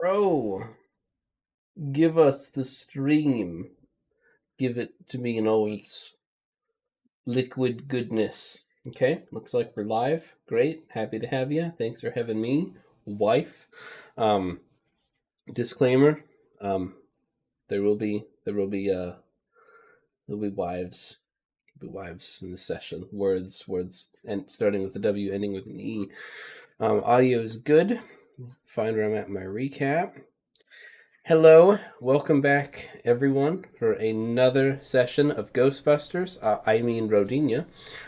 Bro, give us the stream. Give it to me in all its liquid goodness. Okay, looks like we're live. Great, happy to have you. Thanks for having me, wife. Um, disclaimer: there will be there'll be wives. There'll be wives in this session. Words, and starting with a W, ending with an E. Audio is good. Find where I'm at in my recap. Hello, welcome back, everyone, for another session of Ghostbusters. I mean Rodinia.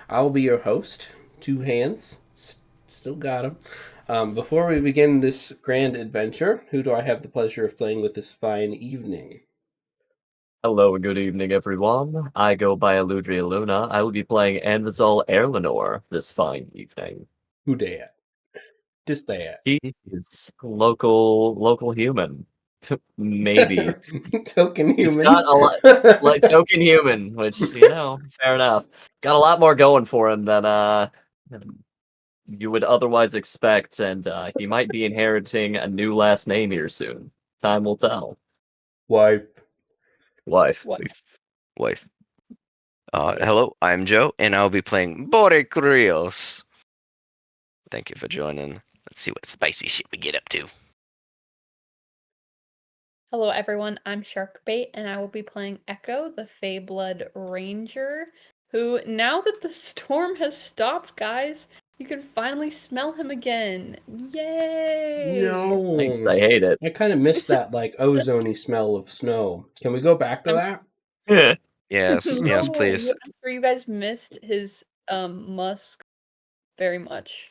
I'll be your host, TwoHands. Still got him. Before we begin this grand adventure, who do I have the pleasure of playing with this fine evening? Hello and good evening, everyone. I go by Aludriea Luna. I will be playing Anvizol Erlenor this fine evening. Who dat? Just that. He is local human. Maybe. Token human. He's got a lot, like token human, which, fair enough. Got a lot more going for him than you would otherwise expect, and he might be inheriting a new last name here soon. Time will tell. Wife. Hello, I'm Joe, and I'll be playing Boric Rios. Thank you for joining. Let's see what spicy shit we get up to. Hello everyone, I'm Sharkbait, and I will be playing Echo, the Feyblood Ranger, who, now that the storm has stopped, guys, you can finally smell him again. Yay! No. Thanks, I hate it. I kind of miss that, ozony smell of snow. Can we go back to that? Yes, yes, please. I'm sure you guys missed his musk very much.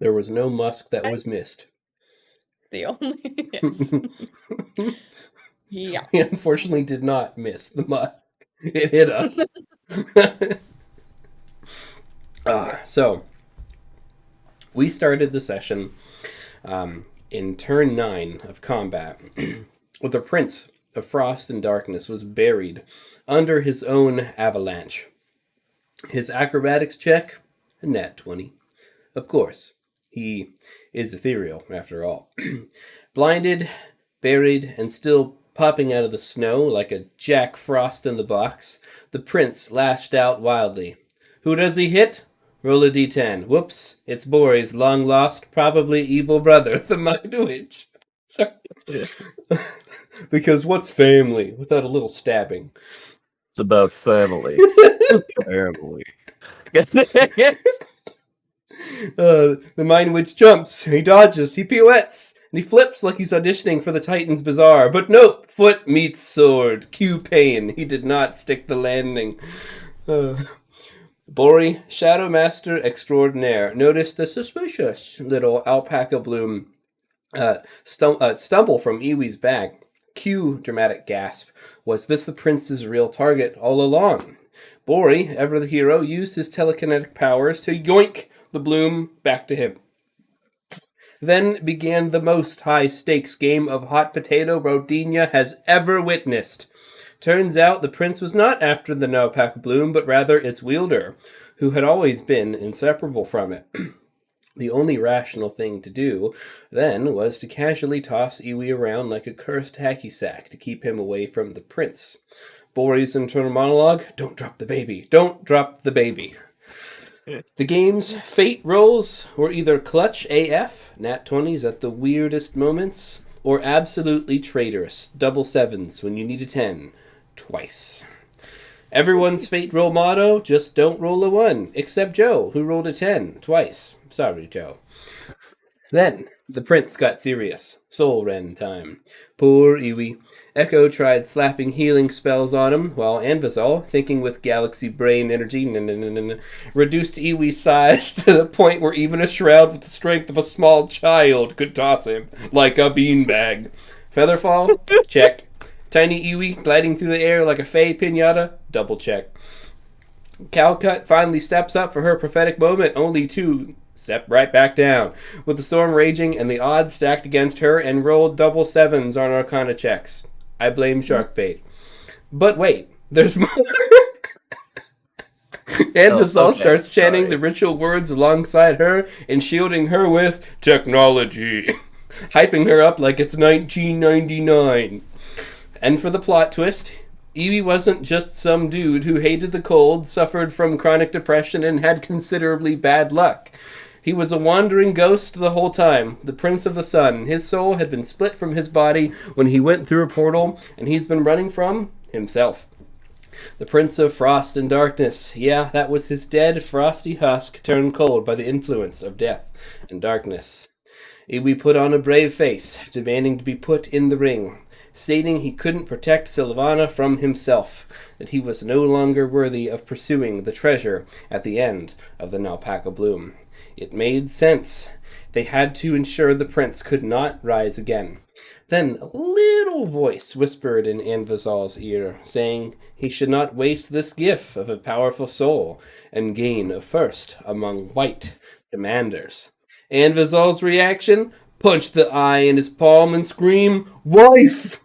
There was no musk that was missed. The only yes. Yeah. He unfortunately did not miss the musk. It hit us. So we started the session in turn 9 of combat with the Prince of Frost and Darkness was buried under his own avalanche. His acrobatics check, a nat 20. Of course, he is ethereal, after all. Blinded, buried, and still popping out of the snow like a Jack Frost in the box, the prince lashed out wildly. Who does he hit? Roll a d10. Whoops, it's Bori's long-lost, probably evil brother, the Mind Witch. Sorry. Because what's family without a little stabbing? It's about family. Family. The Mind Witch jumps, he dodges, he pirouettes, and he flips like he's auditioning for the Titans Bazaar. But nope, foot meets sword. Cue pain. He did not stick the landing. Bori, Shadow Master Extraordinaire, noticed a suspicious little alpaca bloom stumble from Iwi's bag. Cue dramatic gasp. Was this the prince's real target all along? Bori, ever the hero, used his telekinetic powers to yoink the bloom back to him. Then began the most high-stakes game of hot potato Rodinia has ever witnessed. Turns out the prince was not after the alpaca bloom, but rather its wielder, who had always been inseparable from it. The only rational thing to do, then, was to casually toss Iwi around like a cursed hacky sack to keep him away from the prince. Bori's internal monologue, don't drop the baby, don't drop the baby. The game's fate rolls were either clutch AF, nat 20s at the weirdest moments, or absolutely traitorous, double sevens when you need a 10, twice. Everyone's fate roll motto, just don't roll a 1, except Joe, who rolled a 10, twice. Sorry, Joe. Then, the prince got serious. Soul Ren time. Poor Iwi. Echo tried slapping healing spells on him, while Anvizol, thinking with galaxy brain energy, reduced Iwi's size to the point where even a shroud with the strength of a small child could toss him like a beanbag. Featherfall? Check. Tiny Iwi gliding through the air like a fey pinata? Double check. Calcut finally steps up for her prophetic moment, only to step right back down, with the storm raging and the odds stacked against her, and rolled double sevens on Arcana checks. I blame Sharkbait. But wait, there's more. Anvizol starts chanting the ritual words alongside her and shielding her with technology. hyping her up like it's 1999. And for the plot twist, Iwi wasn't just some dude who hated the cold, suffered from chronic depression, and had considerably bad luck. He was a wandering ghost the whole time, the Prince of the Sun. His soul had been split from his body when he went through a portal, and he's been running from himself. The Prince of Frost and Darkness. Yeah, that was his dead, frosty husk turned cold by the influence of death and darkness. Iwi put on a brave face, demanding to be put in the ring, stating he couldn't protect Sylvana from himself, that he was no longer worthy of pursuing the treasure at the end of the Nalpaca Bloom. It made sense. They had to ensure the prince could not rise again. Then a little voice whispered in Anvizal's ear, saying he should not waste this gift of a powerful soul and gain a first among white commanders. Anvizal's reaction? Punch the eye in his palm and scream, "Wife!"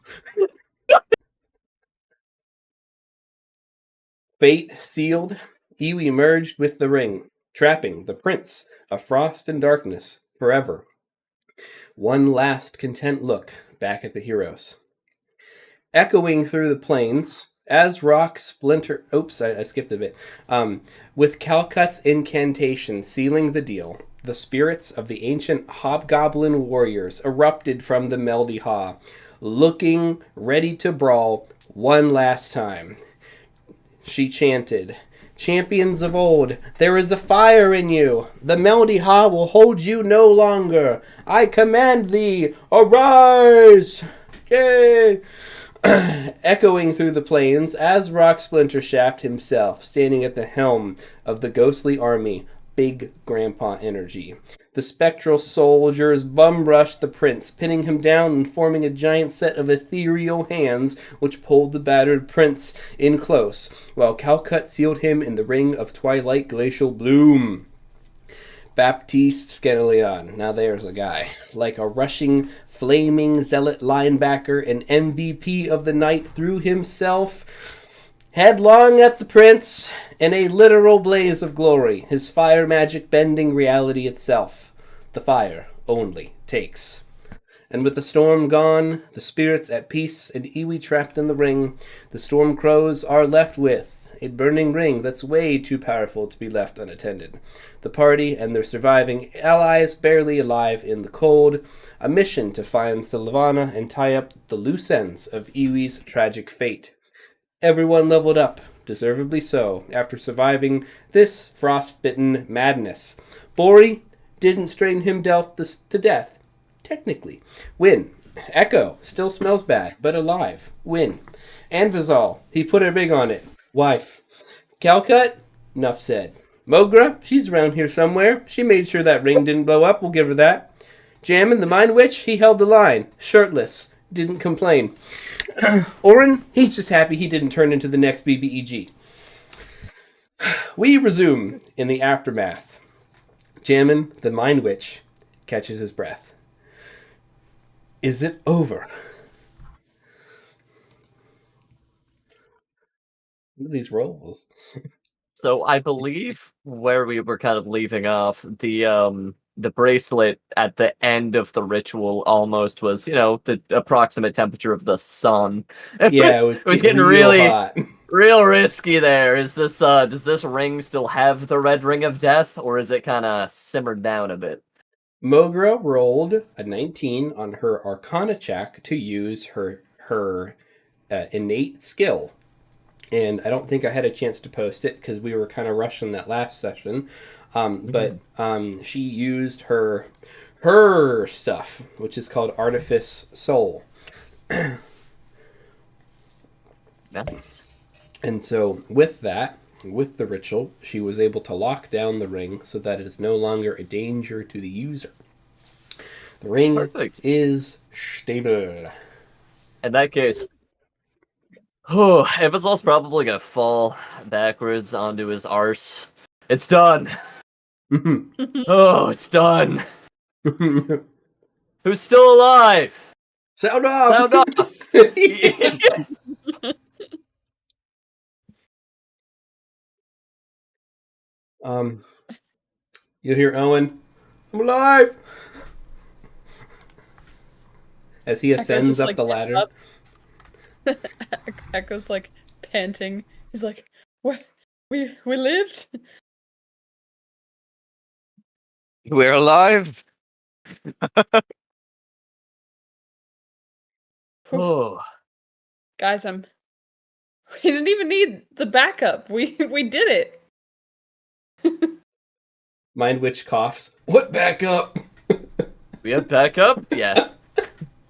Fate sealed, Iwi merged with the ring, trapping the Prince of Frost and Darkness forever. One last content look back at the heroes. Echoing through the plains, as rock splinter... Oops, I skipped a bit. With Calcutt's incantation sealing the deal, the spirits of the ancient hobgoblin warriors erupted from the Meldy Ha, looking ready to brawl one last time. She chanted, "Champions of old, there is a fire in you. The Meldy Ha will hold you no longer. I command thee, arise!" Yay! Echoing through the plains, as Rock Splintershaft himself, standing at the helm of the ghostly army, Big Grandpa Energy. The spectral soldiers bum-rushed the prince, pinning him down and forming a giant set of ethereal hands which pulled the battered prince in close, while Calcutt sealed him in the ring of twilight glacial bloom. Baptiste Scanalion, now there's a guy. Like a rushing, flaming zealot linebacker and MVP of the night, threw himself headlong at the prince in a literal blaze of glory, his fire magic bending reality itself. The fire only takes. And with the storm gone, the spirits at peace, and Iwi trapped in the ring, the storm crows are left with a burning ring that's way too powerful to be left unattended. The party and their surviving allies barely alive in the cold, a mission to find Sylvana and tie up the loose ends of Iwi's tragic fate. Everyone leveled up, deservedly so, after surviving this frostbitten madness. Bori didn't strain himself to death. Technically. Win. Echo still smells bad, but alive. Win. Anvizal, he put a rig on it. Wife. Calcutt? Nuff said. Mogra? She's around here somewhere. She made sure that ring didn't blow up. We'll give her that. Jammin, the Mind Witch? He held the line. Shirtless. Didn't complain. Orin? He's just happy he didn't turn into the next BBEG. We resume in the aftermath. Jammin, the Mind Witch, catches his breath. Is it over? Look at these rolls. So I believe where we were kind of leaving off, the bracelet at the end of the ritual almost was, the approximate temperature of the sun. Yeah, it was getting real really hot. real risky there. Is this does this ring still have the red ring of death, or is it kind of simmered down a bit? Mogra rolled a 19 on her Arcana check to use her innate skill. And I don't think I had a chance to post it because we were kind of rushing that last session. But she used her stuff, which is called Artifice Soul. Nice. And so with that, with the ritual, she was able to lock down the ring so that it is no longer a danger to the user. The ring is stable. In that case, Evazol's probably gonna fall backwards onto his arse. It's done. Oh, it's done. Who's still alive? Sound off! Sound off! You hear Owen? I'm alive! as he ascends just, up like, the gets ladder. up. Echo's like panting. He's like, "What? We lived?" We're alive. Whew. Oh, Guys, we didn't even need the backup. We did it. Mind Witch coughs. What backup? we have backup? Yeah.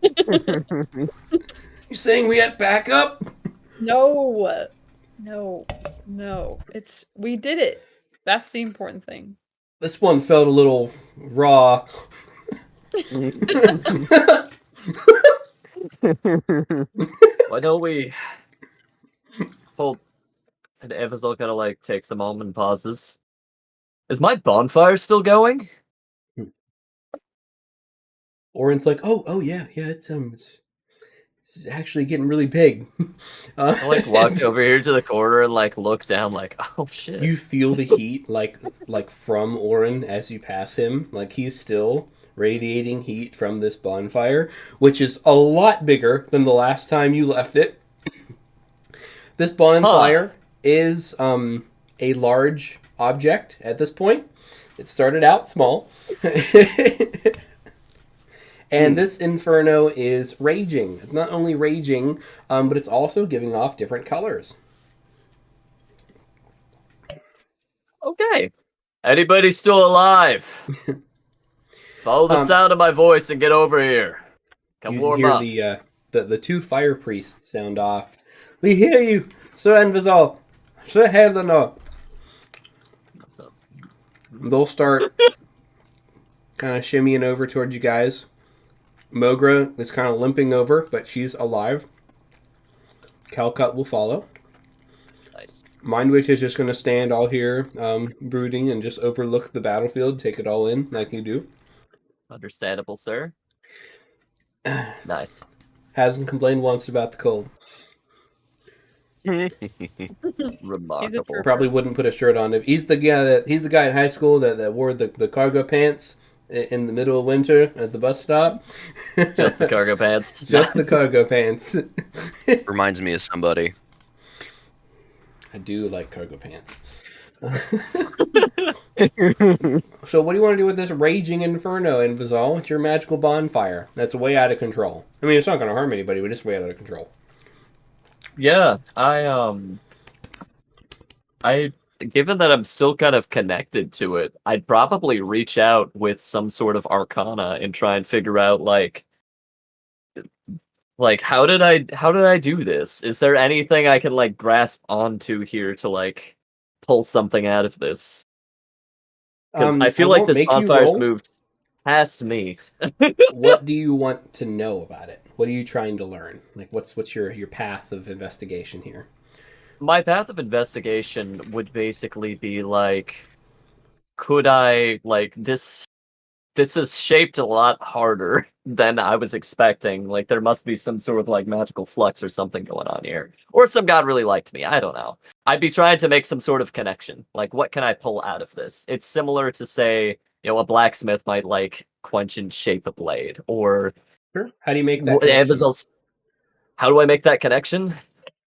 You saying we had backup? No. We did it. That's the important thing. This one felt a little raw. Why don't we hold? And Evazol kind of like takes a moment and pauses. Is my bonfire still going? Orin's like, oh yeah, it's actually getting really big. I like walk over here to the corner and like look down, like, oh shit. You feel the heat like from Orin as you pass him. Like he's still radiating heat from this bonfire, which is a lot bigger than the last time you left it. This bonfire is a large object at this point. It started out small. And this inferno is raging. It's not only raging, but it's also giving off different colors. Okay. Anybody still alive? Follow the sound of my voice and get over here. Come You warm hear up. the two fire priests sound off. We hear you, Sir Envizal. Sir Helena. That sounds... They'll start kind of shimmying over towards you guys. Mogra is kind of limping over, but she's alive. Calcut will follow. Nice. Mindwitch is just going to stand all here, brooding, and just overlook the battlefield, take it all in, like you do. Understandable, sir. Nice. Hasn't complained once about the cold. Remarkable. Probably wouldn't put a shirt on if he's the guy in high school that wore the cargo pants in the middle of winter at the bus stop. Just the cargo pants. Just the cargo pants. Reminds me of somebody. I do like cargo pants. So what do you want to do with this raging inferno, Invizal? It's your magical bonfire. That's way out of control. I mean, it's not going to harm anybody, but it's way out of control. Yeah, given that I'm still kind of connected to it, I'd probably reach out with some sort of arcana and try and figure out like how did I do this? Is there anything I can like grasp onto here to like pull something out of this? Because I feel like this bonfire's moved past me. What do you want to know about it? What are you trying to learn? Like, what's your path of investigation here? My path of investigation would basically be like, could I like this is shaped a lot harder than I was expecting. Like there must be some sort of like magical flux or something going on here. Or some god really liked me. I don't know. I'd be trying to make some sort of connection. Like what can I pull out of this? It's similar to say, a blacksmith might like quench and shape a blade. Or sure. How do you make that connection? How do I make that connection?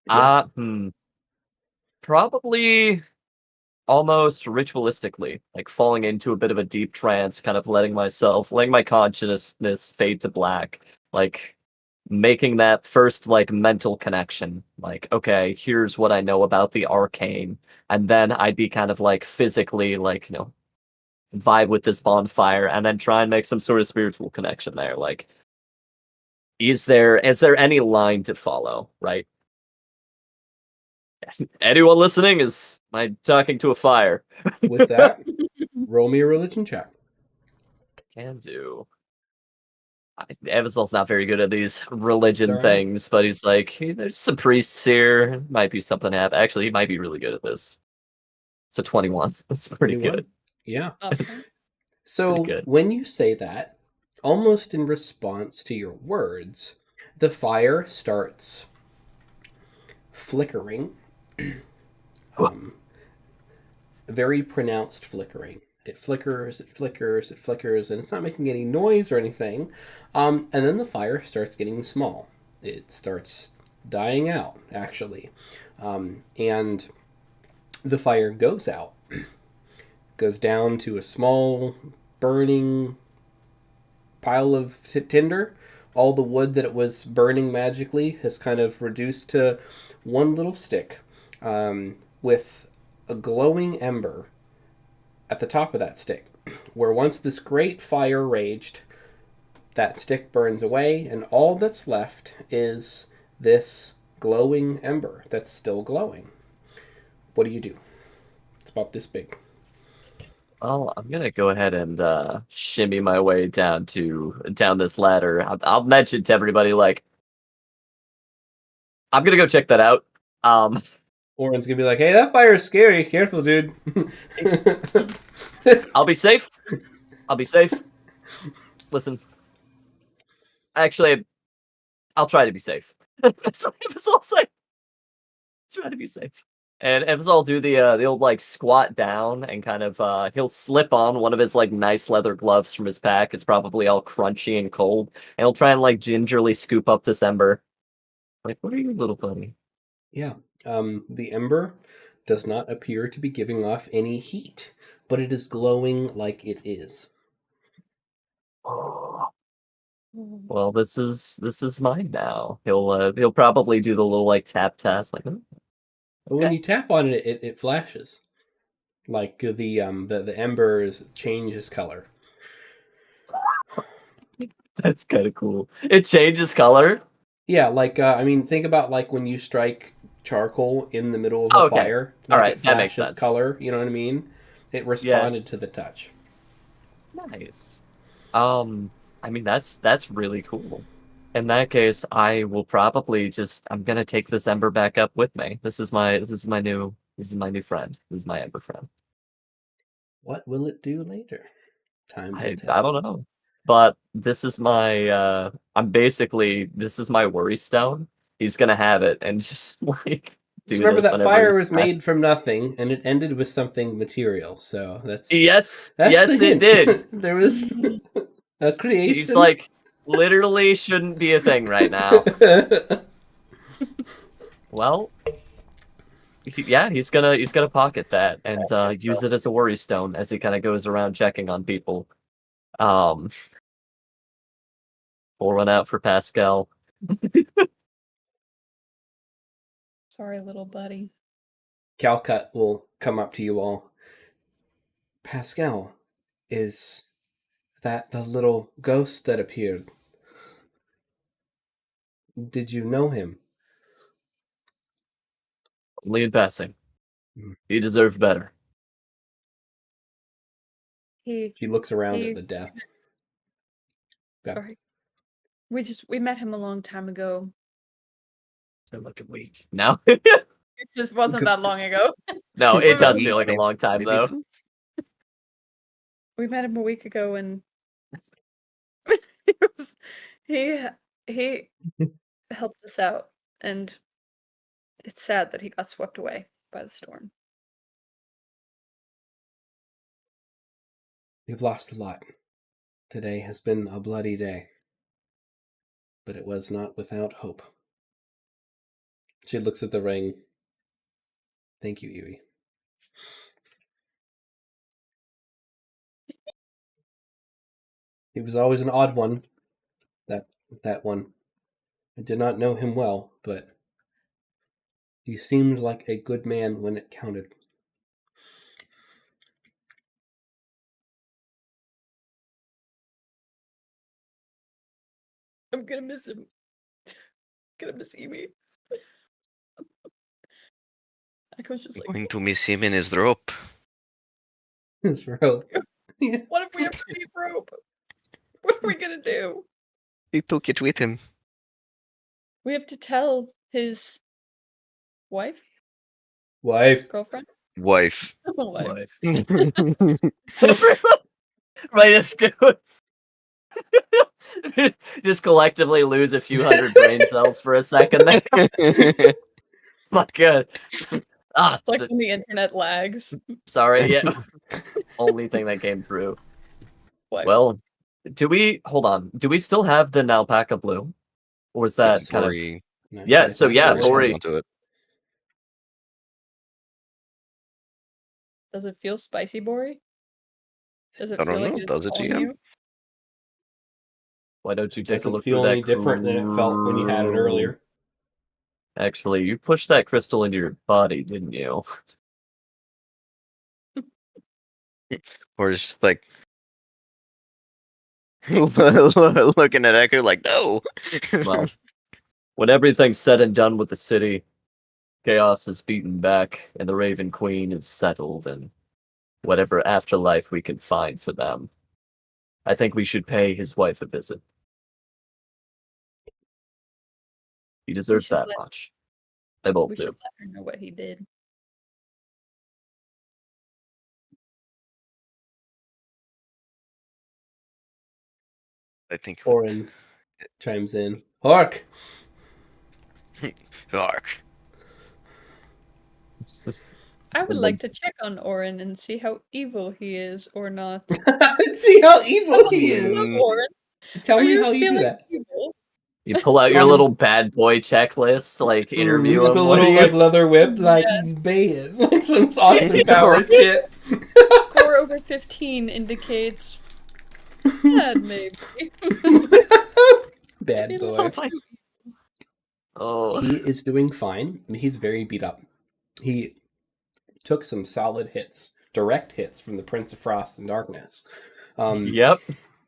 Yeah. Probably almost ritualistically, like falling into a bit of a deep trance, kind of letting my consciousness fade to black, like making that first like mental connection, like, okay, here's what I know about the arcane, and then I'd be kind of like physically like, vibe with this bonfire and then try and make some sort of spiritual connection there. Like, is there any line to follow, right? Anyone listening, am I talking to a fire? With that, roll me a religion check. Can do. Evazol's not very good at these religion Right. things, but he's like, hey, there's some priests here. Might be something to have. Actually, he might be really good at this. It's a 21. That's pretty 21? good. Yeah. It's So good. when you say that, almost in response to your words, the fire starts flickering. Very pronounced flickering. It flickers, it flickers, it flickers, and it's not making any noise or anything. And then the fire starts getting small. It starts dying out, actually. And the fire goes out. Goes down to a small burning pile of tinder. All the wood that it was burning magically has kind of reduced to one little stick with a glowing ember at the top of that stick. Where once this great fire raged, that stick burns away, and all that's left is this glowing ember that's still glowing. What do you do? It's about this big. Well, I'm gonna go ahead and shimmy my way down this ladder. I'll mention to everybody, like, I'm gonna go check that out. Oren's gonna be like, "Hey, that fire is scary. Careful, dude." I'll be safe. Listen, actually, I'll try to be safe. That's what I'll say. Try to be safe. And I'll do the old, like, squat down and kind of he'll slip on one of his, like, nice leather gloves from his pack. It's probably all crunchy and cold, and he'll try and, like, gingerly scoop up this ember. Like, what are you, little buddy? Yeah. The ember does not appear to be giving off any heat, but it is glowing like it is. Well, this is mine now. He'll probably do the little, like, tap test, like. But when you tap on it, it flashes. Like the embers changes color. That's kind of cool. It changes color. Yeah, like I mean, think about like when you strike charcoal in the middle of a fire. All right, it that makes flashes sense. color. You know what I mean? It responded to the touch. Nice. I mean, that's really cool. In that case, I will probably I'm gonna take this ember back up with me. This is my new friend. This is my ember friend. What will it do later? Time will I tell. don't know. But this is my this is my worry stone. He's gonna have it and just like do Just remember this that whenever fire he's was made stressed. from nothing, and it ended with something material. So that's Yes, the it hint. did. There was a creation. He's like literally shouldn't be a thing right now. Well, he's gonna pocket that and use it as a worry stone as he kind of goes around checking on people. Pour one out for Pascal. Sorry, little buddy. Calcut will come up to you all. Pascal, is that the little ghost that appeared? Did you know him? Only in passing. Hmm. He deserved better. She looks around at the death. Yeah. Sorry. We met him a long time ago. So like a week. No? It just wasn't that long ago. No, it does feel like a long time Maybe though. two? We met him a week ago, and he helped us out, and it's sad that he got swept away by the storm. We've lost a lot. Today has been a bloody day. But it was not without hope. She looks at the ring. Thank you, Evie. He was always an odd one. That one. I did not know him well, but he seemed like a good man when it counted. I'm gonna miss him. Gonna miss Evie. I was just You're like, going to miss him in his rope. His robe. Yeah. what if we have to leave rope? What are we gonna do? He took it with him. We have to tell his wife? Wife. Girlfriend? Wife. Wife. Right as goes. Just collectively lose a few hundred brain cells for a second there. My god. Like when the internet lags. Sorry, yeah. Only thing that came through. What? Well, hold on. Do we still have the alpaca blue? Or is that kind of... Bori, No, Yeah, guys so have yeah, Bori. Bori's Bori. onto it. Does it feel spicy, Bori? Does it I don't feel like know, it's does it, calling GM? you? Why don't you take a Doesn't look feel through any that different than it felt when you had it earlier. Actually, you pushed that crystal into your body, didn't you? Or just like looking at Echo like, no. Well, when everything's said and done with the city, chaos is beaten back, and the Raven Queen is settled, and whatever afterlife we can find for them, I think we should pay his wife a visit. He deserves should that let- much. They both We do. should let her know what he did. I think Orin chimes in. Hark! Ark. I would like to check on Orin and see how evil he is or not. See how evil he is. Orin, Tell are me you how you do feeling that. evil? You pull out your little bad boy checklist, like interview It's him. a What little do you- like leather whip, like Bane, like some Austin Powers shit. Score over 15 indicates bad, maybe. Bad Maybe a boy. little too- Oh, He is doing fine. He's very beat up. He took some solid hits, direct hits from the Prince of Frost and Darkness. yep.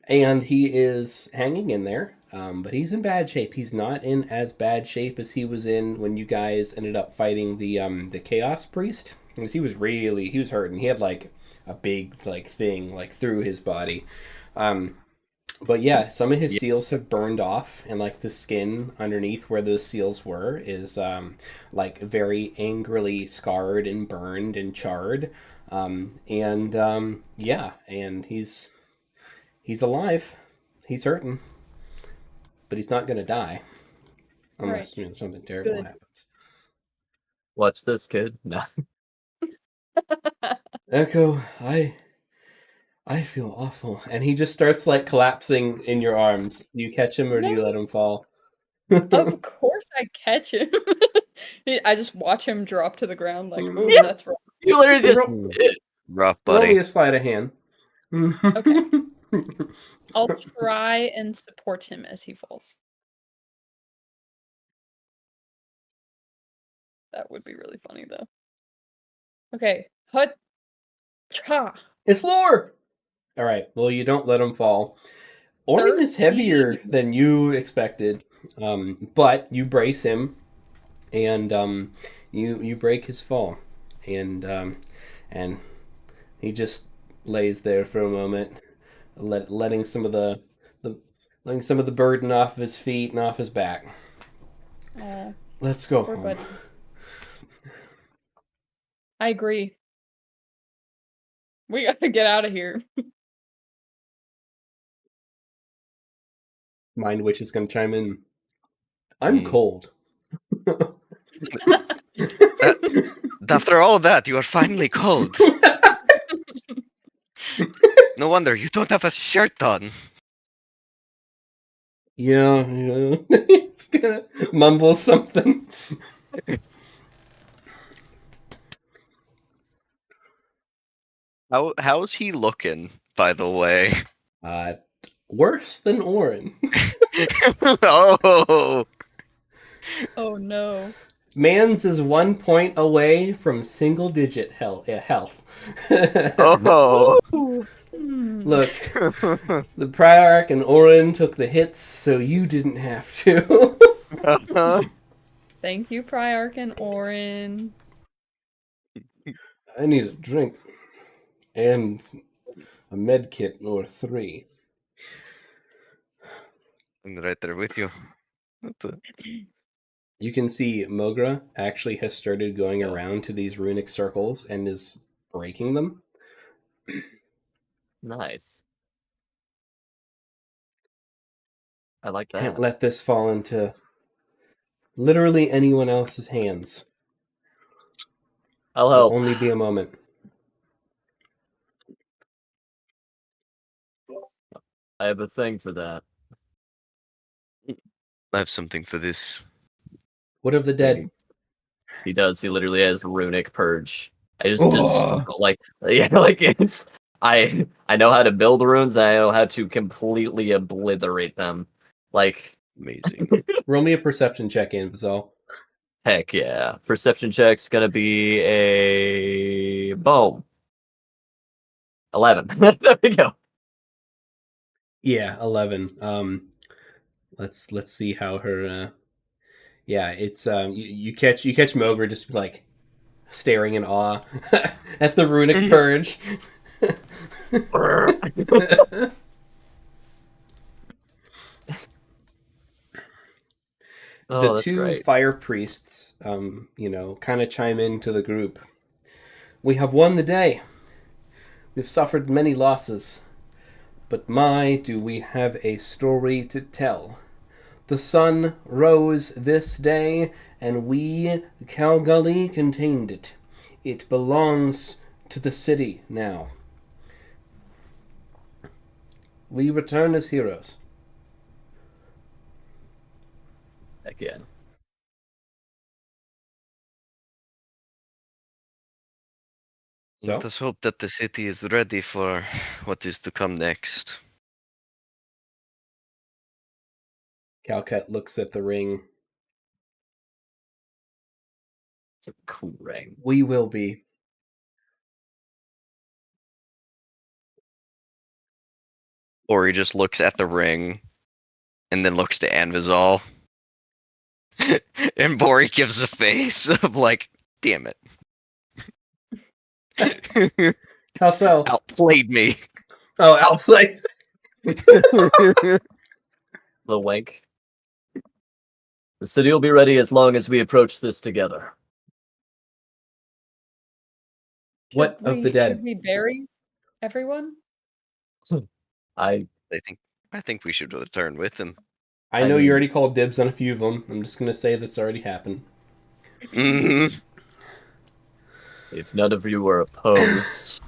And he is hanging in there, but he's in bad shape. He's not in as bad shape as he was in when you guys ended up fighting the Chaos Priest. Because he was hurting. He had like a big like thing like through his body. But yeah, some of his seals have burned off, and like the skin underneath where those seals were is like very angrily scarred and burned and charred. Yeah, and he's alive. He's hurting, but he's not gonna die unless something terrible Good. happens. Watch this, kid. Nah. Echo, I feel awful, and he just starts like collapsing in your arms. Do you catch him or do you let him fall? Of course I catch him. I just watch him drop to the ground like, ooh, Yeah. that's wrong. You literally just... Rough, Roll me buddy. a sleight of hand. Okay. I'll try and support him as he falls. That would be really funny, though. Okay. Hut. Cha. It's lore. All right. Well, you don't let him fall. Orin is heavier than you expected, but you brace him, and you break his fall, and he just lays there for a moment, letting some of the burden off of his feet and off his back. Let's go Poor home. buddy. I agree. We gotta get out of here. Mind Witch is going to chime in. I'm cold. After all that, you are finally cold. No wonder you don't have a shirt on. Yeah. He's gonna mumble something. How's he looking, by the way? Worse than Orin. Oh, Oh no. Man's is 1 point away from single-digit health. oh. Look, the Priarch and Orin took the hits, so you didn't have to. Thank you, Priarch and Orin. I need a drink. And a med kit or 3. I'm right there with you. You can see Mogra actually has started going around to these runic circles and is breaking them. Nice. I like that. Can't let this fall into literally anyone else's hands. I'll Will help. only be a moment. I have a thing for that. I have something for this. What of the dead? He does. He literally has runic purge. I just Oh. like yeah, like it's. I know how to build runes. And I know how to completely obliterate them. Like Amazing. Roll me a perception check in, Bazal. heck yeah. Perception check's gonna be a boom. 11. There we go. Yeah, 11. Let's see how her. Yeah, it's you catch Moger just like staring in awe at the runic purge. Oh, The that's two great. fire priests, kind of chime into the group. We have won the day. We've suffered many losses, but my, do we have a story to tell. The sun rose this day, and we, Calgully, contained it. It belongs to the city now. We return as heroes. Again. So, Let us hope that the city is ready for what is to come next. Calcut looks at the ring. It's a cool ring. We will be. Or he just looks at the ring and then looks to Anvizal. And Bori gives a face of like, damn it. How so? Outplayed me. Oh, outplay. The wink. The city will be ready as long as we approach this together. What of the dead? Should we bury everyone? I I think we should return with him. I I know you mean- already called dibs on a few of them. I'm just gonna say that's already happened. Mhm. If none of you were opposed,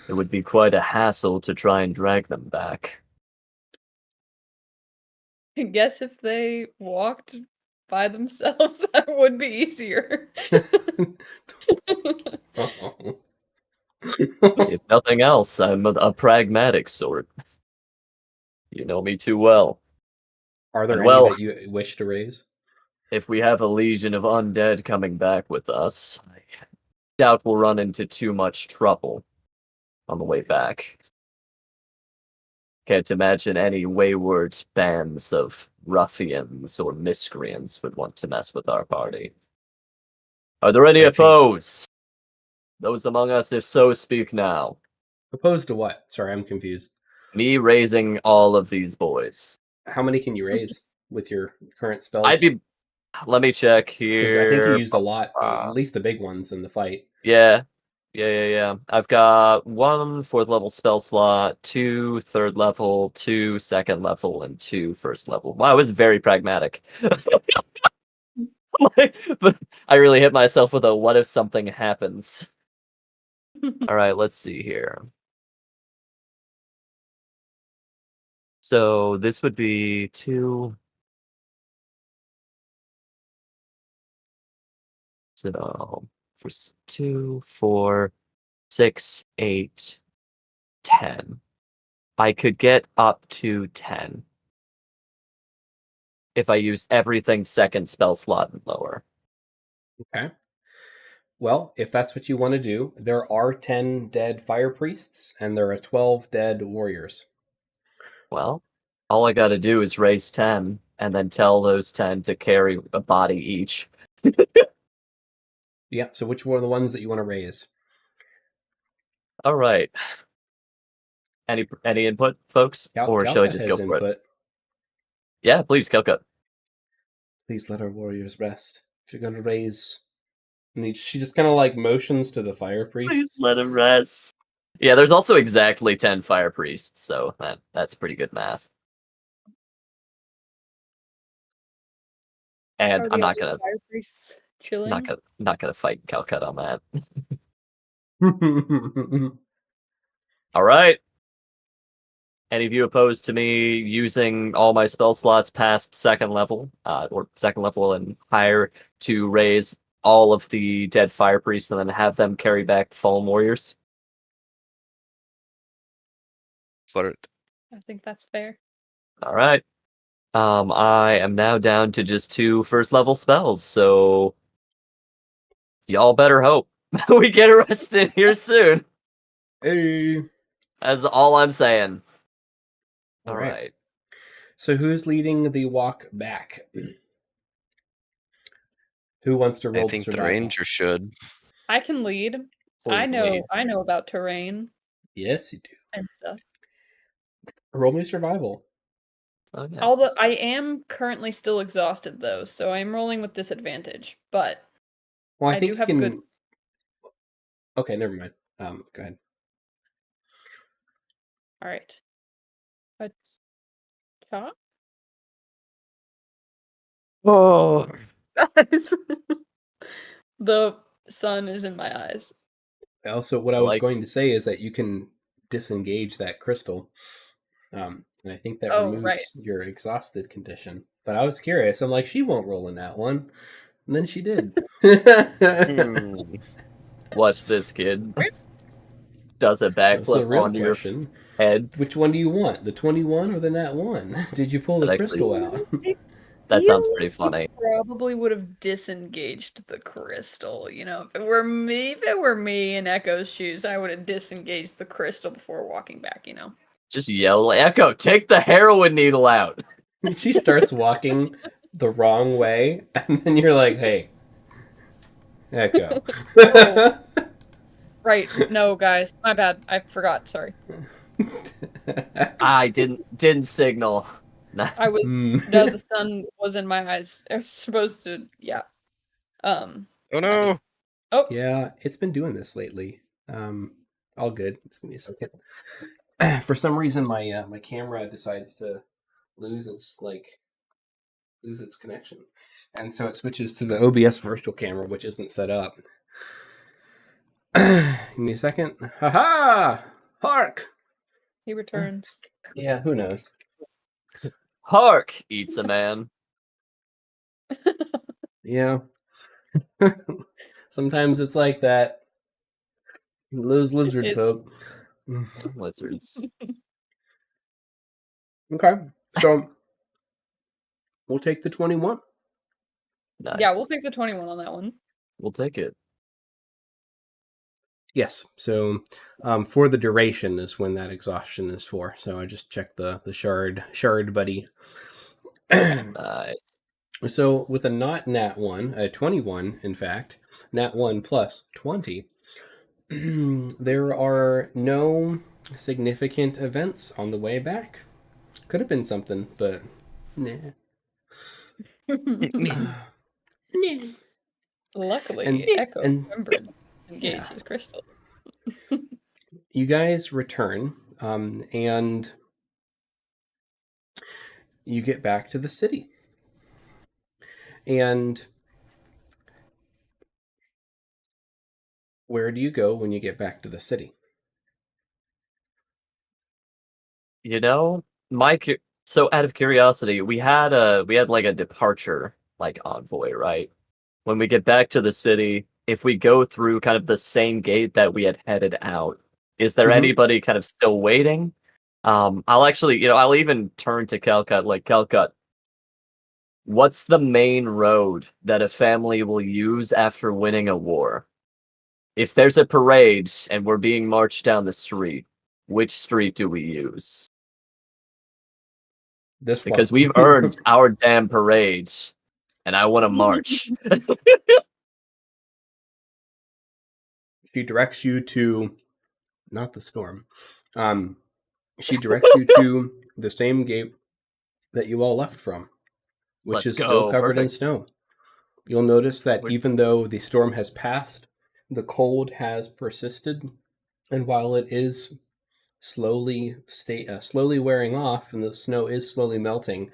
it would be quite a hassle to try and drag them back. I guess if they walked by themselves, that would be easier. Oh. If nothing else, I'm a pragmatic sort. You know me too well. Are there And any well- that you wish to raise? If we have a legion of undead coming back with us, I doubt we'll run into too much trouble on the way back. Can't imagine any wayward bands of ruffians or miscreants would want to mess with our party. Are there any I think- opposed? Those among us, if so, speak now. Opposed to what? Sorry, I'm confused. Me raising all of these boys. How many can you raise with your current spells? I'd be. Let me check 'Cause here. I think you used a lot, at least the big ones in the fight. Yeah. I've got 1 4th level spell slot, 2 3rd level, 2 2nd level, and 2 1st level. Wow, it's very pragmatic. But I really hit myself with a what if something happens. Alright, let's see here. So this would be 2. So for 2, 4, 6, 8, 10. I could get up to 10 if I used everything 2nd spell slot and lower. Okay. Well, if that's what you want to do, there are 10 dead fire priests, and there are 12 dead warriors. Well, all I gotta do is raise 10, and then tell those 10 to carry a body each. Yeah, so which one are the ones that you want to raise? All right. Any input, folks? Or shall I Calca just has go for it? input. Yeah, please, Kelka. Please let our warriors rest. If you're going to raise... And she just kind of like motions to the fire Please priests. let him rest. Yeah, there's also exactly 10 fire priests, so that's pretty good math. And Are I'm the not other gonna. fire priests Chilling. Not gonna fight Calcutta on that. All right. Any of you opposed to me using all my spell slots past second level, or second level and higher, to raise all of the dead fire priests and then have them carry back the fallen warriors? For it. I think that's fair. All right. I am now down to just 2 first level spells, so y'all better hope we get arrested here soon. Hey. That's all I'm saying. All All right. right. So who's leading the walk back? Who wants to roll I think the survival? ranger should. I can lead. I Please know. lead. I know about terrain Yes, you do. and stuff. Roll me survival. Okay. Although I am currently still exhausted though, so I'm rolling with disadvantage. But Well, I think do you have can... good. Okay, never mind. Go ahead. All right. A chop. Oh. Guys, the sun is in my eyes. Also, what I was Like- going to say is that you can disengage that crystal. And I think that Oh, removes right. your exhausted condition. But I was curious. I'm like, she won't roll in that one. And then she did. Hmm. Watch this, kid. Does a So the backflip real onto your question, head. which one do you want? The 21 or the nat 1? Did you pull the That actually- crystal out? That sounds pretty funny. Probably would have disengaged the crystal. You know, if it were me in Echo's shoes, I would have disengaged the crystal before walking back. You know. Just yell, Echo, take the heroin needle out. She starts walking the wrong way, and then you're like, hey, Echo. Oh. Right. No, guys. My bad. I forgot. Sorry. I didn't signal. I was Mm. no, the sun was in my eyes. I was supposed to, yeah. Oh no! Oh, Yeah, it's been doing this lately. All good. Just give me a second. For some reason, my my camera decides to lose its connection, and so it switches to the OBS virtual camera, which isn't set up. Give me a second. Haha! Hark! he returns. Yeah, who knows? Hark, eats a man. Yeah. Sometimes it's like that. Those lizard It- folk. Lizards. Okay, so we'll take the 21. Nice. Yeah, we'll take the 21 on that one. We'll take it. Yes. So for the duration is when that exhaustion is for. So I just checked the shard buddy. Nice. So with a not nat 1, a 21, in fact, nat 1 plus 20, there are no significant events on the way back. Could have been something, but nah. Luckily, Echo remembered to engage yeah. his crystal. You guys return, and you get back to the city. And where do you go when you get back to the city? You know, so out of curiosity, we had like a departure like envoy, right? When we get back to the city, if we go through kind of the same gate that we had headed out, is there Mhm. anybody kind of still waiting? I'll actually, I'll even turn to Calcut, like, Calcut, what's the main road that a family will use after winning a war? If there's a parade and we're being marched down the street, which street do we use? This one. Because we've earned our damn parades, and I want to march. She directs you to, not the storm. She directs you to the same gate that you all left from, which Let's is still go. covered in Perfect. snow. You'll notice that We're- even though the storm has passed, the cold has persisted, and while it is slowly wearing off, and the snow is slowly melting,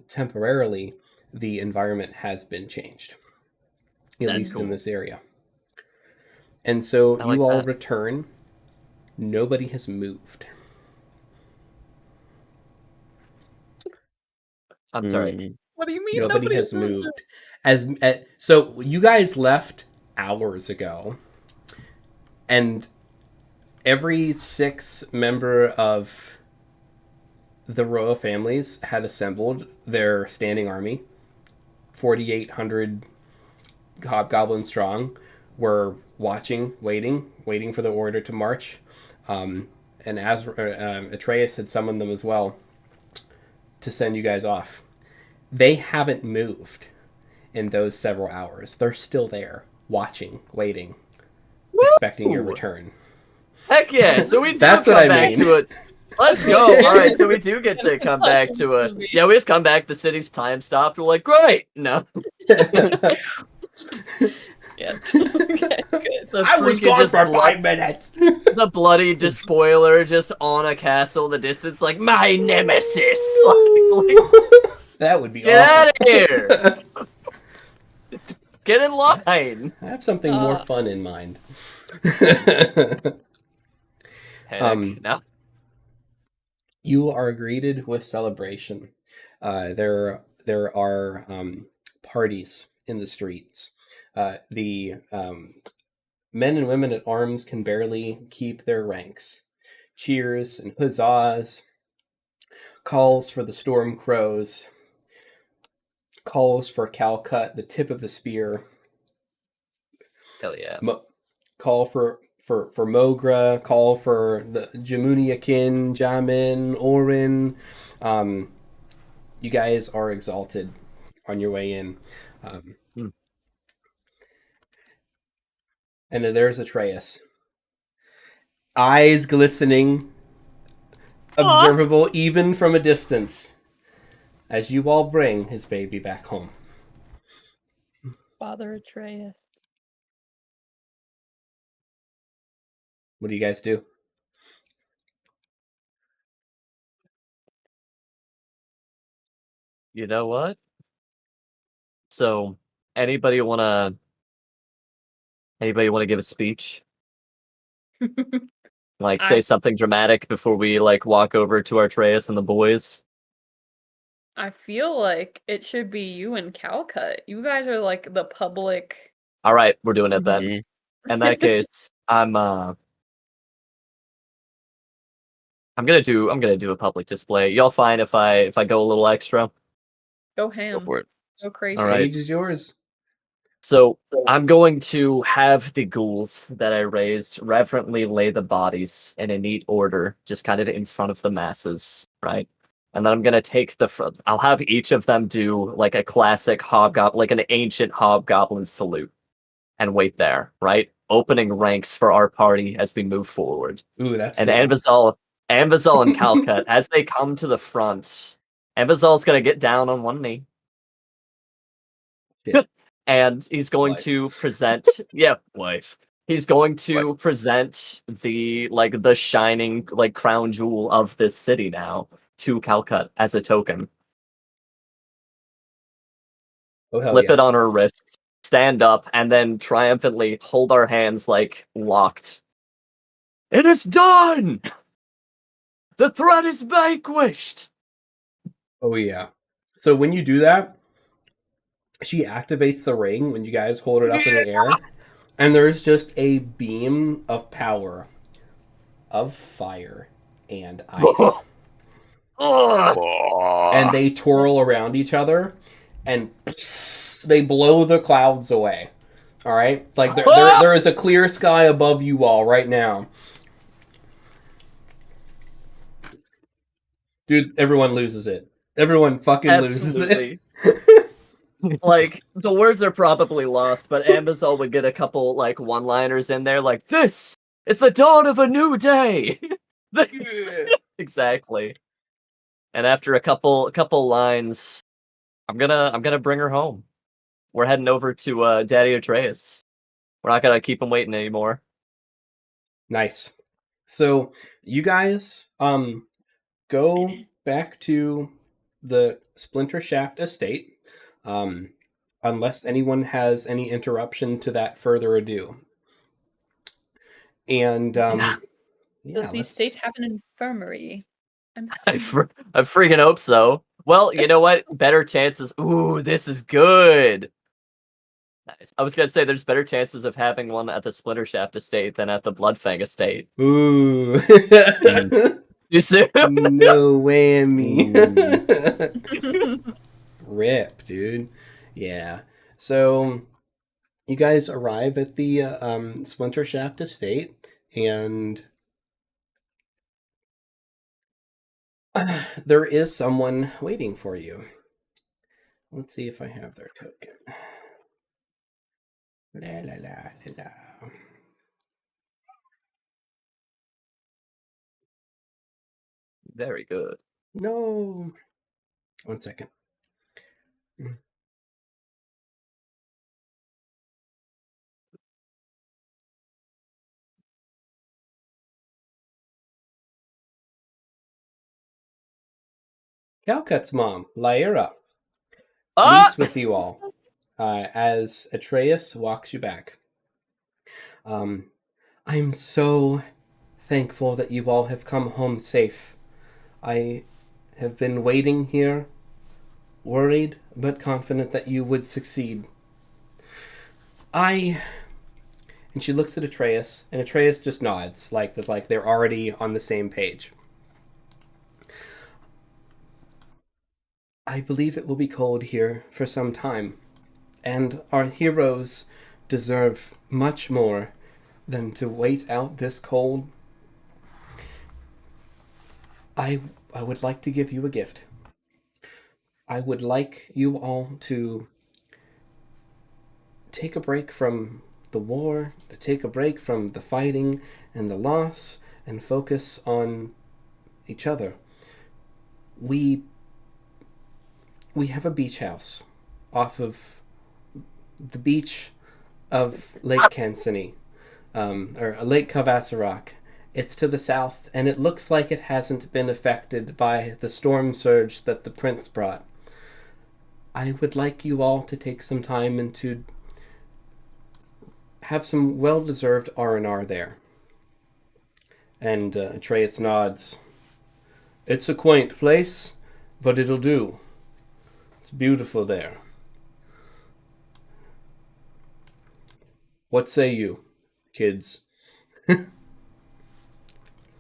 temporarily the environment has been changed. at That's least in cool. this area. And so I you like all that. return. Nobody has moved. I'm sorry. Mm. What do you mean Nobody has moved? moved. So you guys left hours ago, and every 6 member of the royal families had assembled their standing army. 4,800 hobgoblins strong were watching, waiting for the order to march. And Atreus had summoned them as well to send you guys off. They haven't moved in those several hours. They're still there, watching, waiting, expecting your Woo! return. Heck yeah! So we do That's come what I back mean. to it. Let's go. All right, so we do get to come back to it. Yeah, we just come back. The city's time stopped. We're like, great. No. Yeah. Okay, good. The I was freaking gone just for blood- 5 minutes. The bloody despoiler just on a castle in the distance, like my nemesis. That would be Get awful. out of here! Get in line. I have something more fun in mind. Heck, no. You are greeted with celebration. There are parties in the streets. The men and women at arms can barely keep their ranks. Cheers and huzzahs, calls for the storm crows, calls for Calcut, the tip of the spear. Hell yeah. Call for Mogra, call for the Jamuniakin, Jamin, Orin. You guys are exalted on your way in. And then there's Atreus. Eyes glistening, observable even from a distance, as you all bring his baby back home. Father Atreus. What do you guys do? You know what? So, anybody wanna give a speech? Like, say something dramatic before we like walk over to Artreus and the boys? I feel like it should be you and Calcut. You guys are like the public. All right, we're doing it then. Mhm. In that case, I'm gonna do a public display. Y'all fine if I go a little extra? Go Go ham. for it. Go crazy. All right. Stage is yours. So I'm going to have the ghouls that I raised reverently lay the bodies in a neat order, just kind of in front of the masses, right? And then I'm gonna take I'll have each of them do like a classic hobgoblin, like an ancient hobgoblin salute, and wait there, right? Opening ranks for our party as we move forward. Ooh, that's And cool. Anvizal and Calcut, as they come to the front, Anvizal's gonna get down on one knee. Yeah. And he's going Wife. to present wife. He's going to present the shining like crown jewel of this city now to Calcut as a token. Oh, hell Slip yeah. it on her wrist, stand up, and then triumphantly hold our hands like locked. It is done! The threat is vanquished! Oh, yeah. So when you do that, she activates the ring when you guys hold it up in the air, and there's just a beam of power of fire and ice. And they twirl around each other, and they blow the clouds away. All right? Like, there is a clear sky above you all right now. Dude, everyone loses it. Everyone fucking loses it. Like, the words are probably lost, but Ambazol would get a couple, like, one-liners in there, like, this is the dawn of a new day! Exactly. And after a couple lines, I'm gonna bring her home. We're heading over to Daddy Atreus. We're not gonna keep him waiting anymore. Nice. So, you guys, go back to the Splinter Shaft estate. unless anyone has any interruption to that further ado. And yeah, Does the state have an infirmary? I'm I assuming. freaking hope so. Well, you know what? Better chances. Ooh, this is good. Nice. I was gonna say there's better chances of having one at the Splintershaft estate than at the Bloodfang estate. Ooh. You see? No whammy. Ooh. Rip, dude. Yeah. So you guys arrive at the Splintershaft estate, and there is someone waiting for you. Let's see if I have their token. La la la la la. Very good. No. 1 second. Calcut's mom, Lyra, meets with you all as Atreus walks you back. I'm so thankful that you all have come home safe. I have been waiting here, worried but confident that you would succeed. And she looks at Atreus, and Atreus just nods, like they're already on the same page. I believe it will be cold here for some time, and our heroes deserve much more than to wait out this cold. I would like to give you a gift. I would like you all to take a break from the war, to take a break from the fighting and the loss, and focus on each other. We have a beach house off of the beach of Lake Cansini, or Lake Kavasarok. It's to the south, and it looks like it hasn't been affected by the storm surge that the prince brought. I would like you all to take some time and to have some well-deserved R&R there. And Atreus nods. It's a quaint place, but it'll do. It's beautiful there. What say you, kids?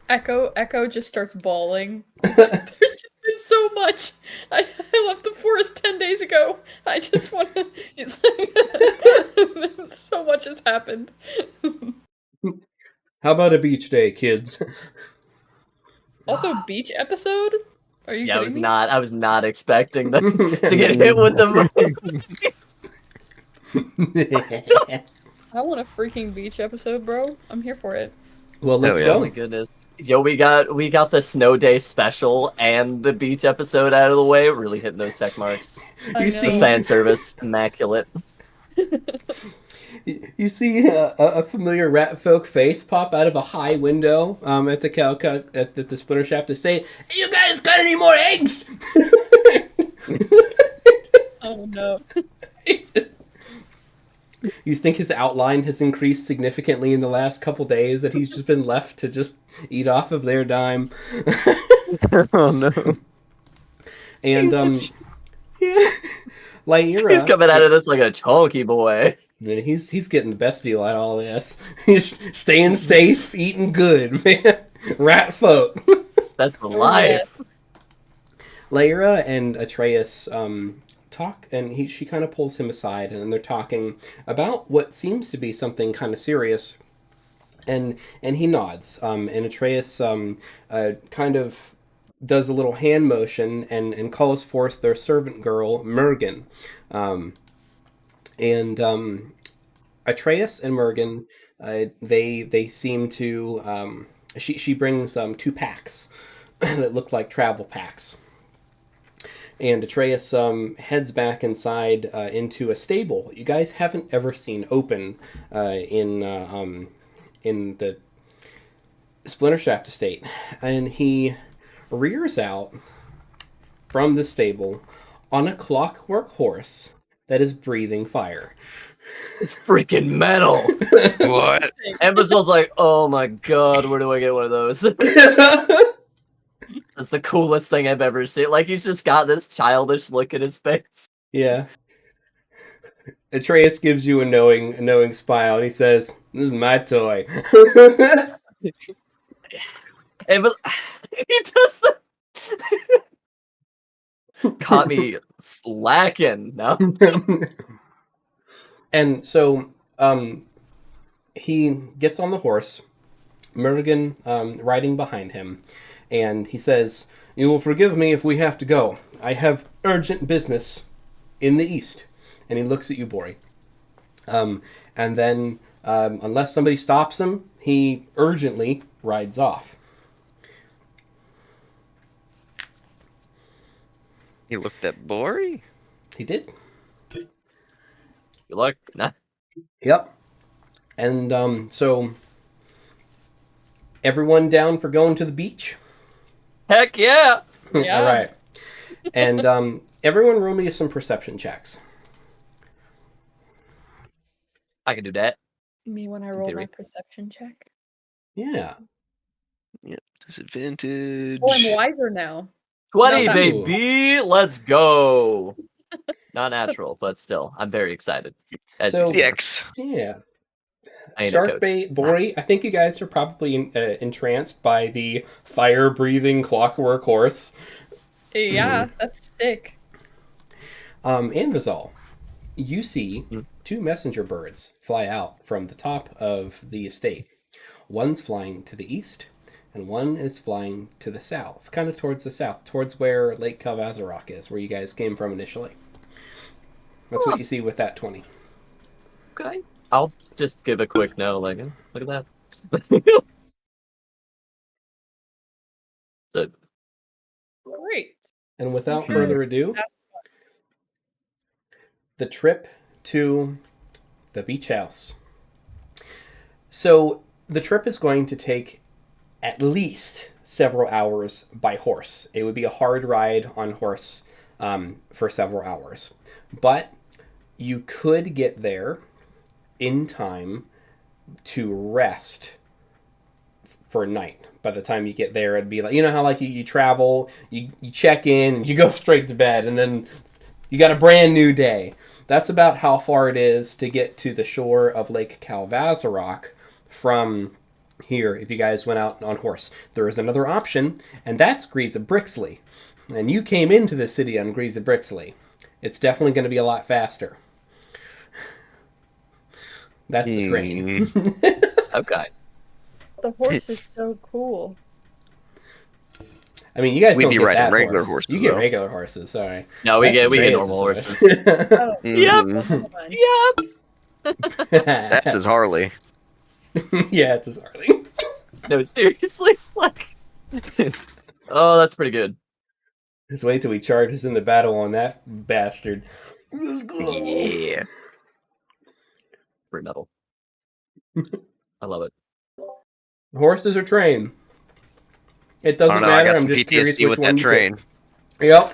Echo just starts bawling. He's like, there's just been so much. I left the forest 10 days ago. I just want to. He's like, so much has happened. How about a beach day, kids? Also, beach episode? Are you kidding me? I was not expecting them to get hit with the. I want a freaking beach episode, bro. I'm here for it. Well, let's yeah. go. Oh my goodness. Yo, we got the snow day special and the beach episode out of the way. Really hitting those check marks. You The see, fan service, immaculate. you see a familiar rat folk face pop out of a high window at the Calcut at the Splintershaft estate. Hey, you guys got any more eggs? Oh no. You think his outline has increased significantly in the last couple days, that he's just been left to just eat off of their dime? Oh no. And yeah, Lyra, He's coming out of this like a chunky boy. he's getting the best deal out of all this. He's staying safe, eating good, man. Rat folk. That's the life. Lyra and Atreus talk, and she kind of pulls him aside, and they're talking about what seems to be something kind of serious. And he nods, and Atreus kind of does a little hand motion and calls forth their servant girl, Mergen. Atreus and Mergen, they seem to... She brings 2 packs that look like travel packs. And Atreus heads back inside into a stable you guys haven't ever seen open in the Splintershaft estate. And he rears out from the stable on a clockwork horse that is breathing fire. It's freaking metal. What? And Basil's like, oh my god, where do I get one of those? That's the coolest thing I've ever seen. Like, he's just got this childish look in his face. Yeah. Atreus gives you a knowing smile, and he says, "This is my toy." And he does the... Caught me slacking. No? And so, he gets on the horse, Merrigan riding behind him, and he says, "You will forgive me if we have to go. I have urgent business in the east." And he looks at you, Bori. And then, unless somebody stops him, he urgently rides off. He looked at Bori? He did. Good luck. Nah. Yep. And so, everyone down for going to the beach? Heck yeah! Yeah. All right. And everyone roll me some perception checks. I can do that. Me when I roll my theory. perception check. Yeah. Disadvantage. Oh, I'm wiser now. 20, Not that baby! Let's go! Not natural, but still, I'm very excited. As So- you can hear. DX. Yeah. I ain't a coach. Sharkbait, Bori, I think you guys are probably entranced by the fire-breathing clockwork horse. Yeah, that's sick. And Vizal, you see Mm. two messenger birds fly out from the top of the estate. One's flying to the east, and one is flying to the south, kind of towards the south, towards where Lake Kalvazarok is, where you guys came from initially. That's what you see with that 20. Okay. I'll just give a quick no, like, look at that. So, Great. And without Okay. further ado, the trip to the beach house. So the trip is going to take at least several hours by horse. It would be a hard ride on horse for several hours. But you could get there in time to rest for night. By the time you get there, it'd be like, you know how like you travel, you check in and you go straight to bed and then you got a brand new day. That's about how far it is to get to the shore of Lake Kalvazarok from here if you guys went out on horse. There is another option, and that's Greeza Brixley. And you came into the city on Greeza Brixley. It's definitely going to be a lot faster. That's the train. okay. The horse is so cool. I mean, you guys We'd don't be get riding that regular horse. horses, You get though. regular horses, sorry. No, we That's get Atreus' normal horse. horses. Oh, Mhm. Yep. That's his Harley. Yeah, it's a Harley. No, seriously. Like, oh, that's pretty good. Just wait till he charges in the battle on that bastard. Yeah. Free metal. I love it. Horses are trained. It I doesn't don't know. I matter. got I'm some just curious PTSD which with one that you pick. train. Yep.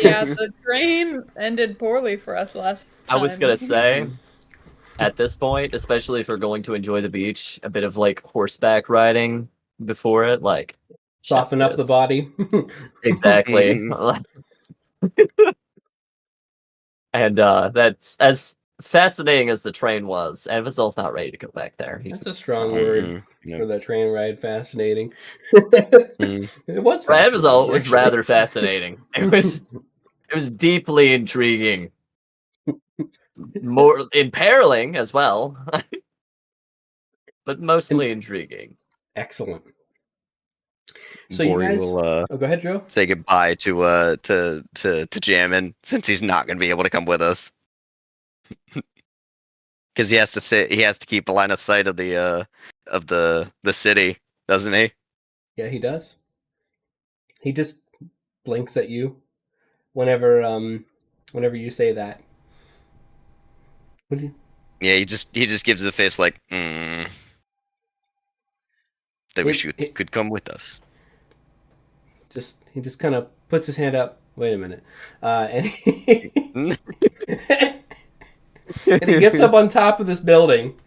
yeah, the train ended poorly for us last time. I was gonna say, at this point, especially if we're going to enjoy the beach, a bit of like horseback riding before it, like Soften chef's up the kiss. body. Exactly. And that's as fascinating as the train was. And Vazal's not ready to go back there. That's a strong not- word Mhm. for the train ride. Fascinating. Mm. It was Right, fascinating, Vazal was actually. rather fascinating. It was deeply intriguing. More imperiling as well. But mostly intriguing. Excellent. So you Bori guys... will Oh, go ahead, Joe. say goodbye to Jammin since he's not going to be able to come with us. Because he has to keep a line of sight of the city, doesn't he? Yeah, he does. He just blinks at you whenever you say that. What do you... Yeah, he just gives a face like, They wish you could come with us. He just kind of puts his hand up. Wait a minute, and he, And he gets up on top of this building.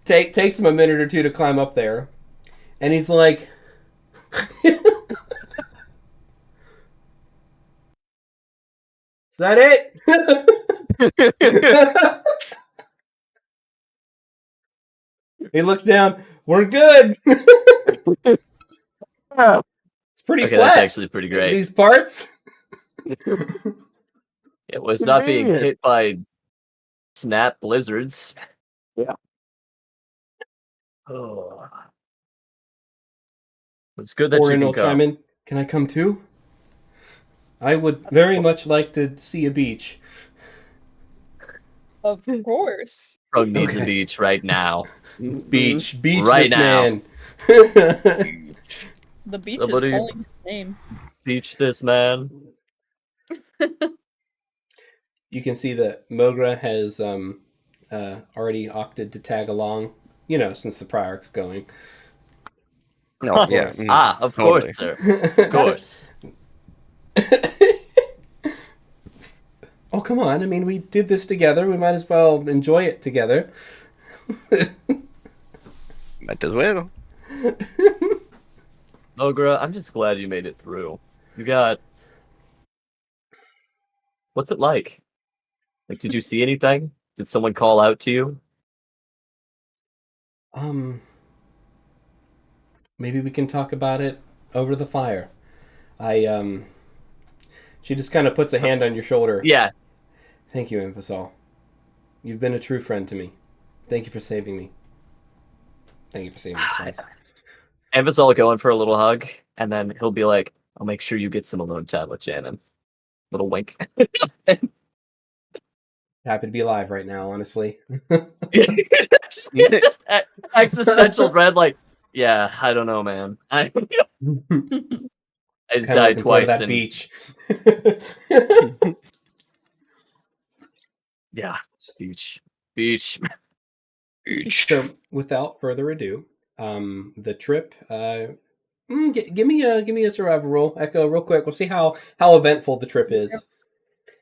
Takes him a minute or two to climb up there. And he's like... Is that it? He looks down. We're good. It's pretty Okay, flat. that's actually pretty great. These parts. It was not being hit by snap blizzards. Yeah. Oh. It's good that Orin you will can chime come. in. Can I come too? I would very much like to see a beach. Of course. Frog needs Okay. a beach right now. Beach Right this now. man. The beach Somebody- is calling his name. Beach this man. You can see that Mogra has already opted to tag along. You know, since the Priorc's going. No, yeah. Of totally. course, sir. Of course. Oh, come on. I mean, we did this together. We might as well enjoy it together. Might as well. Mogra, I'm just glad you made it through. You got... What's it like? Like, did you see anything? Did someone call out to you? Maybe we can talk about it over the fire. She just kind of puts a hand on your shoulder. Yeah. Thank you, Infosol. You've been a true friend to me. Thank you for saving me. Thank you for saving me twice. Amazon will go in for a little hug, and then he'll be like, I'll make sure you get some alone time with Shannon. Little wink. Happy to be alive right now, honestly. It's just existential dread, like, yeah, I don't know, man. I just Kinda died looking forward to twice. that And, beach. yeah, beach. Beach. So, without further ado, the trip. Give me a survival roll, Echo, real quick. We'll see how eventful the trip is.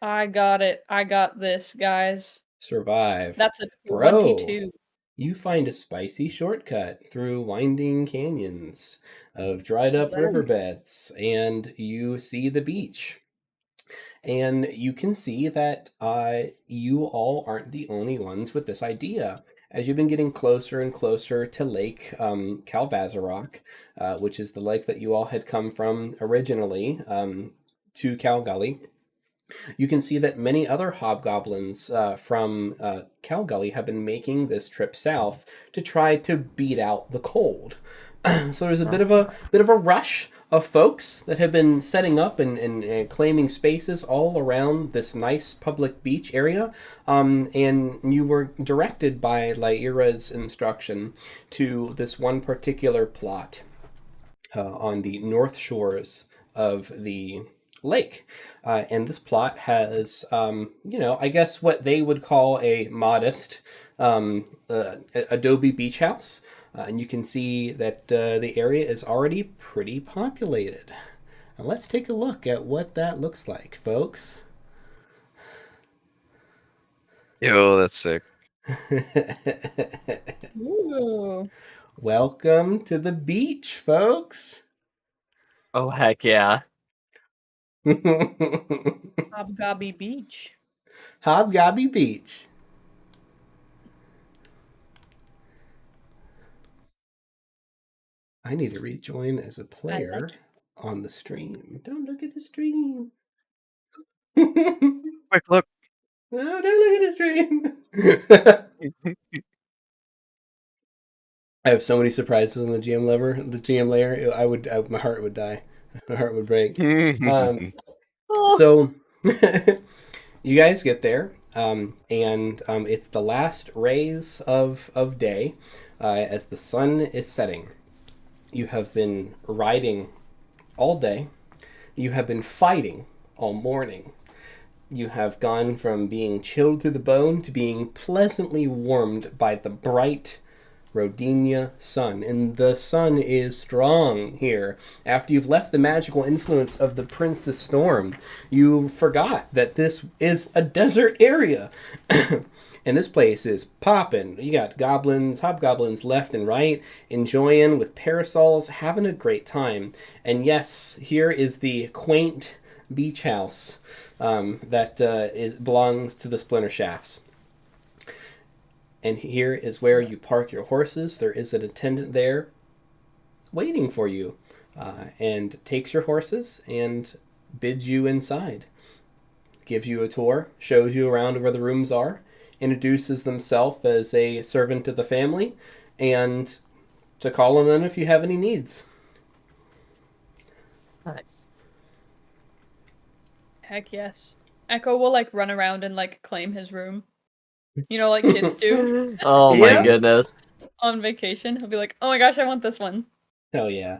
I got it. I got this, guys. Survive. That's a Bro. 22. You find a spicy shortcut through winding canyons of dried up Wow. riverbeds, and you see the beach. And you can see that you all aren't the only ones with this idea. As you've been getting closer and closer to Lake Calvazarok, which is the lake that you all had come from originally, to Calgully, you can see that many other hobgoblins from Calgully have been making this trip south to try to beat out the cold. So there's a bit of a rush of folks that have been setting up and claiming spaces all around this nice public beach area. And you were directed by Lyra's instruction to this one particular plot on the north shores of the lake. And this plot has, I guess what they would call a modest adobe beach house. And you can see that the area is already pretty populated. Now let's take a look at what that looks like, folks. Yo, that's sick. Ooh. Welcome to the beach, folks. Oh, heck yeah. Hobgobby Beach. Hobgobby Beach. I need to rejoin as a player it. on the stream. Don't look at the stream. Quick look. No, don't look at the stream. I have so many surprises on the GM layer. My heart would die. My heart would break. So you guys get there, and it's the last rays of day as the sun is setting. You have been riding all day. You have been fighting all morning. You have gone from being chilled through the bone to being pleasantly warmed by the bright Rodinia sun. And the sun is strong here. After you've left the magical influence of the Princess Storm, you forgot that this is a desert area. And this place is popping. You got goblins, hobgoblins left and right, enjoying with parasols, having a great time. And yes, here is the quaint beach house that belongs to the Splinter Shafts. And here is where you park your horses. There is an attendant there waiting for you and takes your horses and bids you inside. Gives you a tour, shows you around where the rooms are, introduces themselves as a servant to the family, and to call on them if you have any needs. Nice. Heck yes. Echo will like run around and like claim his room. You know, like kids do Oh Yeah. my goodness. on vacation. He'll be like, "Oh my gosh, I want this one." Hell yeah.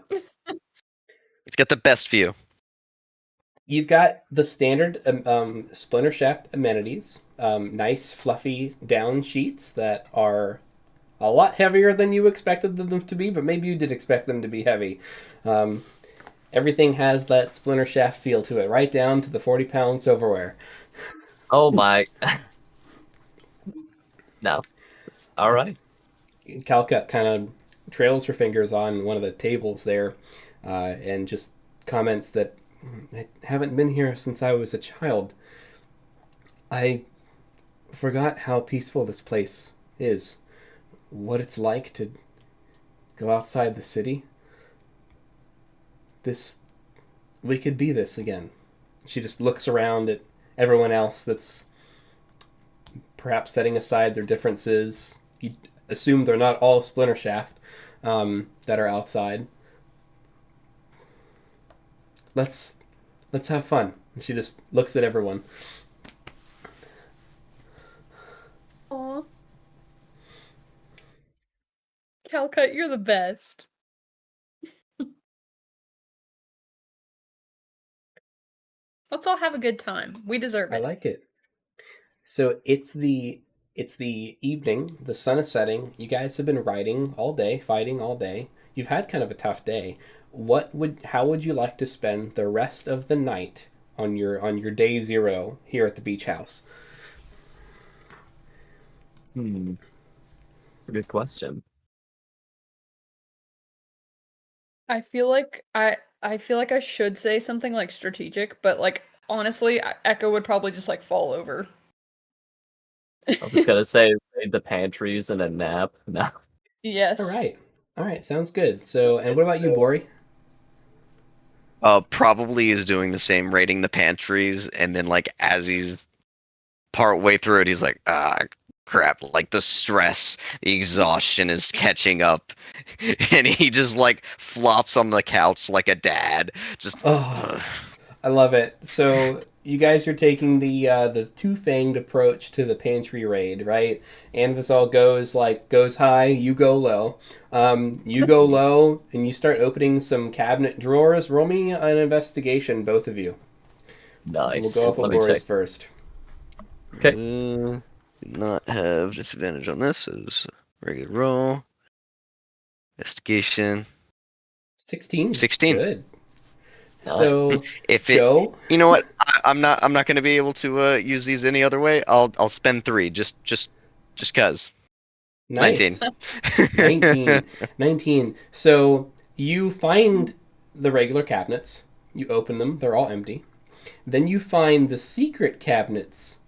It's got the best view. You've got the standard Splinter Shaft amenities. Nice, fluffy down sheets that are a lot heavier than you expected them to be, but maybe you did expect them to be heavy. Everything has that Splinter Shaft feel to it, right down to the 40-pound silverware. Oh my. No. It's all right. Calcut kind of trails her fingers on one of the tables there and just comments that I haven't been here since I was a child. I forgot how peaceful this place is. What it's like to go outside the city. We could be this again. She just looks around at everyone else that's perhaps setting aside their differences. You assume they're not all Splinter Shaft that are outside. Let's have fun. And she just looks at everyone. Aw. Calcut, you're the best. Let's all have a good time. We deserve I it. like it. So it's the evening. The sun is setting. You guys have been riding all day, fighting all day. You've had kind of a tough day. How would you like to spend the rest of the night on your day 0 here at the beach house? That's a good question. I feel like I should say something like strategic, but like honestly, Echo would probably just like fall over. I was gonna say raid the pantries and a nap. No. Yes. All right, sounds good. So, and what about you, Bori? Probably is doing the same, raiding the pantries, and then like as he's part way through it, he's like, crap, like the stress, the exhaustion is catching up, and he just like flops on the couch like a dad. Just I love it. So you guys are taking the two-fanged approach to the pantry raid, right? Anvisal goes high, you go low. You go low, and you start opening some cabinet drawers. Roll me an investigation, both of you. Nice. We'll go off Let with me Boris check. first. Okay. Do not have disadvantage on this as regular roll. Investigation. 16. 16. Good. Nice. So, If it, Joe, you know what, I'm not going to be able to use these any other way. I'll spend 3 just cause. nice. 19. 19. So you find the regular cabinets. You open them. They're all empty. Then you find the secret cabinets,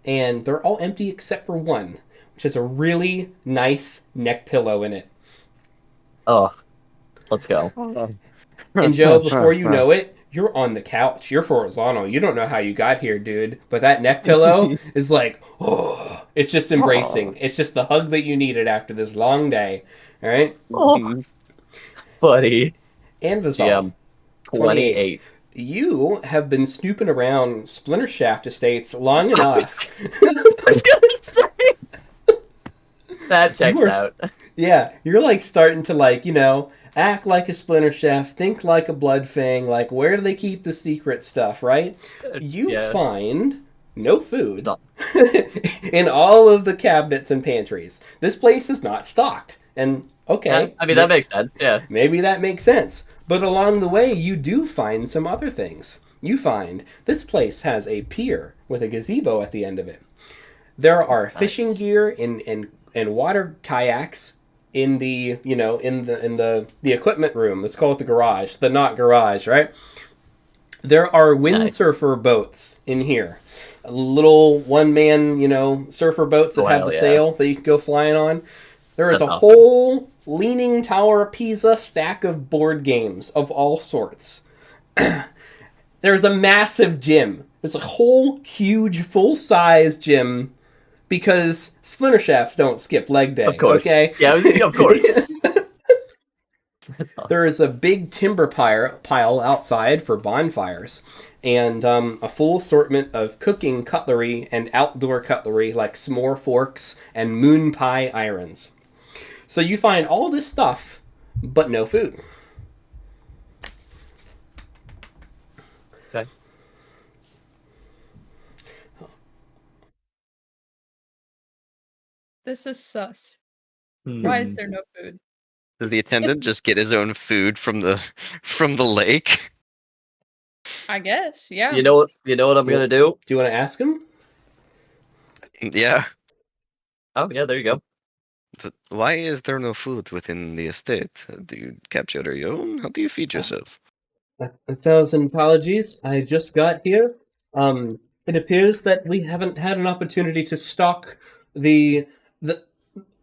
and they're all empty except for one, which has a really nice neck pillow in it. Oh, let's go. And Joe, before you know it, you're on the couch. You're horizontal. You don't know how you got here, dude. But that neck pillow is like, oh, it's just embracing. It's just the hug that you needed after this long day. All right? Oh, buddy. And Vizal, GM 28. you have been snooping around Splinter Shaft estates long enough. I was gonna say. That checks You are- out. Yeah, you're like starting to like, act like a Splinter Shaft, think like a Blood Fang, like where do they keep the secret stuff, right? You Yeah. find no food Stop. in all of the cabinets and pantries. This place is not stocked. And okay, Yeah, I mean, that makes sense, yeah. maybe that makes sense. But along the way, you do find some other things. You find this place has a pier with a gazebo at the end of it. There are fishing Nice. gear and water kayaks in the in the equipment room. Let's call it the garage, the not garage, right? There are windsurfer boats in here. Little one-man, surfer boats that Oh, have hell the yeah. sail that you can go flying on. There is That's a awesome. whole Leaning Tower of Pisa stack of board games of all sorts. There's a massive gym. There's a whole huge full-size gym because splinter shafts don't skip leg day. Of course. Okay? Yeah, of course. That's awesome. There is a big timber pile outside for bonfires, and a full assortment of cooking cutlery and outdoor cutlery like s'more forks and moon pie irons. So you find all this stuff, but no food. Okay. This is sus. Hmm. Why is there no food? Does the attendant just get his own food from the lake? I guess, yeah. You know what I'm gonna do? Do you want to ask him? Yeah. Oh yeah, there you go. But why is there no food within the estate? Do you capture your own? How do you feed yourself? 1,000 apologies. I just got here. It appears that we haven't had an opportunity to stock the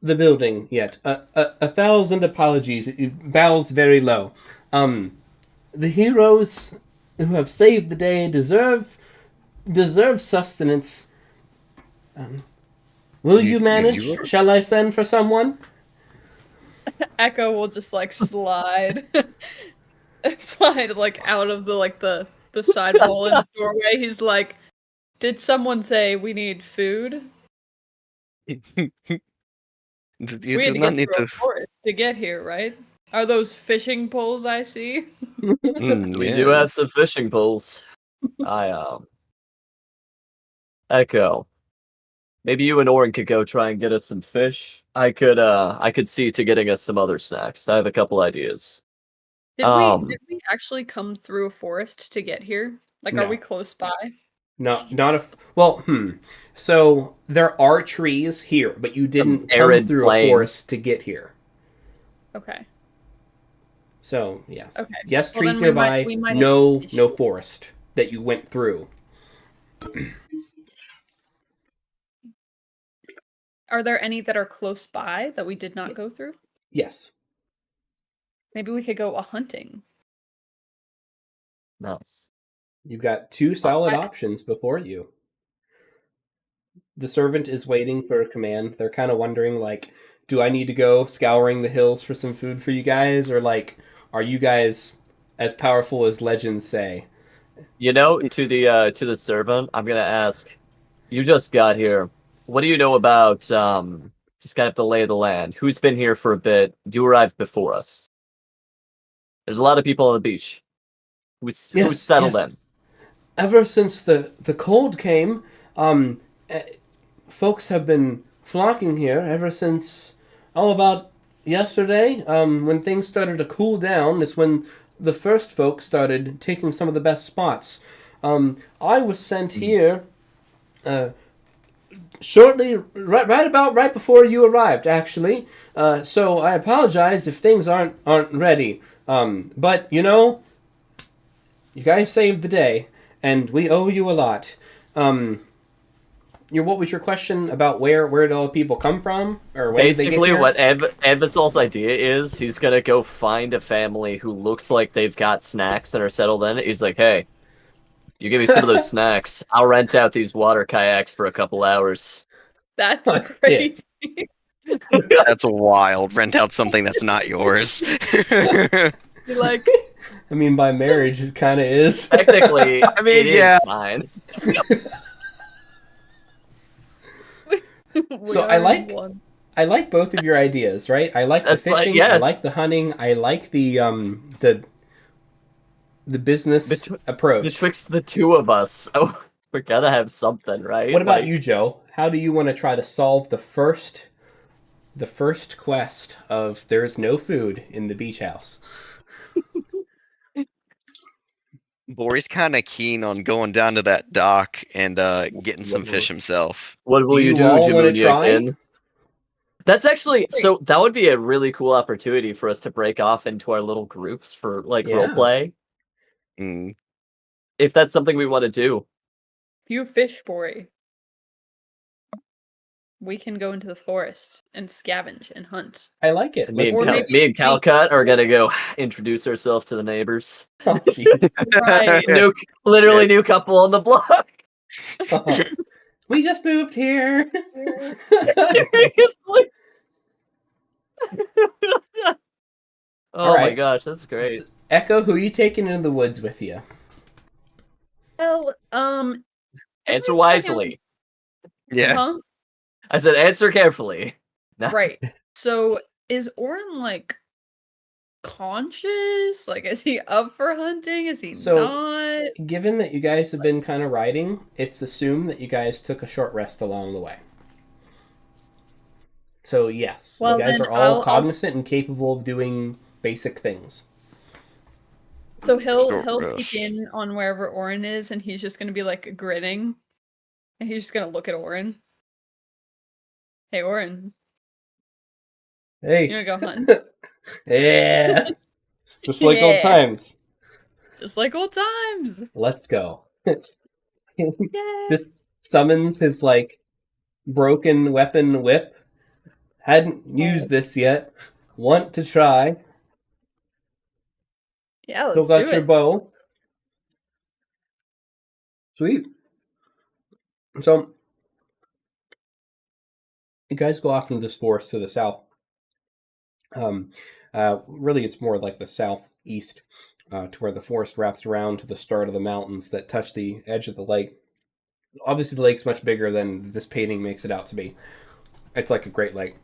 the building yet. 1,000 apologies. It bows very low. The heroes who have saved the day deserve sustenance. Will you manage? you- Shall I send for someone? Echo will just like slide slide like out of the side wall in the doorway. He's like, did someone say we need food? You We do had to not get need through to. a forest to get here, right? Are those fishing poles I see? We do Yeah. have some fishing poles. Echo. Maybe you and Orin could go try and get us some fish. I could see to getting us some other snacks. I have a couple ideas. Did we actually come through a forest to get here? Like, No. are we close by? Not a well. So there are trees here, but you didn't come arid through plains. a forest to get here. Okay. So yes, Okay. yes, Well, trees then nearby. we might have No, fish. no forest that you went through. Are there any that are close by that we did not go through? Yes, Maybe we could go a hunting. Nice. you've got two solid I- options before you. The servant is waiting for a command. They're kind of wondering, like, do I need to go scouring the hills for some food for you guys, or like, are you guys as powerful as legends say? To the servant, I'm gonna ask. You just got here. What do you know about just kind of the lay of the land? Who's been here for a bit? You arrived before us. There's a lot of people on the beach. Who's settled yes. in? Ever since the cold came, folks have been flocking here ever since, about yesterday, when things started to cool down, is when the first folks started taking some of the best spots. I was sent here shortly, right before you arrived, actually. So I apologize if things aren't ready. But you guys saved the day, and we owe you a lot. What was your question about where did all the people come from, or when did they get Basically, here? what Advisol's idea is, he's gonna go find a family who looks like they've got snacks and are settled in it. He's like, hey, you give me some of those snacks, I'll rent out these water kayaks for a couple hours. That's Yeah. crazy. That's wild. Rent out something that's not yours. Like, I mean, by marriage, it kind of is. Technically, I mean, it is yeah. mine. So I like both of your ideas, right? I like the That's fine, fishing. yeah. I like the hunting. I like the business approach. Betwixt the two of us, oh, we're gonna have something, right? What about Like, you, Joe? How do you want to try to solve the first the first quest of there's no food in the beach house. Bori's kind of keen on going down to that dock and getting some fish himself. What will you you do, all wanna Jamunia try? Kin? That's actually so. That would be a really cool opportunity for us to break off into our little groups for like Yeah. roleplay. Mm. If that's something we want to do. You fish, Bori. We can go into the forest and scavenge and hunt. I like it. And me Let's and, do Cal- it. me and Calcut are gonna go introduce ourselves to the neighbors. Oh, jeez. Right. Literally Shit. new couple on the block. We just moved here. Seriously. Oh my Alright. gosh, that's great. Echo, who are you taking into the woods with you? Well, Answer every second- wisely. Yeah. Huh? I said answer carefully. No. Right. So is Orin like conscious? Like, is he up for hunting? Is he So- not? Given that you guys have been kind of riding, it's assumed that you guys took a short rest along the way. So yes, Well, you guys then are all I'll- cognizant and capable of doing basic things. So he'll Short peek rest. in on wherever Orin is, and he's just gonna be like grinning, and he's just gonna look at Orin. Hey, Orin, you Hey, wanna go hunt? yeah, just like old Yeah. times. Just like old times. Let's go. Yeah. This summons his like broken weapon whip. Hadn't used this yet. Want to try? Yeah, Still let's got do your it. bow. Sweet. So, you guys go off into this forest to the south. Really, it's more like the southeast, to where the forest wraps around to the start of the mountains that touch the edge of the lake. Obviously, the lake's much bigger than this painting makes it out to be. It's like a great lake.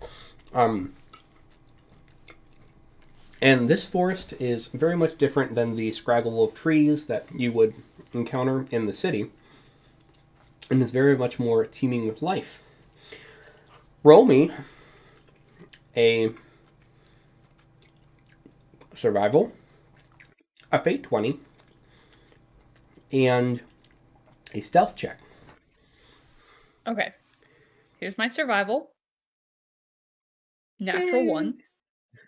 And this forest is very much different than the scraggle of trees that you would encounter in the city, and is very much more teeming with life. Roll me a survival, a fate 20, and a stealth check. Okay. Here's my survival. Natural 1.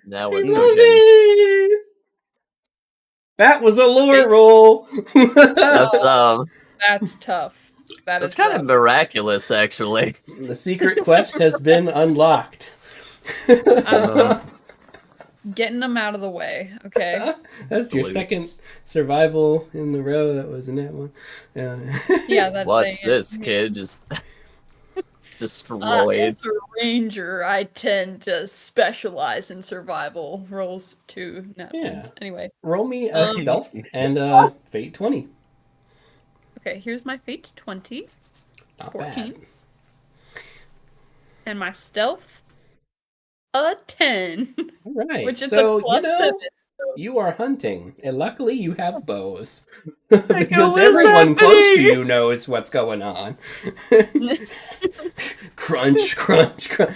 Now we're I cooking. love it! That was a lure roll. That's That's tough. that's kind of miraculous, actually. The secret quest has been unlocked. I'm getting them out of the way, okay? That's your Salutes. second survival in the row. That was in that one. Yeah, that Watch thing this is- kid just As destroyed. a ranger, I tend to specialize in survival. Rolls 2 nat Yeah. ones. Anyway, Roll me a Um, stealth and a fate 20. okay, here's my fate 20 Not 14. bad. and my stealth a 10, All right. which is so, a plus 7. you are hunting, and luckily you have bows. what Because is everyone close to happening? you knows what's going on. Crunch, crunch, crunch.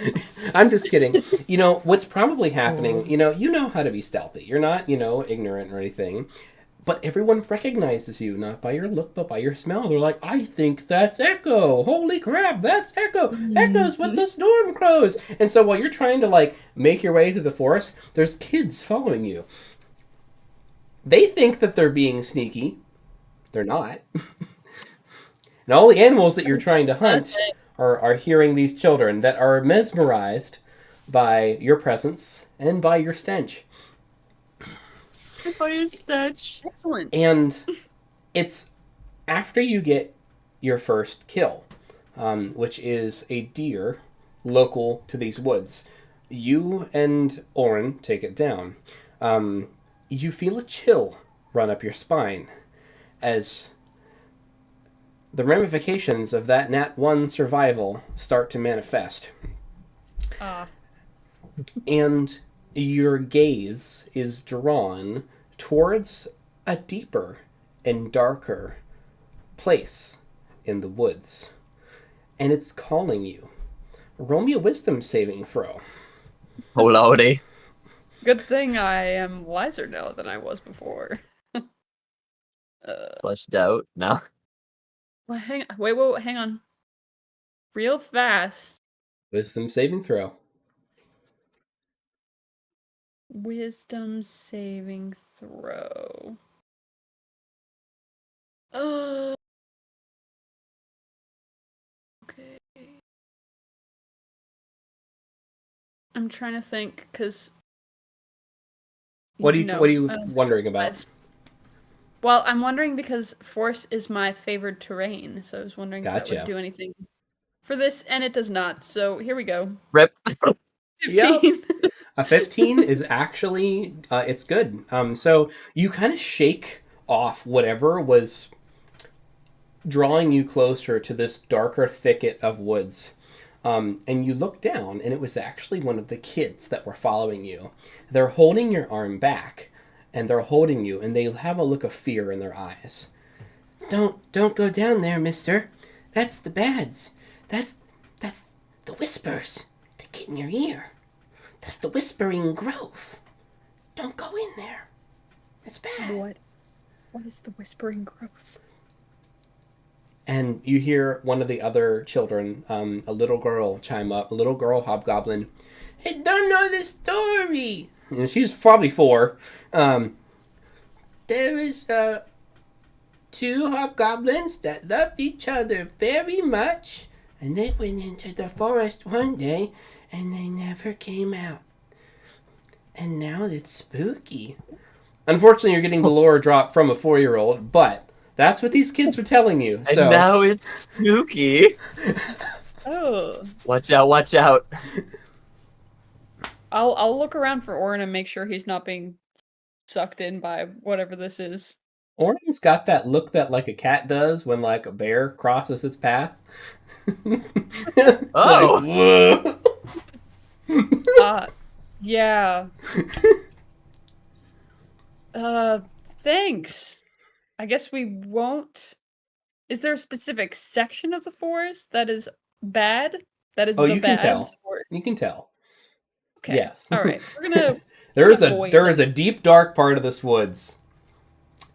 I'm just kidding. You know, what's probably happening, you know how to be stealthy. You're not, ignorant or anything. But everyone recognizes you, not by your look, but by your smell. They're like, I think that's Echo. Holy crap, that's Echo. Echo's with the storm crows. And so while you're trying to, make your way through the forest, there's kids following you. They think that they're being sneaky. They're not. And all the animals that you're trying to hunt are hearing these children that are mesmerized by your presence and by your stench. Fire stench. Excellent. And it's after you get your first kill, which is a deer local to these woods. You and Orin take it down. You feel a chill run up your spine as the ramifications of that Nat 1 survival start to manifest. And your gaze is drawn towards a deeper and darker place in the woods. And it's calling you. Roll me a wisdom saving throw. Oh lordy. Good thing I am wiser now than I was before. Slash doubt. No. Well, wait, hang on. Real fast. Wisdom saving throw. Wisdom saving throw. Okay. I'm trying to think, because... What are you wondering about? Well, I'm wondering because force is my favored terrain, so I was wondering if that would Gotcha. do anything for this, and it does not. So here we go. Rip. 15. A 15 is actually it's good. So you kind of shake off whatever was drawing you closer to this darker thicket of woods. And you look down, and it was actually one of the kids that were following you. They're holding your arm back, and they're holding you, and they have a look of fear in their eyes. Don't go down there, mister. That's the bads. That's the whispers that get in your ear. That's the Whispering Grove. Don't go in there. It's bad. What is the Whispering Grove? And you hear one of the other children, a little girl, chime up. A little girl hobgoblin. I don't know the story. And she's probably 4. There is two hobgoblins that love each other very much. And they went into the forest one day, and they never came out. And now it's spooky. Unfortunately, you're getting the lore drop from a 4-year-old, but that's what these kids were telling you. So. And now it's spooky. Oh. Watch out, watch out. I'll look around for Orin and make sure he's not being sucked in by whatever this is. Orin's got that look that like a cat does when like a bear crosses its path. Oh. Like, yeah. Thanks. I guess we won't. Is there a specific section of the forest that is bad? That is the you can tell. bads? Or... You can tell. Okay. Yes. All right. We're gonna. there is a deep dark part of this woods,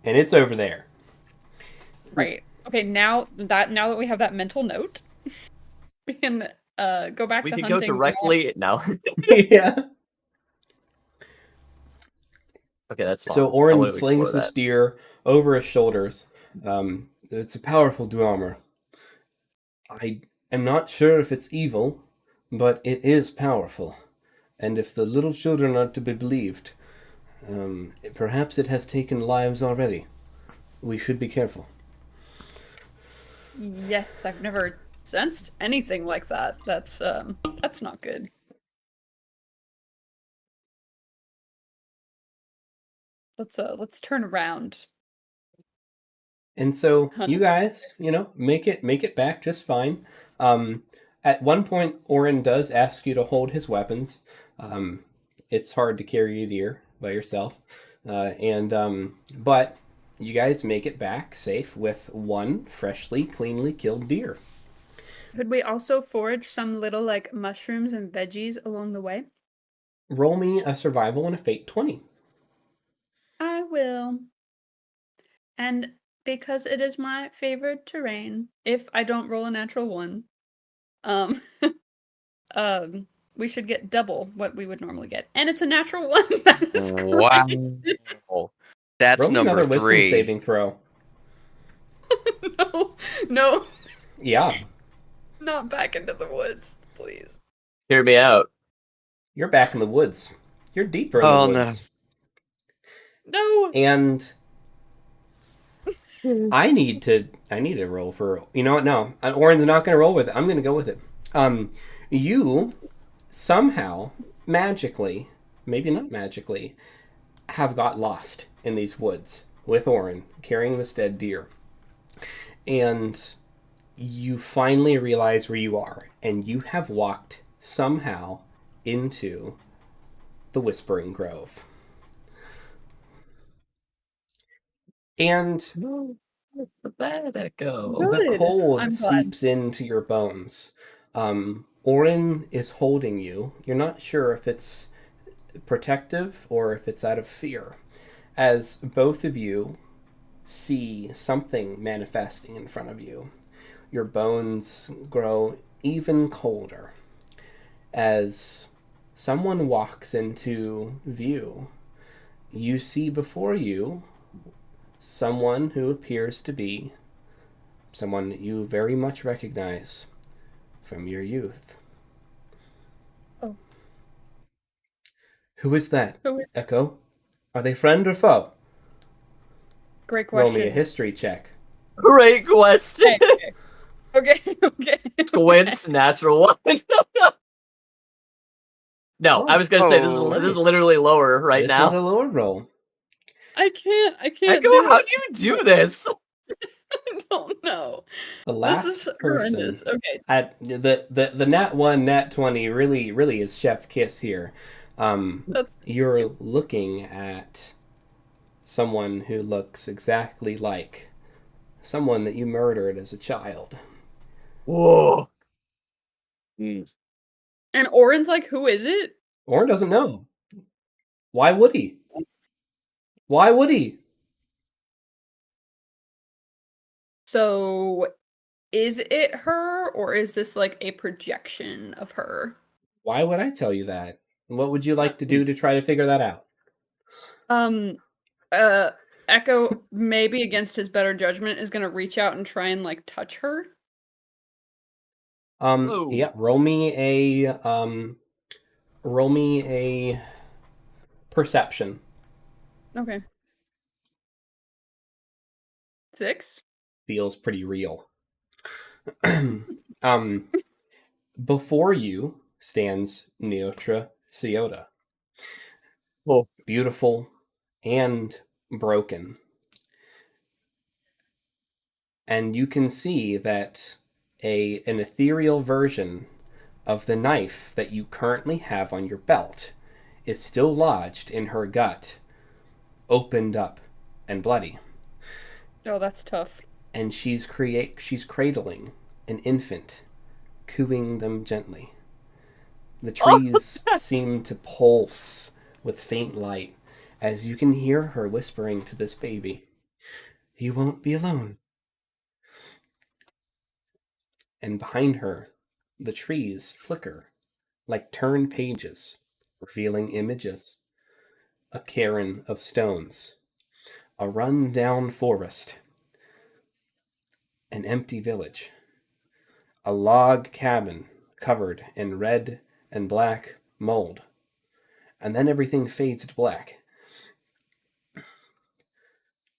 and it's over there. Right. Okay. Now that we have that mental note, we can go back to hunting. We can go directly now. Yeah. Okay, that's fine. So Orin slings this deer over his shoulders. It's a powerful armor. I am not sure if it's evil, but it is powerful. And if the little children are to be believed, perhaps it has taken lives already. We should be careful. Yes, I've never sensed anything like that. That's not good. Let's turn around. And so you guys, make it back just fine. At one point, Orin does ask you to hold his weapons. It's hard to carry a deer by yourself, but you guys make it back safe with one freshly, cleanly killed deer. Could we also forage some little like mushrooms and veggies along the way? Roll me a survival and a fate 20. I will. And because it is my favorite terrain, if I don't roll a natural 1, we should get double what we would normally get. And it's a natural 1. That is great. Wow. That's Roll number another 3. Wisdom saving throw. No. Yeah. Not back into the woods, please. Hear me out. You're back in the woods. You're deeper in the woods. No. And I need to roll for, you know what? No, Orin's not going to roll with it. I'm going to go with it. You somehow magically, maybe not magically, have got lost in these woods with Orin carrying this dead deer. And you finally realize where you are, and you have walked somehow into the Whispering Grove. And it's the bad echo. The cold seeps into your bones. Orin is holding you. You're not sure if it's protective or if it's out of fear, as both of you see something manifesting in front of you. Your bones grow even colder as someone walks into view. You see before you someone who appears to be someone that you very much recognize from your youth. Oh. Who is that? Who is Echo? Are they friend or foe? Great Roll question. me a history check. Great question. Okay. Squints, natural one. No, I was gonna say this is Oh, this is nice. literally lower right this now. is a lower roll. I can't Echo, do how it. do you do this? I don't know. The This last is person horrendous. Okay. at the nat 1, nat 20 really is chef kiss here. That's You're looking at someone who looks exactly like someone that you murdered as a child. Whoa. and Orin's like, who is it? Orin doesn't know. Why would he? Why would he? So is it her or is this like a projection of her? Why would I tell you that? What would you like to do to try to figure that out? Echo, maybe against his better judgment, is gonna reach out and try and like touch her. Whoa. Yeah, roll me a perception. Okay. 6. Feels pretty real. Before you stands Neotra Ciota. Oh. Beautiful and broken. And you can see that an ethereal version of the knife that you currently have on your belt is still lodged in her gut, opened up and bloody. Oh, that's tough. And she's cradling an infant, cooing them gently. The trees seem to pulse with faint light as you can hear her whispering to this baby, "You won't be alone." And behind her, the trees flicker like turned pages, revealing images. A cairn of stones, a run-down forest, an empty village, a log cabin covered in red and black mold, and then everything fades to black.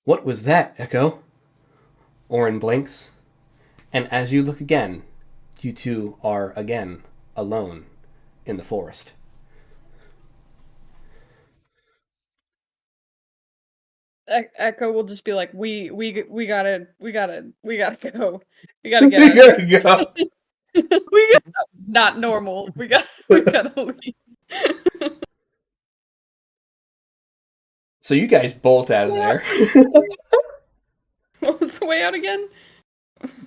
What was that, Echo? Orin blinks, and as you look again, you two are again alone in the forest. Echo will just be like, we gotta go. We gotta get out of here. Go. Not normal. We gotta leave. So you guys bolt out of there. What was the way out again?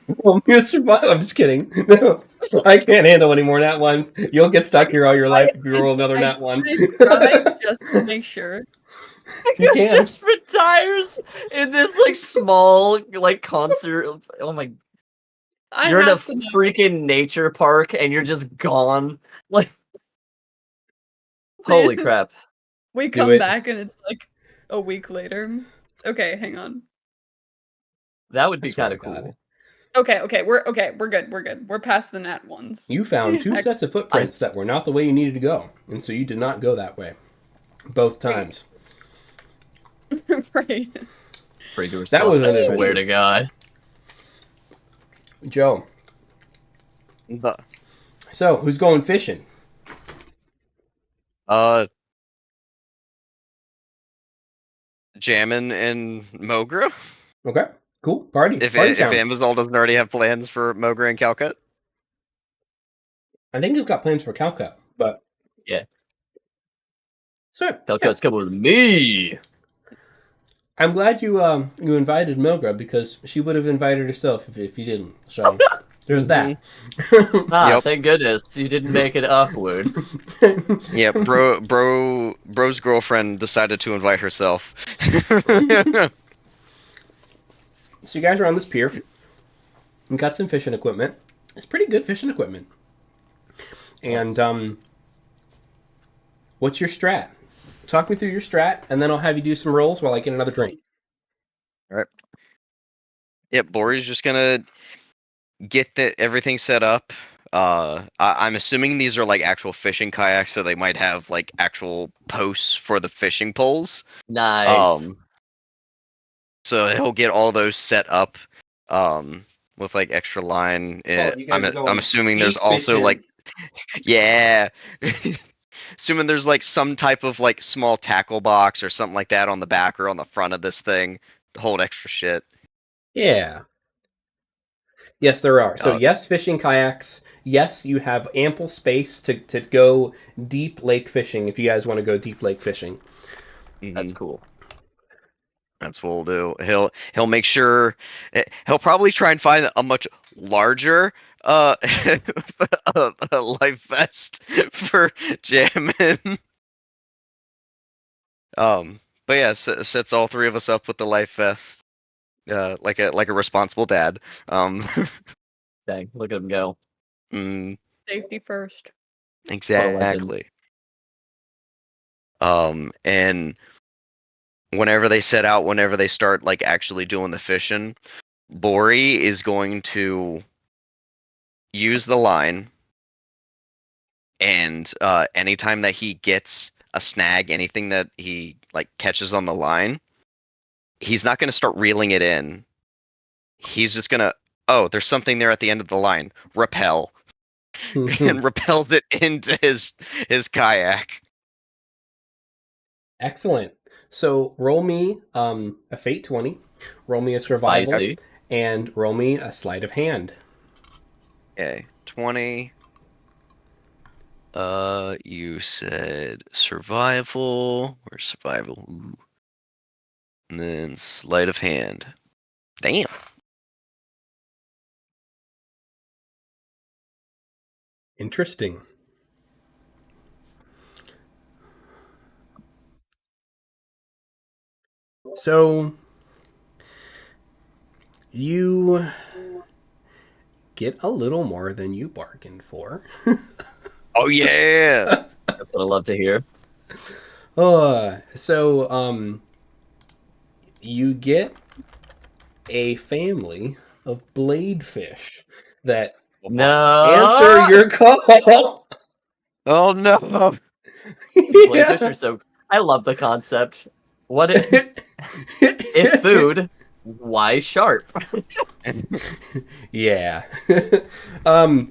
Well, you survive. I'm just kidding. No, I can't handle any more nat ones. You'll get stuck here all your life if you roll another nat one. I tried just to make sure. You can. Just retires in this like small like concert. Oh my! You're in a freaking nature park and you're just gone. Like, holy crap! We Do come it. back and it's like a week later. Okay, hang on. That would be I swear kind of to God. cool. Okay, we're good. We're past the nat ones. You found two Actually, sets of footprints that were not the way you needed to go, and so you did not go that way. Both times. Right. That was an I swear adventure. to God. Joe, But, so who's going fishing? Jammin and Mogra? Okay, cool. Party. If Party town. Amazon doesn't already have plans for Mogra and Calcut? I think he's got plans for Calcut, but Yeah. so Calcut's coming with me. I'm glad you invited Mogra because she would have invited herself if you didn't. So There's that. Yep. Thank goodness you didn't make it upward. Yeah, bro's girlfriend decided to invite herself. So you guys are on this pier. You got some fishing equipment. It's pretty good fishing equipment. And Nice. what's your strat? Talk me through your strat, and then I'll have you do some rolls while I get another drink. All right. Yep, Bori's just gonna get everything set up. I'm assuming these are like actual fishing kayaks, so they might have like actual posts for the fishing poles. Nice. So he'll get all those set up, with like extra line. I'm assuming there's also like, yeah, assuming there's like some type of like small tackle box or something like that on the back or on the front of this thing to hold extra shit. Yeah. Yes, there are. So Uh, yes, fishing kayaks. Yes, you have ample space to go deep lake fishing if you guys want to go deep lake fishing. That's mhm. cool. That's what we'll do. He'll make sure he'll probably try and find a much larger a life vest for jamming. But yeah, sets all three of us up with the life vest. Like a responsible dad. Dang, look at him go. mm, Safety first. What a legend. exactly. And whenever they set out, whenever they start like actually doing the fishing, Bori is going to use the line, and anytime that he gets a snag, anything that he like catches on the line, he's not going to start reeling it in. He's just gonna, oh, there's something there at the end of the line, repel, and repels it into his kayak. Excellent. So roll me a fate 20, roll me a survival, Spicy. and roll me a sleight of hand. Okay, 20. You said survival. Where's survival? Ooh. And then sleight of hand. Damn. Interesting. So you get a little more than you bargained for. Oh yeah. That's what I love to hear. So you get a family of bladefish that No. answer your call. Oh no. Bladefish are so. I love the concept. What if food? Why sharp? Yeah. Mm.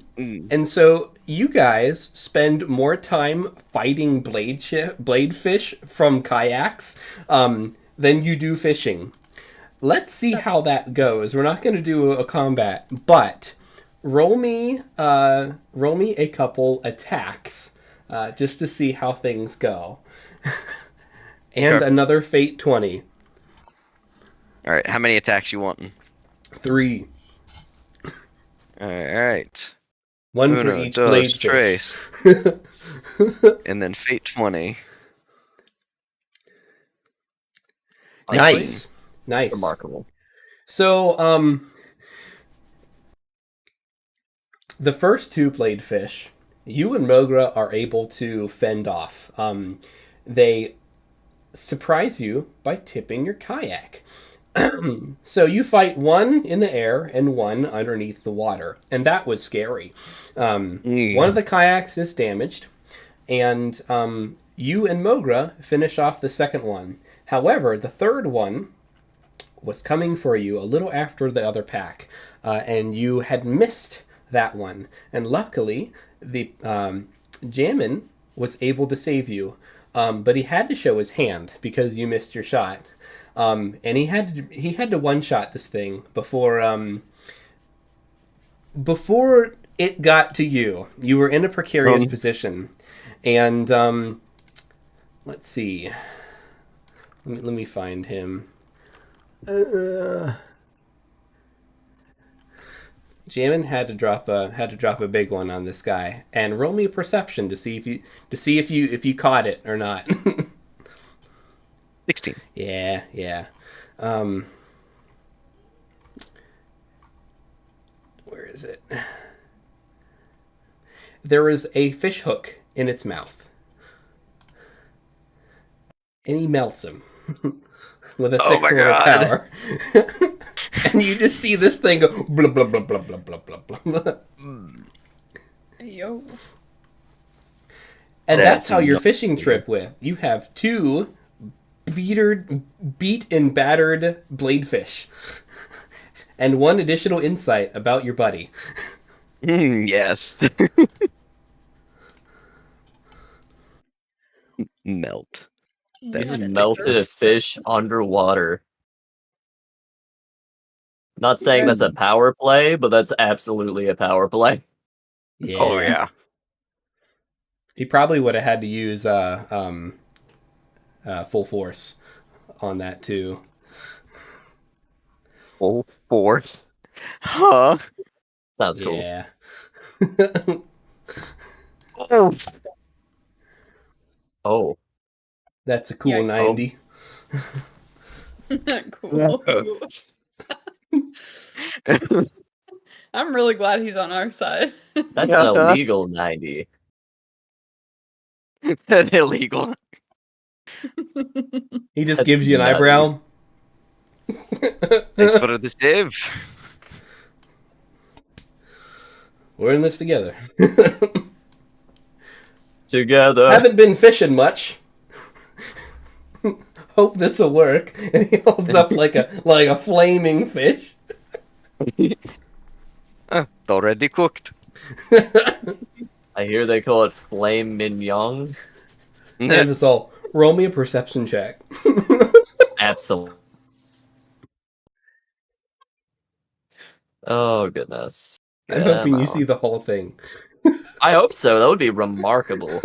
And so you guys spend more time fighting bladefish from kayaks than you do fishing. Let's see how that goes. We're not going to do a combat, but roll me a couple attacks just to see how things go. And Okay. another fate 20. All right, how many attacks you wanting? 3. All right. One for Uno, each dos, bladefish. tres. And then fate 20. Nice. Nice. Remarkable. So, the first 2 bladefish, you and Mogra are able to fend off. They surprise you by tipping your kayak. So you fight one in the air and one underneath the water, and that was scary. One of the kayaks is damaged, and you and Mogra finish off the second one. However, the third one was coming for you a little after the other pack, and you had missed that one. And luckily, the Jammin was able to save you, but he had to show his hand because you missed your shot. And he had to one shot this thing before it got to you. You were in a precarious position, and let's see. Let me find him. Jammin had to drop a big one on this guy, and roll me a perception to see if you caught it or not. 16. Yeah. Where is it? There is a fish hook in its mouth, and he melts him with a 6 order power. And you just see this thing go blah blah blah blah blah blah blah blah. Yo. And that's how your fishing trip went. You have 2 beat and battered bladefish, and 1 additional insight about your buddy. Yes. Melt. You That's just ridiculous. melted a fish underwater. Not saying that's a power play, but that's absolutely a power play. Yeah. Oh yeah. He probably would have had to use full force on that too. Full force. Huh? Sounds cool. Yeah. Oh. Oh. That's a cool Yikes. 90. Cool. I'm really glad he's on our side. That's an illegal 90. That's illegal. He just That's gives you an nutty. eyebrow. Thanks for the save. We're in this together. Together. Haven't been fishing much. Hope this'll work. And he holds up like a flaming fish. Already cooked. I hear they call it flame mignon. And it's all, roll me a perception check. Absolutely. Oh, goodness. I'm hoping you see the whole thing. I hope so. That would be remarkable.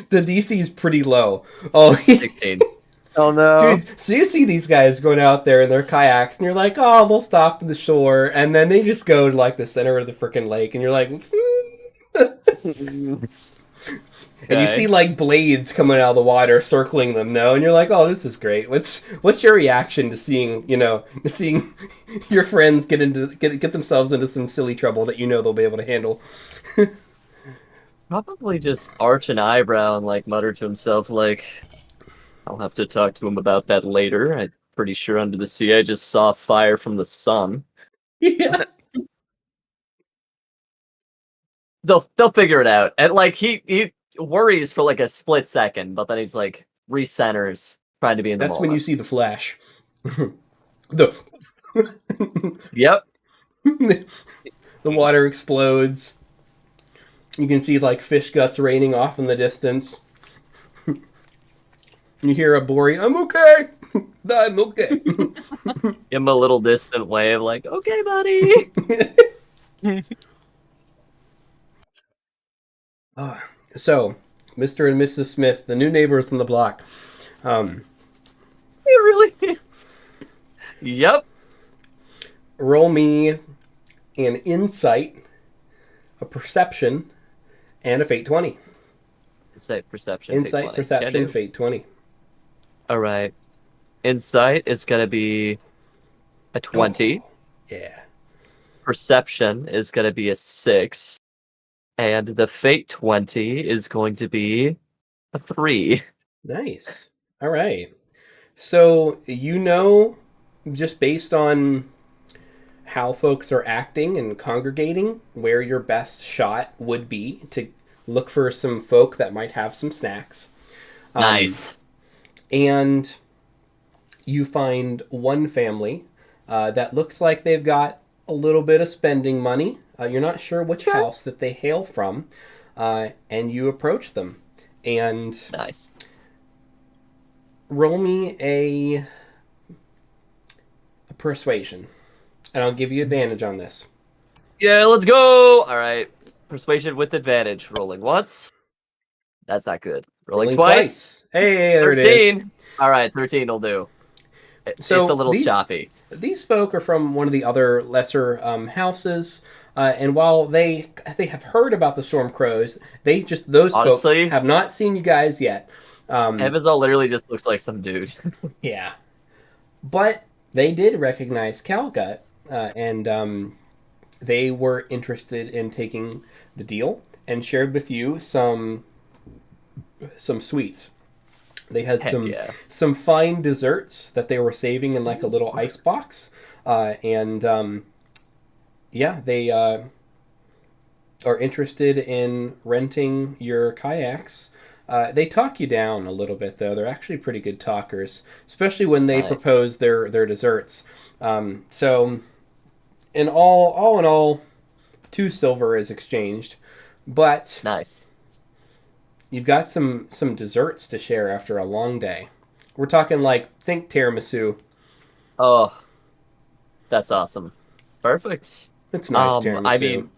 The DC is pretty low. Oh, 16. Oh no. dude, so you see these guys going out there in their kayaks, and you're like, oh, they'll stop at the shore, and then they just go to, like, the center of the frickin' lake, and you're like, And you see, like, blades coming out of the water circling them, no? And you're like, oh, this is great. What's your reaction to seeing your friends get themselves into some silly trouble that you know they'll be able to handle? Probably just arch an eyebrow and, like, mutter to himself, like, I'll have to talk to him about that later. I'm pretty sure under the sea I just saw fire from the sun. Yeah. They'll figure it out. And, like, he worries for, like, a split second, but then he's, like, recenters, trying to be in the That's moment. when you see the flash. Yep. The water explodes. You can see, like, fish guts raining off in the distance. You hear a Bori, I'm okay. I'm okay. Give him a little distant wave, like, okay, buddy. So, Mr. and Mrs. Smith, the new neighbors on the block. It really is. Yep. Roll me an insight, a perception, and a fate 20. Insight, perception, Insight, fate 20. perception, fate 20. All right. Insight is going to be a 20. Oh, yeah. Perception is going to be a 6. And the fate 20 is going to be a 3. Nice. All right. So, just based on how folks are acting and congregating, where your best shot would be to look for some folk that might have some snacks. Nice. And you find one family that looks like they've got a little bit of spending money. You're not sure which house that they hail from. And you approach them. And Nice. roll me a persuasion. And I'll give you advantage on this. Yeah, let's go. All right. Persuasion with advantage. Rolling once. That's not good. Rolling twice. Hey, there 13. it is. All right, 13 will do. So it's a little these- choppy. These folk are from one of the other lesser houses. And while they have heard about the Storm Crows, those Honestly, folks have not seen you guys yet. Evazal literally just looks like some dude. Yeah, but they did recognize Calgut, and they were interested in taking the deal and shared with you some sweets. They had some fine desserts that they were saving in like a little ice box, and they are interested in renting your kayaks. They talk you down a little bit, though. They're actually pretty good talkers, especially when they propose their desserts. So, in all, 2 silver is exchanged, but Nice. you've got some desserts to share after a long day. We're talking think tiramisu. Oh, that's awesome. Perfect. It's nice tiramisu. I mean,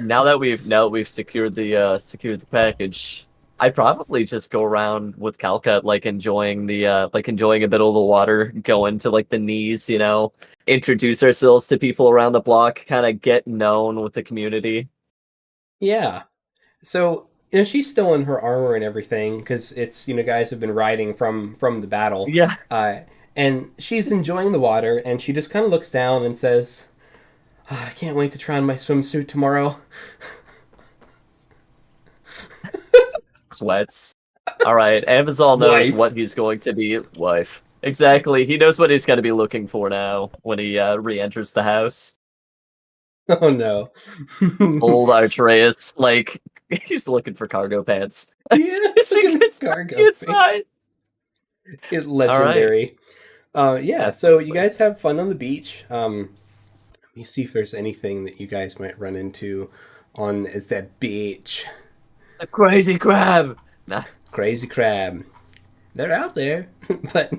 now that we've secured the package, I'd probably just go around with Calcut, enjoying a bit of the water, going to the knees, introduce ourselves to people around the block, kind of get known with the community. Yeah. So, she's still in her armor and everything because it's, guys have been riding from the battle. Yeah. And she's enjoying the water, and she just kind of looks down and says, I can't wait to try on my swimsuit tomorrow. Sweats. All right, Amazon knows what he's going to be. Wife. Exactly. He knows what he's going to be looking for now when he re-enters the house. Oh, no. Old Artreus, he's looking for cargo pants. Yeah, it's cargo pants. It's legendary. Right. So you guys have fun on the beach. Let me see if there's anything that you guys might run into on that beach. A crazy crab. Nah. Crazy crab. They're out there. But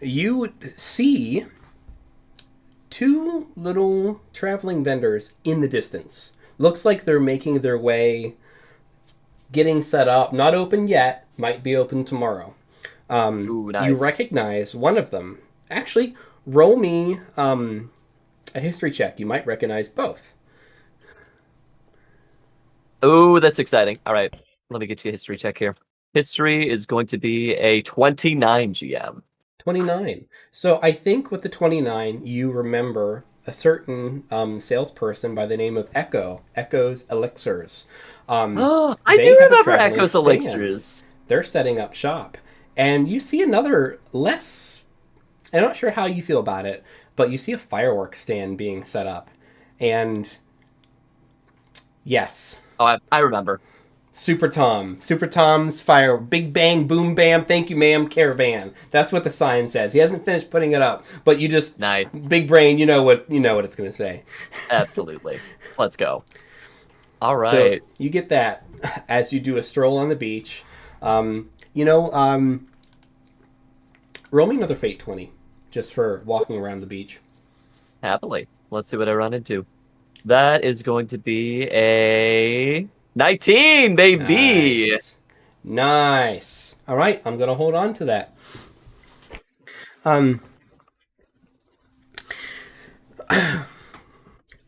you see 2 little traveling vendors in the distance. Looks like they're making their way, getting set up. Not open yet. Might be open tomorrow. Ooh, nice. You recognize one of them. Actually, roll me a history check. You might recognize both. Oh, that's exciting. All right, let me get you a history check here. History is going to be a 29 GM. 29. So I think with the 29, you remember a certain salesperson by the name of Echo. Echo's Elixirs. I do remember Echo's Elixirs. They're setting up shop. And you see another I'm not sure how you feel about it, but you see a fireworks stand being set up. And yes. Oh, I remember. Super Tom's fire, big bang, boom bam, thank you ma'am, caravan. That's what the sign says. He hasn't finished putting it up, but you just nice. Big brain, you know what it's gonna say. Absolutely. Let's go. All right. So you get that as you do a stroll on the beach. Roll me another Fate 20, just for walking around the beach. Happily. Let's see what I run into. That is going to be a 19, baby! Nice. All right, I'm going to hold on to that.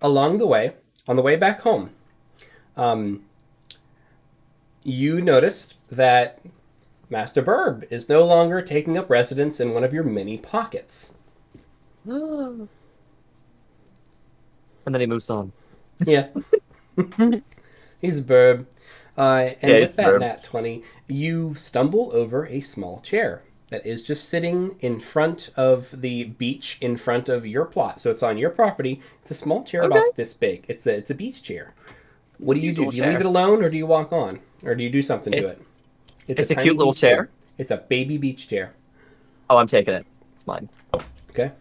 Along the way, on the way back home, you noticed that Master Burb is no longer taking up residence in one of your many pockets. And then he moves on. Yeah. He's a Burb. And with that Burb. nat 20, you stumble over a small chair that is just sitting in front of the beach in front of your plot. So it's on your property. It's a small chair about this big. It's a beach chair. What do you do? Do you leave it alone or do you walk on? Or do you do something to it? It's a cute little chair. It's a baby beach chair. Oh, I'm taking it. It's mine. Okay.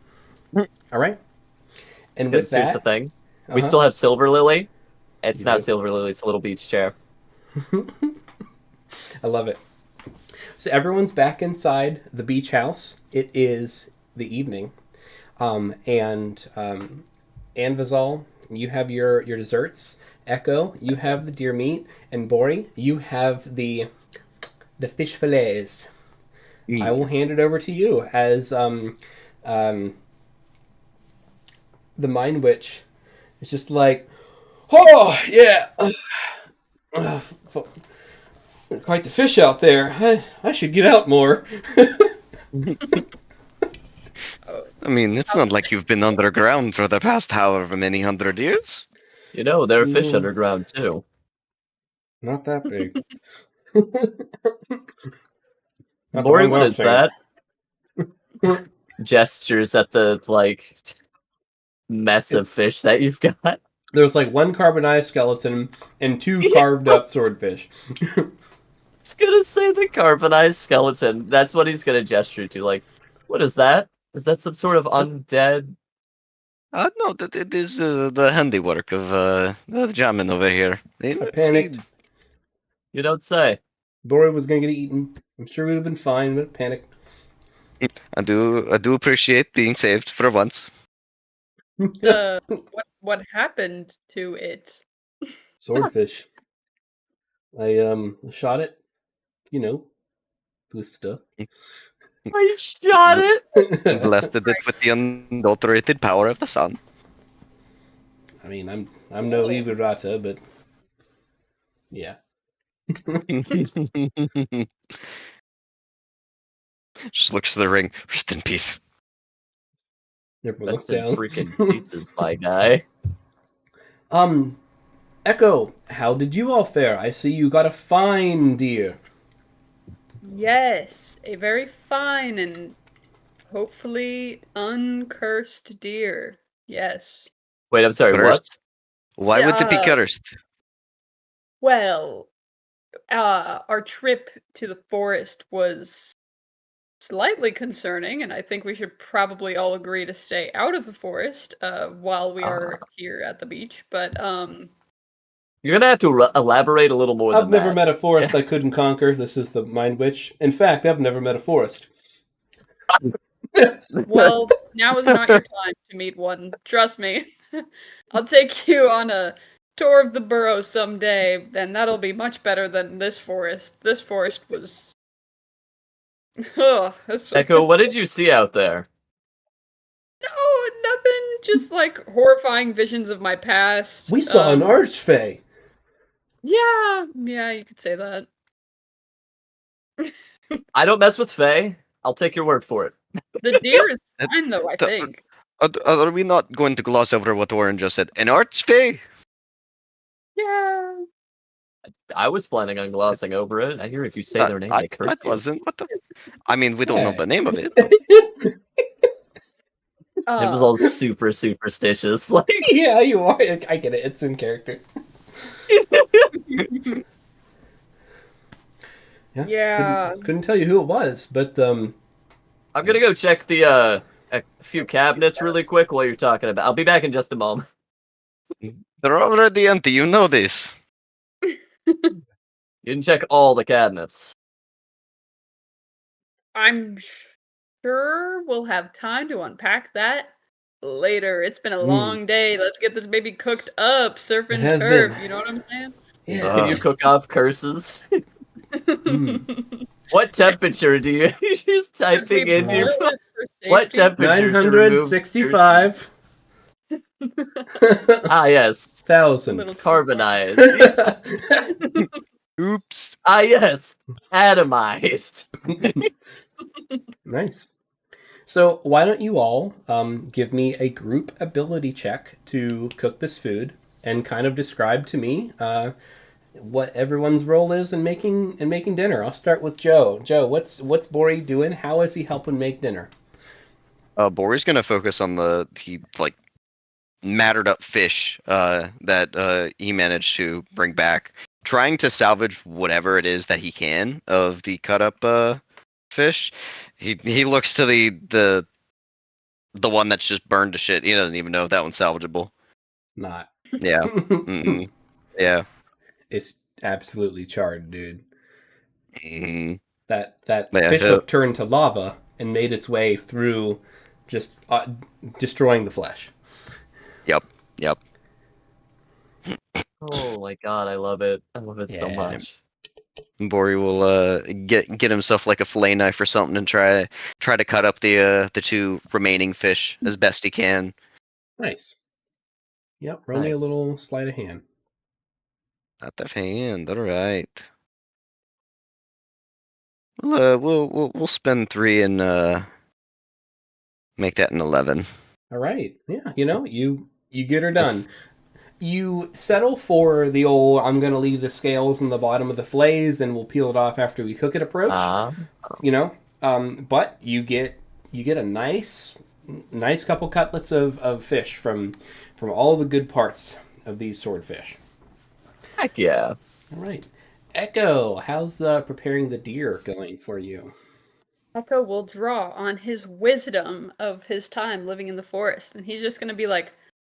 All right. And with that, here's the thing. We still have Silver Lily. It's not Silver Lily. It's a little beach chair. I love it. So everyone's back inside the beach house. It is the evening. And Anvizal, you have your desserts. Echo, you have the deer meat. And Bori, you have the fish fillets. I will hand it over to you as the Mind Witch It's just like, oh yeah, quite the fish out there. I should get out more. I mean, it's not like you've been underground for the past however many 100 years. You know, there are fish Mm. underground too. Not that big. Not the Maury, ones what I'm is saying. that? Gestures at the like mess of fish that you've got. There's like one carbonized skeleton and two carved up swordfish. He's gonna say the carbonized skeleton. That's what he's gonna gesture to. Like, what is that? Is that some sort of undead? No, it is the handiwork of the Jamin over here. I panicked. You don't say. Bori was gonna get eaten. I'm sure we would have been fine, but panicked. I do appreciate being saved for once. What happened to it? Swordfish. I shot it, with stuff. I shot it. Blasted it with the unadulterated power of the sun. I mean, I'm no Liberata, but yeah. Just looks to the ring. Rest in peace. Everyone looks Rest in down. freaking pieces, my guy. Echo, how did you all fare? I see you got a fine deer. Yes, a very fine and hopefully uncursed deer. Yes. Wait, I'm sorry. What? Cursed? Why would it be cursed? Well, our trip to the forest was slightly concerning, and I think we should probably all agree to stay out of the forest while we are here at the beach. But You're gonna have to elaborate a little more I've than never that. met a forest I couldn't conquer. This is the Mind Witch. In fact, I've never met a forest. well, now is not your time to meet one. Trust me. I'll take you on a tour of the burrow someday, and that'll be much better than this forest. This forest was. Ugh, Echo, what did you see out there? No, nothing. Just like horrifying visions of my past. We saw an archfey. Yeah, you could say that. I don't mess with Fae. I'll take your word for it. The deer is fine, though, I think. Are we not going to gloss over what Warren just said? An archfey? Yeah. I was planning on glossing over it. I hear if you say their name, they curse I you. wasn't. What the? I mean, we don't know the name of it. It was all super superstitious. Like, Yeah, you are. I get it. It's in character. Yeah. Couldn't tell you who it was, but I'm gonna go check the a few cabinets really quick while you're talking about. I'll be back in just a moment. They're already empty. You know this. You didn't check all the cabinets. I'm sure we'll have time to unpack that later. It's been a long day. Let's get this baby cooked up. Surf and has turf. been. You know what I'm saying? yeah. Can you cook off curses? What temperature do you? You're just typing in your. What temperature? 965. Ah, yes. 1,000. Little Carbonized. Oops. Ah, yes. Atomized. Nice. So why don't you all give me a group ability check to cook this food and kind of describe to me what everyone's role is in making dinner. I'll start with Joe. Joe, what's Bori doing? How is he helping make dinner? Bori's gonna focus on the mattered up fish that he managed to bring back, trying to salvage whatever it is that he can of the cut up fish. He looks to the one that's just burned to shit. He doesn't even know if that one's salvageable. Not. Yeah. Mm-mm. Yeah. It's absolutely charred, dude. Mm-hmm. That Yeah, fish yeah. hook turned to lava and made its way through, just destroying the flesh. Yep. Oh my god, I love it. I love it so Yeah. much. Bori will get himself like a fillet knife or something and try to cut up the two remaining fish as best he can. Nice. Yep, roll me a Nice. little sleight of hand. Not the hand. All right. We'll spend 3 and make that an 11. All right. Yeah, you get her done. You settle for the old I'm going to leave the scales in the bottom of the fillets and we'll peel it off after we cook it approach. But you get a nice couple cutlets of fish from all the good parts of these swordfish. Heck yeah. All right. Echo, how's preparing the deer going for you? Echo will draw on his wisdom of his time living in the forest, and he's just gonna be like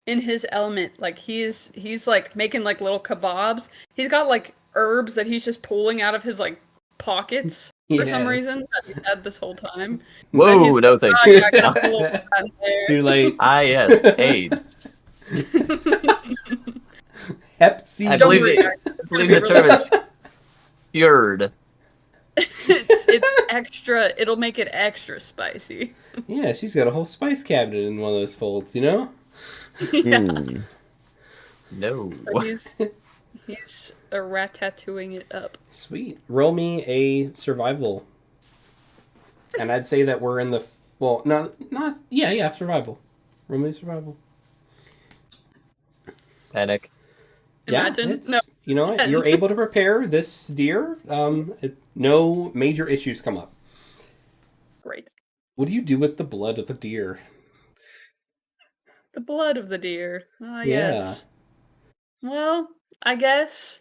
in his element. Like he's like making like little kebabs. He's got like herbs that he's just pulling out of his like pockets for some Yeah. reason that he's had this whole time. Whoa, He's no thank "Ah, you. yeah, I got a little bit out there." Too late. Ah, yes, age. Hepsi. I Don't believe worry, it- guys. I believe the term is cured. It's extra. It'll make it extra spicy. Yeah, she's got a whole spice cabinet in one of those folds, No. So he's rat-tattooing it up. Sweet. Roll me a survival. And I'd say that we're in the survival. Roll me survival. Panic. Imagine. Yeah, it's, No. you know what? You're able to prepare this deer. No major issues come up. Great. What do you do with the blood of the deer? The blood of the deer. Ah, Yeah. yes. Well, I guess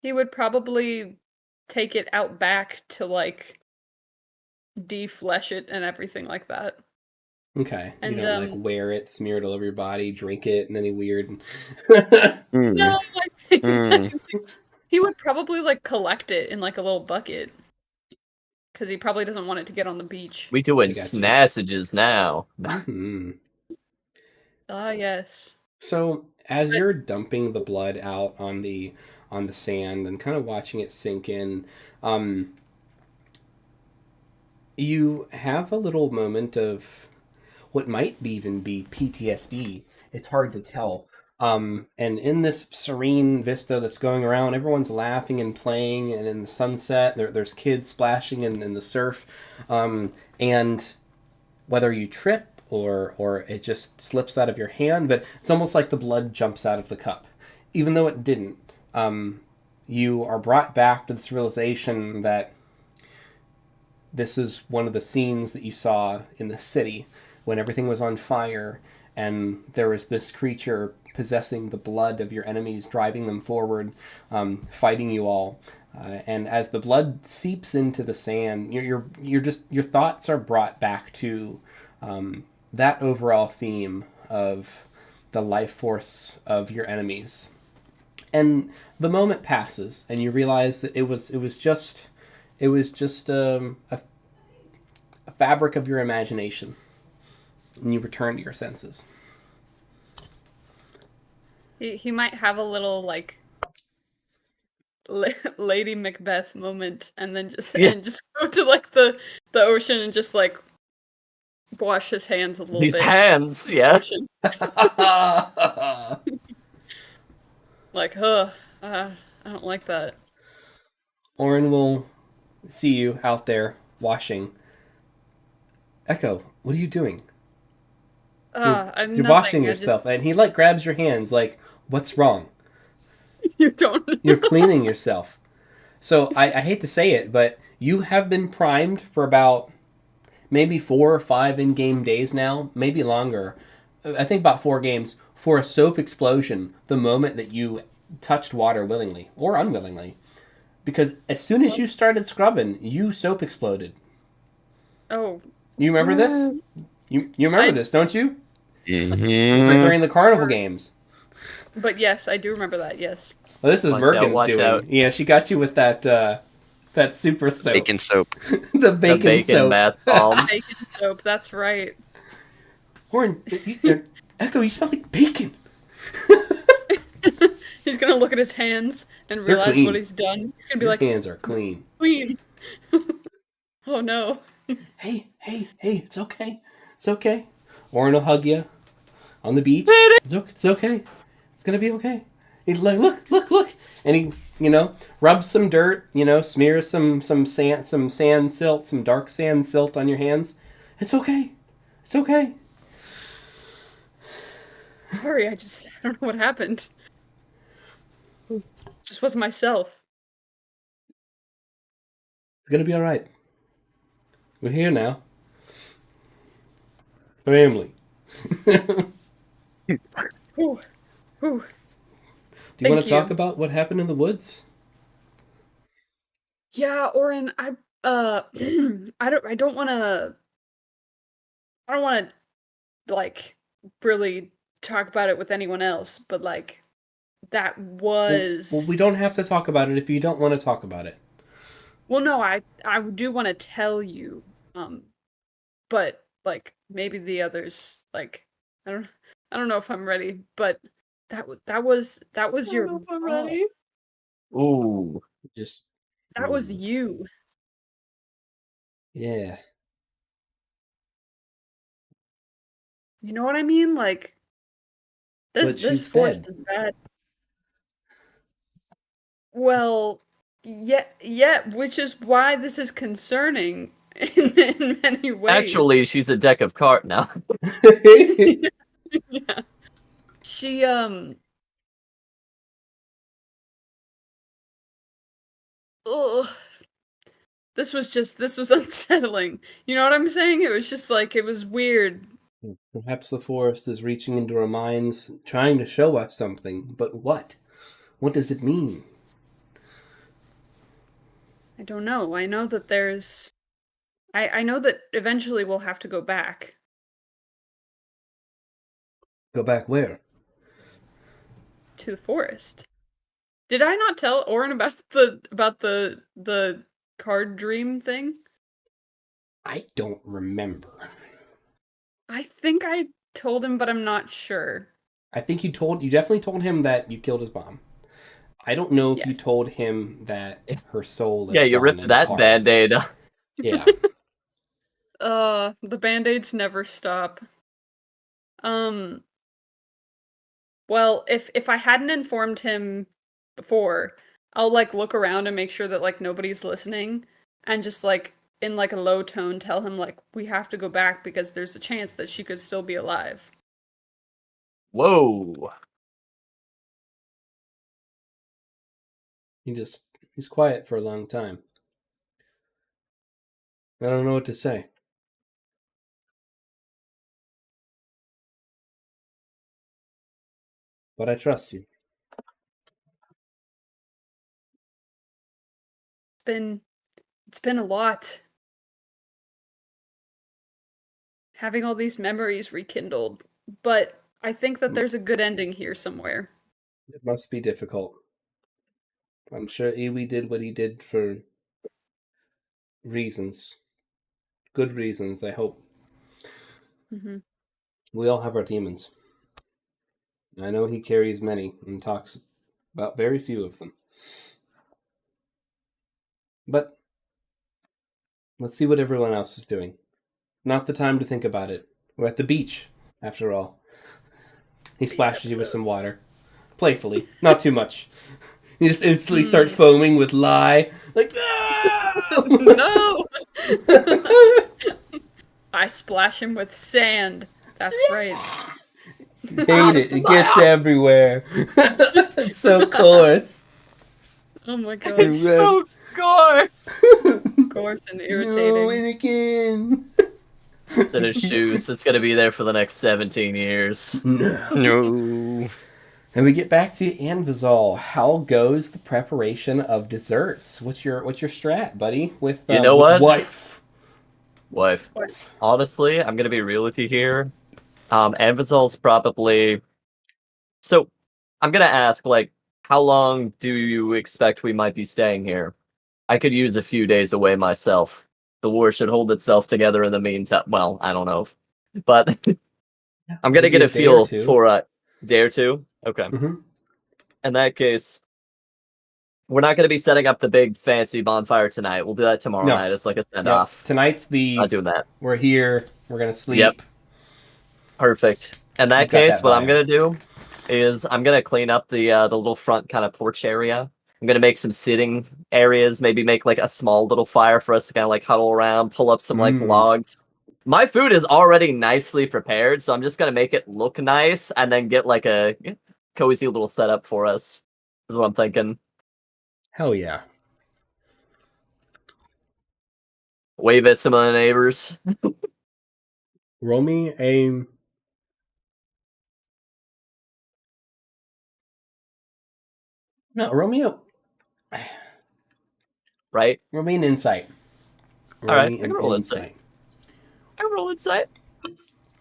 he would probably take it out back to like deflesh it and everything like that. Okay. And, you don't like wear it, smear it all over your body, drink it, and any weird. No, I think Mm. he would probably like collect it in like a little bucket. Because he probably doesn't want it to get on the beach. We doing I got you. snassages now. Hmm. Ah, yes. So as you're dumping the blood out on the sand and kind of watching it sink in, you have a little moment of what might even be PTSD. It's hard to tell. And in this serene vista that's going around, everyone's laughing and playing, and in the sunset, there's kids splashing in the surf. And whether you trip or it just slips out of your hand, but it's almost like the blood jumps out of the cup. Even though it didn't, you are brought back to this realization that this is one of the scenes that you saw in the city when everything was on fire and there was this creature possessing the blood of your enemies, driving them forward, fighting you all. And as the blood seeps into the sand, your thoughts are brought back to that overall theme of the life force of your enemies. And the moment passes, and you realize that it was just a fabric of your imagination, and you return to your senses. He might have a little like Lady Macbeth moment, and then just go to like the ocean and just like wash his hands a little These bit. hands, yeah. Ocean. Like, I don't like that. Orin will see you out there washing. Echo, what are you doing? I'm You're nothing. washing yourself, and he like grabs your hands, like, what's wrong? You don't. You're cleaning yourself. So I hate to say it, but you have been primed for about maybe 4 or 5 in-game days now, maybe longer. I think about 4 games for a soap explosion the moment that you touched water willingly or unwillingly. Because as soon as you started scrubbing, you soap exploded. Oh. You remember this? You remember this, don't you? Mm-hmm. It's like during the carnival games. But yes, I do remember that, yes. Well, this is Merkin's watch doing. out. Yeah, she got you with that super soap. Bacon soap. the bacon soap. bath bomb. Bacon soap, that's right. Orin, Echo, you smell like bacon. He's gonna look at his hands and They're realize clean. what he's done. He's gonna be Your like, hands are clean. clean. Oh no. Hey, it's okay. It's okay. Orin will hug you on the beach. It's okay. It's gonna be okay. He's like, look, and he, rubs some dirt, smears some sand silt, some dark sand silt on your hands. It's okay. It's okay. Sorry, I don't know what happened. Just wasn't myself. It's gonna be all right. We're here now. Family. Ooh. Ooh. Do you want to talk about what happened in the woods? Yeah, Oren, I don't want to like really talk about it with anyone else, but like that was Well, we don't have to talk about it if you don't want to talk about it. Well, no, I do want to tell you, but like maybe the others, like I don't know if I'm ready, but that was your mom. Ready? Ooh, Just That was you. Yeah. You know what I mean? Like this force is bad. Well, yeah, which is why this is concerning in many ways. actually, she's a deck of cards now. Yeah. She ugh. This was unsettling. You know what I'm saying? It was just like, it was weird. Perhaps the forest is reaching into our minds, trying to show us something. But what? What does it mean? I don't know. I know that there's... I know that eventually we'll have to go back. Go back where? To the forest. Did I not tell Oren about the card dream thing? I don't remember. I think I told him, but I'm not sure. I think you definitely told him that you killed his mom. I don't know if you Yes. told him that her soul lives Yeah, you on ripped in that cards. band-aid. Yeah. The band-aids never stop. Well, if I hadn't informed him before, I'll like look around and make sure that like nobody's listening, and just like in like a low tone tell him like we have to go back because there's a chance that she could still be alive. Whoa. He's quiet for a long time. I don't know what to say. But I trust you. It's been a lot. Having all these memories rekindled, but I think that there's a good ending here somewhere. It must be difficult. I'm sure Iwi did what he did for reasons. Good reasons, I hope. Mm-hmm. We all have our demons. I know he carries many and talks about very few of them. But let's see what everyone else is doing. Not the time to think about it. We're at the beach, after all. He splashes you with some water. Playfully. Not too much. You just instantly start foaming with lye. Like, no! No! I splash him with sand. That's right. Hate it. It gets everywhere. It's so coarse. Oh my god. It's so coarse. Coarse and irritating. No, and again. It's in his shoes. It's gonna be there for the next 17 years. No. And we get back to Anvizal. How goes the preparation of desserts? What's your strat, buddy? With You know what? Wife. Honestly, I'm gonna be real with you here. Anvizal's probably... So, I'm gonna ask, like, how long do you expect we might be staying here? I could use a few days away myself. The war should hold itself together in the meantime. Well, I don't know. But I'm gonna Maybe get a a day or feel two. for a day or two. Okay. Mm-hmm. In that case, we're not gonna be setting up the big fancy bonfire tonight. We'll do that tomorrow No. night as like a send-off. Tonight's Not doing that. we're here. We're gonna sleep. Yep. Perfect. In that You've got case, that what I'm vibe. gonna do is I'm gonna clean up the little front kind of porch area. I'm gonna make some sitting areas, maybe make like a small little fire for us to kind of like huddle around, pull up some like Mm. logs. My food is already nicely prepared, so I'm just gonna make it look nice and then get like a cozy little setup for us. Is what I'm thinking. Hell yeah. Wave at some of the neighbors. Roll me a. No, roll me a. Right? Roll me an insight. All Roll right, me I can an roll insight. insight. I can roll insight.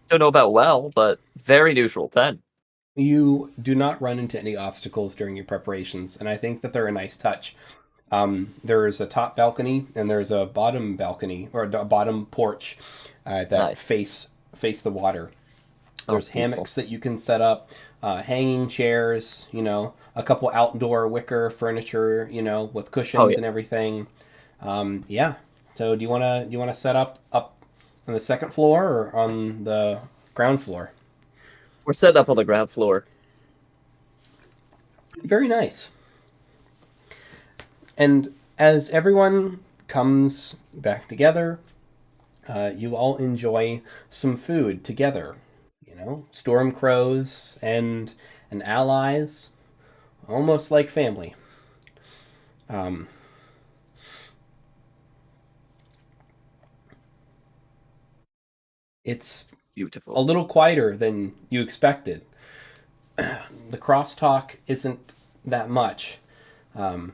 Don't know about well, but very neutral. 10. You do not run into any obstacles during your preparations, and I think that they're a nice touch. There's a top balcony and there's a bottom balcony or a bottom porch that Nice. face the water. Oh, There's beautiful. hammocks that you can set up, hanging chairs, a couple outdoor wicker furniture, with cushions yeah. and everything. Yeah. So do you wanna set up on the second floor or on the ground floor? We're set up on the ground floor. Very nice. And as everyone comes back together, you all enjoy some food together. Storm crows and allies, almost like family. It's Beautiful. a little quieter than you expected. The crosstalk isn't that much. Mogra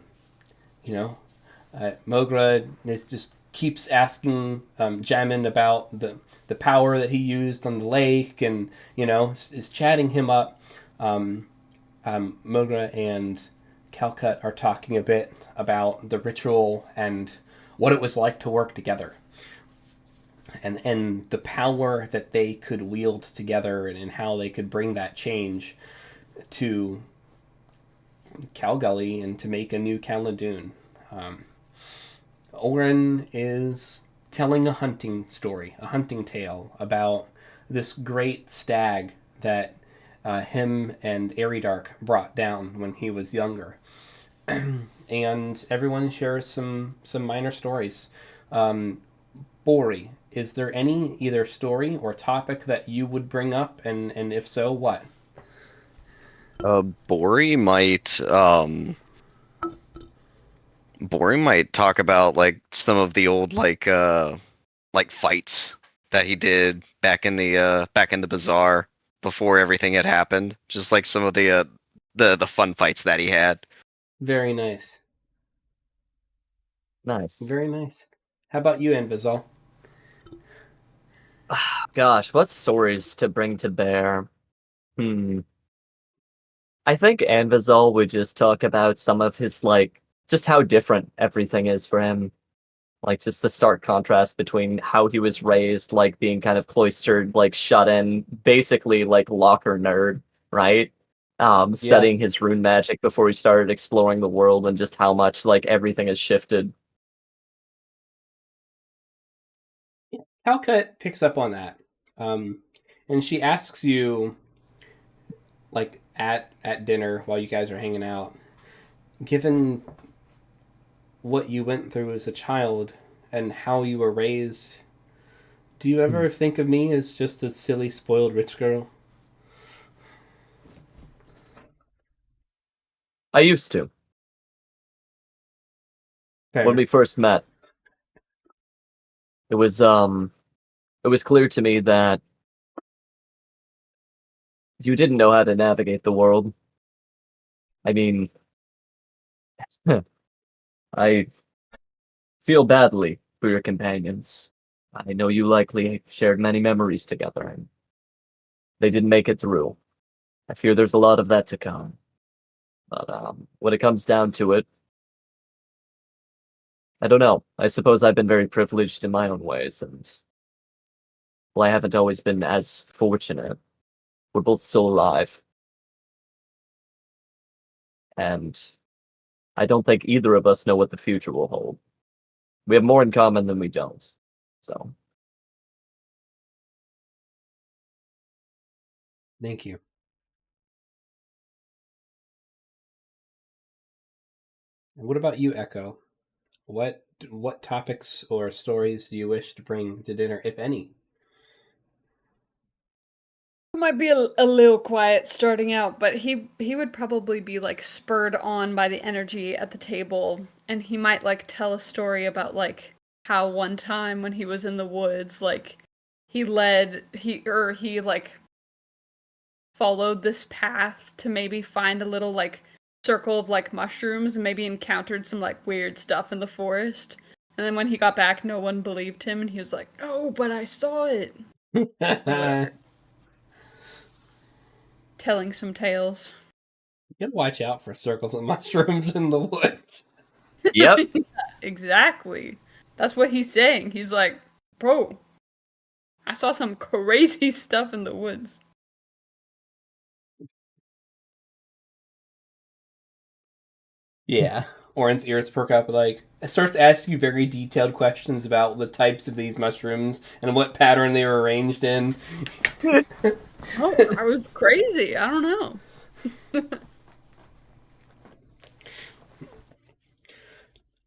just keeps asking Jamin about the power that he used on the lake, and is chatting him up. Mogra and Calcut are talking a bit about the ritual and what it was like to work together, and the power that they could wield together, and how they could bring that change to Calgully and to make a new Caladoon. Oren is telling a hunting story, a hunting tale about this great stag that him and Eridark brought down when he was younger. And everyone shares some minor stories. Bori, is there any either story or topic that you would bring up, and if so, what? Bori might talk about like some of the old like fights that he did back in the bazaar before everything had happened. Just like some of the fun fights that he had. Very nice. Nice. Very nice. How about you, Anvizal? Gosh, what stories to bring to bear? I think Anvizal would just talk about some of his, just how different everything is for him. Like, just the stark contrast between how he was raised, being kind of cloistered, shut in, basically, locker nerd, right? Studying his rune magic before he started exploring the world, and just how much, everything has shifted. Calcut picks up on that, and she asks you, at dinner while you guys are hanging out, given what you went through as a child and how you were raised, do you ever think of me as just a silly, spoiled rich girl? I used to. Fair. When we first met, it was clear to me that you didn't know how to navigate the world. I mean, I feel badly for your companions. I know you likely shared many memories together, and they didn't make it through. I fear there's a lot of that to come. But when it comes down to it, I don't know. I suppose I've been very privileged in my own ways, and well, I haven't always been as fortunate. We're both still alive. And I don't think either of us know what the future will hold. We have more in common than we don't. So Thank you. And what about you, Echo? What topics or stories do you wish to bring to dinner, if any? Might be a little quiet starting out, but he would probably be like spurred on by the energy at the table, and he might like tell a story about like how one time when he was in the woods, like he like followed this path to maybe find a little like circle of like mushrooms and maybe encountered some like weird stuff in the forest. And then when he got back, no one believed him, and he was like, "No, but I saw it." Or whatever. Telling some tales. You gotta watch out for circles of mushrooms in the woods. Yep. Exactly. That's what he's saying. He's like, "Bro, I saw some crazy stuff in the woods." Yeah. Oren's ears perk up, like, it starts asking you very detailed questions about the types of these mushrooms and what pattern they were arranged in. Oh, I was crazy. I don't know. I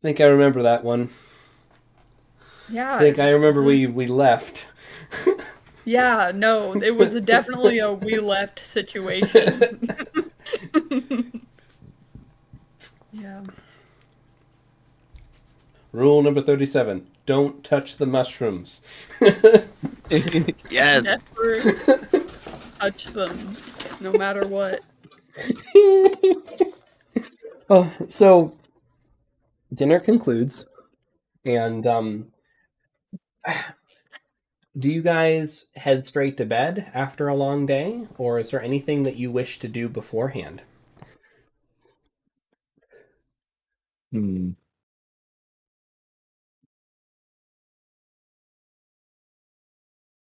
think I remember that one. Yeah. I think I remember we left. Yeah, no, it was definitely a we left situation. Yeah. Rule number 37. Don't touch the mushrooms. Yes. Never touch them, no matter what. Oh, so dinner concludes, and do you guys head straight to bed after a long day, or is there anything that you wish to do beforehand?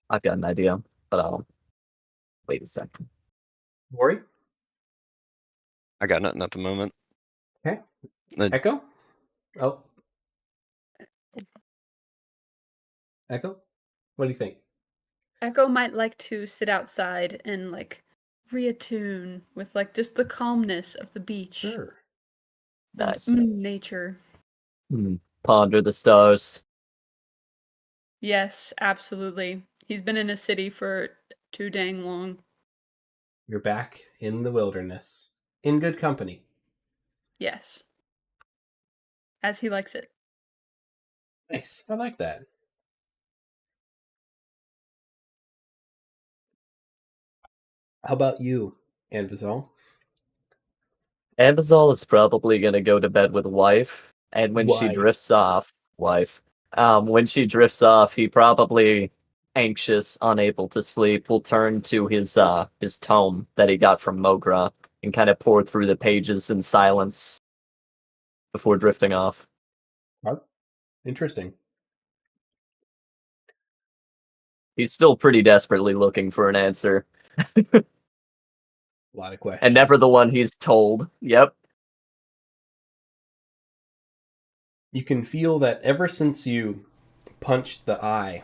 I've got an idea, but I'll wait a second. Worry? I got nothing at the moment. Okay. Uh, Echo? Oh. Echo? What do you think? Echo might like to sit outside and like reattune with like just the calmness of the beach. Sure. And, Nice. nature. Ponder the stars. Yes, absolutely. He's been in a city for too dang long. You're back in the wilderness. In good company. Yes. As he likes it. Nice. I like that. How about you, Anvizal? Ambazal is probably gonna go to bed with wife, and when she Wife. drifts off, when she drifts off, he probably anxious, unable to sleep, will turn to his tome that he got from Mogra and kind of pour through the pages in silence before drifting off. Interesting. He's still pretty desperately looking for an answer, A lot of questions. and never the one he's told. Yep. You can feel that ever since you punched the eye,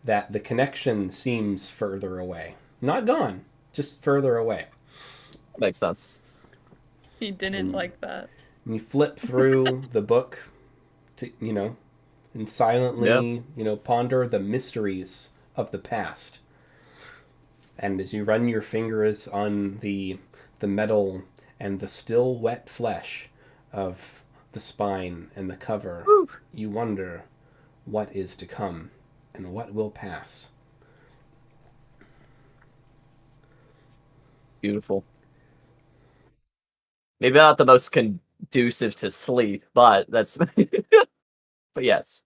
that the connection seems further away. Not gone, just further away. Makes sense. He didn't like that. And you flip through the book to, and silently, ponder the mysteries of the past. And as you run your fingers on the metal and the still wet flesh of the spine and the cover, you wonder what is to come and what will pass. Beautiful. Maybe not the most conducive to sleep, but that's but yes.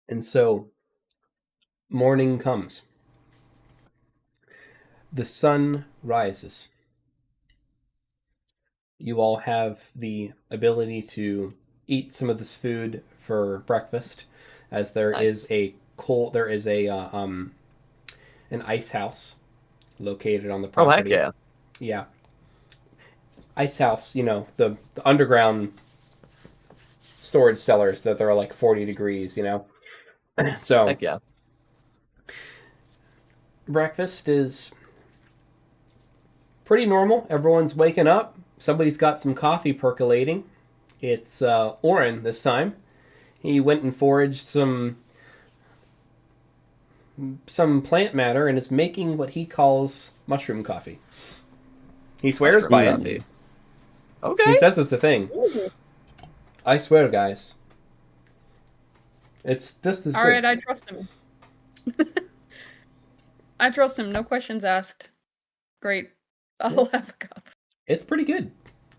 And so morning comes. The sun rises. You all have the ability to eat some of this food for breakfast, as there is Nice. an ice house located on the Oh heck property. yeah. Yeah. Ice house, the underground storage cellars that are like 40 degrees, So Heck yeah. breakfast is pretty normal. Everyone's waking up. Somebody's got some coffee percolating. It's Oren this time. He went and foraged some plant matter and is making what he calls mushroom coffee. He swears by it. Okay. He says it's the thing. I swear, guys. It's just as good. Alright, I trust him. I trust him, no questions asked. Great. I'll have a cup. It's pretty good.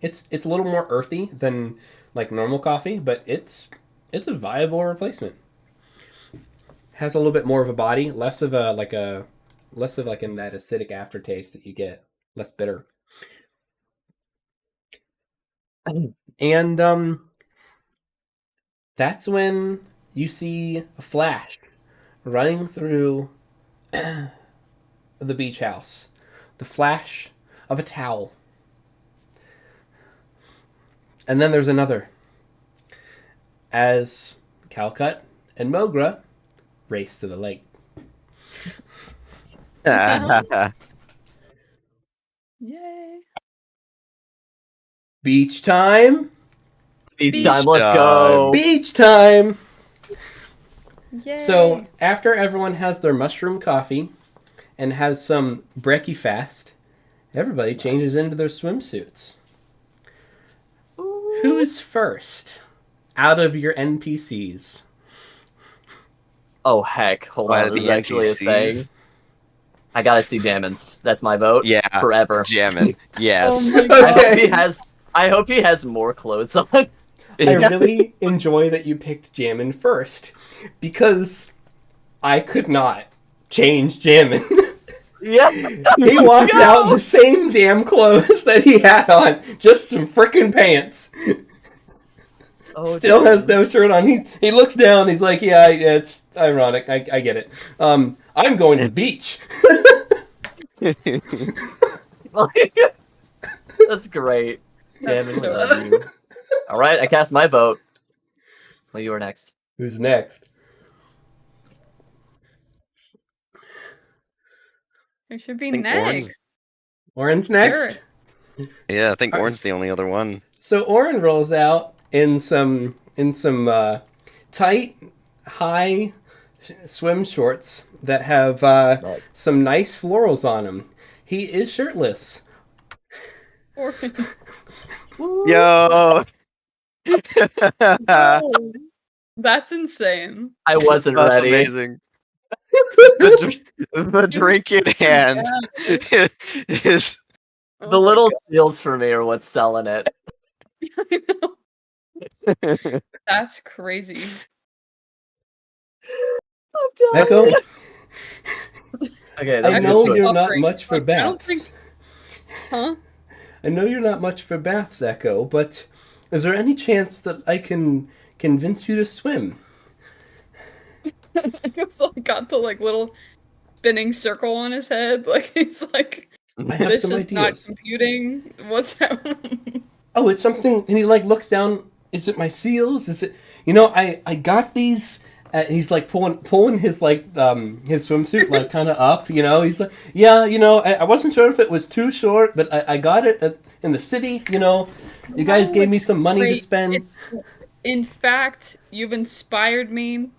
It's a little more earthy than like normal coffee, but it's a viable replacement. Has a little bit more of a body, less of an that acidic aftertaste that you get, less bitter. And that's when you see a flash running through the beach house. The flash of a towel. And then there's another. As Calcut and Mogra race to the lake. Yay. Beach time! Beach time, let's go! Beach time! Yay. So, after everyone has their mushroom coffee and has some brekkie fast, everybody changes into their swimsuits. Ooh. Who's first out of your NPCs? Oh heck, hold on, this is actually a thing. I gotta see Jammin's. That's my vote. Yeah. Forever. Jammin'. Yes. Oh my god. I hope he has more clothes on. I really enjoy that you picked Jammin first, because I could not change Jammin. Yeah. He walks out in the same damn clothes that he had on, just some frickin' pants. Oh, Still has no shirt on. He looks down. He's like, yeah, it's ironic. I get it. I'm going to the beach. That's great. That's Jammin, so love you. All right, I cast my vote. Well, you are next. Who's next? It should be think next. Oren's next. Sure. Yeah, I think Oren's the only other one. So Oren rolls out in some tight, high swim shorts that have Nice. some nice florals on them. He is shirtless. Oren. Yo! Oh, that's insane. I wasn't That's ready. amazing. The drink in hand is Oh The my little God. seals for me are what's selling it. I know. That's crazy. I'm done. Echo, Okay, I that's know good you're choice. not Offering. much for Like, I don't baths. think- Huh? I know you're not much for baths, Echo, but is there any chance that I can convince you to swim? Echo's like got the like little spinning circle on his head. Like he's like, I have this some is not ideas. computing. What's that? Oh, it's something, and he like looks down. Is it my seals? Is it? You know, I got these. He's like pulling his like his swimsuit like kind of up. You know, he's like, yeah, you know, I wasn't sure if it was too short, but I got it in the city. You know, you guys No, gave me it's some money to great. spend. In fact, you've inspired me.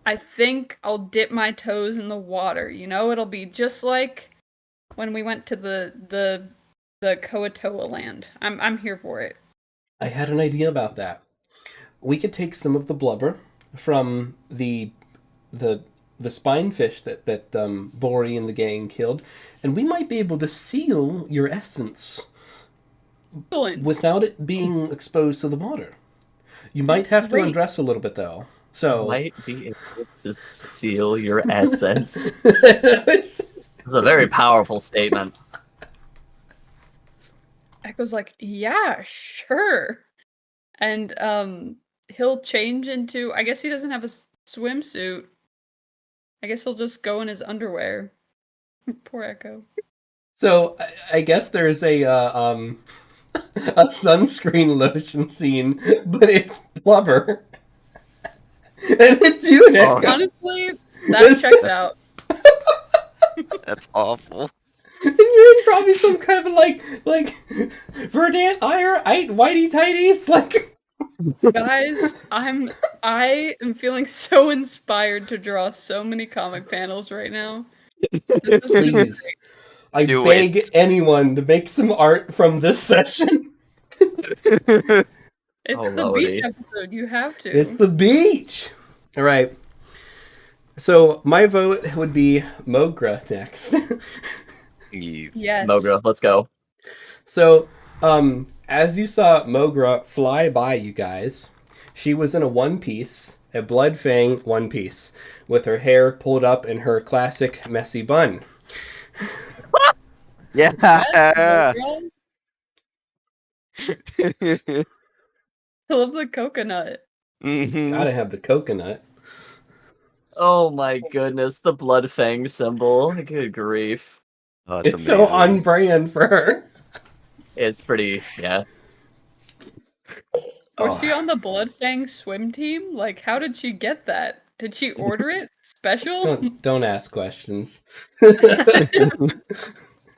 I think I'll dip my toes in the water. You know, it'll be just like when we went to the Koatoa land. I'm here for it. I had an idea about that. We could take some of the blubber from the spine fish that Bori and the gang killed, and we might be able to seal your essence Excellent. without it being exposed to the water. You might have to Great. undress a little bit though. So Might be able to seal your essence. It's- It's a very powerful statement. Echo's like, yeah, sure. And he'll change into, I guess he doesn't have a swimsuit. I guess he'll just go in his underwear. Poor Echo. so I guess there's a a sunscreen lotion scene, but it's blubber. And it's you, Nick. Oh, Honestly, that This- checks out. That's awful. And you're in probably some kind of like verdant whitey tighties, like. Guys, I am feeling so inspired to draw so many comic panels right now. This is gonna be Please, I Do beg anyone to make some art from this session. It's Oh, the Lordy. beach episode. You have to. It's the beach. All right. So my vote would be Mogra next. Yes. Mogra, let's go. So, as you saw Mogra fly by you guys, she was in a one piece, a blood fang one piece, with her hair pulled up in her classic messy bun. Yeah. I love the coconut. Mhm. Gotta have the coconut. Oh my goodness, the blood fang symbol. Good grief. Oh, that's It's so on amazing. brand for her. It's pretty, yeah. Was Oh. she on the Bloodfang swim team? Like, how did she get that? Did she order it? Special? Don't ask questions.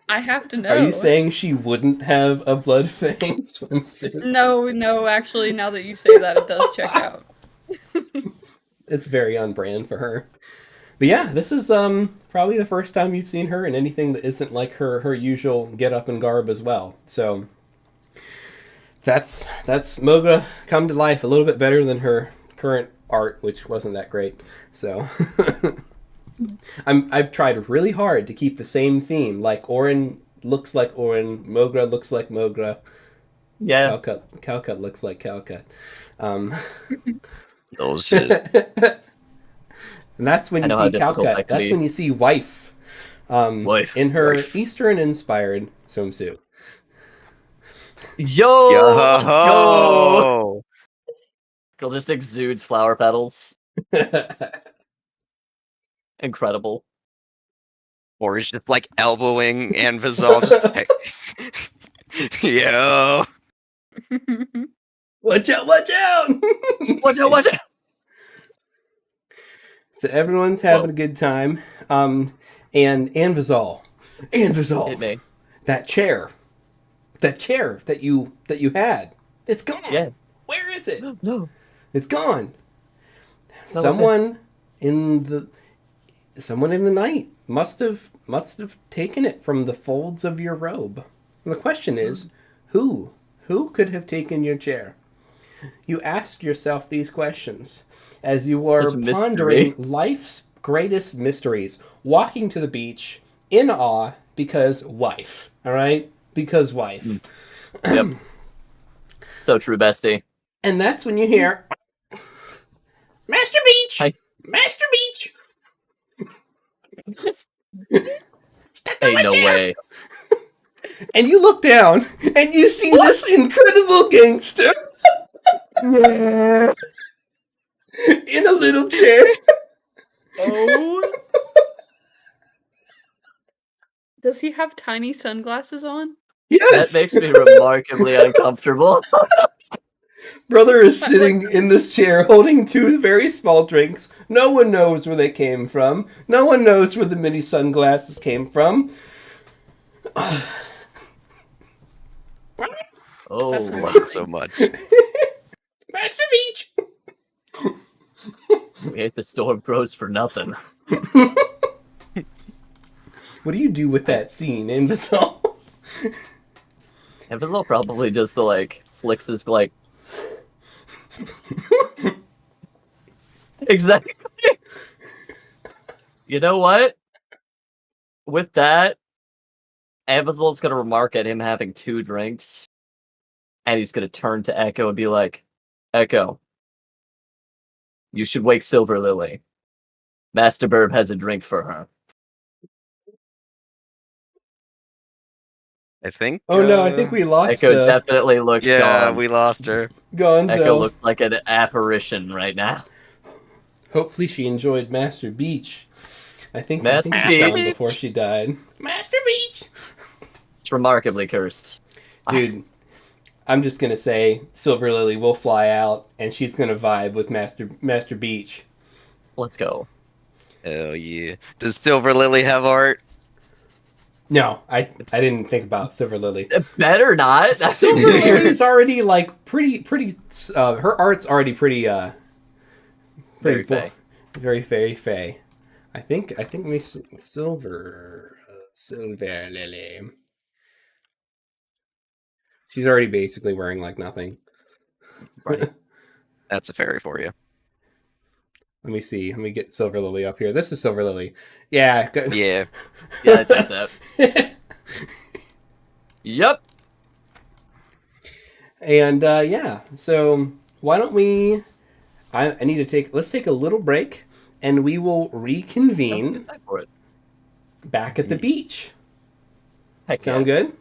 I have to know. Are you saying she wouldn't have a blood fang swimsuit? No, actually, now that you say that, it does check out. It's very on brand for her. But yeah, this is probably the first time you've seen her in anything that isn't like her usual get up and garb as well. So that's Moga come to life a little bit better than her current art, which wasn't that great. So I've tried really hard to keep the same theme. Like Orin looks like Orin, Mogra looks like Mogra, Yeah. Calcut looks like Calcut. Oh shit. And that's when I you know how see difficult Calcut. that can That's be. when you see Wife. Wife. In her Wife. Eastern-inspired swimsuit. Yo, let's go! Yo! Girl just exudes flower petals. Incredible. Or he's just like elbowing Anvizal, just hey. Yo! Watch out! Watch out! Watch out, watch out! So everyone's having Whoa. a good time. And Anvizal, Hit me. that chair that you had, it's gone. Yeah. Where is it? No. It's gone. No, Someone in the night must have taken it from the folds of your robe. And the question is, who could have taken your chair? You ask yourself these questions as you are Such a mystery. pondering life's greatest mysteries, walking to the beach in awe because wife. All right, because wife. Yep. So true, bestie. And that's when you hear, Master Beach! Hi. Master Beach! Stepped on Ain't my no chair!" way. And you look down, and you see this incredible gangster Yeah. in a little chair. Oh. Does he have tiny sunglasses on? Yes! That makes me remarkably uncomfortable. Brother is sitting in this chair holding two very small drinks. No one knows where they came from. No one knows where the mini sunglasses came from. Oh, I love it so much. Master Beach! we hate the Storm Bros for nothing. What do you do with that scene, Invisal? Evanil probably just like flicks his like. Exactly. You know what? With that, Evanil's gonna remark at him having two drinks, and he's gonna turn to Echo and be like, "Echo, you should wake Silver Lily. Master Burb has a drink for her." I think. Oh no, I think we lost Echo definitely looks Yeah, gone. we lost her. Gonzo. Echo looks like an apparition right now. Hopefully she enjoyed Master Beach. I think Master she saw him Beach. before she died. Master Beach! It's remarkably cursed. Dude, I'm just gonna say Silver Lily will fly out and she's gonna vibe with Master Beach. Let's go. Hell yeah. Does Silver Lily have art? No, I didn't think about Silver Lily. Better not. Silver Lily's already like pretty. Her art's already pretty. Very Pretty fey. very fey. I think we Silver Lily. She's already basically wearing like nothing. Right. That's a fairy for you. Let me see. Let me get Silver Lily up here. This is Silver Lily. Yeah. Good. Yeah. Yeah, it checks out. Yep. And yeah. So why don't we? I need to take. Let's take a little break, and we will That's a reconvene good time for it. back at the beach. Heck Sound yeah. good?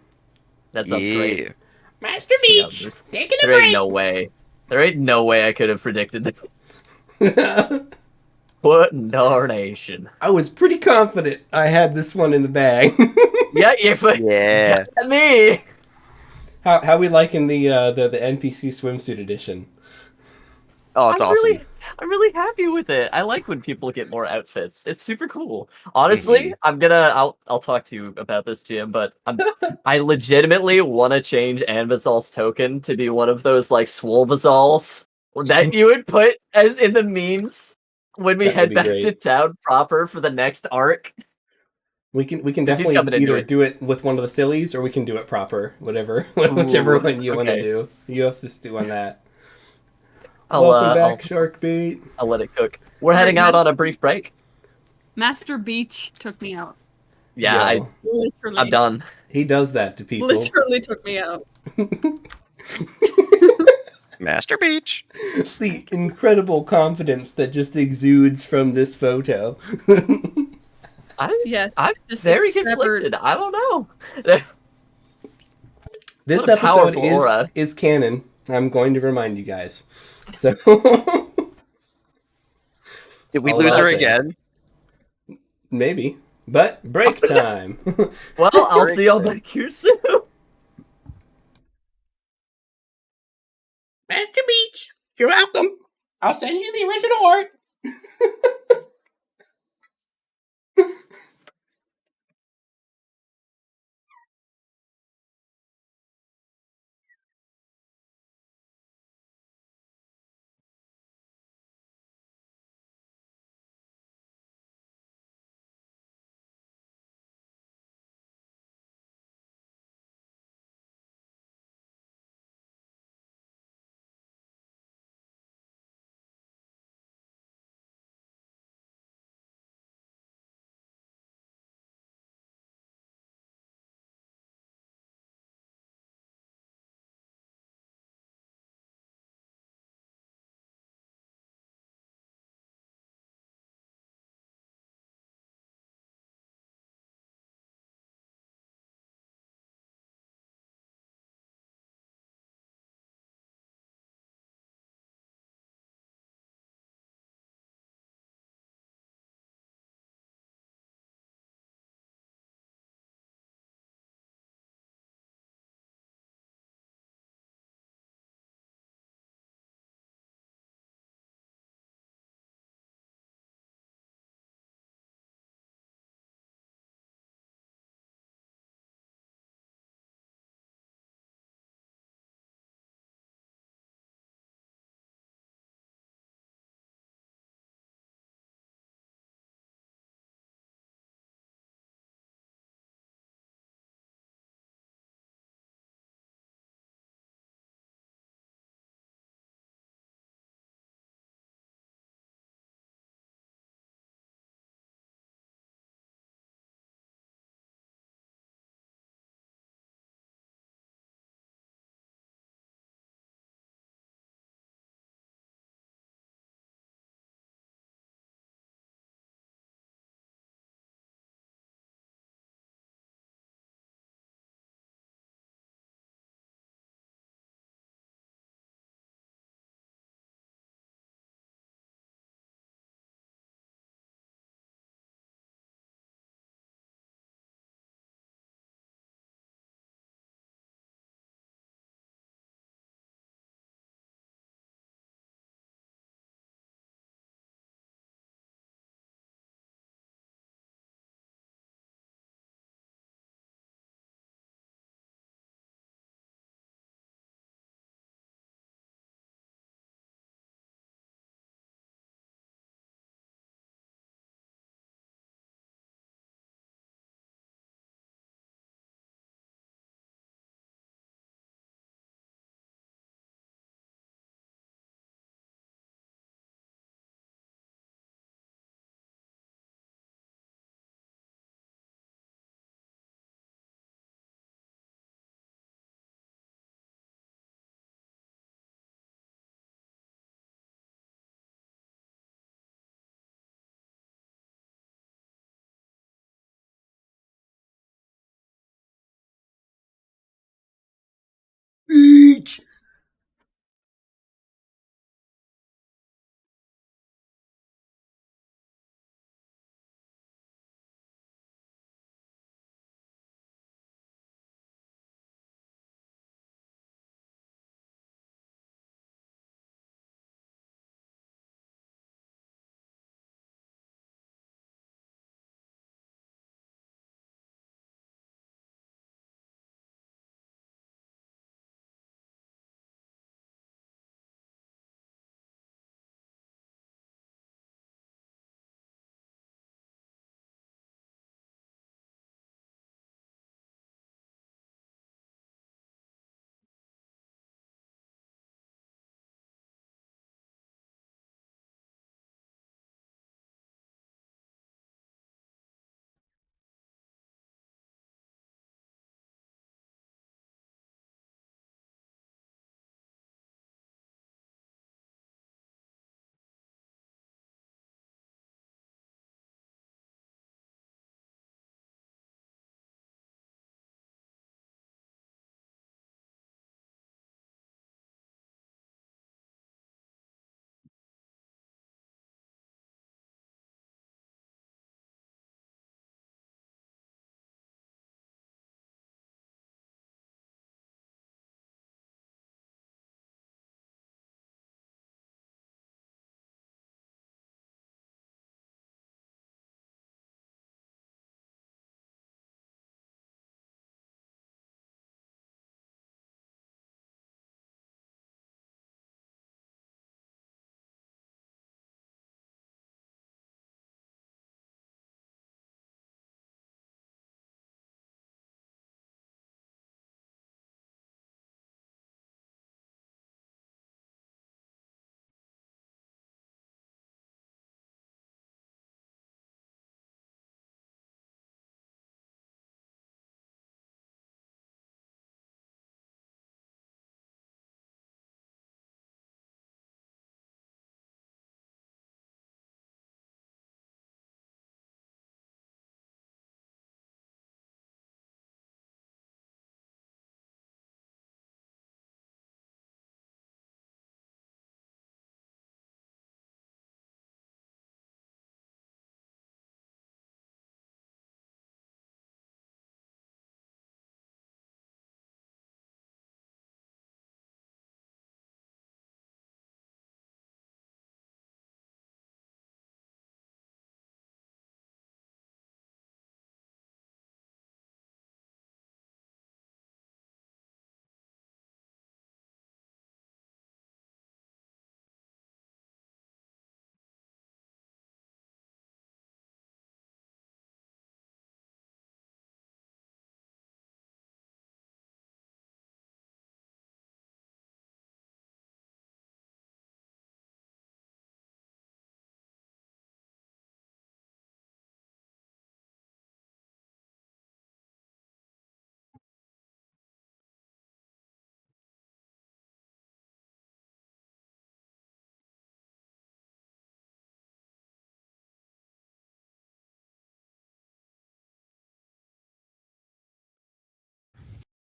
That sounds Yeah. great. Master Yeah, Beach, there's- taking a There ain't break. no way. There ain't no way I could have predicted that. What darnation. I was pretty confident I had this one in the bag. Yeah, Yeah. got me. How we liking the NPC swimsuit edition? Oh, it's awesome. I'm really happy with it. I like when people get more outfits. It's super cool. Honestly, I'll talk to you about this, Jim, but I legitimately want to change Anvazal's token to be one of those like Swolvazals that you would put as in the memes when we That would head be back great. to town proper for the next arc. We can 'Cause he's definitely coming into either it. do it with one of the sillies or we can do it proper. Whichever Ooh, one you want to okay. do. You have to do on that. I'll, Welcome back, I'll, Shark Bait. I'll let it cook. We're Alright, heading out man. on a brief break. Master Beach took me out. Yeah, Yo, Literally. I'm done. he does that to people. Literally took me out. Master Beach. The incredible confidence that just exudes from this photo. Yes. I'm just very severed. conflicted. I don't know. This What a episode powerful aura. is canon. I'm going to remind you guys. So Did we all lose I'll her say. again? Maybe. But break time. Well, I'll see y'all back here soon. Master Beach, you're welcome. I'll send you the original art.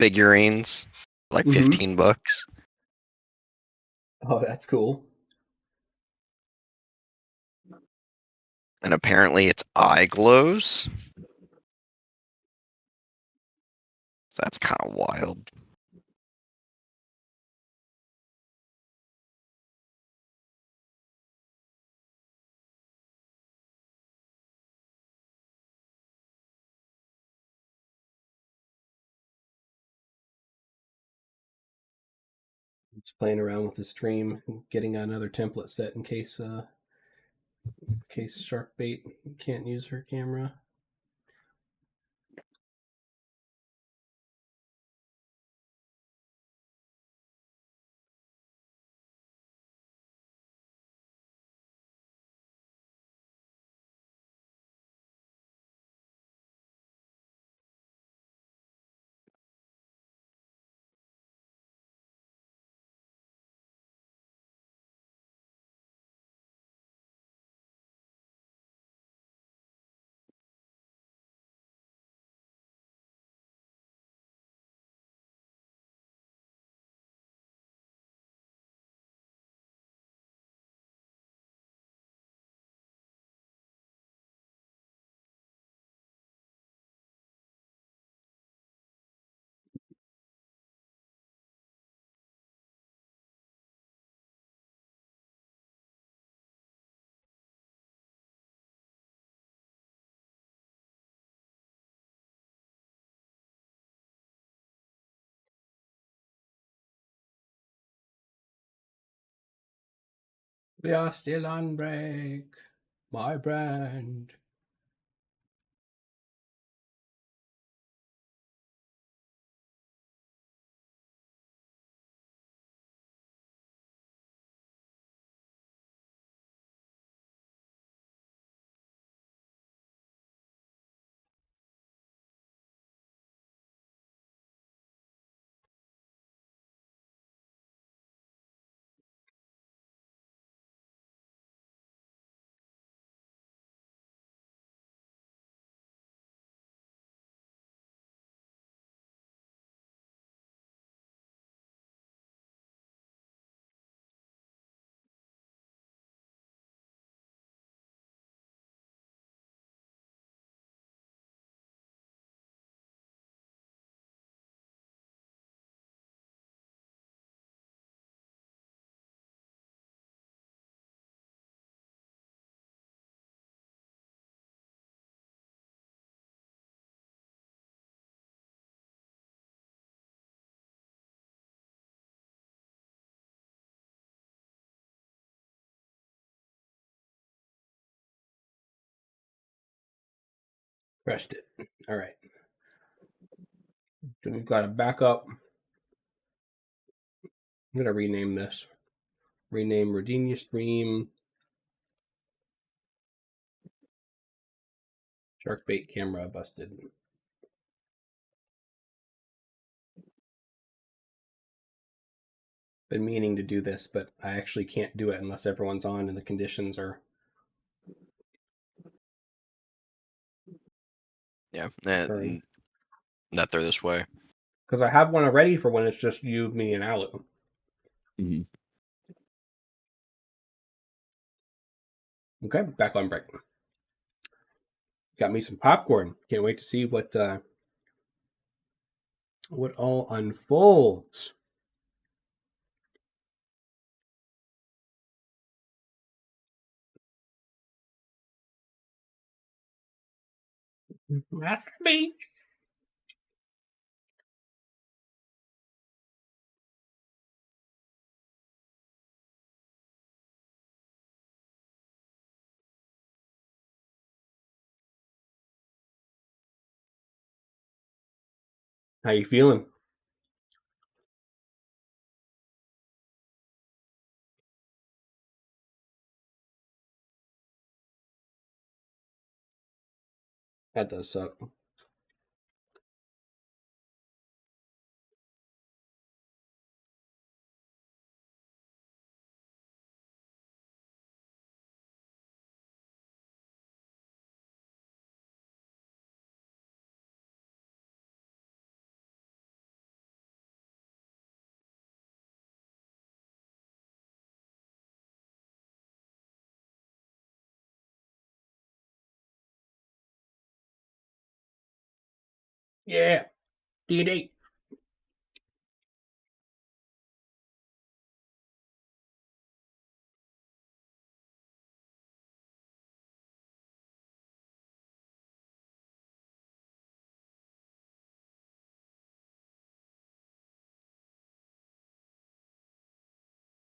figurines, like Mhm. 15 bucks. Oh, that's cool. And apparently its eye glows. That's kind of wild. It's playing around with the stream, getting another template set in case Sharkbait can't use her camera. We are still on break, my brand. Crushed it. All right. So we've got a backup. I'm going to rename this. Rename Rodinia Stream Sharkbait Camera Busted. Been meaning to do this, but I actually can't do it unless everyone's on and the conditions are. Yeah, Sorry. that they're this way. Because I have one already for when it's just you, me, and Alu. Mm-hmm. Okay, back on break. Got me some popcorn. Can't wait to see what all unfolds. After me. How you feeling? That does suck. Yeah. D&D.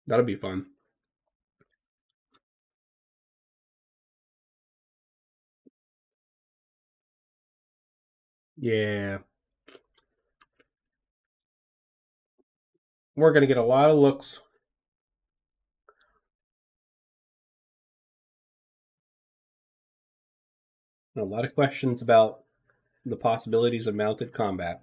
That'll be fun. Yeah. We're going to get a lot of looks. And a lot of questions about the possibilities of mounted combat.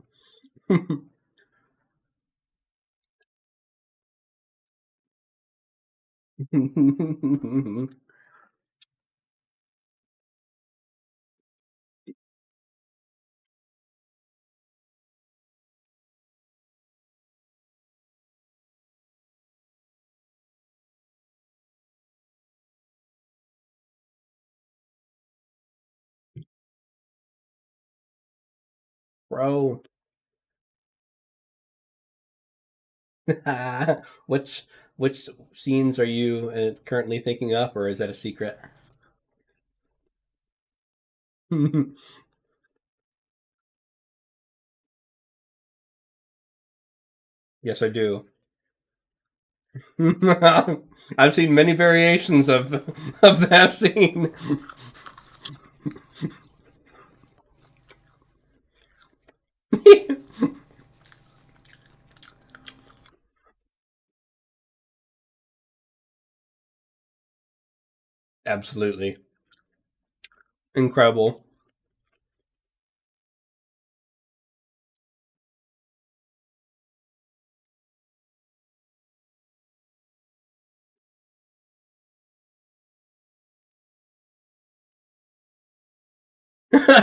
Bro. which which scenes are you currently thinking up, or is that a secret? Yes, I do. I've seen many variations of that scene. Absolutely. Incredible.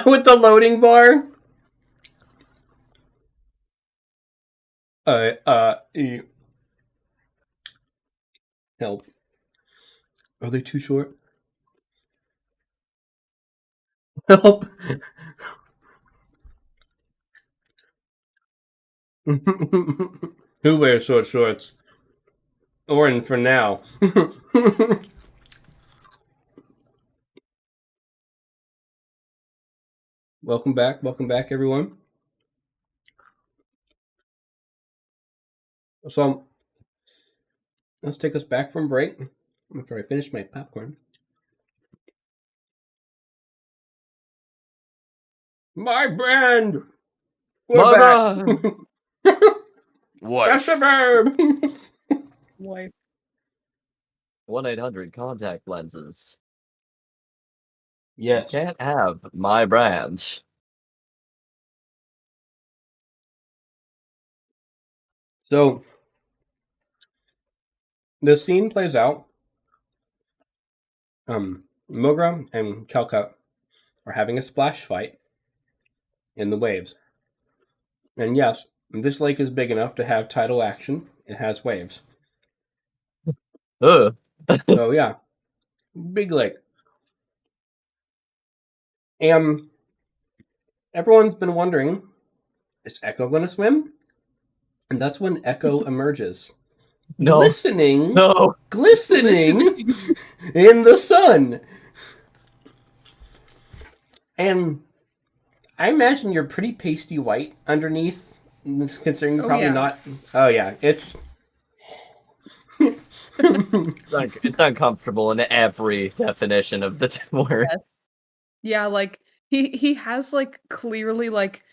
With the loading bar. Help. Are they too short? Help. Who wears short shorts? Orin for now. Welcome back, everyone. So, let's take us back from break after I finish my popcorn. My brand! We're back! That's the verb! Wife. 1-800 contact lenses. Yes. You can't have my brand. So, the scene plays out. Mogra and Calcut are having a splash fight in the waves. And yes, this lake is big enough to have tidal action. It has waves. Ugh. So yeah, big lake. And everyone's been wondering, is Echo going to swim? And that's when Echo emerges. No. Glistening No. in the sun. And I imagine you're pretty pasty white underneath, considering you're probably not. Oh yeah, it's It's uncomfortable in every definition of the word. Yes. Yeah, like he has like clearly like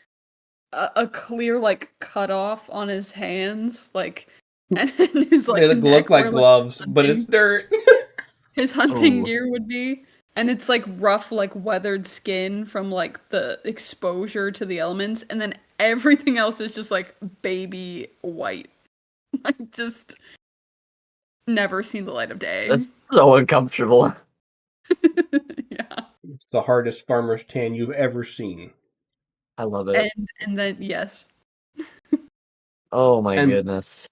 a clear like cutoff on his hands, like and his like they neck look like where, gloves, but it's hunting- dirt. his hunting Ooh. gear would be. And it's like rough, like weathered skin from like the exposure to the elements, and then everything else is just like baby white. Like just never seen the light of day. That's so uncomfortable. Yeah. It's the hardest farmer's tan you've ever seen. I love it. And then yes. Oh my And- goodness.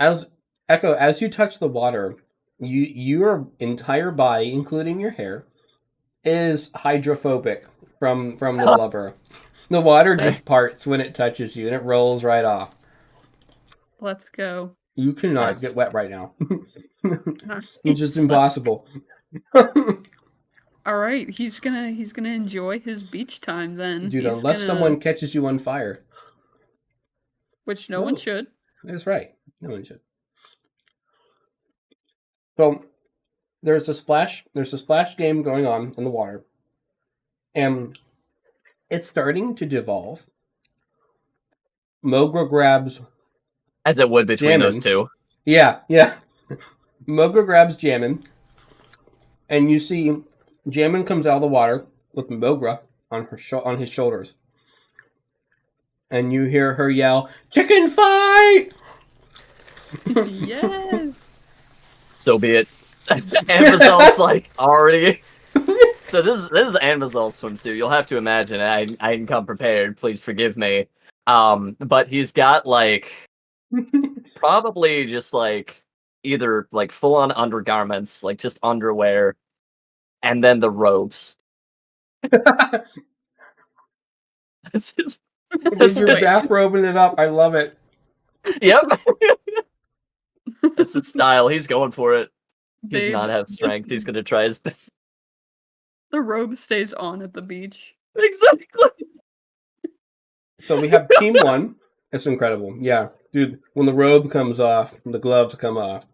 As Echo, as you touch the water, your entire body, including your hair, is hydrophobic from the blubber. The water just parts when it touches you, and it rolls right off. Let's go. You cannot That's- get wet right now. Nice. It's just Let's impossible. All right, he's gonna enjoy his beach time then. Dude, He's unless gonna- someone catches you on fire. which no one No. should. That's right. No one should. So there's a splash game going on in the water. And it's starting to devolve. Mogra grabs As it would between those two. Yeah. Mogra grabs Jammin. And you see Jammin comes out of the water with Mogra on his shoulders. And you hear her yell, "Chicken fight!" Yes. So be it. Amazon's like already. So this is Amazon's swimsuit. You'll have to imagine. I didn't come prepared. Please forgive me. But he's got like probably just like either like full on undergarments, like just underwear, and then the robes. It's just With your bathrobing it up. I love it. yep. That's his style. He's going for it. He does Babe, not have strength. He's gonna try his best. The robe stays on at the beach. Exactly. So we have team one. It's incredible. Yeah. Dude, when the robe comes off, the gloves come off.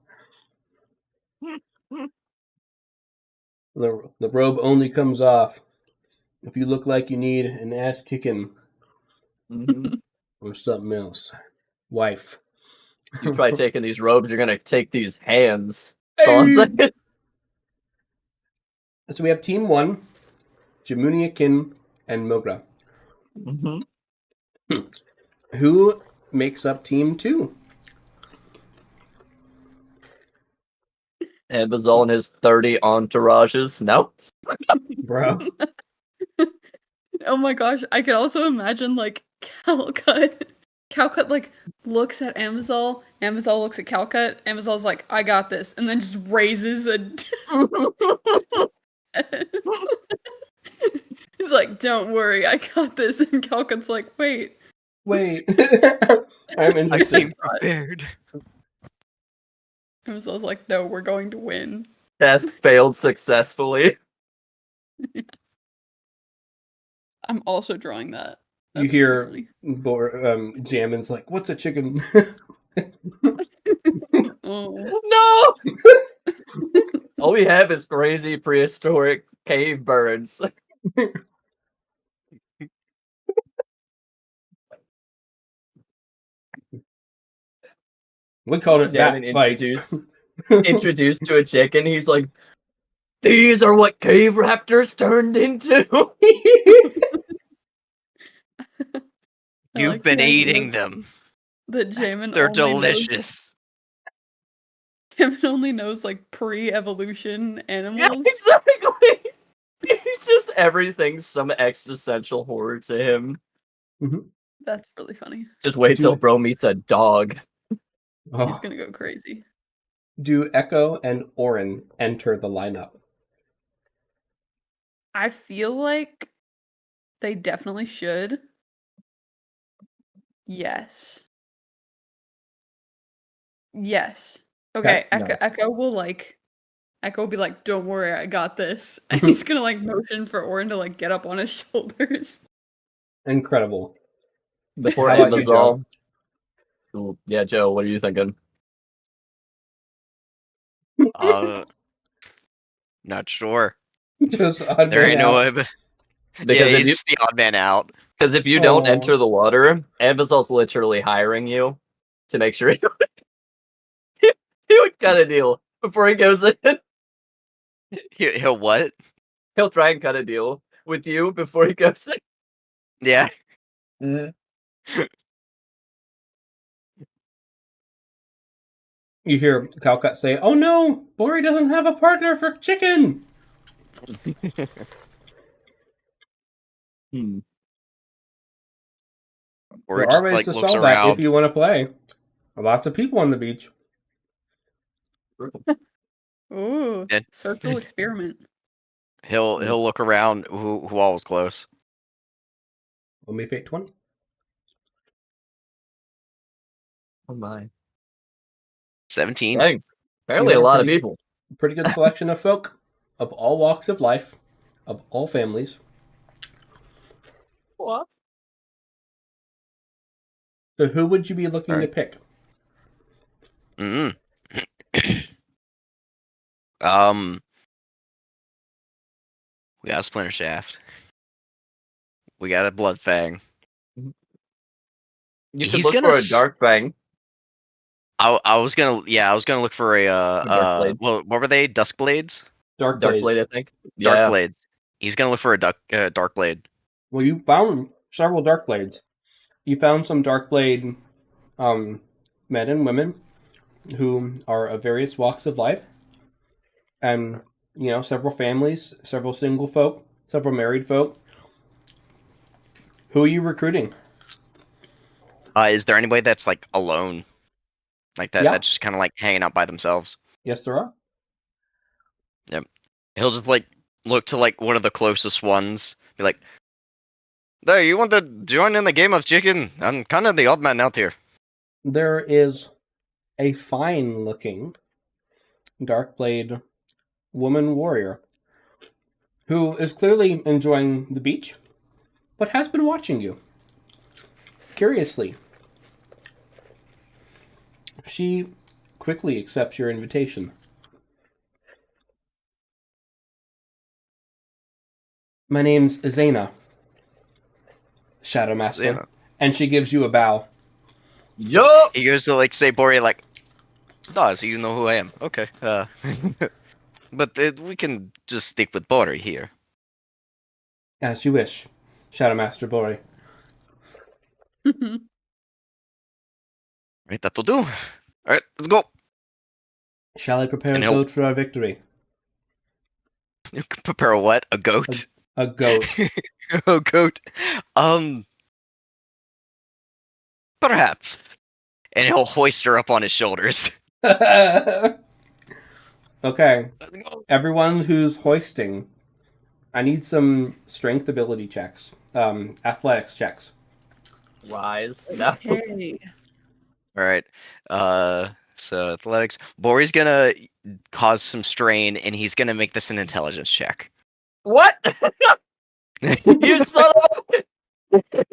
The robe only comes off if you look like you need an ass kicking Mhm. or something else. Wife. You try taking these robes, you're gonna take these hands. That's all I'm saying. So we have team one, Jamuniakin and Mogra. Mhm. Who makes up team two? And Bazal and his 30 entourages. No. Bro. Oh my gosh, I could also imagine like Calcut. Calcut like looks at Amazal. Amazal looks at Calcut. Amazal's like, "I got this," and then just raises a. He's like, "Don't worry, I got this," and Calcut's like, "Wait." Wait. I'm I interested. think Prepared. Amazal's like, "No, we're going to win." task failed successfully. I'm also drawing that. You That's hear really Jammin's like, "What's a chicken?" funny. Oh. No! All we have is crazy prehistoric cave birds. We called it Jammin bat fight. introduced to a chicken, he's like, "These are what cave raptors turned into." I You've like been the idea eating them. that Jamin They're only delicious. Jamin only knows like pre-evolution Yeah, animals. exactly. He's just everything's some existential horror to him. That's really funny. Just wait till bro meets a dog. He's Oh. gonna go crazy. Do Echo and Orin enter the lineup? I feel like they definitely should. Yes. Yes. Okay, Okay, Echo, nice. Echo will be like, "Don't worry, I got this." And he's gonna like motion for Orin to like get up on his shoulders. Incredible. Before How about you, Amazon. Ooh, yeah, Joe, what are you thinking? Not sure. Just odd There man ain't no out. way. Because Yeah, if you he's the odd man out. Because if you don't Aw. enter the water, Amazon's literally hiring you to make sure he would cut a deal before he goes in. He'll what? He'll try and cut a deal with you before he goes in. Yeah. You hear Calcut say, "Oh no, Bori doesn't have a partner for chicken." Or There just are ways like to looks solve that around. if you want to play. Lots of people on the beach. Ooh, Yeah. circle experiment. He'll look around who all was close. Let me fate 20. Oh my. 17. Dang. Apparently You a are lot of pretty people. Pretty good selection of folk of all walks of life, of all families. What? So who would you be looking to Alright. pick? Mm. We got a Splinter Shaft. We got a Blood Fang. You could He's look gonna for a Dark Fang. I was gonna look for a Dark Blade. what were they? Dusk Blades? Dark Dark Blaze. Blade, I think. Dark Yeah. Blades. He's gonna look for a Dark Blade. Well, you found several Dark Blades. You found some Dark Blade men and women who are of various walks of life. And, several families, several single folk, several married folk. Who are you recruiting? Is there anybody that's like alone? Like that Yeah. that's just kinda like hanging out by themselves? Yes, there are. He'll just like look to like one of the closest ones, be like, "There, you want to join in the game of chicken? I'm kind of the odd man out here." There is a fine-looking Darkblade woman warrior who is clearly enjoying the beach, but has been watching you. Curiously, she quickly accepts your invitation. My name's Zena, Shadow Master, Zena. and she gives you a bow. Yup! He goes to like say Bori like, "Ah, so you know who I am? Okay. But we can just stick with Bori here." As you wish, Shadow Master Bori. Right, that'll do. All right, let's go. Shall I prepare And a he'll- goat for our victory? You can prepare a what? A goat? A goat. A goat. Perhaps. And he'll hoist her up on his shoulders. Okay, Let's go. everyone who's hoisting, I need some strength ability checks, athletics checks. Rise. No. Okay. All right. So athletics. Bori's gonna cause some strain, and he's gonna make this an intelligence check. What? You son of a...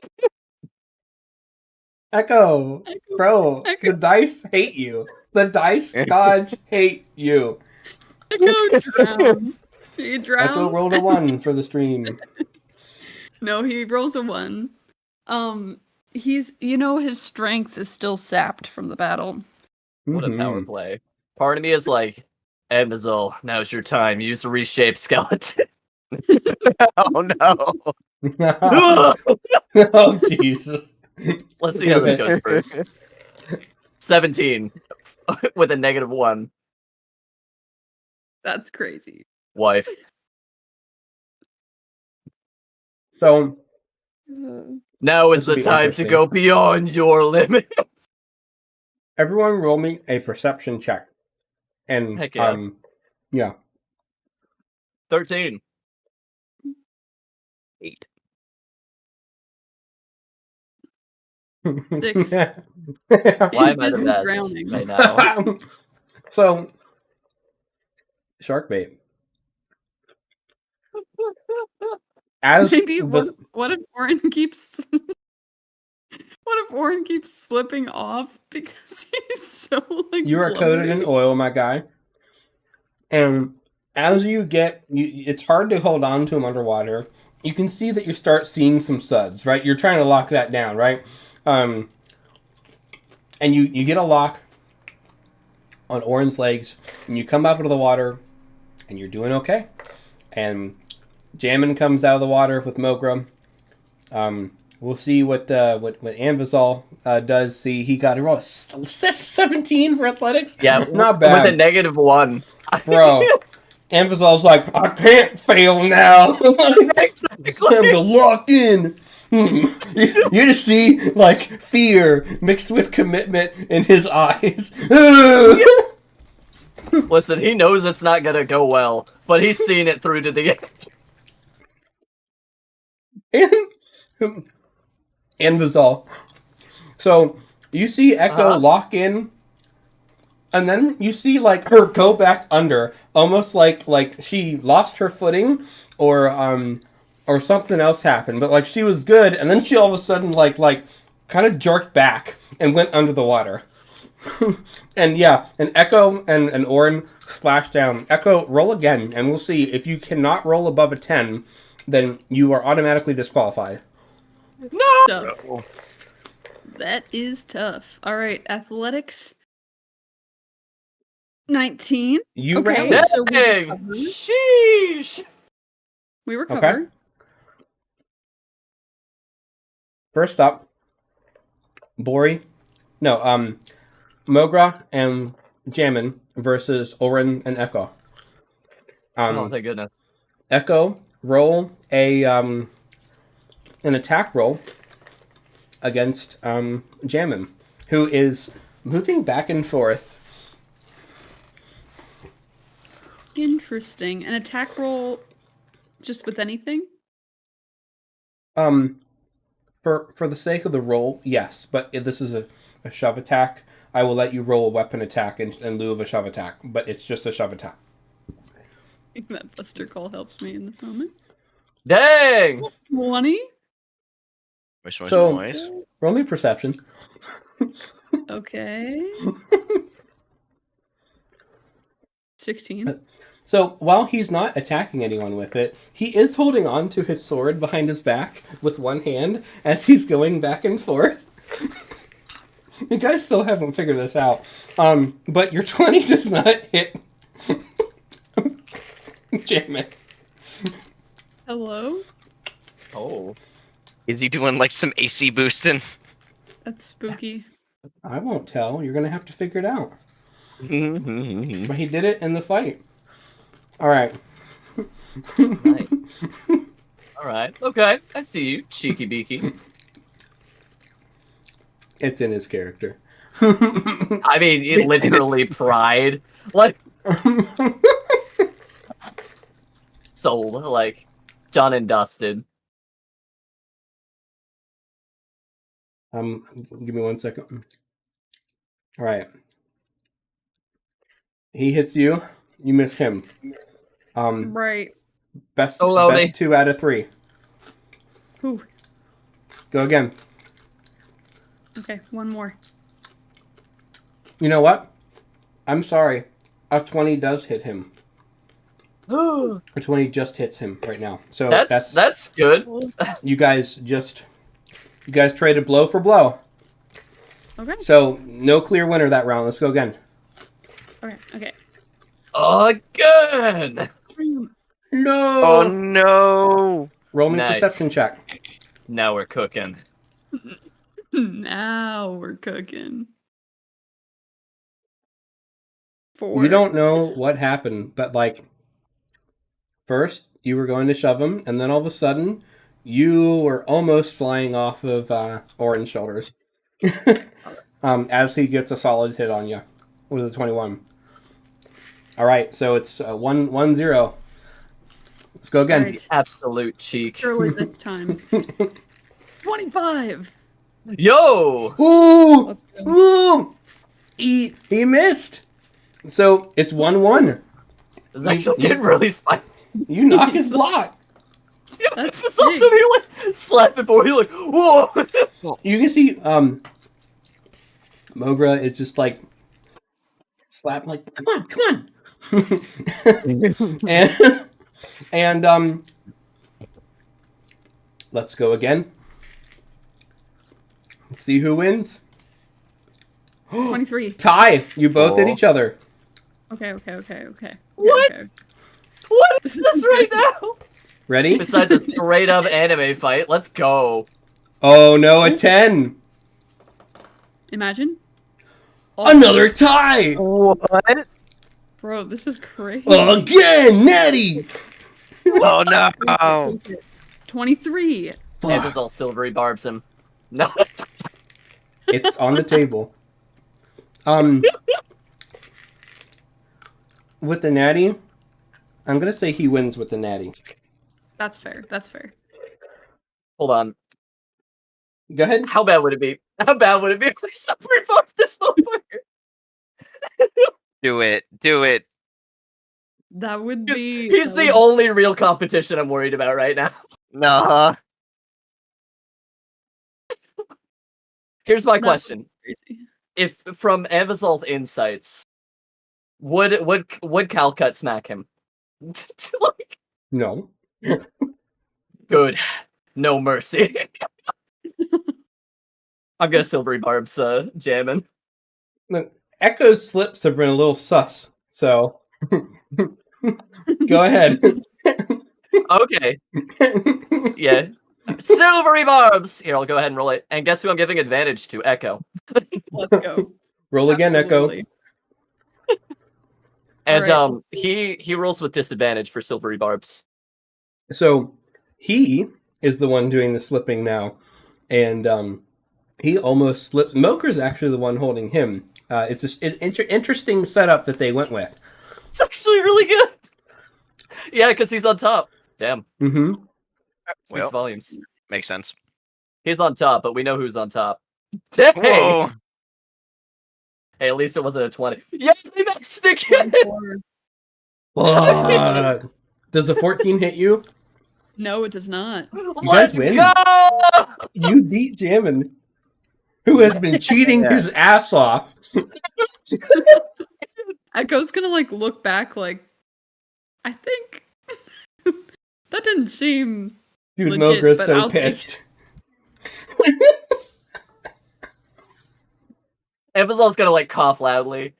Echo, bro, Echo. the dice hate you. The dice gods hate you. Echo drowns. He drowns. Echo rolled a 1 for the stream. No, he rolls a 1. His strength is still sapped from the battle. What a power Mhm. play. Part of me is like, Emazil, now's your time. Use the reshaped skeleton. Oh no! Oh, Jesus. Let's see how this goes first. 17 with a -1. That's crazy. Wife. So, Now is This will the be time to interesting. go beyond your limit. everyone roll me a perception check. And, Heck yeah. yeah. 13. 8. 6. Why am I the busy best drowning. right now? So, shark bait. As Maybe the, what if Orin keeps what if Orin keeps slipping off because he's so like you are coated in blubbery? oil, my guy, and as you get, it's hard to hold on to him underwater. You can see that you start seeing some suds, right? You're trying to lock that down, right? And you get a lock on Orin's legs, and you come up out of the water, and you're doing okay. And Jammin comes out of the water with Mogra. We'll see what Anvizal does. See, he got a roll 17 for athletics. Yeah, Not bad, with a -1. bro. Anvizal's like, I can't fail now. It's time to lock in. You just see like fear mixed with commitment in his eyes. Listen, he knows it's not gonna go well, but he's seen it through to the end. And and Vizal. So you see Echo Uh-huh. lock in, and then you see like her go back under, almost like she lost her footing, or something else happened. But like she was good, and then she all of a sudden like kind of jerked back and went under the water. And yeah, and Echo and Orin splash down. Echo, roll again, and we'll see. If you cannot roll above a 10, then you are automatically disqualified. Tough. That is tough. All right, athletics. 19. You Okay, raise. so we Dang! recover. Sheesh! We recover. First up, Bori. No, Mogra and Jammin versus Orin and Echo. Oh, thank goodness. Echo, roll an attack roll against Jammin, who is moving back and forth. Interesting. An attack roll just with anything? For the sake of the roll, yes, but if this is a shove attack, I will let you roll a weapon attack in lieu of a shove attack, but it's just a shove attack. I think that Buster call helps me in this moment. Dang! 20? Wish was So- noise. Roll me perception. Okay. 16. So while he's not attacking anyone with it, he is holding on to his sword behind his back with one hand as he's going back and forth. You guys still haven't figured this out. But your 20 does not hit. Damn it. Hello? Oh. Is he doing like some AC boosting? That's spooky. I won't tell. You're going to have to figure it out. Nice. But he did it in the fight. All right. Nice. Alright. Okay. I see you, cheeky beaky. It's in his character. I mean, it literally pride. Like, sold. Like, done and dusted. Give me 1 second. All right. He hits you. You miss him. Right. Best Oh, Lordy. best 2 out of 3. Ooh. Go again. Okay, one more. You know what? I'm sorry. A 20 does hit him. A 20 just hits him right now. So that's good. you guys traded blow for blow. Okay. So no clear winner that round. Let's go again. Okay. Again! No. Oh no! Roll me Nice. perception check. Now we're cooking. Now we're cooking. 4. You don't know what happened, but like first you were going to shove him, and then all of a sudden you were almost flying off of Orin's shoulders. As he gets a solid hit on you with a 21. All right, so it's 1-0. Let's go again. Right. Absolute cheek. Surely this time. 25. Yo! Ooh! Let's go. Ooh! He missed. So it's 1-1. This is actually getting really spicy. You knock his block. That's It's also sick. you like slap it forward. You're like, whoa! You can see Mogra is just like slap like come on. and let's go again. Let's see who wins. 23. Tie. You both hit Oh. each other. Okay. What? Okay. What is this right now? Ready? Besides a straight up anime fight, let's go. Oh no, a 10. Imagine. Another tie. What? Bro, this is crazy. Again, Natty. Oh no! 23. And Fuck. this all silvery barbs him. No. It's on the table. With the natty, I'm gonna say he wins with the natty. That's fair. Hold on. Go ahead. How bad would it be? How bad would it be if I summary farm this motherfucker? Do it. Do it. That would be. He's the only real competition I'm worried about right now. Nah. Here's my That question: Crazy. If from Anvisal's insights, would Calcut smack him? Like, No. good, no mercy. I'm gonna silvery barbs jamming. Look, Echo's slips have been a little sus, so go ahead. Okay, yeah. Silvery barbs! Here, I'll go ahead and roll it. And guess who I'm giving advantage to? Echo. Let's go. Roll again, Absolutely. And Alright. he rolls with disadvantage for silvery barbs. Echo. So he is the one doing the slipping now, and he almost slips. Moker's actually the one holding him. It's just an interesting setup that they went with. It's actually really good. Yeah, because he's on top. Damn. Mm-hmm. Speaks Well. volumes. Makes sense. He's on top, but we know who's on top. Dang! Whoa. Hey, at least it wasn't a 20. Yeah, they maxed again! Does a 14 hit you? No, it does not. Let's guys win. go! You beat Jammin, who has been cheating Yeah. his ass off. Echo's gonna like look back like, I think that didn't seem Dude, legit, Moker's but so I'll take pissed. Anvisal's gonna like cough loudly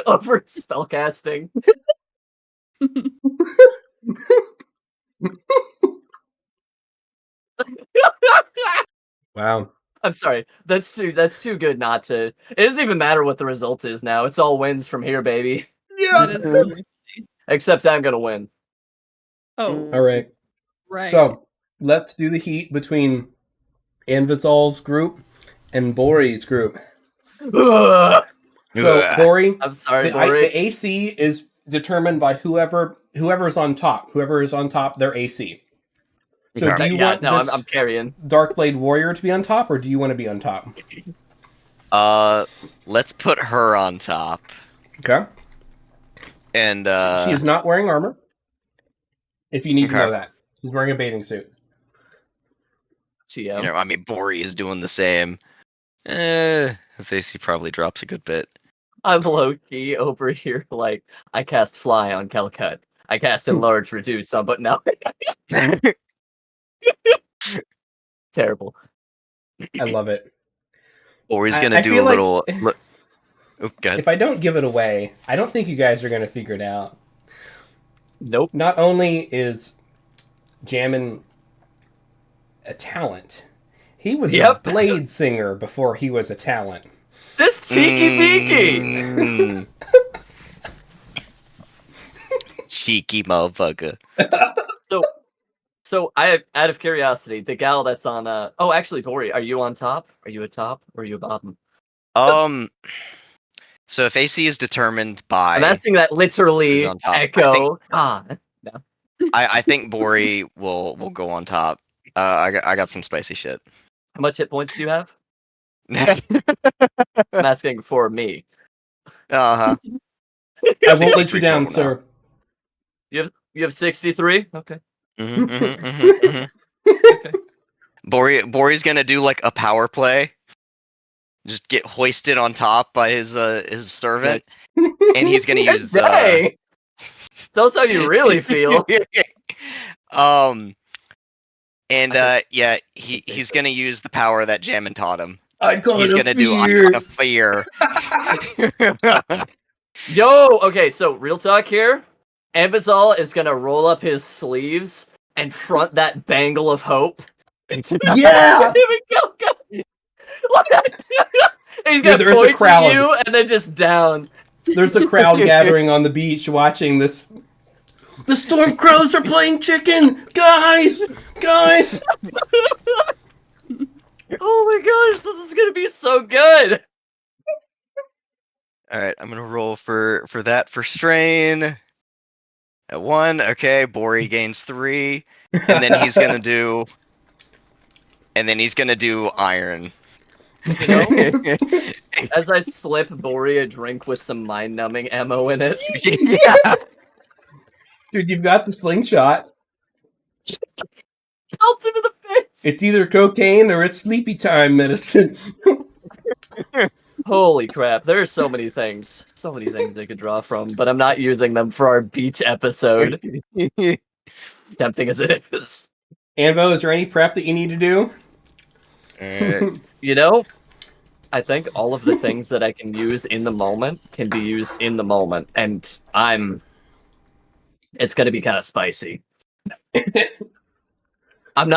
over spellcasting. Wow. I'm sorry. That's too good not to. It doesn't even matter what the result is now. It's all wins from here, baby. that is really Except I'm gonna win. Oh, All right. right. So let's do the heat between Anvisal's group and Bori's group. Ugh. So Ugh. Bori, I'm sorry, the Bori. AC is determined by whoever's on top. Whoever is on top, their AC. So Okay. do you Yeah, want no, this I'm carrying. Darkblade Warrior to be on top, or do you want to be on top? Let's put her on top. Okay. And She is not wearing armor. If you need to Okay. know that. She's wearing a bathing suit. TM. you know, I mean, Bori is doing the same. His AC probably drops a good bit. I'm low key over here. Like I cast Fly on Calcut. I cast Enlarge Reduce on, but no, terrible. I love it. Bori's I gonna do a feel like- little. Oh, God. If I don't give it away, I don't think you guys are going to figure it out. Nope. Not only is Jammin a talent, he was Yep. a blade singer before he was a talent. This cheeky beaky. Mm. Cheeky motherfucker. So I, out of curiosity, the gal that's on. Oh, actually, Bori, are you on top? Are you a top or are you a bottom? So if AC is determined by, I'm asking that literally. Who's on top? Echo. I think Bori will go on top. I got some spicy shit. How much hit points do you have? Uh I'm asking for me. huh. I won't let you down, total now. sir. You have 63. Okay. Okay. Bori's gonna do like a power play. Just get hoisted on top by his servant, and he's gonna use Dang. Tell us how you really feel. Yeah, he's gonna use the power that Jammin taught him. I call He's it gonna a do fear. Icon of Fear. Yo, okay, so real talk here. Anvisal is gonna roll up his sleeves and front that bangle of hope. Yeah! He's Yeah, gonna there is a point to crowd. you and then just down. There's a crowd gathering on the beach watching this. The storm crows are playing chicken! Guys! Guys! Oh my gosh, this is gonna be so good. All right, I'm gonna roll for that for strain. At 1, okay. Bori gains 3, and then he's gonna do and then he's gonna do iron. You know, as I slip Bori a drink with some mind-numbing ammo in it. Yeah. Dude, you've got the slingshot. Pelt him in the face! It's either cocaine or it's sleepy time medicine. Holy crap, there are so many things. So many things they could draw from, but I'm not using them for our beach episode. As tempting as it is. Anvo, is there any prep that you need to do? You know, I think all of the things that I can use in the moment can be used in the moment, and it's gonna be kind of spicy. I'm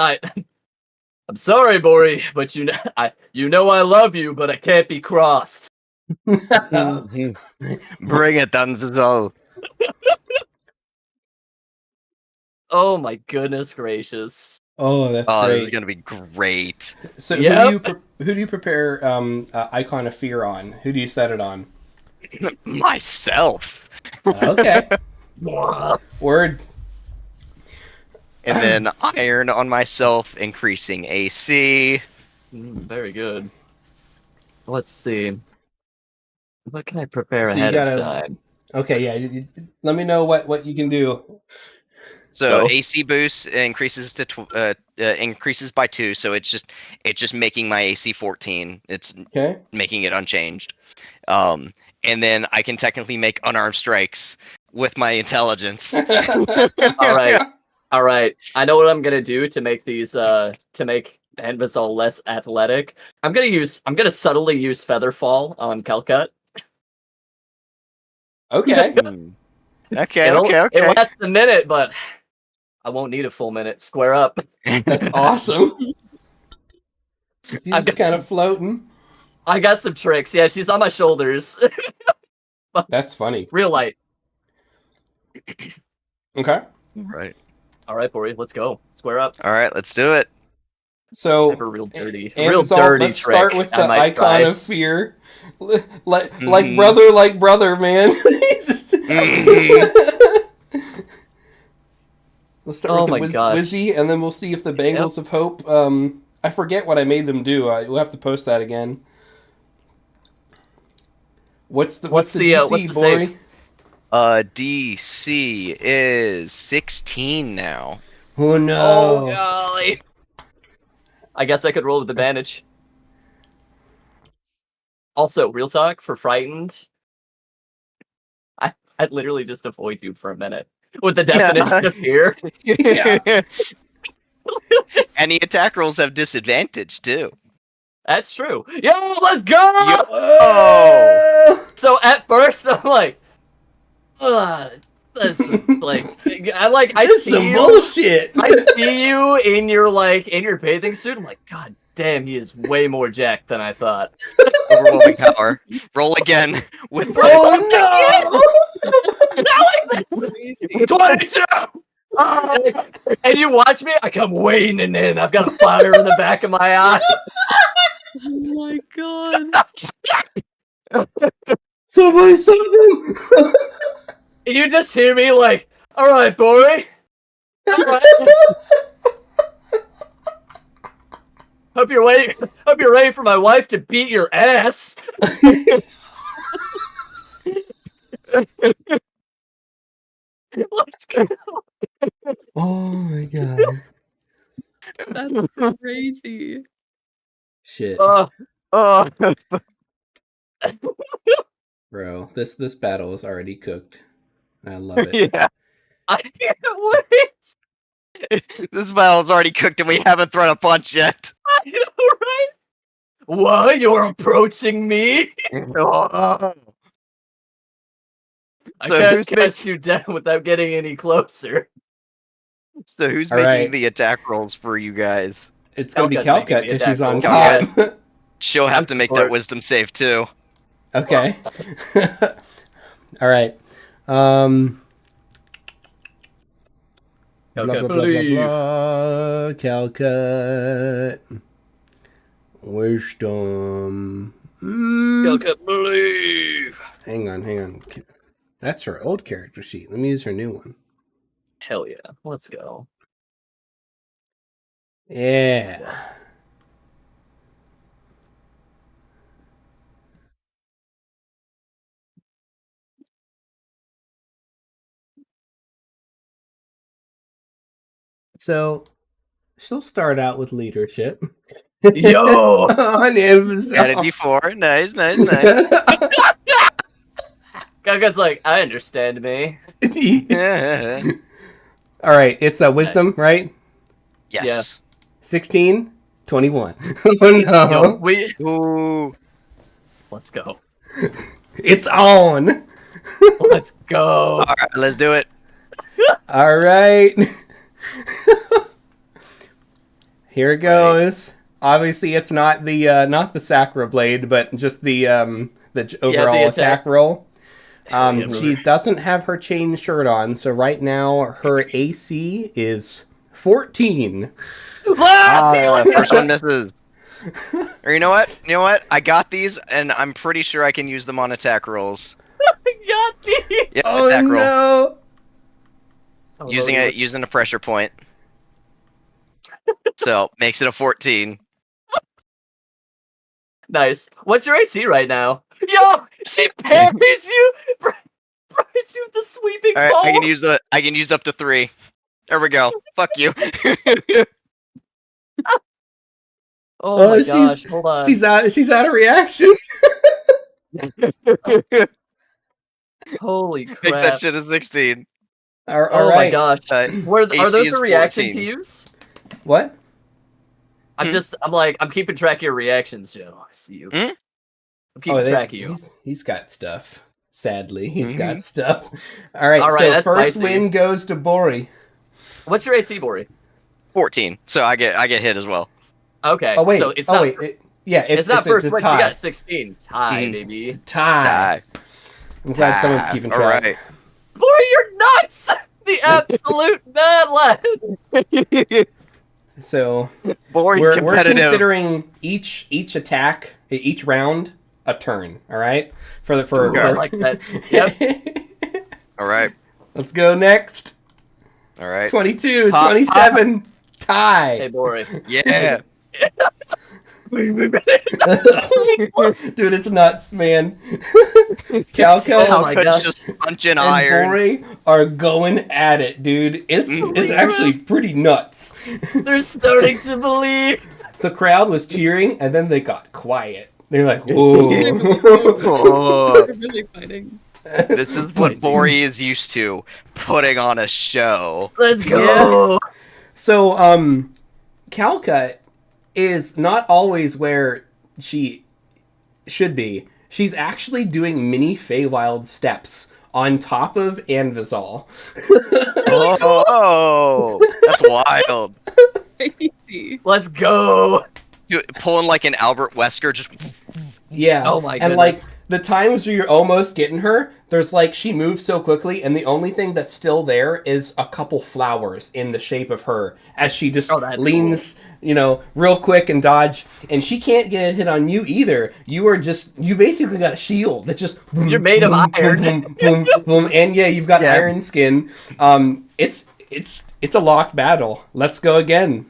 sorry, Bori, but you know I love you, but I can't be crossed. Bring it, Dunzo. Oh my goodness gracious. Oh, that's Oh, great. this is gonna be great. So Yep. who do you prepare Icon of Fear on? Who do you set it on? Myself. Okay. Word. And then iron on myself, increasing AC. Very good. Let's see. What can I prepare So you ahead of gotta- time? Okay, yeah. Let me know what you can do. So AC boost increases to increases by 2, so it's just making my AC 14. It's Okay. making it unchanged. And then I can technically make unarmed strikes with my intelligence. All right. I know what I'm gonna do to make these to make Envizal less athletic. I'm gonna subtly use Featherfall on Calcut. Okay. Okay, It okay. lasts a minute, but I won't need a full minute. Square up. That's awesome. She's I've just got kind some- of floating. I got some tricks. Yeah, she's on my shoulders. That's funny. Real light. Okay. Right. All right, Bori, let's go. Square up. All right, let's do it. So Have a real dirty, Anvizal, let's trick. start with the I might Icon try. of Fear. Like Mhm. like brother, man. Let's start Oh with my the gosh. Wizzy, and then we'll see if the Bangles of Hope. I forget what I made them do. We'll have to post that again. What's the DC, what's the Bori? save? DC is 16 now. Oh no! Oh golly! I guess I could roll with advantage. Also, real talk for frightened. I'd literally just avoid you for a minute with the definition of fear. Yeah. Any attack rolls have disadvantage too. That's true. Yo, let's go! Oh! So at first I'm like, this is like I This is see some you. bullshit. I see you in your bathing suit. I'm like, God damn, he is way more jacked than I thought. Overwhelming power. Roll again with Oh Not like this. 22. And you watch me. I come waning in. I've got a fire in the back of my eye. Oh my god. Somebody save him! You just hear me like, all right, boy. All right. Hope you're ready for my wife to beat your ass. Let's go. Oh my god. That's crazy. Shit. oh. Bro, this battle is already cooked. I love it. Yeah. I can't wait. This battle's already cooked and we haven't thrown a punch yet. I know, right? What? You're approaching me? Oh. I So can't who's cast you down without getting any closer. So who's All making right. the attack rolls for you guys? It's gonna be Calcut's Calcut making the because she's on attack top. She'll have I'm to make support. that wisdom save too. Okay. All right. Blah, blah, Calcut, blah, blah, believe. blah. Calcut. Wisdom. Calcut, believe. Hang on. That's her old character sheet. Let me use her new one. Hell yeah. Let's go. Yeah. So she'll start out with leadership. Yo! On him. Got a D4. Nice, nice, nice. Gaga's like, I understand me. All right, it's a wisdom, right? Yes. 16, 21. Oh no. Yo, Ooh. let's go. It's on. Let's go. All right, let's do it. All right. Here it goes. Obviously, it's not the Sacra Blade, but just the overall attack roll. She doesn't have her chain shirt on, so right now her AC is 14. First one misses. Or you know what? You know what? I got these, and I'm pretty sure I can use them on attack rolls. I got these. Yeah, Oh attack roll. no! Using a pressure point. So makes it a 14. Nice. What's your AC right now? Yo, she parries you. Parries you with the sweeping All right, pole. I can use up to 3. There we go. Fuck you. Oh my gosh! Hold on. She's out of reaction. Holy Make that crap! shit a 16. All Oh my right. gosh! Are AC those is the reaction 14. to use? What? I'm keeping track of your reactions, Joe. I see you. Hmm? I'm keeping track of you. He's got stuff. Sadly, he's Mhm. got stuff. All right, All right, so that's first spicy. win goes to Bori. What's your AC, Bori? 14. So I get hit as well. Okay. Oh wait, So it's not. it's not first. It's a But she tie. got 16. Tie, Mhm. baby. It's a tie. Die. I'm glad someone's keeping track. All right. Bori, you're nuts! The absolute bad lad. So Boring's we're competitive. considering each attack, each round, a turn. All right, I like that. Yep. All right. Let's go next. All right. 22, Pop, 27, tie. Hey, Bori. Yeah. Dude, it's nuts, man. Calco Oh my Calcut's gosh. just punching and iron. Bori are going at it, dude. It's actually pretty nuts. They're starting to believe. The crowd was cheering, and then they got quiet. They're like, "Whoa!" Oh, They're really fighting. this is what Bori is used to, putting on a show. Let's go. So, Calcut is not always where she should be. She's actually doing mini Feywild steps on top of Anvizal. Oh, that's wild. Crazy. Let's go. Pulling like an Albert Wesker, just Yeah. Oh my And like goodness. the times where you're almost getting her, there's like she moves so quickly, and the only thing that's still there is a couple flowers in the shape of her as she just that's leans, real quick and dodge. And she can't get a hit on you either. You basically got a shield that just You're made of iron. boom, boom, boom, and yeah, you've got Yeah. iron skin. It's a locked battle. Let's go again.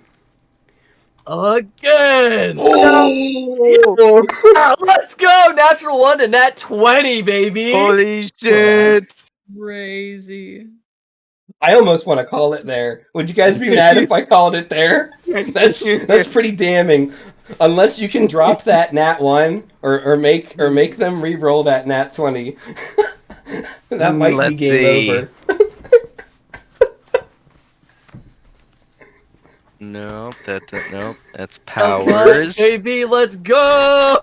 Again. Oh! Let's go. Natural 1 to nat 20, baby. holy shit. Crazy. I almost want to call it there. Would you guys be mad if I called it there? That's pretty damning. Unless you can drop that nat 1 or make them re-roll that nat 20. That might be Let's game see. over. Nope, that's Come on, powers. baby, let's go.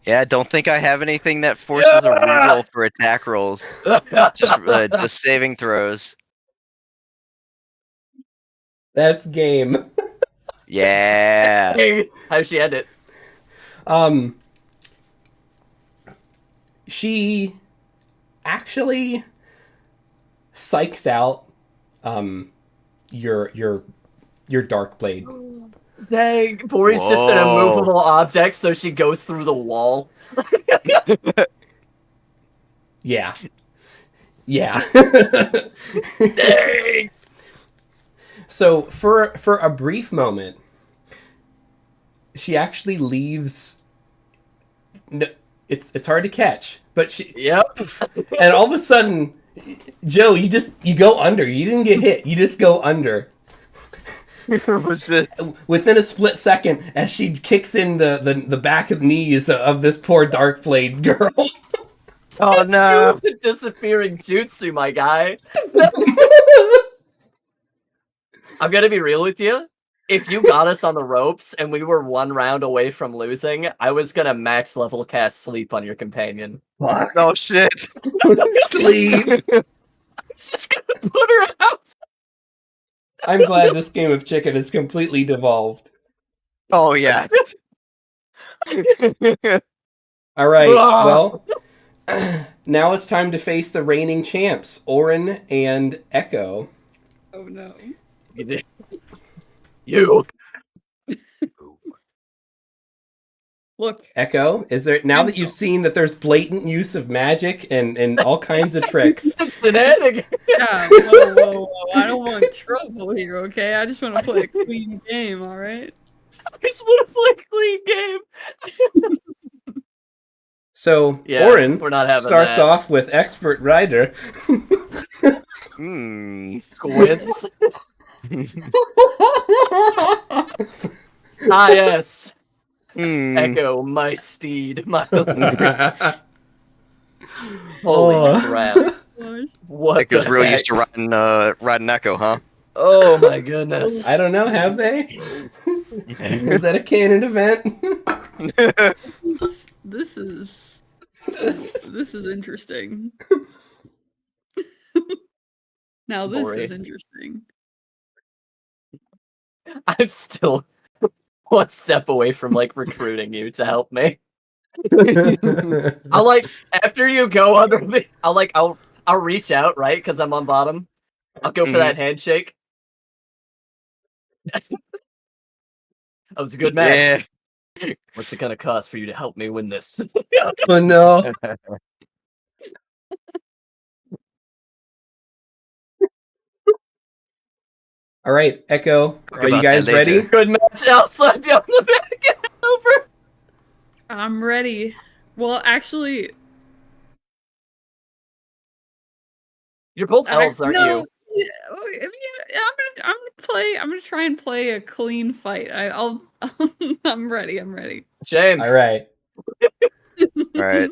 Yeah, I don't think I have anything that forces a reroll for attack rolls. Just saving throws. That's game. Yeah. Hey, how does she end it? She actually psychs out your dark blade. Dang, Bori's just an Whoa. immovable object, so she goes through the wall. Yeah. Yeah. Dang. So for a brief moment, she actually leaves. No, it's hard to catch, but she Yep. and all of a sudden Joe, you go under. You didn't get hit. You just go under. Within a split second, as she kicks in the back of the knees of this poor Darkblade girl. Oh no! The disappearing jutsu, my guy. I'm gonna be real with you. If you got us on the ropes and we were one round away from losing, I was gonna max level cast sleep on your companion. Fuck. Oh shit! Sleep. I'm just gonna put her out. I'm glad this game of chicken is completely devolved. Oh yeah. All right. Well, now it's time to face the reigning champs, Orin and Echo. Oh no. You. Look. Echo, is there now that you've seen that there's blatant use of magic and all kinds of tricks? Shenanigans. Yeah, whoa. I don't want trouble here, okay? I just want to play a clean game, alright? I just want to play a clean game. So, Yeah, Orin we're not having starts that. off with Expert Rider. Squints. Ah, yes. Echo, my steed. My holy crap. What Echo's the real heck? used to riding Echo, huh? Oh my goodness. I don't know, have they? Was that a canon event? This is interesting. Now this Boring. is interesting. I'm still one step away from like recruiting you to help me. I'll like after you go under me, I'll reach out, right? Because I'm on bottom. I'll go for that handshake. That was a good match. Yeah. What's it gonna cost for you to help me win this? Oh no. All right, Echo, are you guys ready? Good match. I'll slap you on the back and over. I'm ready. Well, actually, You're both elves, aren't you? Yeah, I'm gonna try and play a clean fight. I'm ready. Shame. All right. All right.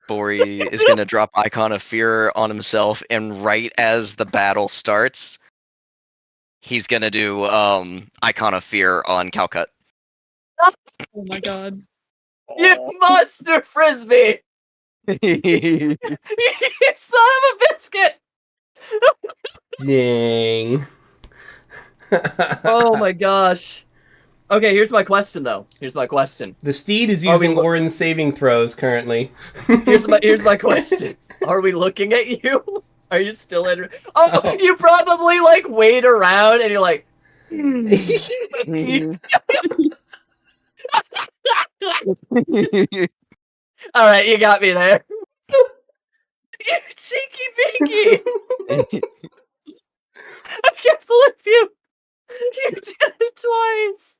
Bori is gonna drop Icon of Fear on himself, and right as the battle starts, he's gonna do Icon of Fear on Calcut. Oh my god. You monster frisbee! You son of a biscuit! Dang. Oh my gosh. Okay, here's my question though. The steed is Are we using lo- Orin's saving throws currently. Here's my question. Are we looking at you? Are you still in? Oh, you probably like wait around and you're like. All right, you got me there. You cheeky pinky! I can't believe you did it twice.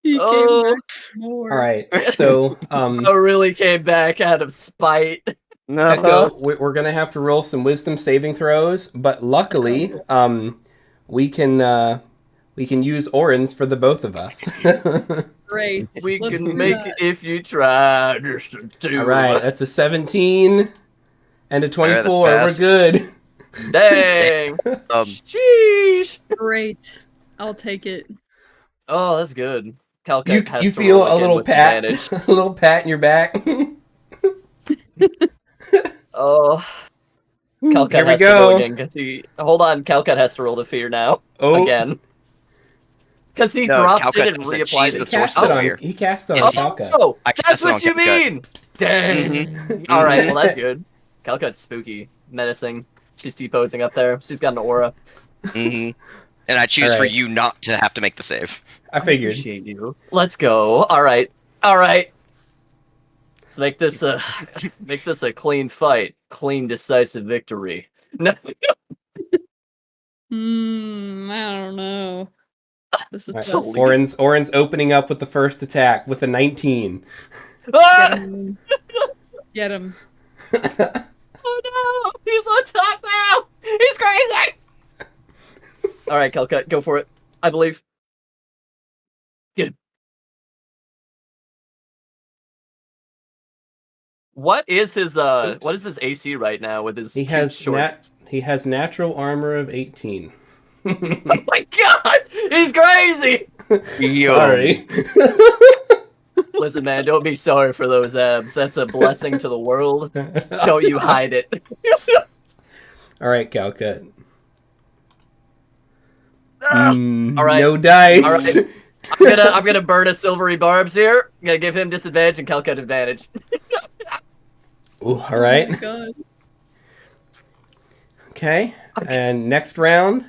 He Oh. came back more. All right. So, I really came back out of spite. Echo, we're gonna have to roll some wisdom saving throws, but luckily, we can use Orin's for the both of us. Great. We Let's can do make that. it if you try. Just a two. All right, that's a 17 and a 24. We're passed. good. Dang. Sheesh. Great. I'll take it. Oh, that's good. Calcut has You to feel roll a again little with pat, advantage. a little pat in your back. Oh. Calcut Here we has go. to go again. Hold on, Calcut has to roll the fear now. Oh. Again. Because he No, dropped Calcut it and doesn't. reapplied She's it. the source of Cast it the on. fear. He cast it on Yes. Calcut. Oh, I that's cast it what on you Calcut. mean! Dang. Alright, well that's good. Calcut's spooky. Menacing. She's T-posing up there. She's got an aura. And I choose for Alright. you not to have to make the save. I figured. Appreciate you. Let's go. Alright. Let's make this a clean fight. Clean, decisive victory. No. I don't know. This is All right, tough. Orin's opening up with the first attack with a 19. Ah! Get him. Oh no! He's on top now! He's crazy! Alright, Calcut, go for it. I believe. Get him. What is his AC right now with his He huge has short? he has natural armor of 18. Oh my god! He's crazy! Sorry. Listen, man, don't be sorry for those abs. That's a blessing to the world. Don't you hide it. All right, Calcut. All right. No dice. All right. I'm gonna burn a silvery barbs here. I'm gonna give him disadvantage and Calcut advantage. Ooh, all right. Oh my god. Okay. And next round,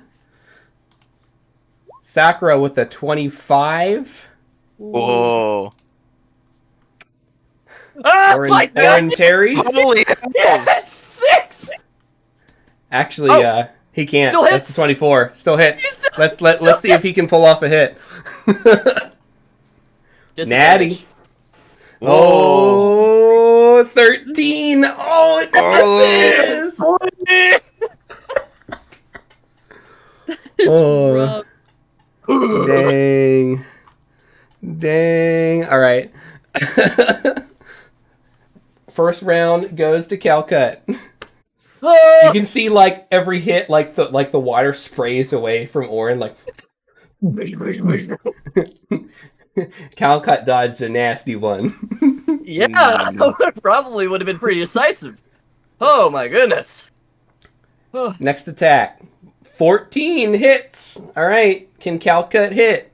Sakura with a 25. Whoa. Ah, Orin, my God! Orin Terry's. Holy Yes, 6. Actually, he can't. Still hits. That's a 24. Still hits. Still Let's see if he can pull off a hit. Natty. Oh, 13. Oh, it misses. It's Oh. rough. Dang. All right. First round goes to Calcut. You can see like every hit, like the water sprays away from Orin. Like Calcut dodged a nasty one. Yeah, probably would have been pretty decisive. Oh my goodness. Next attack, 14 hits. All right, can Calcut hit?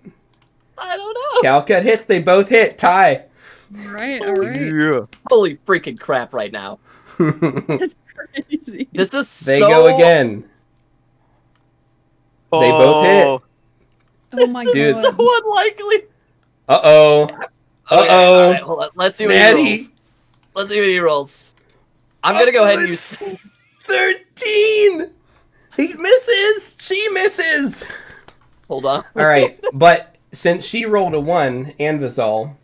I don't know. Calcut hits. They both hit. Tie. Alright, alright. Yeah. Holy freaking crap right now. That's crazy. This is They so... go again. They both hit. Oh my This is god. so unlikely. Uh-oh. Okay, Uh-oh. alright, hold on. Let's see what Natty. he rolls. Let's see what he rolls. I'm gonna go ahead and use... 13! He misses! She misses! Hold on. All right, but since she rolled a 1 and Vizal,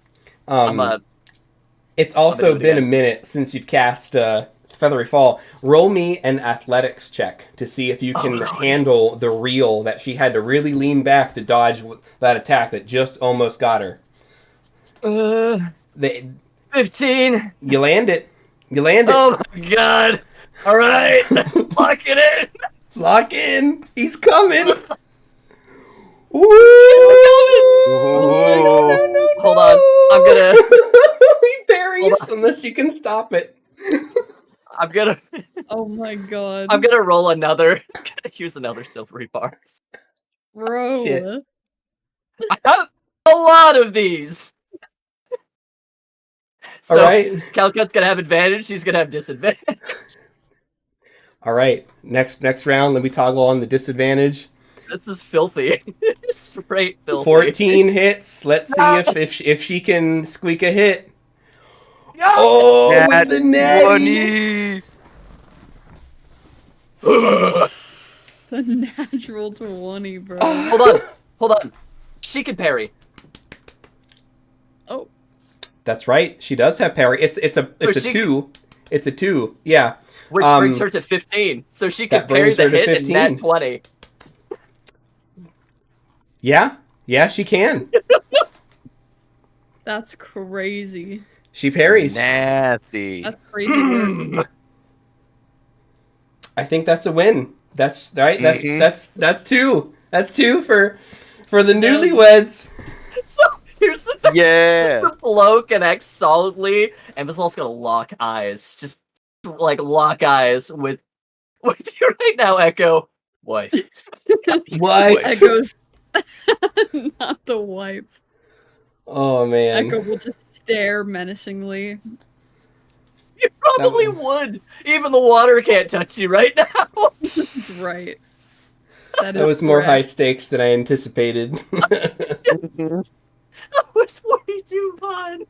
it's also do it been a again. minute since you've cast Feathery Fall. Roll me an athletics check to see if you can handle the reel that she had to really lean back to dodge that attack that just almost got her. 15. You land it. You land it. Oh my god. Alright. Lock it in. Lock in. He's coming. Ooh. Ooh. Hold on. I'm gonna... He parries unless you can stop it. I'm gonna... Oh my god. I'm gonna roll another... I'm gonna use another silvery barbs. Bro. Shit. I have a lot of these. So, All right. Calcut's gonna have advantage. She's gonna have disadvantage. All right. Next round, let me toggle on the disadvantage. This is filthy. Straight filthy. 14 hits. Let's see if she can squeak a hit. No! Oh, with the natty. 20. The natural 20, bro. Hold on. She can parry. Oh. That's right. She does have parry. It's a 2. It's a 2. Yeah. Which brings her to 15. So she can that parry brings the her to hit 15. and nat 20. Yeah. Yeah, she can. That's crazy. She parries. Nasty. That's crazy work. I think that's a win. That's right. Mhm. That's 2. That's 2 for the newlyweds. So here's the thing. Yeah. The blow connects solidly, and Vizal's gonna lock eyes. Just like lock eyes with you right now, Echo. Wife. What? Echo's not the wipe. Oh man. Echo will just stare menacingly. You probably would. Even the water can't touch you right now. That's right. That was more high stakes than I anticipated. That was 42 fun.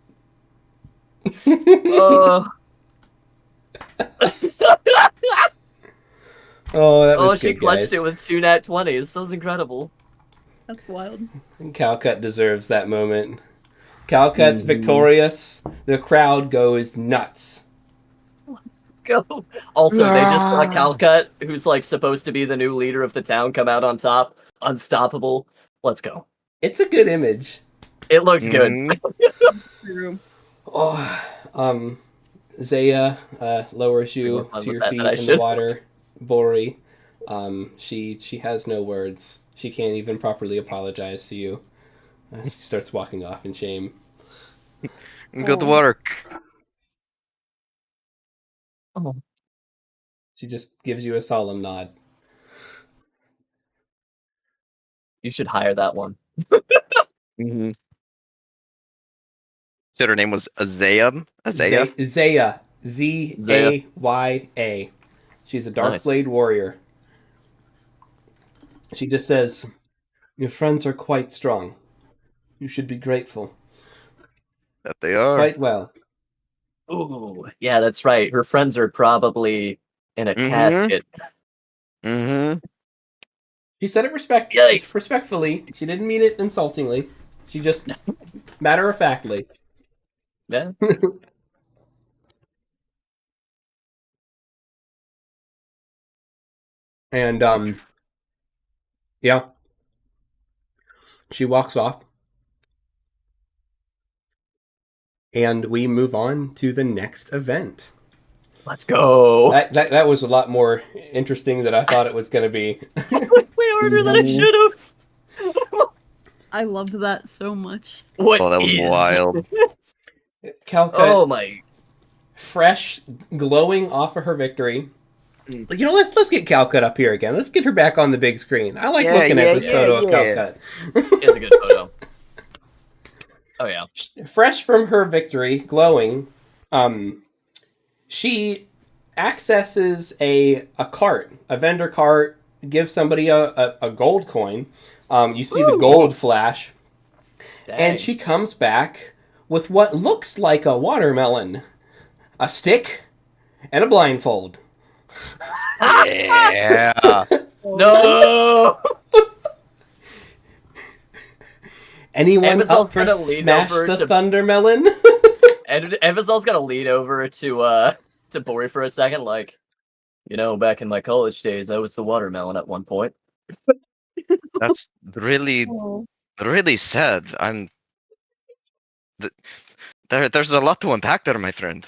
Oh, that was she good, clutched guys. it with 2 nat 20s. That was incredible. That's wild. Calcut deserves that moment. Calcut's victorious. The crowd goes nuts. Let's go. Also, they just saw Calcut, who's like supposed to be the new leader of the town, come out on top. Unstoppable. Let's go. It's a good image. It looks good. Oh, Zaya lowers More you fun to with your that feet than I in the should. water. Bori, she has no words. She can't even properly apologize to you. She starts walking off in shame. Good work. Oh. She just gives you a solemn nod. You should hire that one. Mm-hmm. Said her name was Azaya. Azaya. Zaya. Zaya. She's a Nice. Darkblade warrior. She just says, "Your friends are quite strong. You should be grateful. That they are. Quite well." Ooh, yeah, that's right. Her friends are probably in a casket. Mm-hmm. She said it Yikes. respectfully. She didn't mean it insultingly. She just matter-of-factly. Yeah. And yeah. She walks off. And we move on to the next event. Let's go. That was a lot more interesting than I thought it was going to be. Way harder than I should have. I loved that so much. What Oh, that was is- wild. Calcut, Oh my. fresh, glowing off of her victory. You know, let's get Calcut up here again. Let's get her back on the big screen. I like looking at this photo of Calcut. It's a good photo. Oh yeah. Fresh from her victory, glowing, she accesses a cart, a vendor cart, gives somebody a gold coin. You see the gold flash. Dang. And she comes back with what looks like a watermelon, a stick, and a blindfold. Yeah. No. Anyone Amazon's up for gonna lean Smash over the to- Thundermelon? And Evazal's gonna lean over to Bori for a second, like, you know, back in my college days, I was the watermelon at one point. That's really, really sad. There's a lot to unpack there, my friend.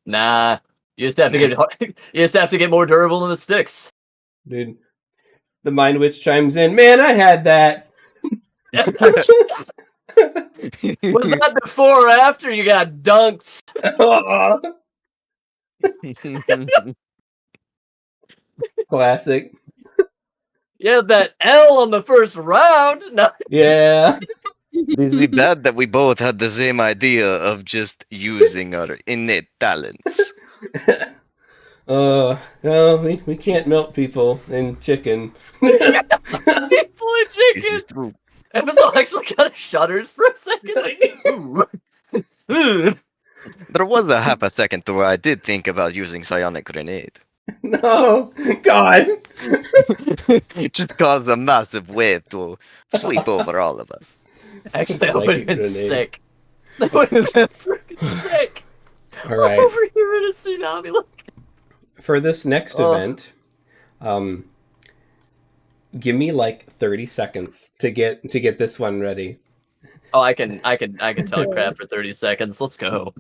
Nah, you just have to get you just have to get more durable than the sticks. Dude, the Mind Witch chimes in. Man, I had that. Was that before or after you got dunks? Classic. You had that L on the first round. No. Yeah. Really bad that we both had the same idea of just using our innate talents. No, we can't melt people in chicken. People in This is chicken. true. Evazal actually kind of shudders for a second. Like, ooh. There was a half a second where I did think about using psionic grenade. No, God. Just cause a massive wave to sweep over all of us. Actually, that would have Psychic been grenade. sick. That would have been freaking sick. All right. Over here in a tsunami. Look. For this next event, give me like 30 seconds to get this one ready. Oh, I can talk crap for 30 seconds. Let's go.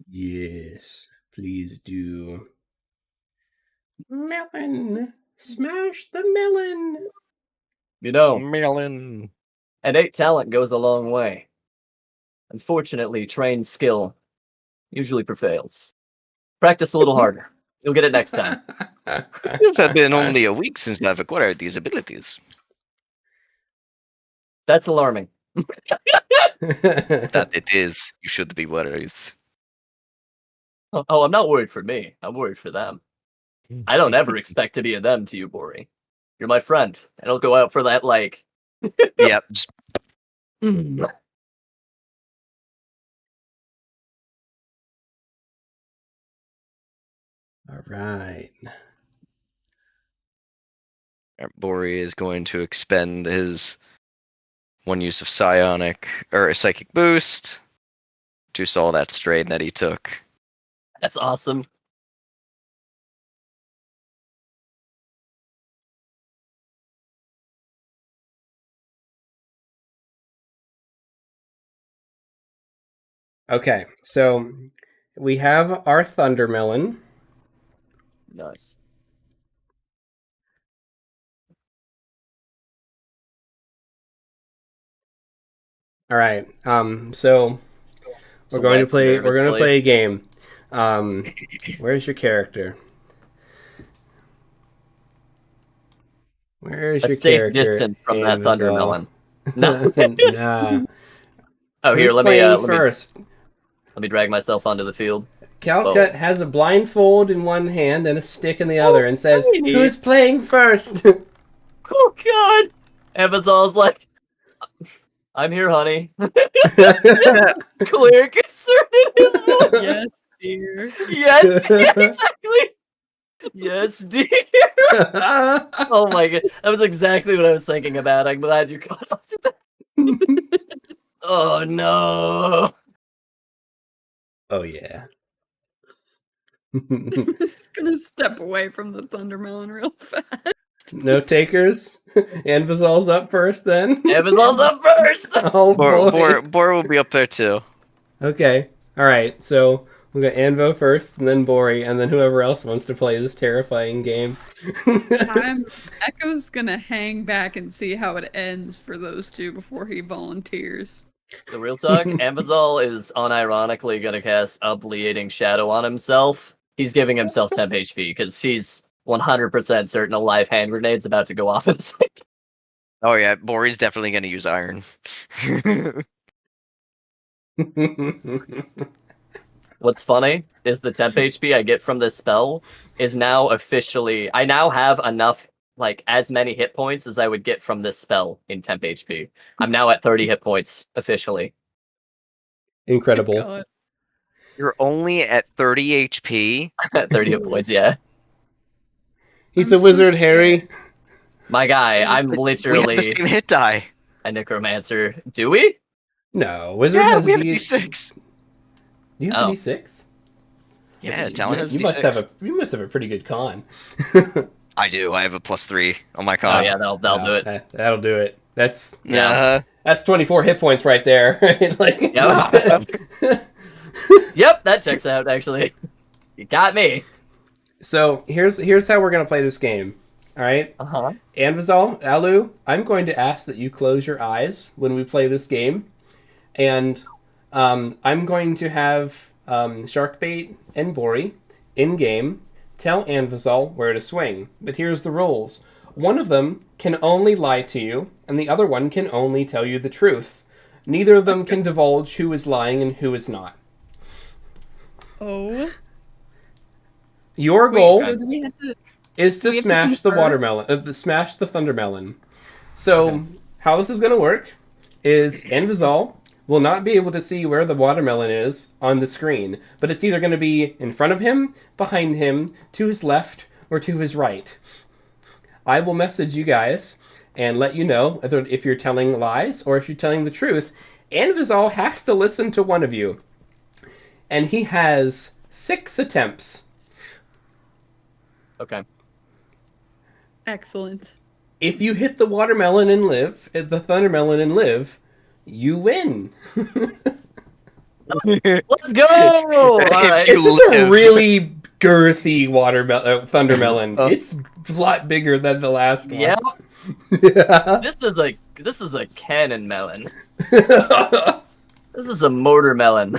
Yes, please do. Melon, smash the melon. You know, Melon. innate talent goes a long way. Unfortunately, trained skill usually prevails. Practice a little harder. You'll get it next time. It has been only a week since I've acquired these abilities. That's alarming. That it is. You should be worried. Oh, I'm not worried for me. I'm worried for them. I don't ever expect to be a them to you, Bori. You're my friend. I don't go out for that, like... Yep. Just All right. Bori is going to expend his 1 use of psionic or psychic boost. Reduce all that strain that he took. That's awesome. Okay, so we have our Thundermelon. Nice. All right. So we're going to Sweats play. We're going to nervously. play a game. Where's your character? Where's A your safe character? distance from that Amazal? Thundermelon. No. Nah. Oh, here, Who's let me playing first? let me drag myself onto the field. Calcut has a blindfold in one hand and a stick in the other, and says, tiny. "Who's playing first?" Oh God! Amazon's like, I'm here, honey. Clear concern in his voice. Yes, dear. Yes, yeah, exactly. Yes, dear. Oh my God, that was exactly what I was thinking about. I'm glad you caught up to that. Oh no. Oh yeah. I'm just gonna step away from the Thundermelon real fast. No takers. Anvizal's up first, then. Amazon's up first. Oh boy. Bor will be up there too. Okay. All right. So we got Anvo first, and then Bori, and then whoever else wants to play this terrifying game. Echo's gonna hang back and see how it ends for those two before he volunteers. So real talk, Ambazal is unironically gonna cast a Bleeding Shadow on himself. He's giving himself temp HP because he's 100% certain a live hand grenade's about to go off in a second. Oh yeah, Bori's definitely gonna use iron. What's funny is the temp HP I get from this spell is now officially... I now have enough, like, as many hit points as I would get from this spell in temp HP. I'm now at 30 hit points, officially. Incredible. God. You're only at 30 HP. At 30 hit points, yeah. He's I'm a wizard, so Harry. My guy, I'm We have literally the same hit die. a necromancer. Do we? No, wizard Yeah, has we a have a D. D6. You have Oh. a D6? Yeah, Talon has You D6. must have a pretty good con. I do. I have a +3 on my con. Oh yeah, that'll do it. That'll do it. That's Yeah. that's 24 hit points right there. Right? Like, Yep, that checks out, actually. You got me. So here's how we're gonna play this game. All right, Uh-huh. Anvizal, Alu, I'm going to ask that you close your eyes when we play this game, and I'm going to have Sharkbait and Bori in game tell Anvizal where to swing. But here's the rules: one of them can only lie to you, and the other one can only tell you the truth. Neither of them can divulge who is lying and who is not. Oh. Your goal Wait, so do we have to... is to we have to smash the confirm? watermelon, smash the Thundermelon. So how this is going to work is Anvizal will not be able to see where the watermelon is on the screen, but it's either going to be in front of him, behind him, to his left, or to his right. I will message you guys and let you know if you're telling lies or if you're telling the truth. Anvizal has to listen to one of you. And he has 6 attempts. Okay. Excellent. If you hit the watermelon and live, the Thundermelon and live, you win. Let's go! Alright. you It's just a live. really girthy Thundermelon. It's a lot bigger than the last one. Yeah, Yeah. this is a cannon melon. This is a mortar melon.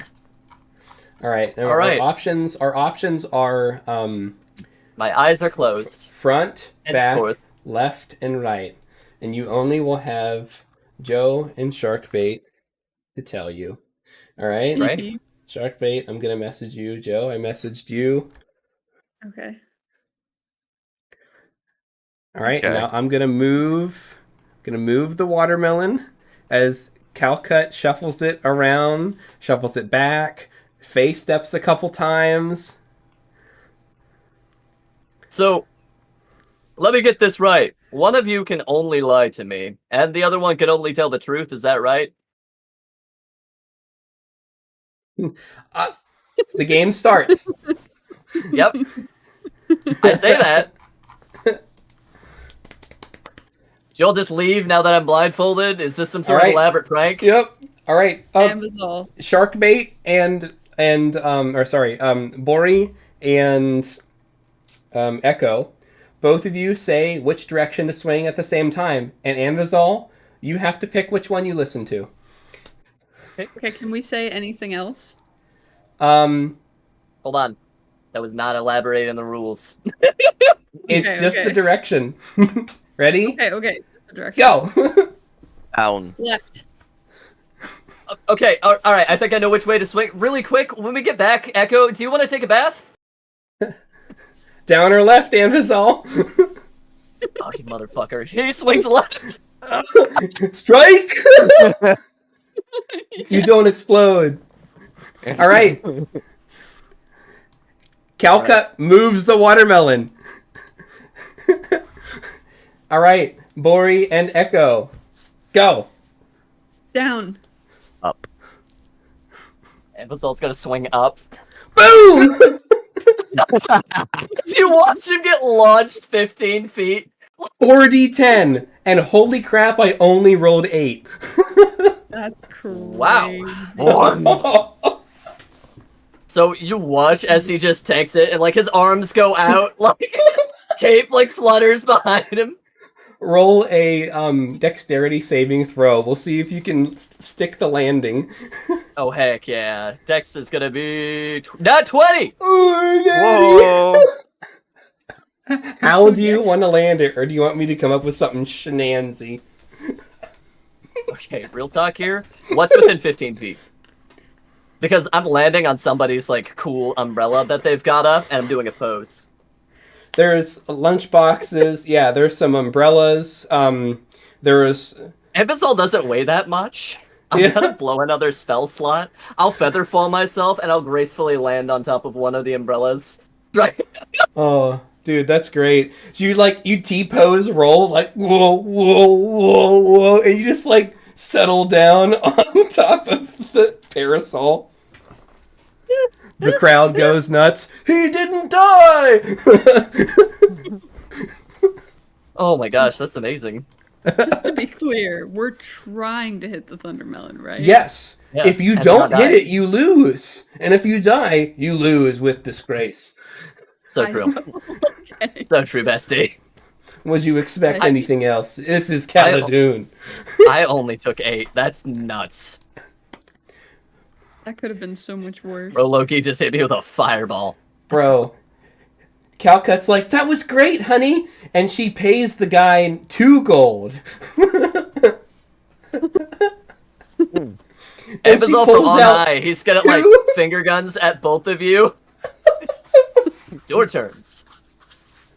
All right. Now All right. Our options are My eyes are closed. front, And back, forth. left, and right. And you only will have Joe and Sharkbait to tell you. All right? Right. Mhm. Sharkbait, I'm going to message you. Joe, I messaged you. Okay. All right. Okay. Now I'm going to move the watermelon as Calcut shuffles it around, shuffles it back, face steps a couple times. So, let me get this right. One of you can only lie to me, and the other one can only tell the truth. Is that right? The game starts. Yep. I say that. You'll just leave now that I'm blindfolded? Is this some sort of Alright. elaborate prank? Yep. All right. Ambisol. Sharkbait Bori and Echo, both of you say which direction to swing at the same time, and Anvizal, you have to pick which one you listen to. Okay, can we say anything else? Um, Hold on. That was not elaborating the rules. it's Okay, just okay. the direction. Ready? Okay, that's the direction. Go. Down. Left. Okay, alright, I think I know which way to swing. Really quick, when we get back, Echo, do you want to take a bath? Down or left, Anvizal? Oh, you motherfucker. He swings left! Strike! You don't explode. All right. Calcut moves the watermelon. All right, Bori and Echo, go. Down. Up. Ambizal's gonna swing up. Boom! You watch him get launched 15 feet. 4d10, and holy crap, I only rolled 8. That's crazy. Wow. So you watch as he just takes it, and like his arms go out, like his cape like flutters behind him. Roll a dexterity saving throw. We'll see if you can stick the landing. Oh heck yeah! Dex is gonna be not 20. Whoa! How do you want to land it, or do you want me to come up with something shenanzy? Okay, real talk here. What's within 15 feet? Because I'm landing on somebody's like cool umbrella that they've got up, and I'm doing a pose. There's lunch boxes. Yeah, there's some umbrellas. There's Ambisol doesn't weigh that much. I'm gonna blow another spell slot. I'll feather fall myself, and I'll gracefully land on top of one of the umbrellas. Right. oh, dude, that's great. So you T-pose roll like whoa, whoa, whoa, whoa, and you just like settle down on top of the parasol. The crowd goes nuts. He didn't die. Oh my gosh, that's amazing. Just to be clear, we're trying to hit the Thundermelon, right? Yes. Yeah, If you and don't not hit die. it, you lose. And if you die, you lose with disgrace. So true. Okay. So true, bestie. Would you expect I- anything else? This is Caladoon. I only took 8. That's nuts. That could have been so much worse. Bro, Loki just hit me with a fireball. Bro. Calcut's like, that was great, honey. And she pays the guy 2 gold. And she Ambizol from pulls on out high. He's gonna like 2. finger guns at both of you. Your turns.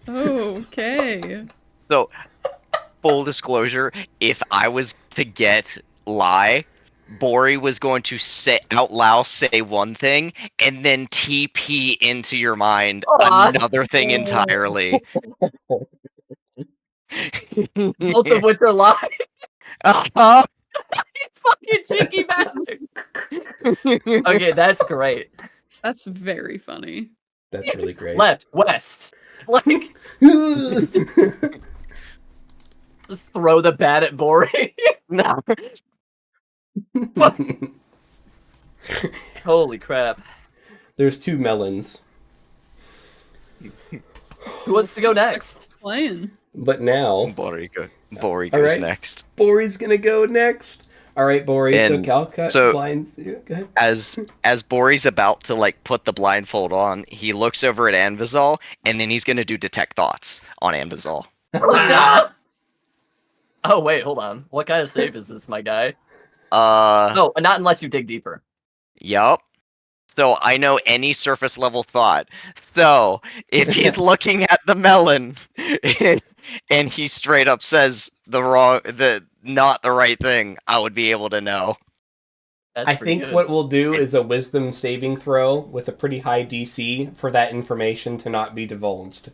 Okay. So, full disclosure, if I was to get lie, Bori was going to say out loud say one thing and then TP into your mind Aw. another thing entirely. Both of which are lies. Uh-huh. You fucking cheeky bastard. Okay, that's great. That's very funny. That's really great. Left, west. Like, just throw the bat at Bori. No. Holy crap. There's 2 melons. Who wants to go next? Playing. But now, Bori goes Alright. next. Bori's gonna go next. Alright, Bori, so And Calcut so- blinds you. Go ahead. As Bori's about to like put the blindfold on, he looks over at Anvizal and then he's gonna do detect thoughts on Anvizal. Oh, wait, hold on. What kind of save is this, my guy? Oh, No, not unless you dig deeper. yup. So I know any surface level thought. So if he's looking at the melon and he straight up says not the right thing, I would be able to know. That's I pretty think good. what we'll do is a wisdom saving throw with a pretty high DC for that information to not be divulged.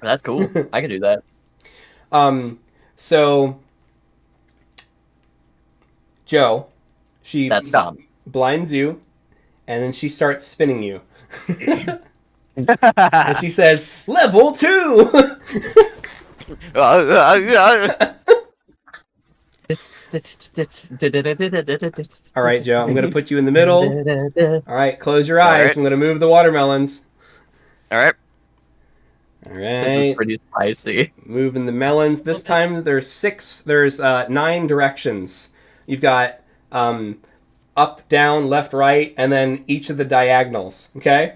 That's cool. I can do that. So Joe, she That's dumb. blinds you, and then she starts spinning you. And she says, "Level 2!" All right, Joe, I'm going to put you in the middle. All right, close your eyes. right. I'm going to move the watermelons. All right. All This is right, pretty spicy. moving the melons. This time there's 9 directions. You've got up, down, left, right, and then each of the diagonals. Okay?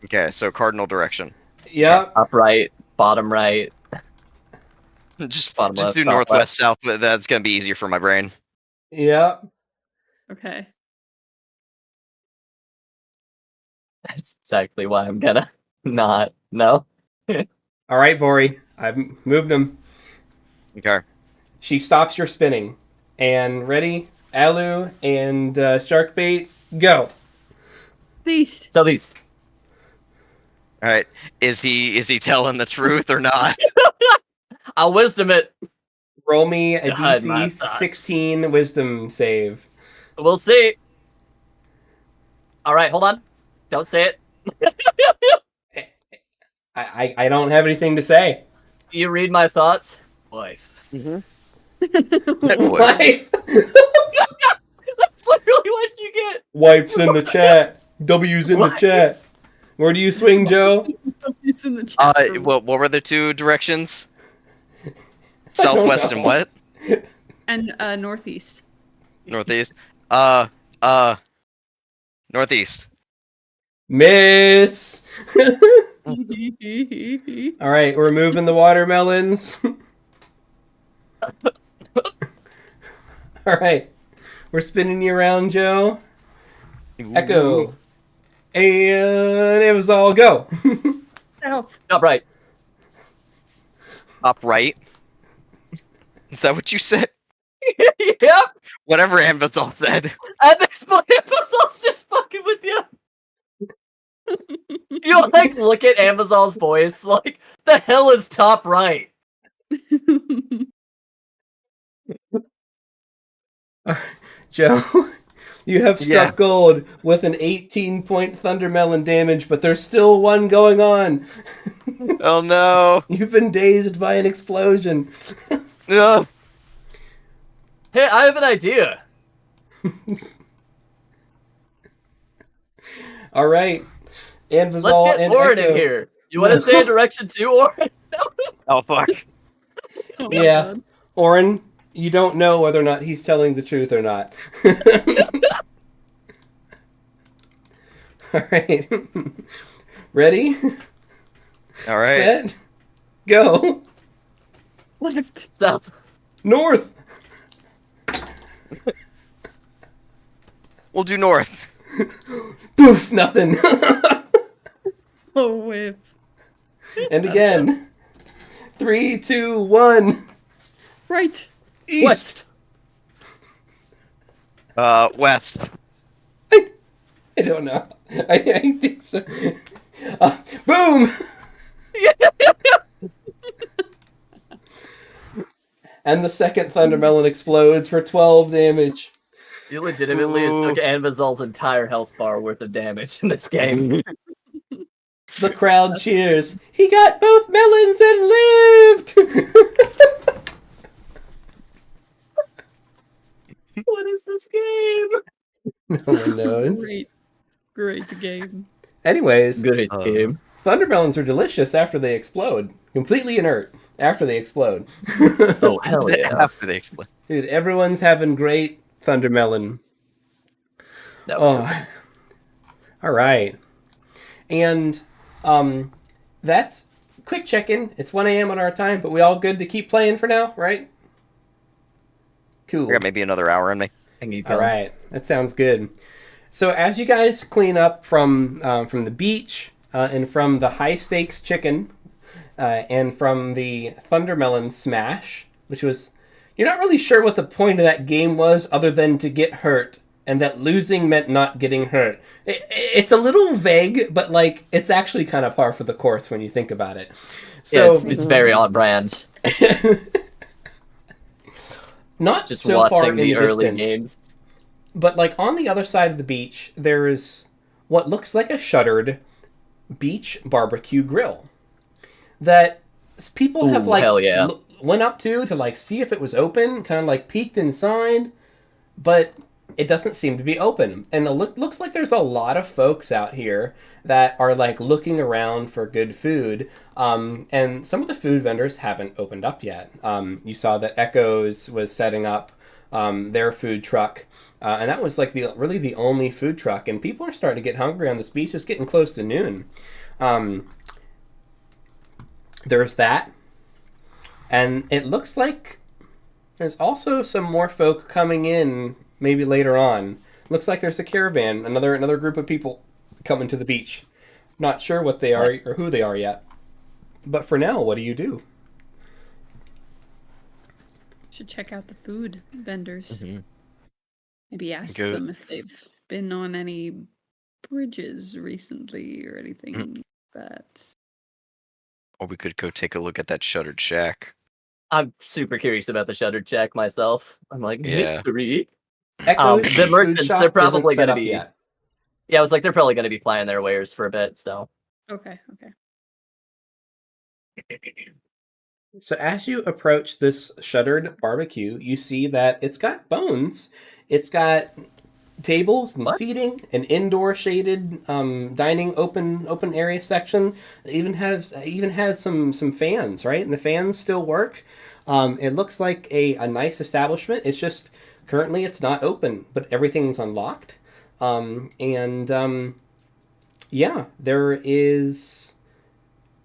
Okay, so cardinal direction. Yep. Up right, bottom right. Just Bottom left, do top northwest, left. south. But that's gonna be easier for my brain. Yep. Okay. That's exactly why I'm gonna not. No. All right, Vori. I've moved them. Okay. She stops your spinning. And ready? Alu and Sharkbait, go. Feast. Southeast. All right. Is he telling the truth or not? I'll wisdom it. Roll me a To hide my DC thoughts. 16 wisdom save. We'll see. All right, hold on. Don't say it. I don't have anything to say. You read my thoughts, wife. Wife. That's literally what you get. Wife's in the chat. W's in the What? chat. Where do you swing, Joe? Use in the chat. for- What were the 2 directions? don't Southwest and know. what? And northeast. Northeast. Northeast. Miss. All right, we're moving the watermelons. All right, we're spinning you around, Joe. Echo. And it was all go. South. Up right. Upright. Is that what you said? Yep. Whatever Ambithal said. At this point, Ambazal's just fucking with you. You like look at Ambazal's voice, like the hell is top right? Joe, you have struck Yeah. gold with an 18-point Thundermelon damage, but there's still one going on. Oh no. You've been dazed by an explosion. No. Hey, I have an idea. All right. Anvizal Let's get and Orin Echo. in here. You want to say a direction too, Orin? Oh fuck. Oh my Yeah. God. Orin, you don't know whether or not he's telling the truth or not. All right. Ready? All right. Set. Go. Left. Stop. North. We'll do north. Poof, nothing. Oh, whip. And again. 3, 2, 1. Right. East. West. West. I don't know. I think so. Boom! And the second Thundermelon explodes for 12 damage. You legitimately just took Anvizal's entire health bar worth of damage in this game. The crowd cheers. He got both melons and lived! What is this game? No one knows. Great game. Anyways, Good game. Thundermelons are delicious after they explode. Completely inert after they explode. Oh, hell yeah. After they explain. Dude, everyone's having great Thundermelon. No. Oh. All right. And that's quick check-in. It's 1 a.m. on our time, but we all good to keep playing for now, right? Cool. I got maybe another hour in me. All right, that sounds good. So as you guys clean up from the beach and from the high stakes chicken and from the Thundermelon smash, which was, you're not really sure what the point of that game was other than to get hurt, and that losing meant not getting hurt. It's a little vague, but like it's actually kind of par for the course when you think about it. So Yeah, it's very on brand. Not Just so watching far in the the early distance, games. but like on the other side of the beach, there's what looks like a shuttered beach barbecue grill that people have Ooh, like hell yeah. went up to like see if it was open, kind of like peeked inside, but it doesn't seem to be open. And it looks like there's a lot of folks out here that are like looking around for good food. And some of the food vendors haven't opened up yet. You saw that Echoes was setting up their food truck. And that was like really the only food truck. And people are starting to get hungry on this beach. It's getting close to noon. There's that. And it looks like there's also some more folk coming in maybe later on. Looks like there's a caravan, another group of people coming to the beach. Not sure what they are or who they are yet. But for now, what do you do? Should check out the food vendors. Mm-hmm. Maybe ask Go- them if they've been on any bridges recently or anything like that. Or we could go take a look at that shuttered shack. I'm super curious about the Shuttered Shack myself. I'm like, Yeah. mystery. Echoes The food merchants, shop they're probably isn't set gonna up be- yet. Yeah, I was like, they're probably going to be plying their wares for a bit, so. Okay. So as you approach this shuttered barbecue, you see that it's got bones. It's got tables and What? seating, an indoor shaded dining open area section. It even has some fans, right? And the fans still work. It looks like a nice establishment. It's just currently it's not open, but everything's unlocked. Yeah, there is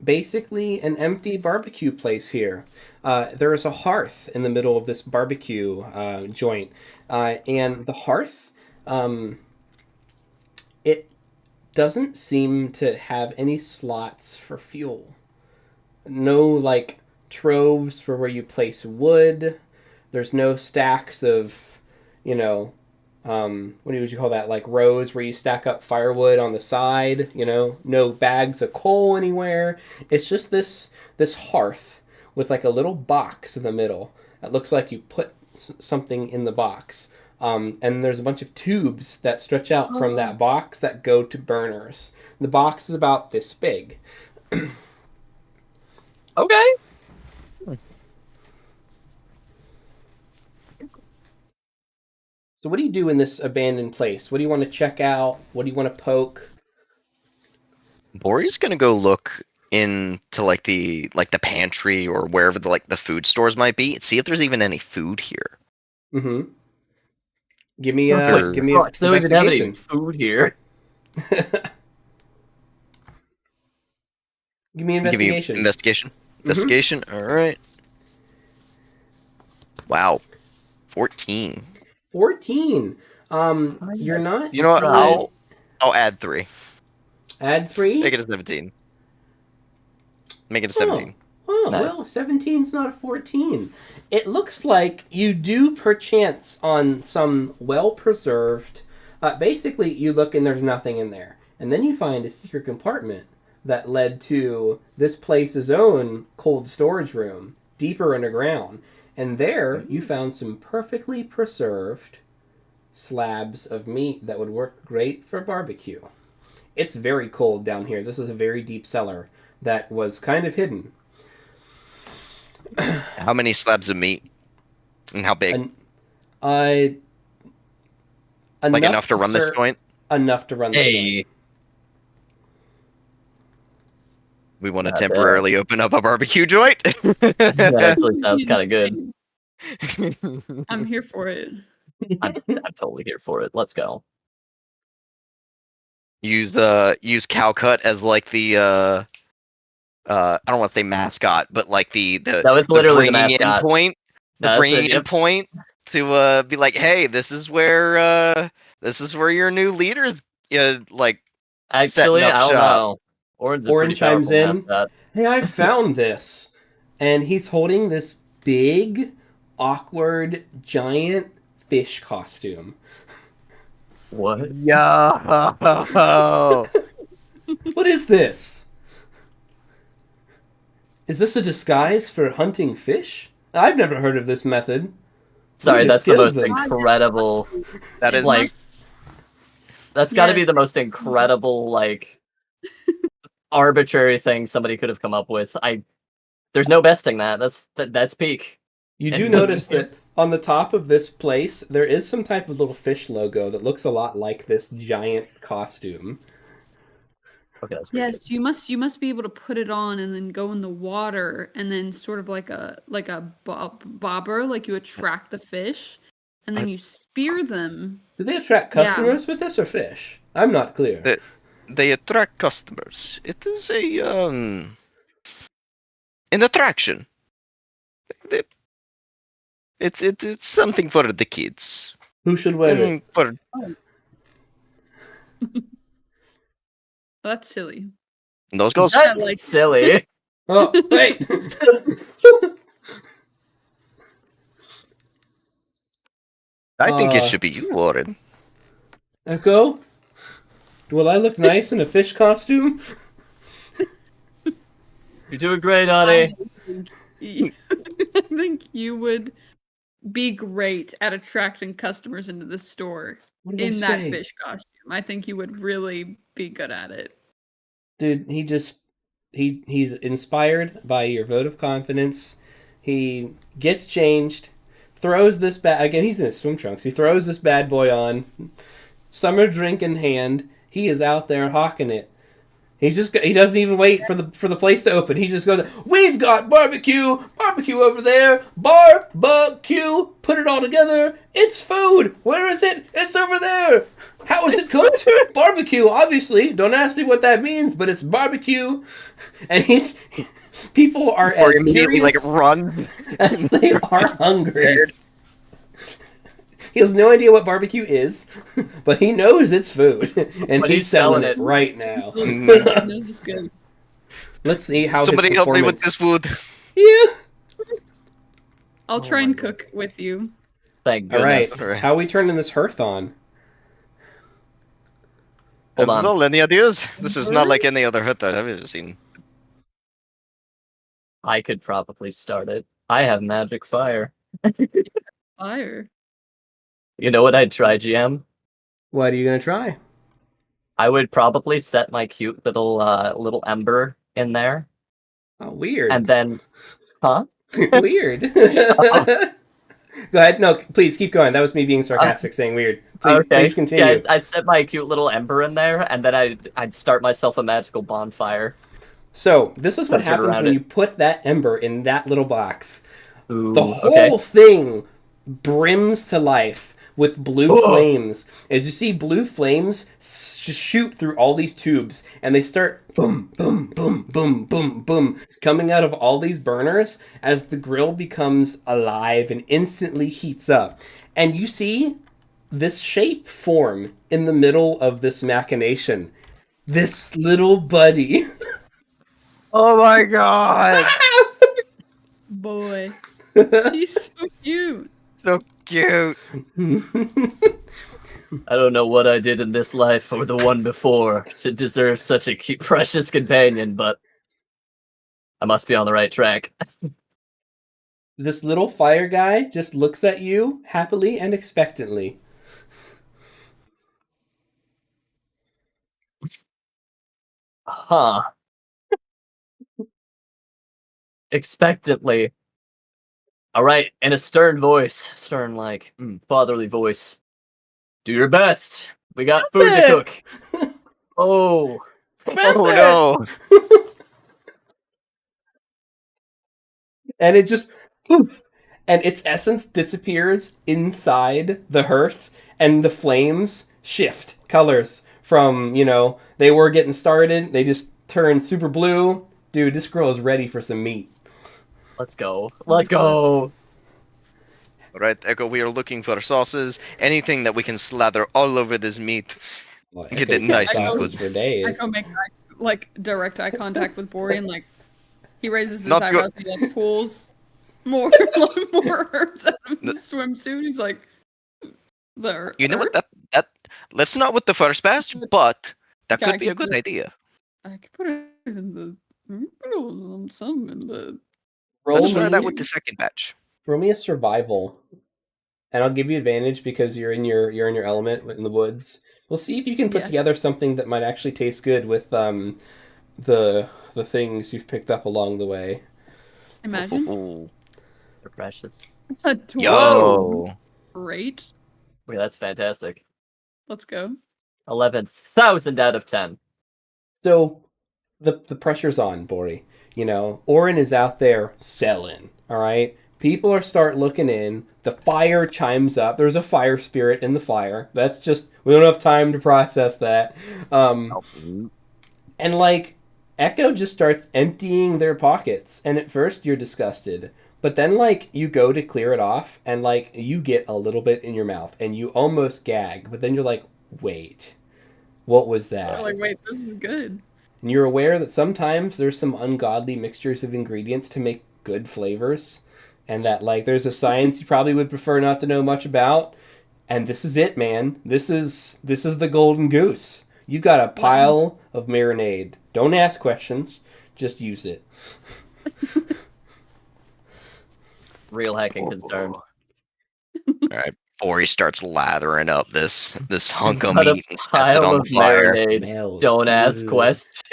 basically an empty barbecue place here. There is a hearth in the middle of this barbecue joint, and the hearth, it doesn't seem to have any slots for fuel. No like troves for where you place wood. There's no stacks of, what would you call that? Like rows where you stack up firewood on the side, no bags of coal anywhere. It's just this hearth with like a little box in the middle. It looks like you put something in the box. And there's a bunch of tubes that stretch out from that box that go to burners. The box is about this big. Okay. So what do you do in this abandoned place? What do you want to check out? What do you want to poke? Bori's gonna go look into like the pantry or wherever the food stores might be. See if there's even any food here. Mm-hmm. Give me That's a like, give me fuck, an they don't even have any investigation. food here. Give me an Give me investigation. investigation. Mhm. Investigation. All right. Wow. 14. 14. You're not. You know what? Right. I'll add 3. Add 3. Make it a 17. Make it a 17. Oh, Nice. well, 17's not a 14. It looks like you do perchance on some well-preserved... basically, you look and there's nothing in there. And then you find a secret compartment that led to this place's own cold storage room, deeper underground. And there, you found some perfectly preserved slabs of meat that would work great for barbecue. It's very cold down here. This is a very deep cellar that was kind of hidden. How many slabs of meat? And how big? Like Enough to run this joint? Enough to run this joint. Hey. We want to Not temporarily open up a barbecue joint? That actually sounds kind of good. I'm here for it. I'm totally here for it. Let's go. Use cow cut as like the I don't want to say mascot, but like the That was literally the bringing in mascot. point, the That's bringing it, in yep. point to be like, hey, this is where your new leaders like Actually, setting up I don't shop. know. Orin's a Orin pretty chimes powerful in. mascot. Hey, I found this. And he's holding this big, awkward, giant fish costume. What? Yo. What is this? Is this a disguise for hunting fish? I've never heard of this method. Sorry, just that's the killed most them. incredible. That is Like, that's got to be Yes. the most incredible, like, arbitrary thing somebody could have come up with. There's no besting that. That's peak. You do And notice wasn't- that on the top of this place, there is some type of little fish logo that looks a lot like this giant costume. Okay, that's pretty Yes, you must be able to put it on and then go in the water and then sort of like a bobber, like you attract the fish and then you spear them. Do they attract Yeah. customers with this or fish? I'm not clear. They attract customers. It is an attraction. It's something for the kids. Who should wear it? And for That's silly. those goes. That's like- silly. Oh, wait! I think it Uh, should be you, Warren. Echo? Will I look nice in a fish costume? You're doing great, honey. I think you would be great at attracting customers into the store What did I in that say? fish costume. I think you would really be good at it. Dude, he's inspired by your vote of confidence. He gets changed, throws this again, he's in his swim trunks. He throws this bad boy on, summer drink in hand. He is out there hawking it. He doesn't even wait for the place to open. He just goes, "We've got barbecue over there, barbecue. Put it all together. It's food. Where is it? It's over there. How is it cooked? Barbecue, obviously. Don't ask me what that means, but it's barbecue." And people are Or as immediately curious run. as they are hungry. He has no idea what barbecue is, but he knows it's food, and But he's he's selling selling it it. right now. He knows it's good. Let's see how Somebody his help me with performance- this food. Yeah. I'll try and cook with you. Thank All right. goodness. Alright. How are we turning this hearth on? Hold on. Well, any ideas? This is not like any other hut that I've ever seen. I could probably start it. I have magic fire. Fire. You know what I'd try, GM? What are you gonna try? I would probably set my cute little ember in there, Oh, weird. and then, huh? Weird. Go ahead. No, please keep going. That was me being sarcastic, saying weird. Please continue. Yeah, I'd set my cute little ember in there, and then I'd start myself a magical bonfire. So this is what Centered happens around when it. you put that ember in that little box. Ooh, The whole thing brims to life with blue Whoa. flames. As you see blue flames just shoot through all these tubes, and they start boom, boom, boom, boom, boom, boom, coming out of all these burners as the grill becomes alive and instantly heats up. And you see this shape form in the middle of this machination. This little buddy. Oh my god! Boy. He's so cute. So cute. I don't know what I did in this life or the one before to deserve such a precious companion, but I must be on the right track. This little fire guy just looks at you happily and expectantly. Huh. Expectantly. All right, in a stern voice, fatherly voice. Do your best. We got food to cook. Oh, Oh no! And it just poof, and its essence disappears inside the hearth, and the flames shift colors from, they were getting started, they just turn super blue. Dude, this girl is ready for some meat. let's go. Let's go. Alright, Echo, we are looking for sauces. Anything that we can slather all over this meat. Well, Get Echo's it got nice and sauces good. for days. I go make direct eye contact with Bori and he raises his Not eyebrows and he pulls more more herbs out of his swimsuit. He's like, You know what? That let's not with the first batch, but that Okay, I could be a could good put it- idea. I could put it in the Summon the... Roll Let's try that me, with the second batch. roll me a survival, and I'll give you advantage because you're in your element in the woods. We'll see if you can put Yeah. together something that might actually taste good with the things you've picked up along the way. Imagine. Ooh. They're precious. A 12. Yo. Great. Wait, that's fantastic. Let's go. 11,000 out of 10. So the pressure's on, Bori. You know, Orin is out there selling. All right, people are start looking in. The fire chimes up. There's a fire spirit in the fire. That's just we don't have time to process that. And like Echo just starts emptying their pockets, and at first you're disgusted, but then like you go to clear it off, and like you get a little bit in your mouth, and you almost gag, but then you're like, wait, what was that? Oh, like, wait, this is good. And you're aware that sometimes there's some ungodly mixtures of ingredients to make good flavors, and that like there's a science you probably would prefer not to know much about, and this is it, man. This is the golden goose. You've got a pile of marinade. Don't ask questions, just use it. Real hacking concern. Alright, before he starts lathering up this hunk of Got a meat and sets it pile on of fire. marinade. Smells Don't ask good. questions.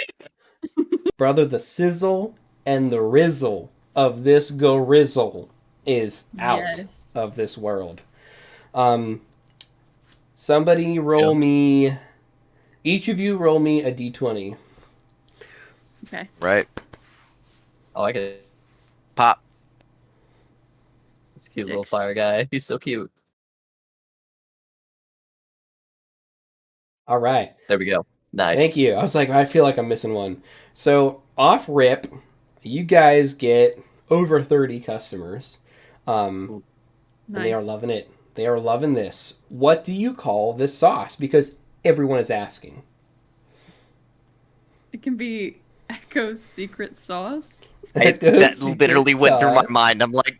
Brother, the sizzle and the rizzle of this gorizzle is out Yeah. of this world. Somebody roll me... Each of you roll me a d20. Okay. Right? Oh, I could. Pop. This cute little 6. fire guy. He's so cute. All right. There we go. Nice. Thank you. I was like, I feel like I'm missing one. So, off rip, you guys get over 30 customers. And they are Nice. loving it. They are loving this. What do you call this sauce? Because everyone is asking. It can be Echo's secret sauce. That Echo's literally secret went through my sauce. mind. I'm like,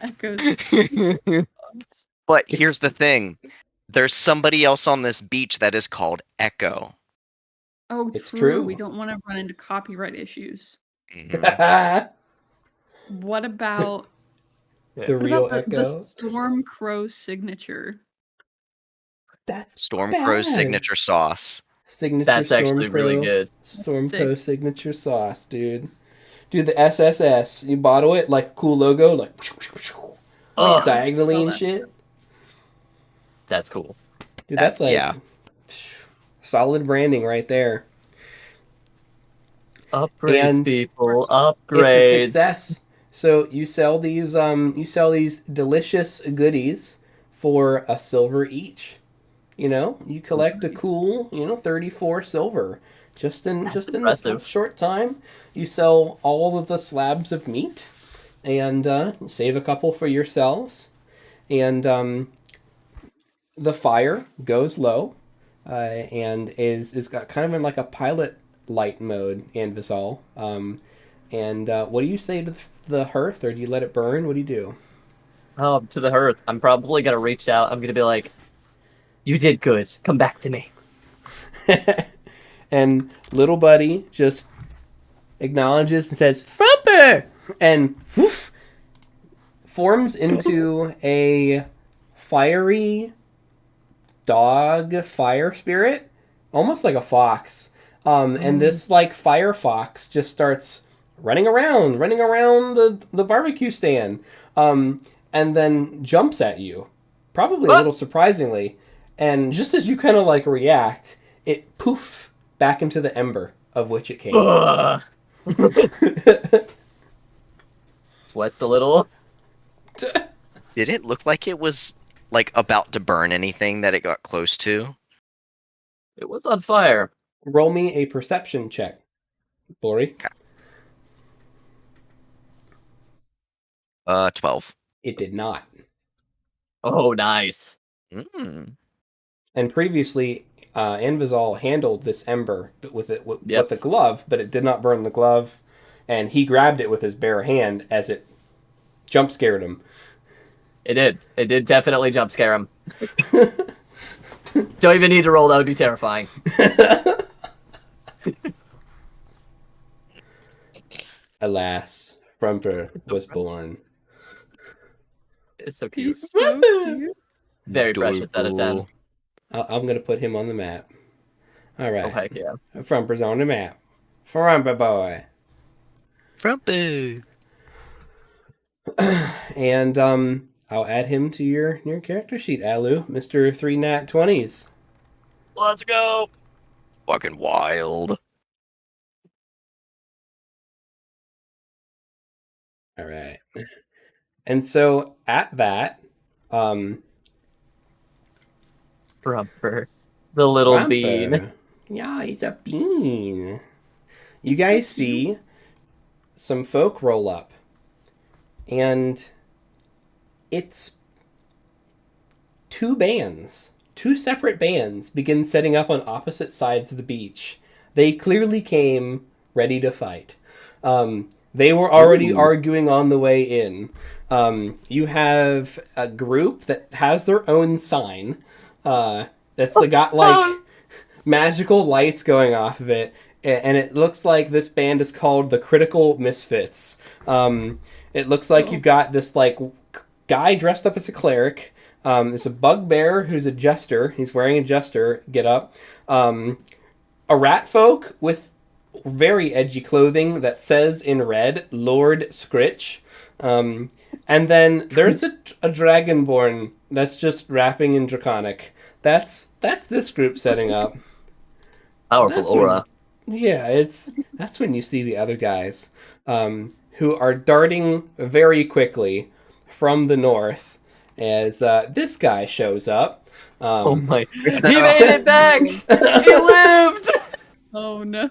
Echo's secret sauce. But here's the thing. There's somebody else on this beach that is called Echo. Oh, It's true. true. We don't want to run into copyright issues. Mhm. What about The what real about the Echo. Storm Crow signature? That's Stormcrow's bad. signature sauce. Signature That's actually really Stormcrow. good. Stormcrow Sick. signature sauce, dude. Dude, the SSS. You bottle it like cool logo, like Oh, diagonally saw and that. shit. that's cool. Dude, that's like Yeah. solid branding right there. Upgrades, And people. It's a Upgrades. success. So you sell these delicious goodies for a silver each. You know, you collect a cool, 34 silver. Just in this impressive. short time, you sell all of the slabs of meat and save a couple for yourselves. And the fire goes low and is got kind of in like a pilot light mode, Anvisal. And what do you say to the hearth, or do you let it burn? What do you do? Oh, to the hearth. I'm probably gonna reach out. I'm gonna be like, "You did good. Come back to me." And little buddy just acknowledges and says, "Frumper!" and woof, forms into a fiery dog fire spirit, almost like a fox. And this like fire fox just starts running around the barbecue stand, and then jumps at you, probably a little surprisingly. And just as you kind of like react, it poof back into the ember of which it came. Ugh. Sweats a little. Did it look like it was like about to burn anything that it got close to? It was on fire. Roll me a perception check, Lori. 12. It did not. Oh, nice. Mm. And previously, Anvisal handled this ember with Yep. a glove, but it did not burn the glove. And he grabbed it with his bare hand as it jump scared him. It did. It did definitely jump scare him. Don't even need to roll. That would be terrifying. Alas, Frumper was born. It's so cute. He's so cute. Very precious out of 10. Adorable. I'm gonna put him on the map. All Oh, right, heck yeah. Frumper's on the map. Frumper boy. Frumpy. And I'll add him to your character sheet, Alu, Mr. 3 Nat 20s. Let's go. Fucking wild. All right. And so at that, Frumper. The little bean. Frumper. Yeah, he's a bean. You He's so guys cute. see some folk roll up. And it's two separate bands begin setting up on opposite sides of the beach. They clearly came ready to fight. They were already arguing on the way in. You have a group that has their own sign. That's got like magical lights going off of it. And it looks like this band is called the Critical Misfits. It looks like you've got this like guy dressed up as a cleric. There's a bugbear who's a jester. He's wearing a jester get up. A rat folk with very edgy clothing that says in red, Lord Scritch. And then there's a dragonborn that's just rapping in Draconic. That's this group setting up. Powerful That's aura. Yeah, that's when you see the other guys, who are darting very quickly from the north as this guy shows up. Oh my. He made it back! He lived! Oh no.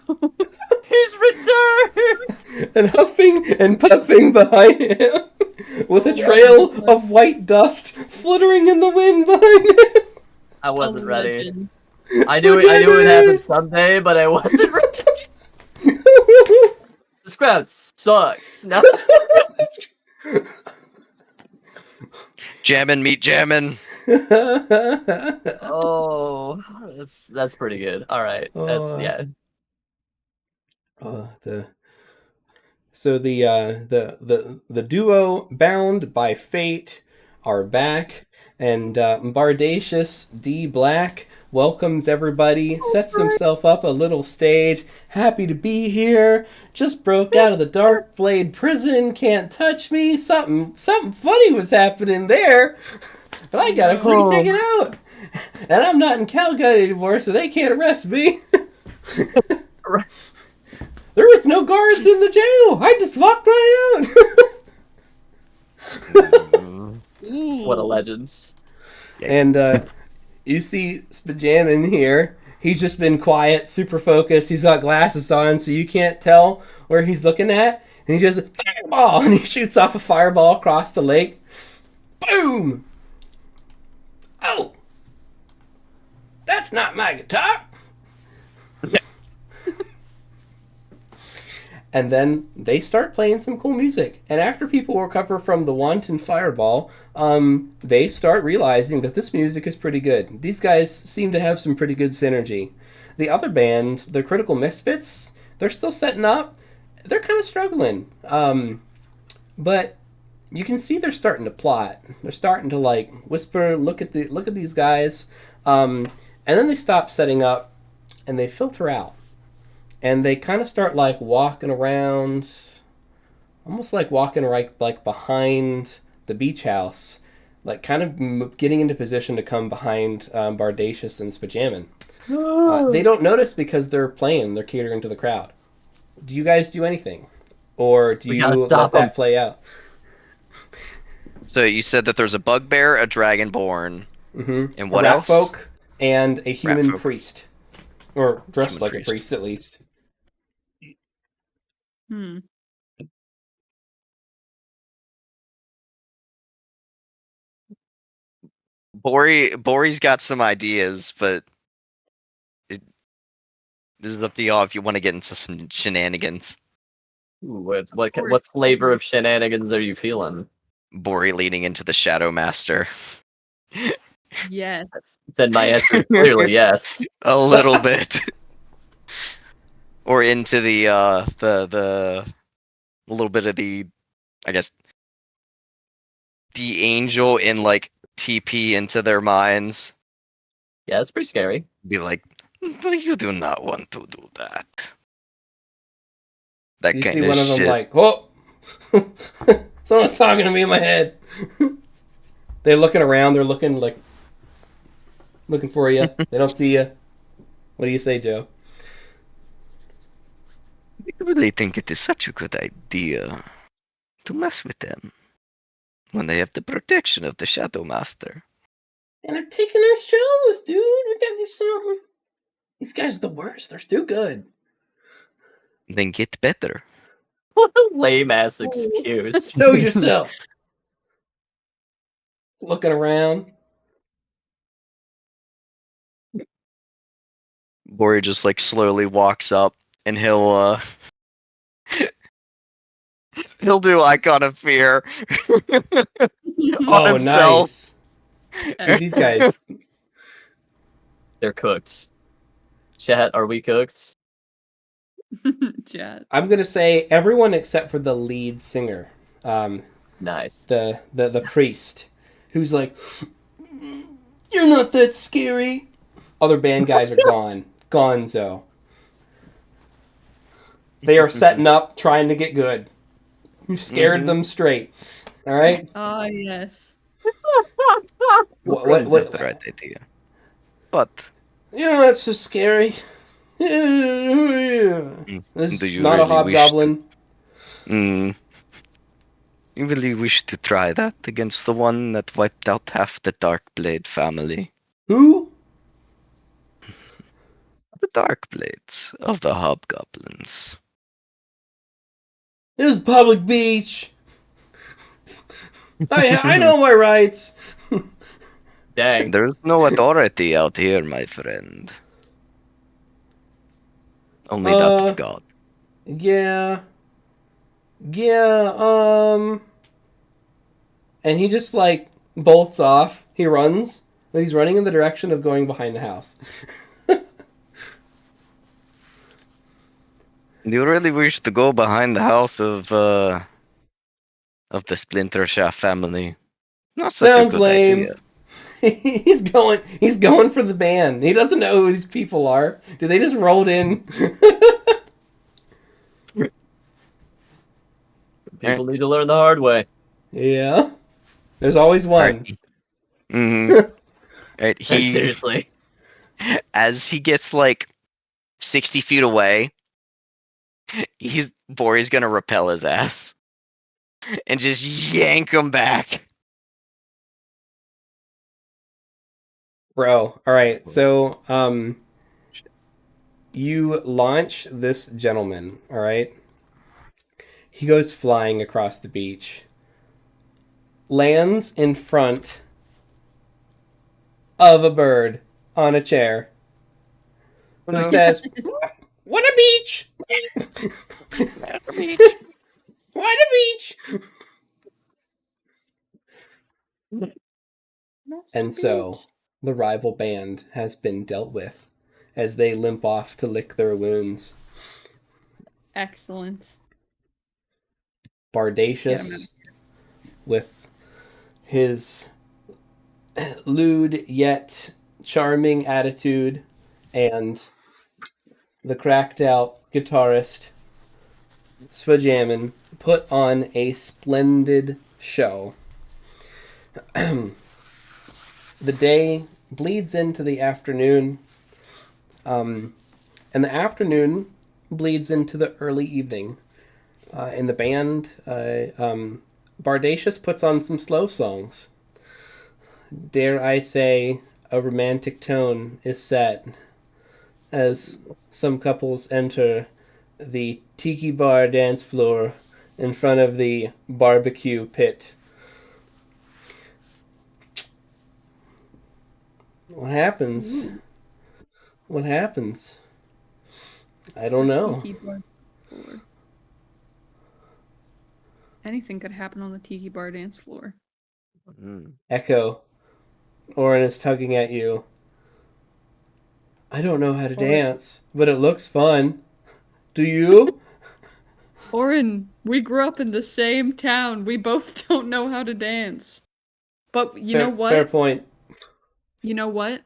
He's returned! And huffing and puffing behind him, with a trail of white dust fluttering in the wind behind him. I wasn't A ready. legend. I knew it would happen someday, but I wasn't ready. This crowd sucks. No. Jammin' meat jammin'. Oh, that's pretty good. All right, that's yeah. The duo bound by fate are back, and Bardacious D Black welcomes everybody, sets himself up a little stage. Happy to be here. Just broke out of the Dark Blade prison. Can't touch me. Something funny was happening there, but I got a free ticket out, and I'm not in Calgary anymore, so they can't arrest me. There was no guards in the jail. I just walked right out. What a legend. And you see Spajamin here. He's just been quiet, super focused. He's got glasses on, so you can't tell where he's looking at. And he just fireball, and he shoots off a fireball across the lake. Boom! Oh, that's not my guitar. And then they start playing some cool music. And after people recover from the wanton fireball, they start realizing that this music is pretty good. These guys seem to have some pretty good synergy. The other band, the Critical Misfits, they're still setting up. They're kind of struggling. But you can see they're starting to plot. They're starting to like whisper, look at these guys. And then they stop setting up and they filter out. And they kind of start like walking around, almost like walking right like behind the beach house, like kind of getting into position to come behind Bardacious and Spajamin. They don't notice because they're catering to the crowd. Do you guys do anything? Or do you let them play out? So you said that there's a bugbear, a dragonborn, and what else? A rat folk and a human folk. priest. Or dressed Human like a priest, at least. Bori's got some ideas, but this is up to y'all if you want to get into some shenanigans. Ooh, what flavor of shenanigans are you feeling? Bori leading into the Shadow Master. Yes. Then my answer is clearly yes. A little bit. Or into the a little bit of the, I guess, the angel in like TP into their minds. Yeah, it's pretty scary. Be like, you do not want to do that. That You kind see of one of them shit. like, oh, someone's talking to me in my head. They're looking around. They're looking for you. They don't see you. What do you say, Joe? I really think it is such a good idea to mess with them when they have the protection of the Shadow Master. And they're taking our shows, dude. We gotta do something. These guys are the worst. They're too good. Then get better. What a lame ass excuse. Know yourself. Looking around. Bori just like slowly walks up and he'll he'll do Icon of Fear on Oh, himself. nice. Dude, these guys. They're cooked. Chat, are we cooked? Chat. I'm gonna say everyone except for the lead singer, Nice. the priest, who's like, "You're not that scary." Other band guys are gone. Gonzo. They are setting up, trying to get good. You scared them straight. All right. Oh, yes. What? That's the right idea. But You're not so scary. This do is you not a really wish hobgoblin. you really wish to try that against the one that wiped out half the Darkblade family? Who? The Darkblades of the Hobgoblins. This is a public beach. I know my rights. Dang. There's no authority out here, my friend. Only that of God. Yeah. And he just like bolts off. He runs. He's running in the direction of going behind the house. You really wish to go behind the house of the Splinter Shaft family? Not such a Sounds good lame. idea. He's going for the band. He doesn't know who these people are. Did they just rolled in? People need to learn the hard way. Yeah. There's always one. Right, he Seriously. as he gets like 60 feet away, Bori's gonna repel his ass and just yank him back. Bro, alright, so, you launch this gentleman, alright? He goes flying across the beach. Lands in front of a bird on a chair. Who says, "What a beach! What a beach!" And so, the rival band has been dealt with as they limp off to lick their wounds. Excellent. Bardacious, with his lewd yet charming attitude, and the cracked out guitarist Swajamin, put on a splendid show. The day bleeds into the afternoon, and the afternoon bleeds into the early evening. In the band, Bardacious puts on some slow songs. Dare I say, a romantic tone is set as some couples enter the tiki bar dance floor in front of the barbecue pit. What happens? What happens? I don't know. Tiki bar floor. Anything could happen on the tiki bar dance floor. Echo. Orin is tugging at you. I don't know how to dance, but it looks fun. Do you? Orin, we grew up in the same town. We both don't know how to dance. But you know what? Fair point. You know what?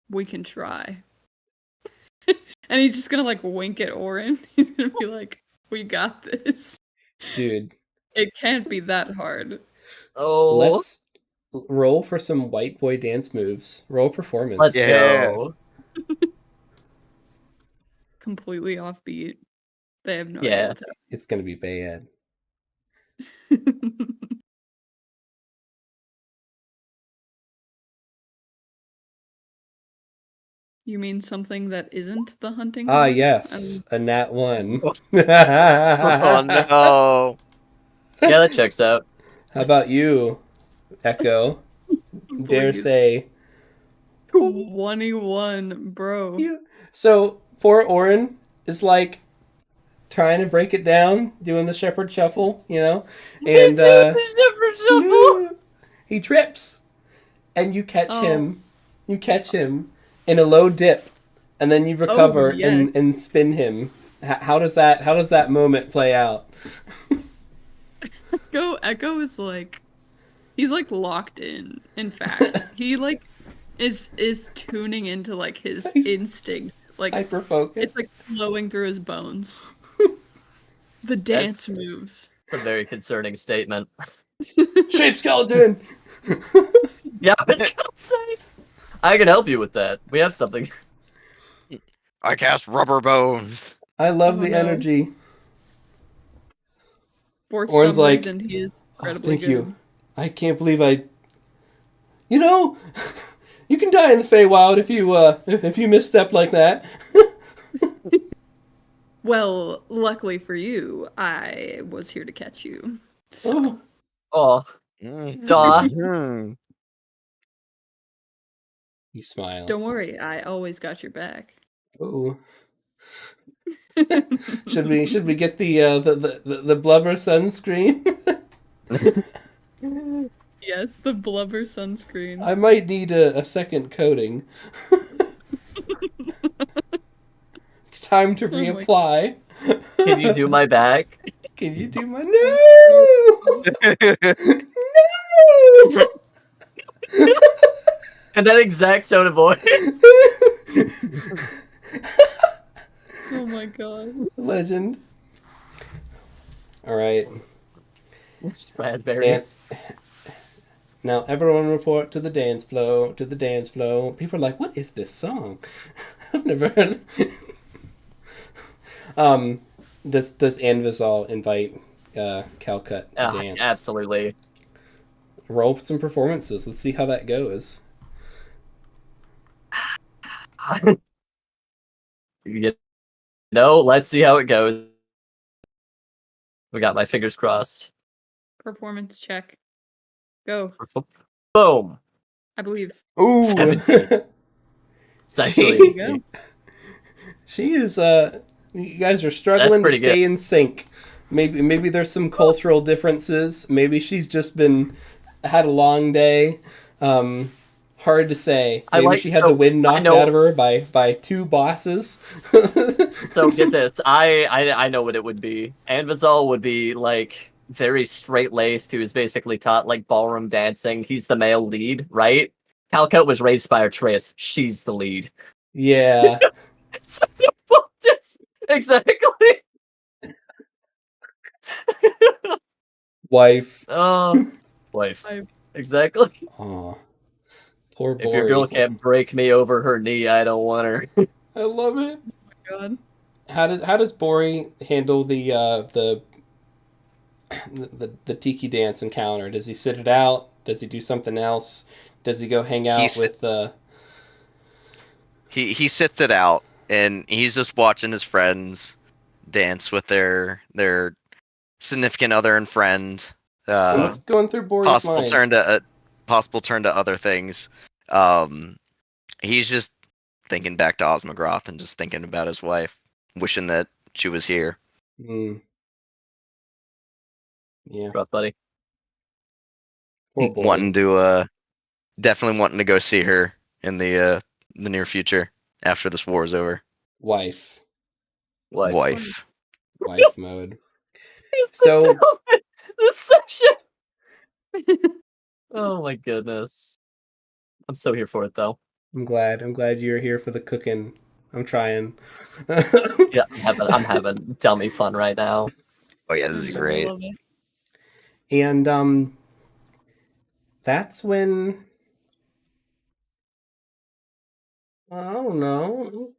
We can try. And he's just gonna like wink at Orin. He's gonna be like, we got this. Dude, It can't be that hard. Oh, let's roll for some white boy dance moves. Roll performance. let's Yeah. go. Completely offbeat. They have no Yeah. idea It's gonna be bad. what's up. You mean something that isn't the hunting Ah, horn? yes, a nat 1. Oh no. Yeah, that checks out. How about you, Echo? Dare Please. say. 21, bro. So, poor Orin is like trying to break it down, doing the shepherd shuffle, and he trips, and you catch Oh. him. You catch him in a low dip, and then you recover yes. and spin him. How does that moment play out? Echo is like, he's like locked in. In fact, he like is tuning into like his instinct. Like Hyper focus. it's like flowing through his bones. The dance moves. It's a very concerning statement. Shape skeleton. Yeah, I was gonna say. I can help you with that. We have something. I cast rubber bones. I love Oh, the no. energy. For Orin's some like, reason, he is Oh, incredibly thank good. you. I can't believe I. You can die in the Feywild if you misstep like that. Well, luckily for you, I was here to catch you. So, Oh, Oh, duh. Hmm. he smiles. don't worry, I always got your back. Oh, should we get the blubber sunscreen? Yes, the blubber sunscreen. I might need a second coating. It's time to Oh my reapply. Can you do my back? Can you do my no? No! And that exact tone of voice. Oh my god. Legend. All right. Raspberry. And now everyone report to the dance floor. To the dance floor. People are like, "What is this song? I've never heard." Does Anvisol invite Calcut to dance? Absolutely. Roll some performances. Let's see how that goes. Let's see how it goes. We got my fingers crossed. Performance check. Go. Boom. I believe. Ooh. 17. It's There actually you go. She is. You guys are struggling to pretty stay in sync. Maybe there's some cultural differences. Maybe she's just had a long day. Hard to say. Maybe she had the wind knocked out of her by two bosses. So get this. I know what it would be. Anvisol would be like very straight laced, who is basically taught like ballroom dancing. He's the male lead, right? Calcut was raised by Atreus. She's the lead. Yeah. So you both just exactly. Wife. Wife. Wife. Exactly. Aw. Poor boy. If your girl can't break me over her knee, I don't want her. I love it. Oh my god. How does Bori handle the tiki dance encounter? Does he sit it out? Does he do something else? Does he go hang out with the? He sits it out, and he's just watching his friends dance with their significant other and friend. What's going through Bori's mind? Possible turn to other things. He's just thinking back to Osmogroth and just thinking about his wife, wishing that she was here. Mm. Yeah. Rough, buddy. Poor boy. Definitely wanting to go see her in the near future after this war is over. Wife. Wife. wife mode. He's So- the session. Oh my goodness. I'm so here for it though. I'm glad you're here for the cooking. I'm trying. Yeah, I'm having dummy fun right now. Oh yeah, this is I great. love it. And that's when I don't know,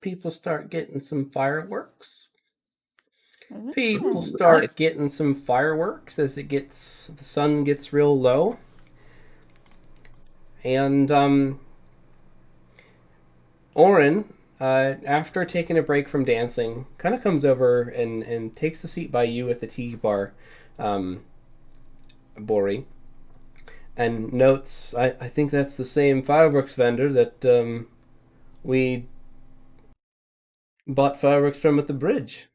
people start getting some fireworks. People start Nice. getting some fireworks as the sun gets real low. And Oren, after taking a break from dancing, kind of comes over and takes a seat by you at the tea bar, Bori, and notes, I think that's the same fireworks vendor that we bought fireworks from at the bridge.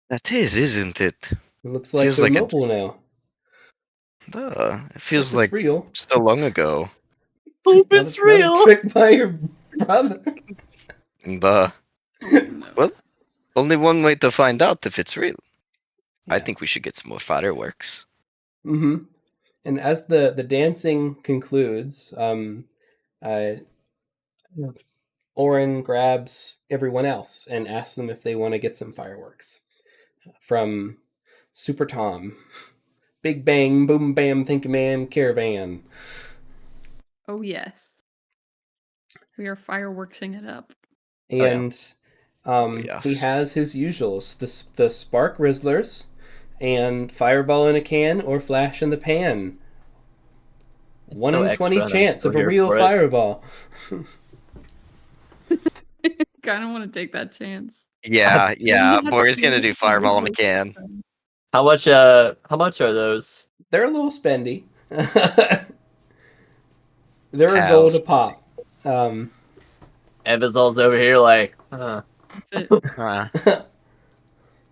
That is, isn't it? It looks like Feels they're like mobile it's now. it feels If like it's real. so long ago. Hope Not it's a- not a real. trick by your brother. Buh. Oh, no. Well, only one way to find out if it's real. I Yeah. think we should get some more fireworks. Mm-hmm. And as the dancing concludes, Oren grabs everyone else and asks them if they want to get some fireworks from Super Tom. Big bang, boom bam, think man, caravan. Oh yes. We are fireworksing it up. yeah. And yes. he has his usuals: the spark rizzlers, and fireball in a can or flash in the pan. It's 1 so in 20 extra, and I'm chance still of a here real for it. fireball. Kind of want to take that chance. Yeah, yeah. You have Boy's to gonna use do the fireball in a wizard. can. How much are those? They're a little spendy. They're a How? gold a pop. Evazol's over here like, That's it.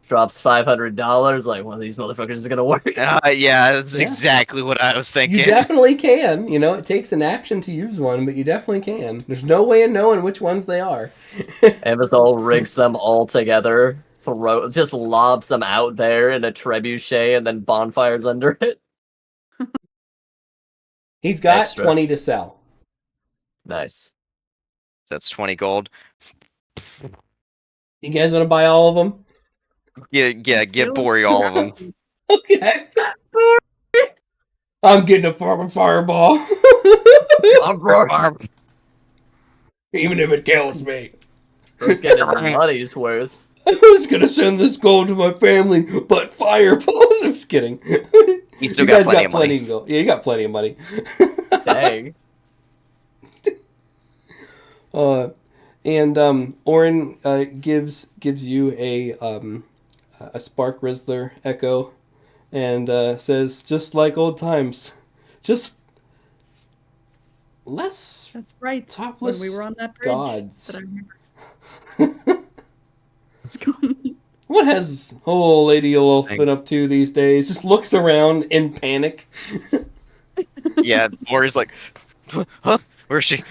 drops $500, like one of these motherfuckers is gonna work. Yeah, that's Yeah. exactly what I was thinking. You definitely can. You know, it takes an action to use one, but you definitely can. There's no way of knowing which ones they are. Evazol rigs them all together, just lobs them out there in a trebuchet, and then bonfires under it. He's got Extra. 20 to sell. Nice. That's 20 gold. You guys want to buy all of them? Yeah, give Bori all of them. Okay. I'm getting a fireball. Even if it kills me. Let's get his money's worth. I was gonna send this gold to my family, but fireballs. I'm just kidding. You still You got guys plenty got of money. plenty of gold. Yeah, you got plenty of money. Dang. And Oren gives you a spark rizzler echo, and says, just like old times, just less That's right. topless When we were on that bridge. gods. That I remember. What has old Lady Olaf been up to these days? Just looks around in panic. Yeah, Bori's like, huh? Where's she?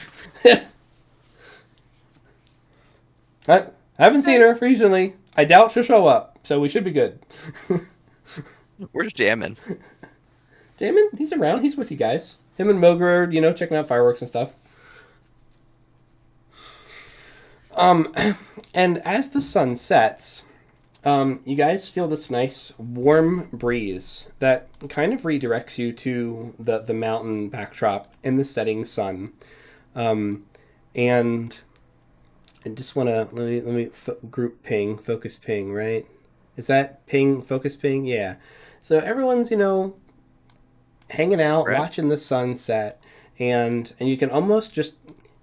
I haven't seen her recently. I doubt she'll show up, so we should be good. Where's Jammin? Damon, he's around. He's with you guys. Him and Mogra are, checking out fireworks and stuff. And as the sun sets, you guys feel this nice warm breeze that kind of redirects you to the mountain backdrop in the setting sun. And I just want to let me group ping, focus ping, right? Is that ping, focus ping? Yeah. So everyone's hanging out, Right. watching the sunset, and you can almost just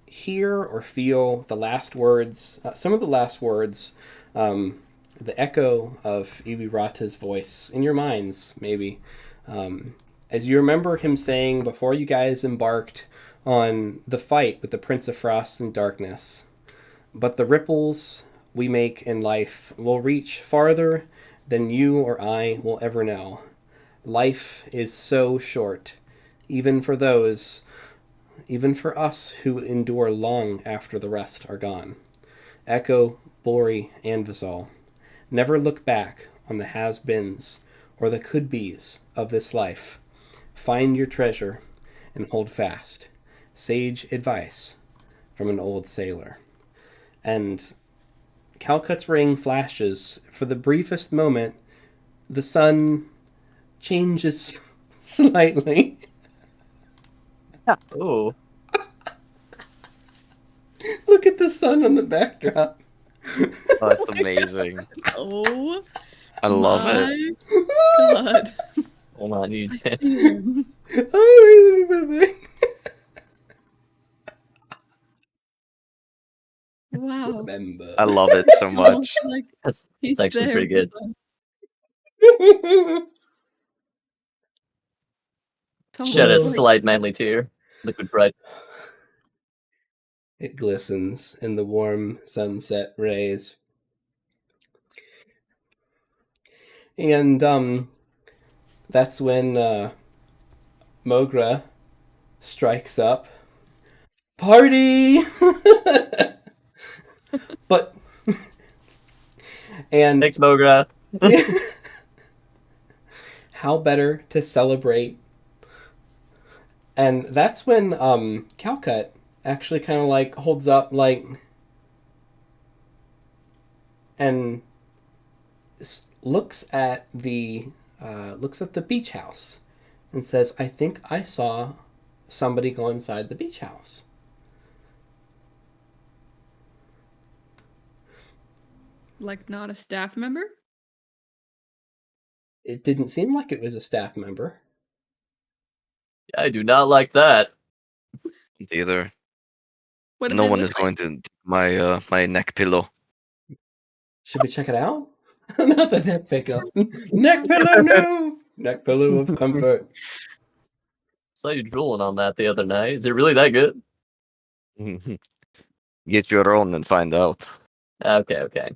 hear or feel the last words, some of the last words, the echo of Ibirata's voice in your minds, maybe, as you remember him saying before you guys embarked on the fight with the Prince of Frost and Darkness. But the ripples we make in life will reach farther than you or I will ever know. Life is so short, even for us who endure long after the rest are gone. Echo, Bori, and Vizal. Never look back on the has-beens or the could-bes of this life. Find your treasure and hold fast. Sage advice from an old sailor. And Calcutt's ring flashes. For the briefest moment, the sun changes slightly. Ooh. Look at the sun on the backdrop. Oh, it's amazing. Oh I love it. my god. Hold on, you did. Oh, look at that Wow. Remember. I love it so much. Like, That's he's actually there pretty good. with us. Shed a Well- slight manly tear. Liquid pride. It glistens in the warm sunset rays. And that's when Mogra strikes up. Party! But and Thanks, Mogra. how better to celebrate? And that's when Calcut actually kind of like holds up like and looks at the beach house and says, "I think I saw somebody go inside the beach house." Like, not a staff member? It didn't seem like it was a staff member. I do not like that. Either. What did No they one look is like? going to my my neck pillow. Should we check it out? Not the neck pillow. Neck pillow, no! Neck pillow of comfort. Saw you drooling on that the other night. Is it really that good? Get your own and find out. Okay.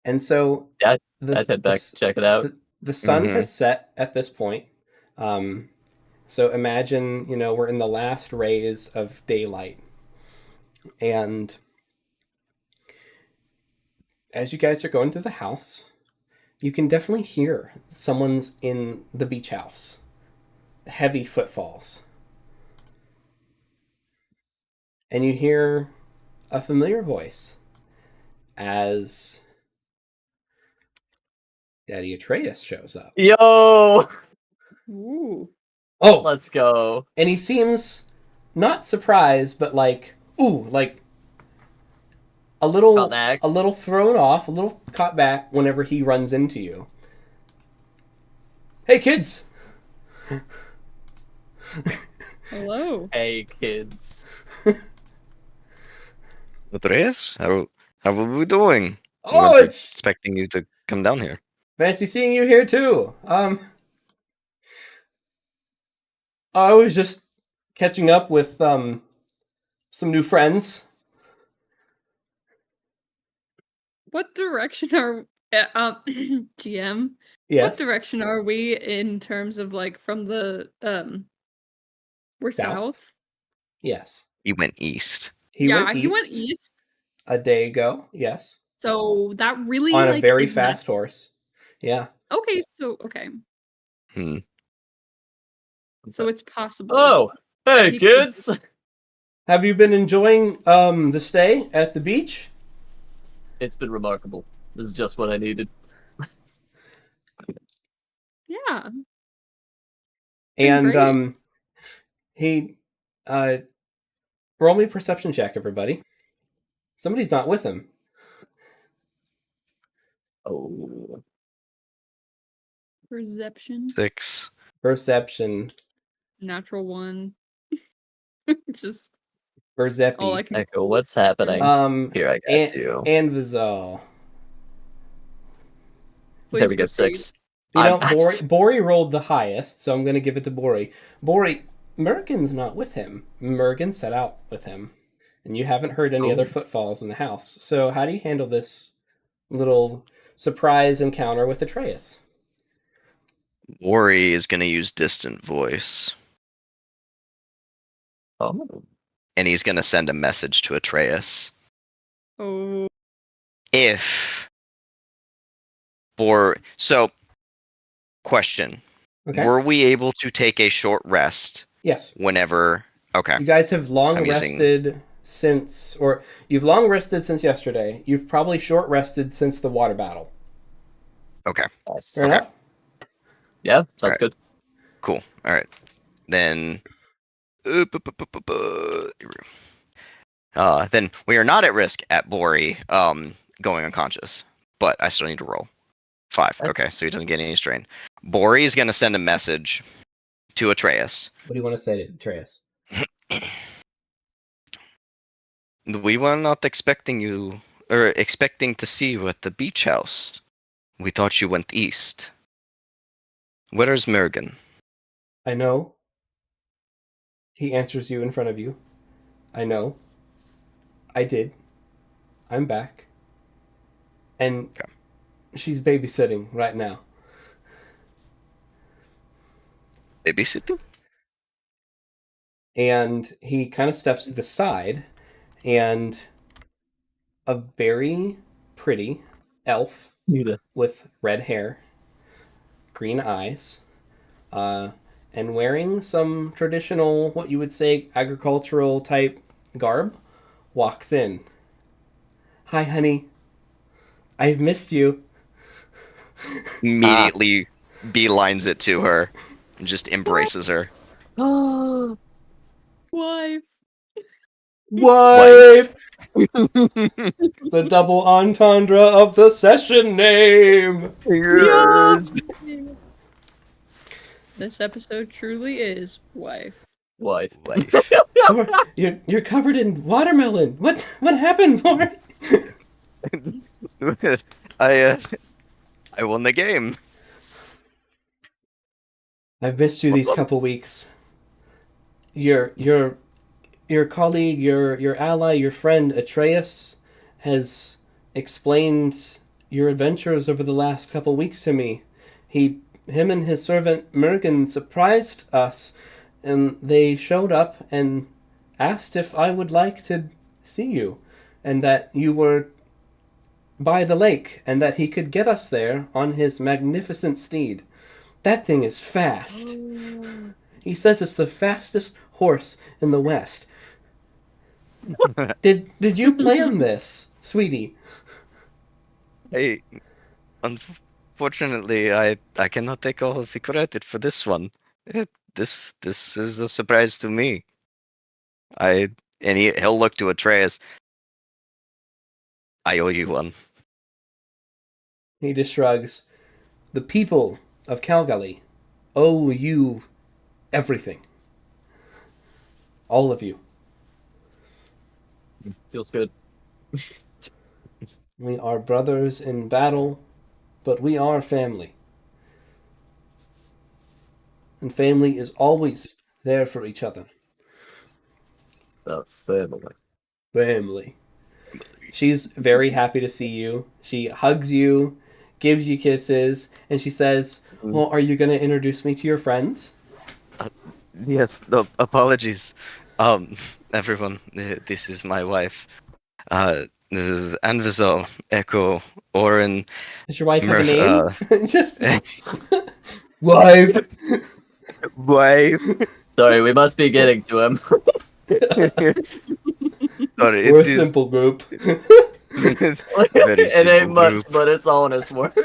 And so Yeah, the, I'd head the, back to check it out. the sun Mhm. has set at this point. So imagine, we're in the last rays of daylight. And as you guys are going through the house, you can definitely hear someone's in the beach house. Heavy footfalls. And you hear a familiar voice as Daddy Atreus shows up. Yo! Ooh. Oh, Let's go. and he seems not surprised, but like, ooh, like a little Caught back. a little thrown off, a little caught back whenever he runs into you. Hey kids. Hello. Hey, kids. Andreas, how are we doing? We Oh, weren't it's expecting you to come down here. fancy seeing you here too. I was just catching up with some new friends. What direction are GM? Yes. What direction are we in terms of like from the we're South? south? Yes. You went east. He Yeah, went he east went east. a day ago. Yes. So that really On a like very is not- fast horse. Yeah. Okay. Hmm. So it's possible. Oh! Hey, He could- kids! Have you been enjoying the stay at the beach? It's been remarkable. This is just what I needed. Yeah. And great. he roll me a perception check, everybody. Somebody's not with him. Oh. Perception. 6. Perception. Natural 1. Just Perzepi. all I can Echo, what's happening? Here, I got you. And Vizal. There we go, proceed. 6. You know, I'm- Bori rolled the highest, so I'm going to give it to Bori. Bori, Mergen's not with him. Mergen set out with him. And you haven't heard any other footfalls in the house. So how do you handle this little surprise encounter with Atreus? Ori is going to use distant voice. Oh. and he's gonna send a message to Atreus. Oh. Question. Okay. Were we able to take a short rest Yes. whenever? Okay. You guys have long I'm using- rested since, or you've long rested since yesterday. You've probably short rested since the water battle. Okay. Nice. Fair Okay. enough? Yeah, sounds Alright. good. Cool. All right. Then. Then we are not at risk at Bori going unconscious, but I still need to roll 5. Okay, That's- so he doesn't get any strain. Bori is gonna send a message to Atreus. What do you want to say to Atreus? We were not expecting you, or expecting to see you at the beach house. We thought you went east. Where is Mergen? I know. He answers you in front of you. I know. I did. I'm back. And Okay. she's babysitting right now. Babysitting? And he kind of steps to the side, and a very pretty elf with red hair, green eyes, and wearing some traditional, what you would say, agricultural type garb, walks in. Hi, honey. I've missed you. Immediately beelines it to her and just embraces her. Wife. Wife! The double entendre of the session name! Yes. This episode truly is wife. Wife. You're covered in watermelon. What happened, Lord? I won the game. I've missed you these couple weeks. Your colleague, your ally, your friend Atreus has explained your adventures over the last couple weeks to me. Him and his servant Mergen surprised us, and they showed up and asked if I would like to see you, and that you were by the lake, and that he could get us there on his magnificent steed. That thing is fast. He says it's the fastest horse in the West. Did you plan this, sweetie? Hey, unfortunately, I cannot take all of the credit for this one. This is a surprise to me. He'll look to Atreus. I owe you one. He just shrugs. The people of Calgary owe you everything. All of you. Feels good. We are brothers in battle, but we are family. And family is always there for each other. Family. Family. She's very happy to see you. She hugs you, gives you kisses, and she says, well, are you going to introduce me to your friends? Yes, no, apologies. Everyone, this is my wife. This is Anvisol, Echo, Oren. Does your wife have a Murph, name? Just wife. Wife. Sorry, we must be getting to him. Sorry, We're a simple group. Very It simple ain't much, group. but it's honest work.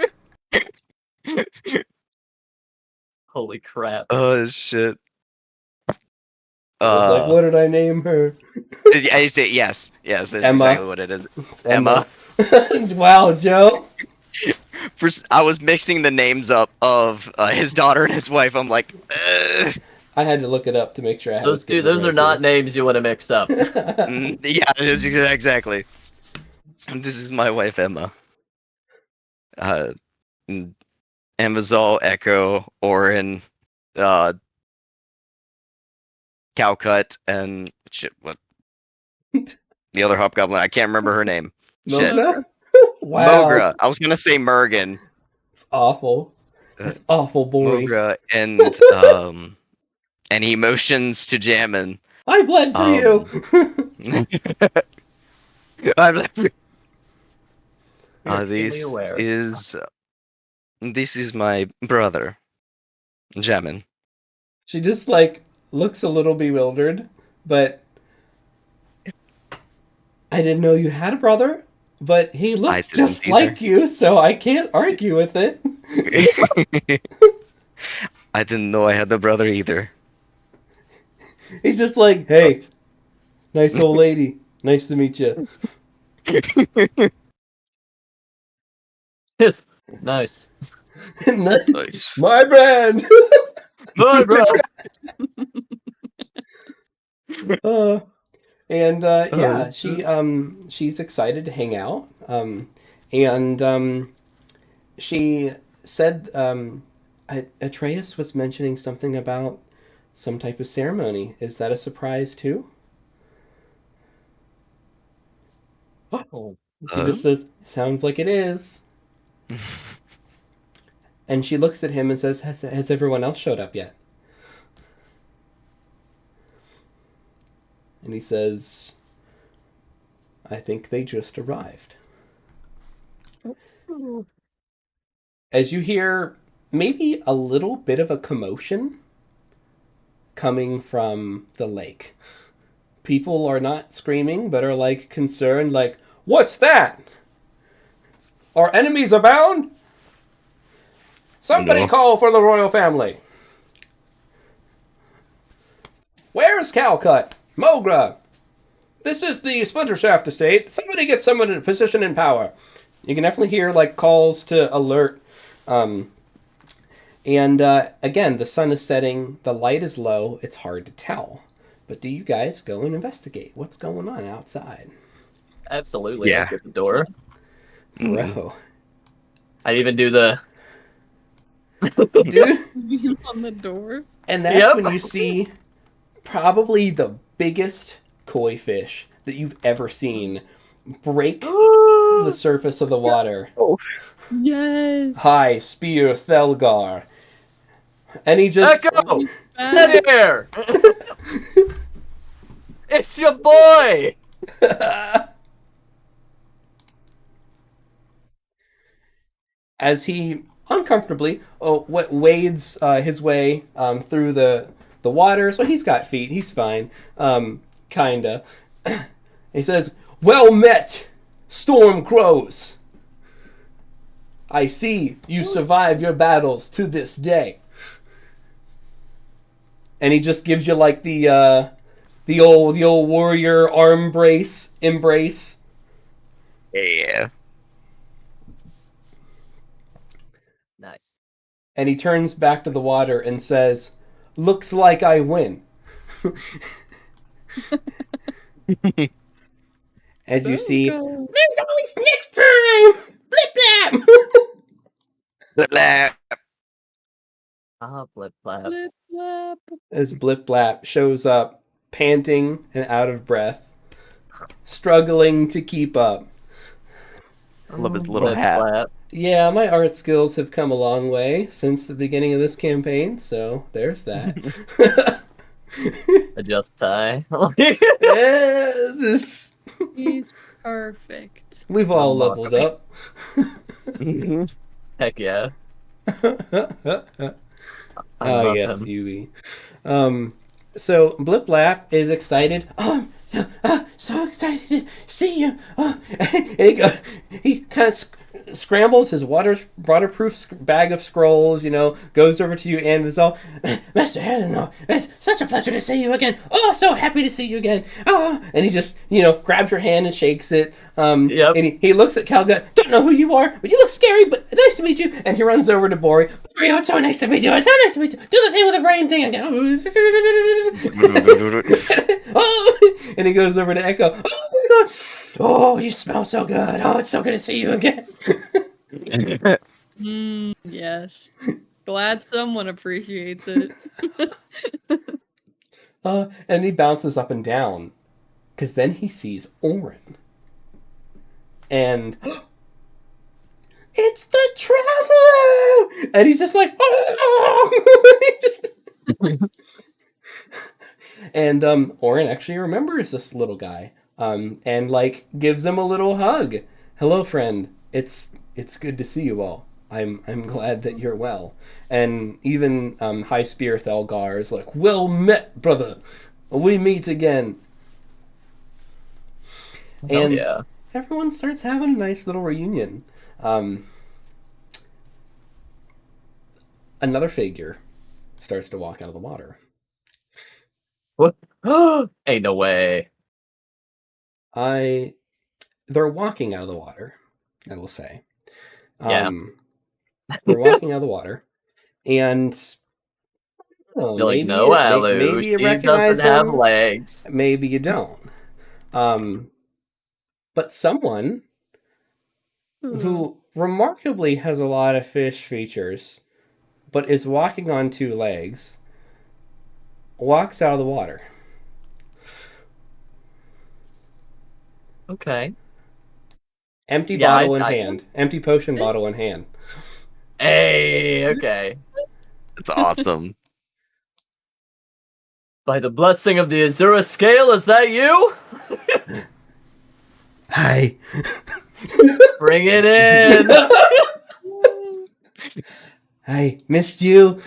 Holy crap. Oh shit. I was like, what did I name her? I say yes, that's Emma. exactly what it is. It's Emma. Wow, Joe. I was mixing the names up of his daughter and his wife. I'm like, I had to look it up to make sure I had Those are not names you want to mix up. yeah, exactly. And this is my wife Emma. Amazol, Echo, Orin, Cowcut, and shit. What? The other hobgoblin. I can't remember her name. Shit. Mogra? Wow. Mogra. I was gonna say Mergen. It's awful. It's awful, boy. Mogra and he motions to Jammin. I bled for you. You're This keenly aware. this is my brother, Jamin. She just like looks a little bewildered, but I didn't know you had a brother, but he looks didn't just either. like you, so I can't argue with it. I didn't know I had a brother either. He's just like, hey, nice old lady. Nice to meet you. Yes. Nice. Nice. My brand. Bye, bro. Yeah, she's excited to hang out. She said Atreus was mentioning something about some type of ceremony. Is that a surprise too? Oh. She just says, sounds like it is. And she looks at him and says, has everyone else showed up yet? And he says, I think they just arrived. As you hear maybe a little bit of a commotion coming from the lake. People are not screaming, but are like concerned, like, what's that? Are enemies abound? Somebody No. call for the royal family. Where's Calcut? Mogra? This is the Splintershaft estate. Somebody get someone in a position in power. You can definitely hear like calls to alert. Again, the sun is setting. The light is low. It's hard to tell. But do you guys go and investigate what's going on outside? Absolutely. Yeah. I'll get the door. Bro. I'd even do the. Dude. On the door. And that's Yep. when you see probably the biggest koi fish that you've ever seen break the surface of the water. Yes. Hi, Spear Thelgar. And he just... Echo! Get here! It's your boy! As he uncomfortably wades his way through the water, so he's got feet, he's fine, kinda. He says, well met, Storm Crows. I see you survived your battles to this day. And he just gives you like the old warrior embrace. Yeah. Nice. And he turns back to the water and says, looks like I win. As you see, there's always next time! Blip blap! Blip blap. Blip, blap. As Blip Blap shows up, panting and out of breath, struggling to keep up. I love his little Blip hat. blap. Yeah, my art skills have come a long way since the beginning of this campaign, so there's that. Adjust tie. Yes. He's perfect. We've all leveled up. Heck yeah. I Oh love yes, him. Yui. So Blip Blap is excited. Oh, so excited to see you. Oh. And he kind of scrambles his waterproof bag of scrolls, goes over to you and was all, Master Helena, it's such a pleasure to see you again. Oh, so happy to see you again. Oh, and he just, grabs your hand and shakes it. Yep. And he looks at Calgut, don't know who you are, but you look scary, but nice to meet you. And he runs over to Bori. Bori, oh, it's so nice to meet you. It's so nice to meet you. Do the thing with the brain thing again. Oh, and he goes over to Echo. Oh my god. Oh, you smell so good. Oh, it's so good to see you again. Yes. Glad someone appreciates it. And he bounces up and down. Because then he sees Orin. And... it's the Traveler! And he's just like... Oh! And Orin actually remembers this little guy, and like gives him a little hug. Hello, friend. It's good to see you all. I'm glad that you're well. And even High Spear Thelgar is like, well met, brother. We meet again. Oh And yeah. everyone starts having a nice little reunion. Another figure starts to walk out of the water. What? Ain't no way. They're walking out of the water, I will say. Yeah. They're walking out of the water, and You're like, no, Alu, maybe you she doesn't recognize have them, legs. maybe you don't. But someone who remarkably has a lot of fish features, but is walking on two legs, walks out of the water. Okay. Empty Yeah, bottle in I- hand. Empty potion bottle in hand. Hey, okay. It's awesome. By the blessing of the Azura scale, is that you? Hi. Bring it in. I missed you.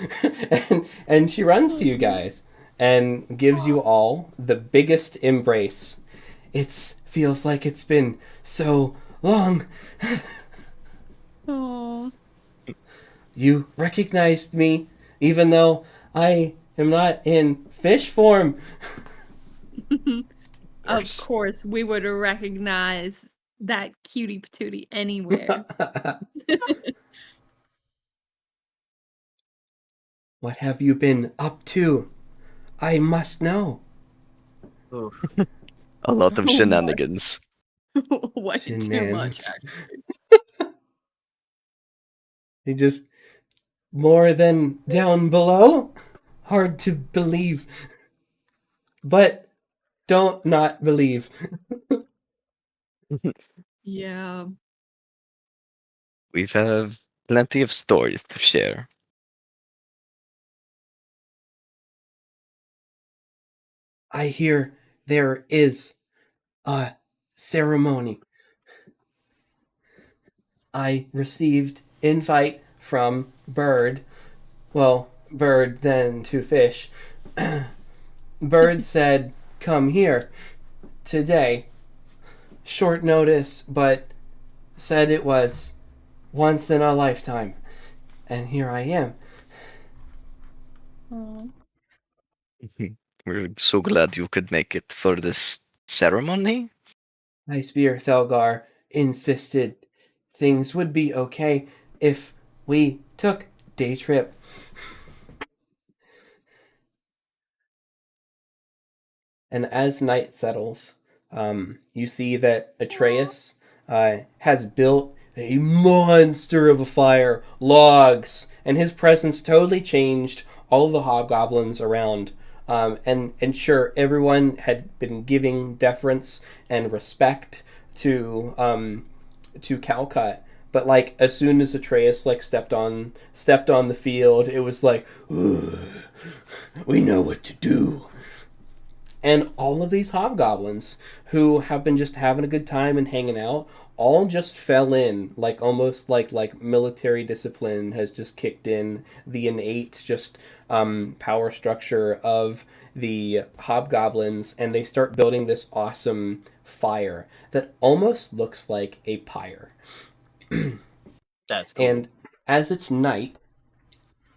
and she runs to you guys and gives you all the biggest embrace. It feels like it's been so long. Aww. You recognized me, even though I am not in fish form. Of course, we would recognize that cutie patootie anywhere. What have you been up to? I must know. Oof. A lot of Oh my. shenanigans. Way too much. Shenanigans. Actually. You just more than down below? Hard to believe. But don't not believe. Yeah. We have plenty of stories to share. I hear there is a ceremony. I received invite from Bird. Well, Bird then to Fish. Bird said, come here today. Short notice, but said it was once in a lifetime. And here I am. Aw. We're so glad you could make it for this ceremony. High Spear Thelgar insisted things would be okay if we took day trip. And as night settles, you see that Atreus has built a monster of a fire, logs, and his presence totally changed all of the hobgoblins around. And sure, everyone had been giving deference and respect to Calcut, but like as soon as Atreus like stepped on the field, it was like, we know what to do. And all of these hobgoblins who have been just having a good time and hanging out all just fell in, like almost like military discipline has just kicked in. The innate just power structure of the hobgoblins, and they start building this awesome fire that almost looks like a pyre. That's cool. And as it's night,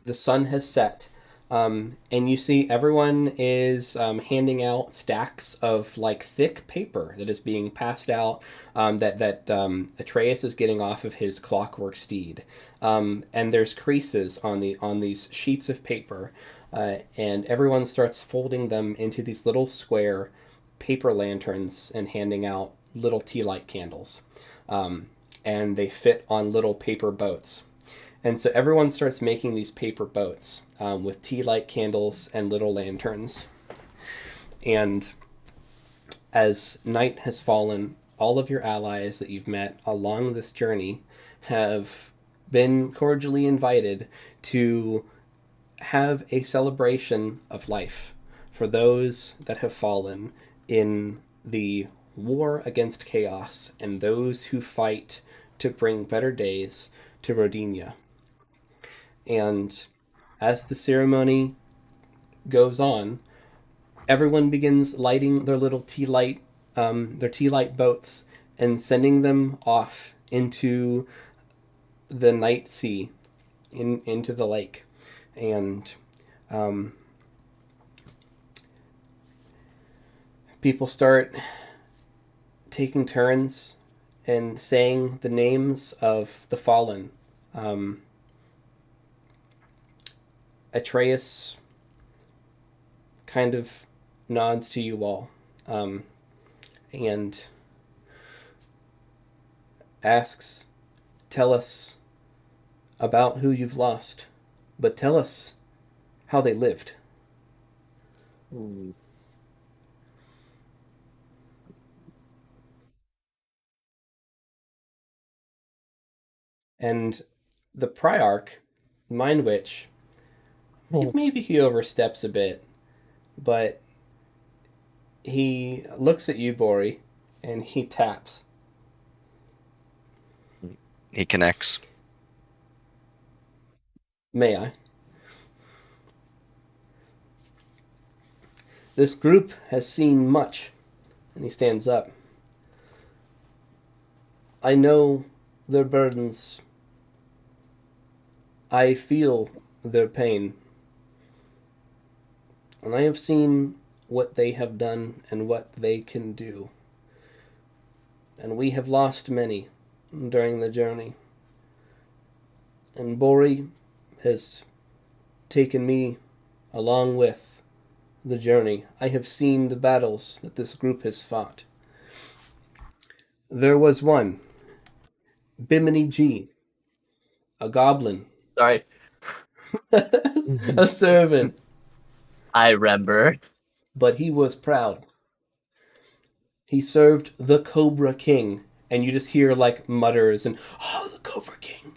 the sun has set. And you see everyone is handing out stacks of like thick paper that is being passed out. That Atreus is getting off of his clockwork steed, and there's creases on these sheets of paper, and everyone starts folding them into these little square paper lanterns and handing out little tea light candles, and they fit on little paper boats. And so everyone starts making these paper boats with tea light candles and little lanterns. And as night has fallen, all of your allies that you've met along this journey have been cordially invited to have a celebration of life for those that have fallen in the war against chaos and those who fight to bring better days to Rodinia. And as the ceremony goes on, everyone begins lighting their little tea light boats and sending them off into the night sea, into the lake. And people start taking turns and saying the names of the fallen. Atreus kind of nods to you all, and asks, tell us about who you've lost, but tell us how they lived. And the Priarch, Mind Witch, maybe he oversteps a bit, but he looks at you, Bori, and he taps. He connects. May I? This group has seen much. And he stands up. I know their burdens. I feel their pain. And I have seen what they have done and what they can do. And we have lost many during the journey. And Bori has taken me along with the journey. I have seen the battles that this group has fought. There was one, Bimini G, a goblin, Sorry, a servant, I remember. but he was proud. He served the Cobra King, and you just hear like mutters and, oh, the Cobra King,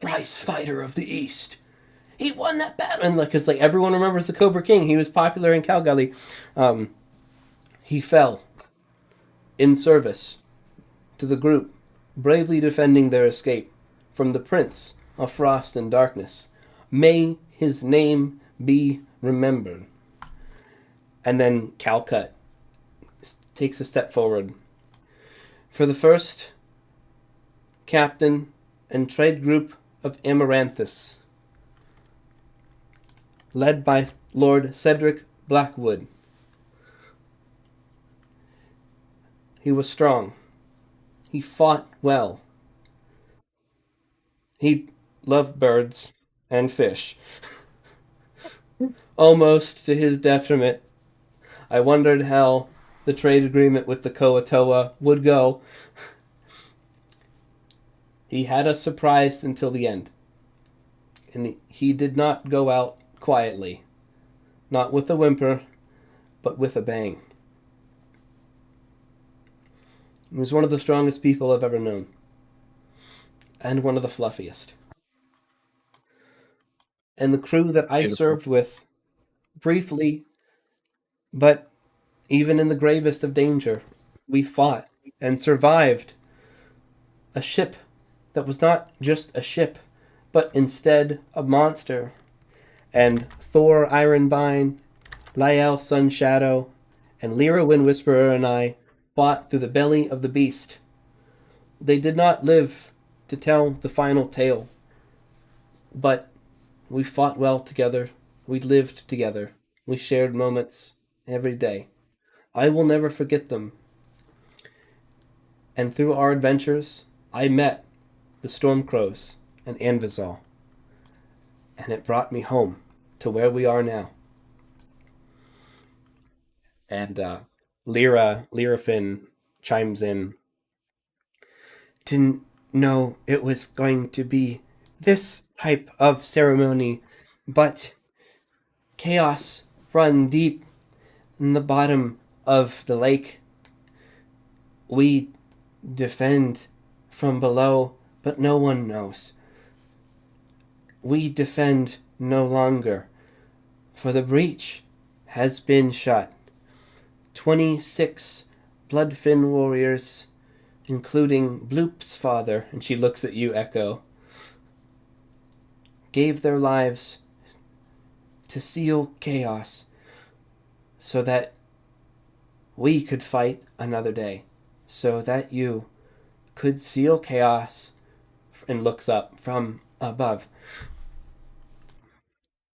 prize fighter of the East. He won that battle, and because like everyone remembers the Cobra King, he was popular in Calgary. He fell in service to the group, bravely defending their escape from the Prince of Frost and Darkness. May his name be remembered. And then Calcut takes a step forward. For the first captain and trade group of Amaranthus, led by Lord Cedric Blackwood. He was strong. He fought well. He loved birds and fish. Almost to his detriment. I wondered how the trade agreement with the Koatoa would go. He had us surprised until the end. And he did not go out quietly. Not with a whimper, but with a bang. He was one of the strongest people I've ever known. And one of the fluffiest. And the crew that I served with, briefly, but even in the gravest of danger, we fought and survived a ship that was not just a ship, but instead a monster. And Thor Ironbine, Lael Sunshadow, and Lyra Wind Whisperer and I fought through the belly of the beast. They did not live to tell the final tale, but we fought well together. We lived together. We shared moments every day. I will never forget them. And through our adventures, I met the Stormcrows and Anvizal. And it brought me home to where we are now. And Lyrafin chimes in. Didn't know it was going to be this type of ceremony, but chaos run deep in the bottom of the lake. We defend from below, but no one knows. We defend no longer, for the breach has been shot. 26 Bloodfin warriors, including Bloop's father, and she looks at you, Echo, gave their lives to seal chaos so that we could fight another day, so that you could seal chaos, and looks up from above.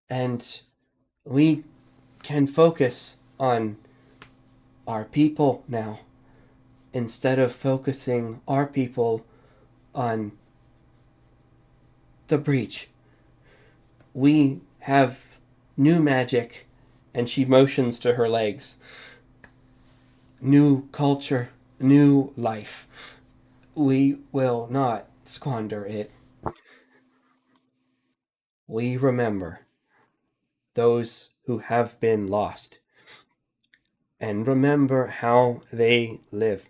And we can focus on our people now, instead of focusing our people on the breach. We have new magic, and she motions to her legs. New culture, new life. We will not squander it. We remember those who have been lost, and remember how they lived.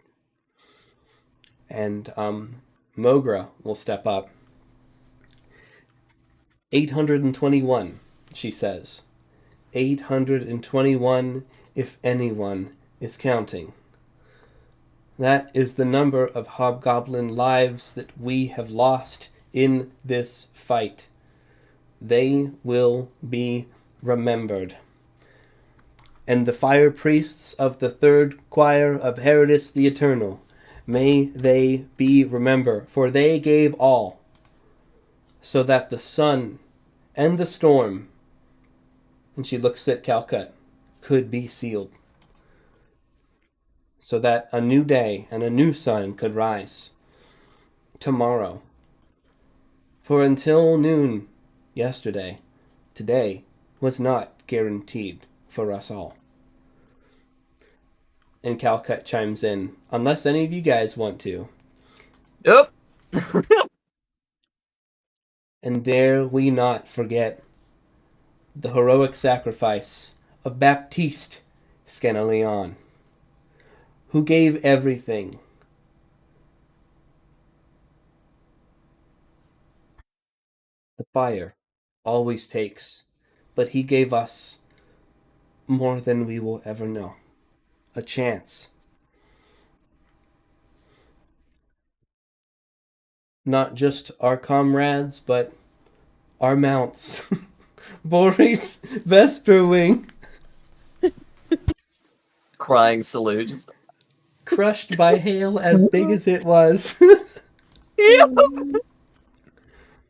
And Mogra will step up. 821, she says. 821, if anyone is counting. That is the number of hobgoblin lives that we have lost in this fight. They will be remembered. And the fire priests of the third choir of Herodis the Eternal, may they be remembered, for they gave all, so that the sun and the storm, and she looks at Calcut, could be sealed, so that a new day and a new sun could rise tomorrow. For until noon yesterday, today was not guaranteed for us all. And Calcut chimes in, unless any of you guys want to. Yep. And dare we not forget the heroic sacrifice of Baptiste Scanaleon, who gave everything. The fire always takes, but he gave us more than we will ever know. A chance. Not just our comrades, but our mounts. Boris Vesperwing. Crying salute. Just... crushed by hail as big as it was.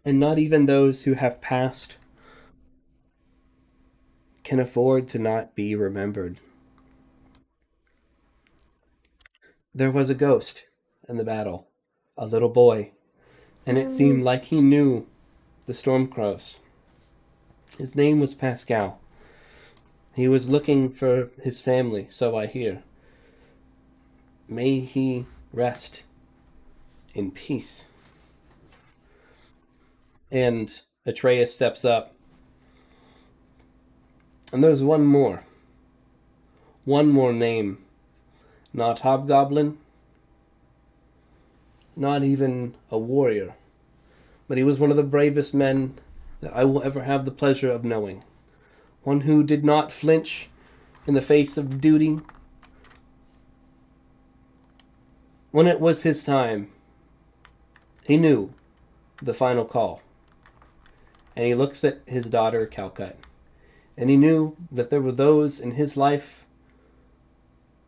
And not even those who have passed can afford to not be remembered. There was a ghost in the battle, a little boy, and it seemed like he knew the Stormcrows. His name was Pascal. He was looking for his family, so I hear. May he rest in peace. And Atreus steps up. And there's one more. One more name. Not hobgoblin. Not even a warrior. But he was one of the bravest men that I will ever have the pleasure of knowing. One who did not flinch in the face of duty. When it was his time, he knew the final call. And he looks at his daughter, Calcut. And he knew that there were those in his life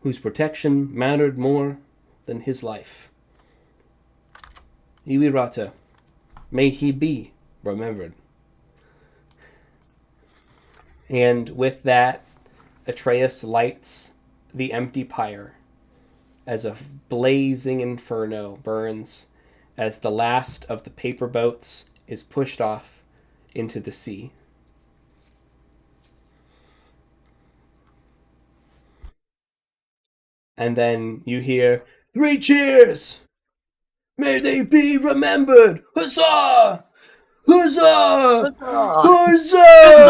whose protection mattered more than his life. Iwirata, may he be remembered. And with that, Atreus lights the empty pyre as a blazing inferno burns as the last of the paper boats is pushed off into the sea. And then you hear, 3 cheers! May they be remembered! Huzzah! Huzzah! Huzzah!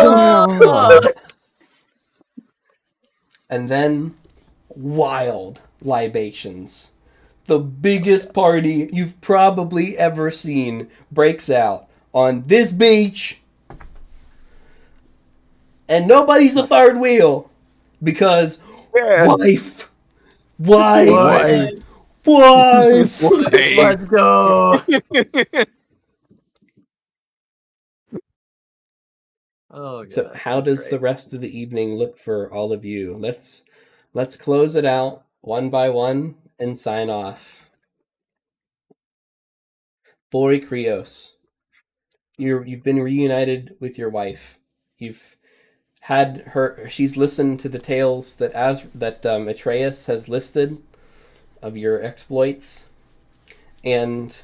And then, wild libations. The biggest party you've probably ever seen breaks out on this beach. And nobody's a third wheel. Because Yeah. wife, Wife. wife. Let's go. Oh, So gosh, how that's does the great. rest of the evening look for all of you? Let's close it out one by one and sign off. Bori Krios, you've been reunited with your wife. You've had her. She's listened to the tales that Atreus has listed of your exploits, and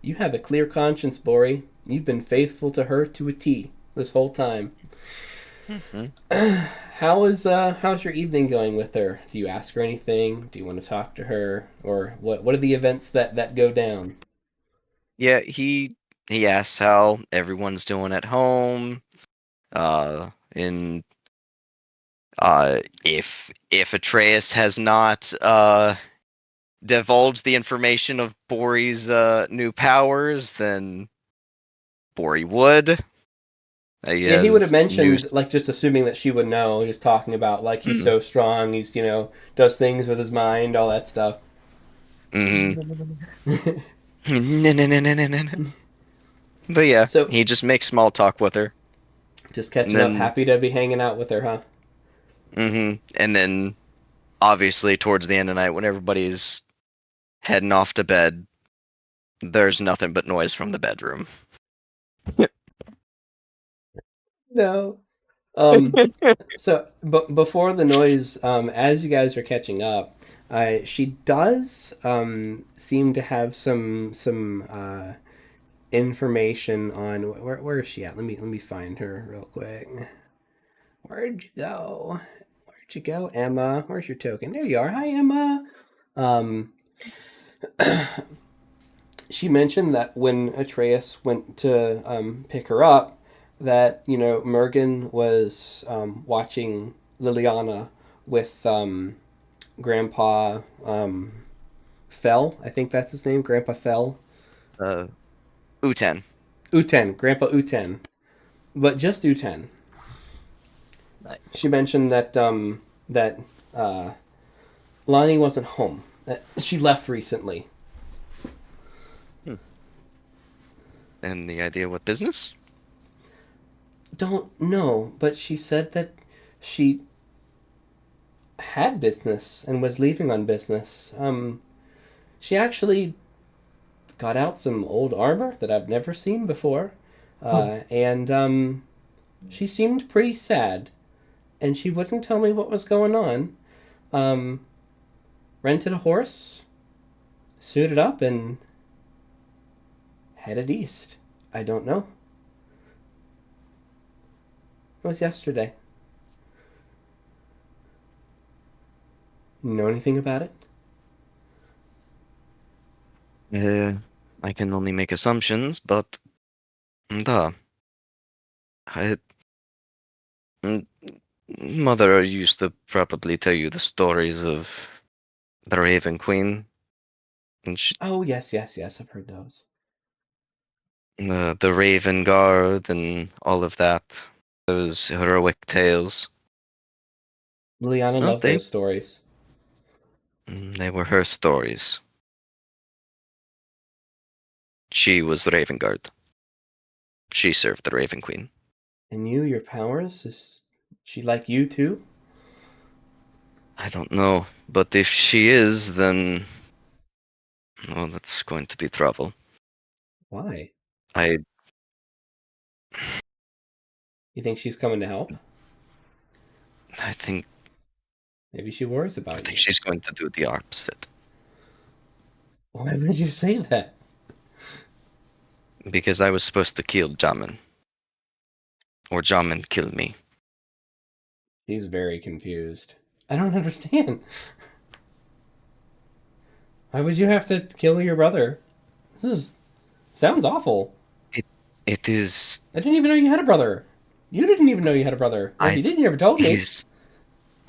you have a clear conscience, Bori. You've been faithful to her to a T this whole time. How's your evening going with her? Do you ask her anything? Do you want to talk to her, or what are the events that go down? Yeah, he asks how everyone's doing at home. And if Atreus has not divulged the information of Bori's new powers, then Bori would. Yeah, he would have New. mentioned, like, just assuming that she would know, just talking about, like, he's so strong, he's, does things with his mind, all that stuff. But yeah, So, he just makes small talk with her. just catching up, happy to be hanging out with her, huh? And then, obviously, towards the end of the night, when everybody's heading off to bed, there's nothing but noise from the bedroom. No. So, but before the noise, as you guys are catching up, she does seem to have some information on where is she at? Let me find her real quick. Where'd you go? Where'd you go, Emma? Where's your token? There you are. Hi, Emma. She mentioned that when Atreus went to pick her up, that Mergen was watching Liliana with Grandpa Fell. I think that's his name, Grandpa Fell. Uten. Grandpa Uten, but just Uten. Nice. She mentioned that Lonnie wasn't home. She left recently. And the idea what business? Don't know, but she said that she had business and was leaving on business. She actually got out some old armor that I've never seen before, and she seemed pretty sad, and she wouldn't tell me what was going on. Rented a horse, suited up, and headed east. I don't know. It was yesterday. Know anything about it? I can only make assumptions, but I, Mother used to probably tell you the stories of the Raven Queen, and Oh, yes, I've heard those. the Raven Guard, and all of that. Those heroic tales. Liliana No, loved those stories. They were her stories. She was the Raven Guard. She served the Raven Queen. And your powers? Is she like you too? I don't know, but if she is, then well, that's going to be trouble. Why? You think she's coming to help? I think Maybe she worries about you. she's going to do the opposite. Why would you say that? Because I was supposed to kill Jamin. Or Jamin killed me. He's very confused. I don't understand. Why would you have to kill your brother? Sounds awful. It is. I didn't even know you had a brother. You didn't even know you had a brother. If you did, you never told me.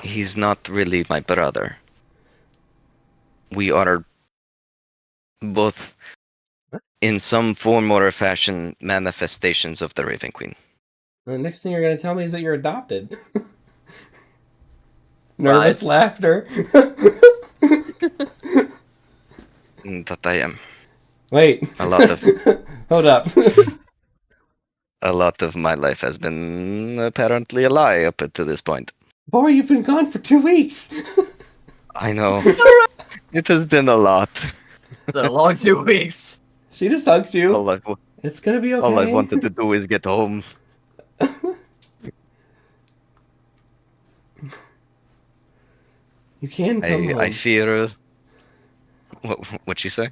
He's not really my brother. We are both, in some form or fashion, manifestations of the Raven Queen. The next thing you're going to tell me is that you're adopted. Nervous Right. laughter. That I am. Wait. A lot of Hold up. my life has been apparently a lie up to this point. Boy, you've been gone for 2 weeks. I know. It has been a lot. It's been a long 2 weeks. She just hugs you. All It's gonna be okay. I wanted to do is get home. You can come home. I fear. What'd she say?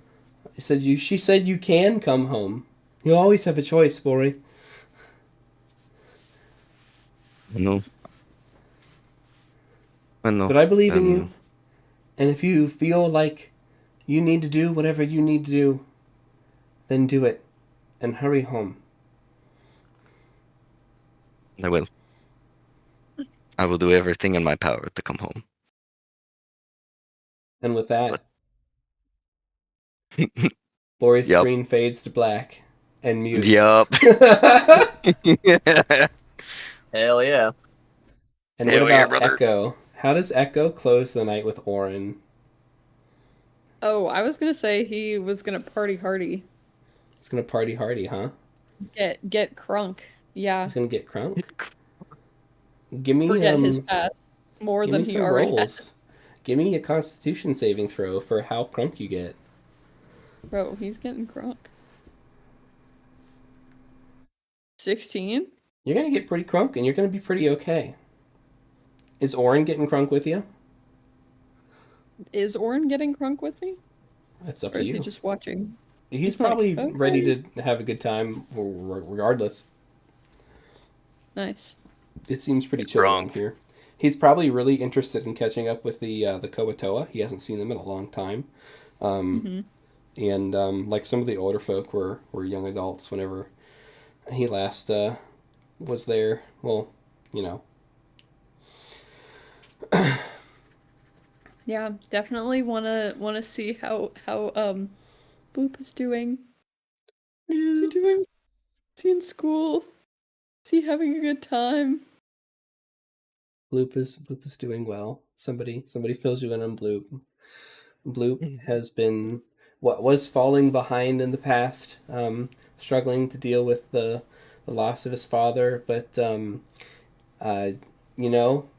She said you can come home. You always have a choice, Bori. No. I know. But I believe in you. And if you feel like you need to do whatever you need to do, then do it. And hurry home. I will. I will do everything in my power to come home. And with that, Bori's Yup. screen fades to black and mutes. Yup. Hell yeah. And Hell what yeah, about brother. Echo? How does Echo close the night with Orin? Oh, I was gonna say he was gonna party hardy. He's gonna party hardy, huh? Get crunk. Yeah. He's gonna get crunk. Give me Forget his past more give than me he some already rolls. has. Give me a Constitution saving throw for how crunk you get. Bro, he's getting crunk. 16? You're gonna get pretty crunk, and you're gonna be pretty okay. Is Orin getting crunk with you? Is Orin getting crunk with me? That's up Or to is you. he just watching? He's like, probably okay. ready to have a good time, regardless. Nice. It seems pretty chill around here. He's probably really interested in catching up with the Koatoa. He hasn't seen them in a long time. And like some of the older folk were young adults whenever he last was there. Well, you know. Yeah, definitely wanna see how Bloop is doing. Is he doing? Is he in school? Is he having a good time? Bloop is doing well. Somebody fills you in on Bloop. Bloop has been what was falling behind in the past, struggling to deal with the loss of his father, but you know,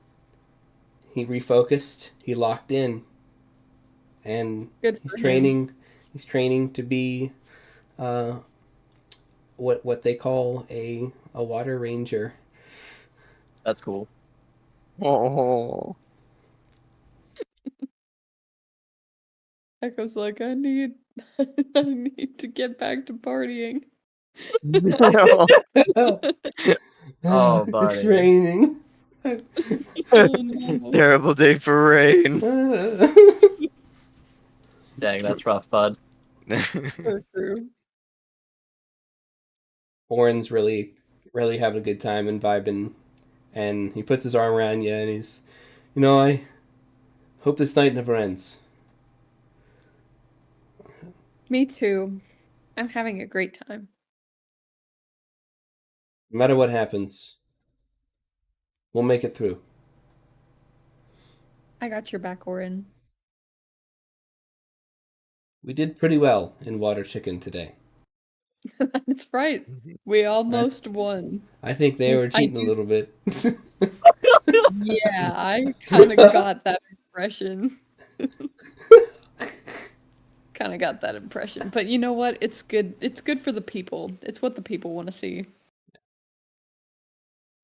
he refocused, he locked in, and Good he's for training. He's training to be what they call a water ranger. That's cool. Oh. Echo's like, I need to get back to partying. Oh, It's buddy. raining. Oh no. Terrible day for rain. Dang, that's rough, bud. So true. Orin's really having a good time and vibing, and he puts his arm around you and he's, I hope this night never ends. Me too. I'm having a great time. No matter what happens, we'll make it through. I got your back, Orin. We did pretty well in Water Chicken today. That's right. We almost won. I think they were cheating a little bit. Yeah, I kind of got that impression. Kind of got that impression. But you know what? It's good. It's good for the people. It's what the people want to see.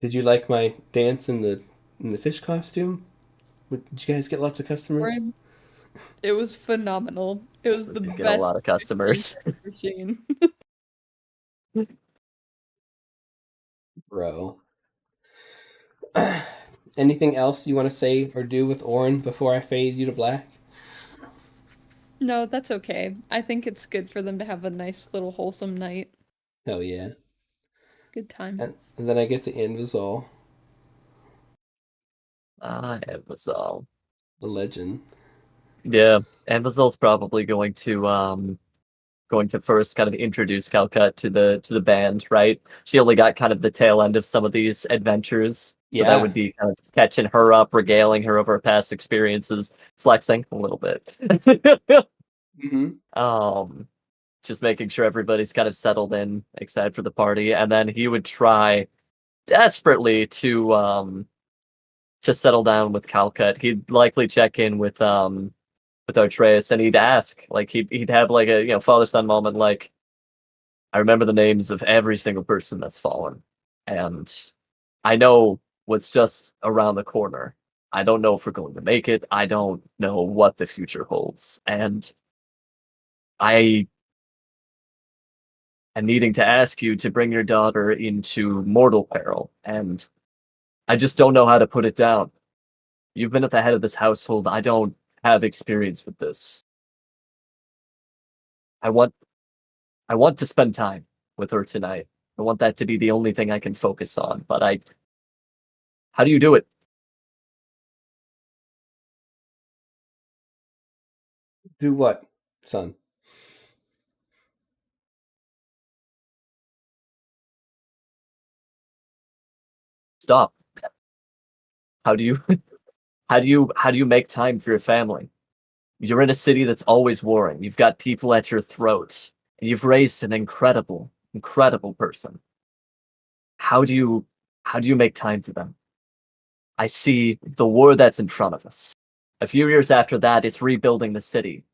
Did you like my dance in the fish costume? Did you guys get lots of customers? Orin, it was phenomenal. It was the Did best. get a lot of customers. Machine. Bro. Anything else you want to say or do with Orin before I fade you to black? No, that's okay. I think it's good for them to have a nice little wholesome night. Hell yeah. Good time. And then I get to end with all Envazal. the legend. Yeah, Envazal's probably going to first kind of introduce Calcut to the band, right? She only got kind of the tail end of some of these adventures, So Yeah. that would be kind of catching her up, regaling her of her past experiences, flexing a little bit. Mm-hmm. Just making sure everybody's kind of settled in, excited for the party, and then he would try desperately to settle down with Calcut. He'd likely check in with Atreus, and he'd ask, like he'd have like a father-son moment, like, I remember the names of every single person that's fallen, and I know what's just around the corner. I don't know if we're going to make it. I don't know what the future holds, and I am needing to ask you to bring your daughter into mortal peril, and I just don't know how to put it down. You've been at the head of this household. I don't have experience with this. I want to spend time with her tonight. I want that to be the only thing I can focus on, but how do you do it? Do what, son? Stop. How do you how do you make time for your family? You're in a city that's always warring. You've got people at your throat. And you've raised an incredible, incredible person. How do you make time for them? I see the war that's in front of us. A few years after that, it's rebuilding the city.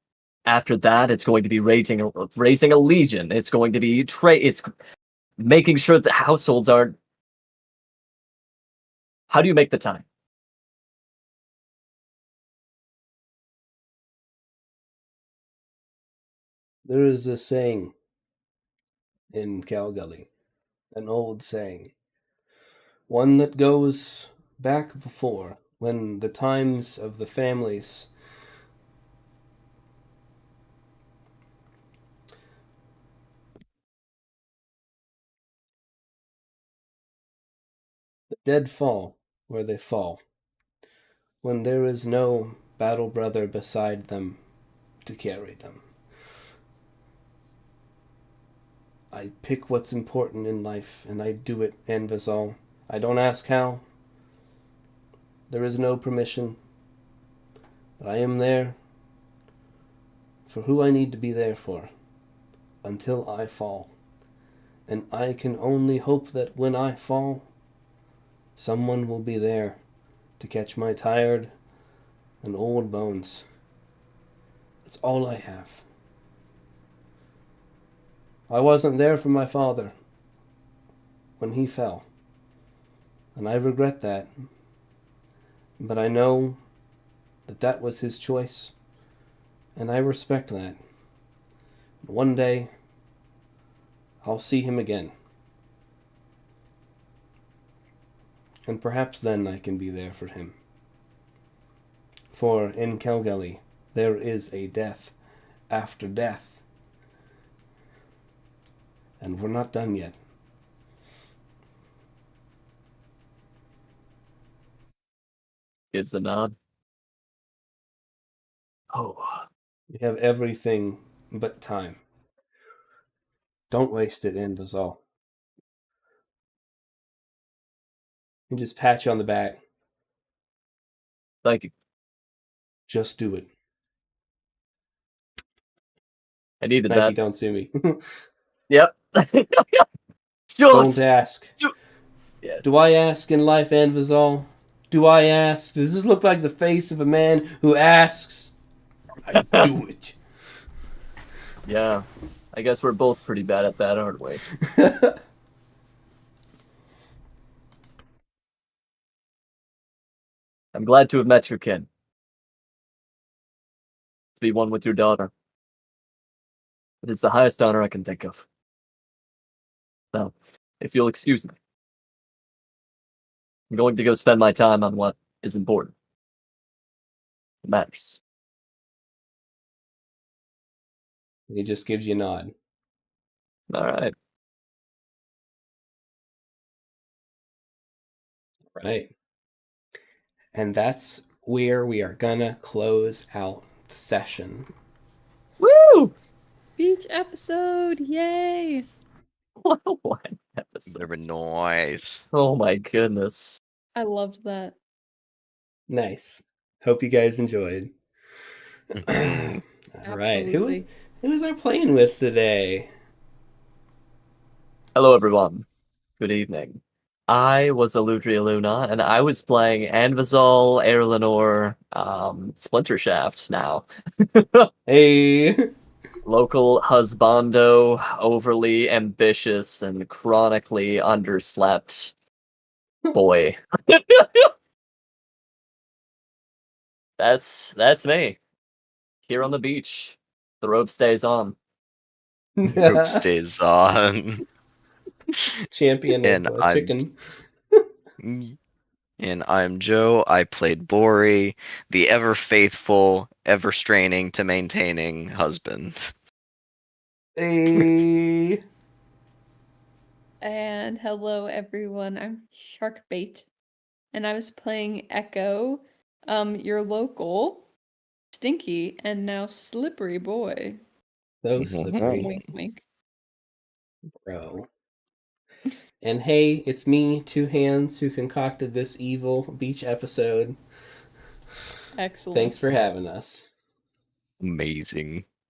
After that, it's going to be raising a legion. It's going to be it's making sure that households aren't. How do you make the time? There is a saying in Calgully, an old saying, one that goes back before when the times of the families the dead fall where they fall, when there is no battle brother beside them to carry them. I pick what's important in life, and I do it, Anvizal. I don't ask how. There is no permission. But I am there for who I need to be there for, until I fall. And I can only hope that when I fall, someone will be there to catch my tired and old bones. That's all I have. I wasn't there for my father when he fell, and I regret that. But I know that that was his choice, and I respect that. One day, I'll see him again. And perhaps then I can be there for him. For in Calgully, there is a death after death. And we're not done yet. Gives a nod. Oh, We have everything but time. Don't waste it, Invazal. You just pat you on the back. thank you. Just do it. I needed Mikey, that. don't sue me. Yep. Don't ask. Yeah. Do I ask in life, Anvizal? Do I ask? Does this look like the face of a man who asks? I do it. Yeah. I guess we're both pretty bad at that, aren't we? I'm glad to have met your kin. To be one with your daughter. It is the highest honor I can think of. Now, if you'll excuse me, I'm going to go spend my time on what is important. It matters. He just gives you a nod. All right. Right. And that's where we are gonna close out the session. Woo! Beach episode, yay! What episode? Very nice. Oh my goodness. I loved that. Nice. Hope you guys enjoyed. Mhm. All right. Who is Absolutely. I playing with today? Hello, everyone. Good evening. I was Aludriea Luna, and I was playing Anvizol, Air Lenore, Splinter Shaft now. Hey. Local husbando, overly ambitious and chronically underslept boy. That's me. Here on the beach. The rope stays on. Rope stays on. Champion And of I'm chicken. and I'm Joe. I played Bori, the ever faithful, ever straining to maintaining husband. Hey. And hello everyone, I'm Sharkbait. And I was playing Echo, your local, stinky, and now slippery boy. So slippery, Wink wink. bro. And hey, it's me, Two Hands, who concocted this evil beach episode. Excellent. Thanks for having us. Amazing.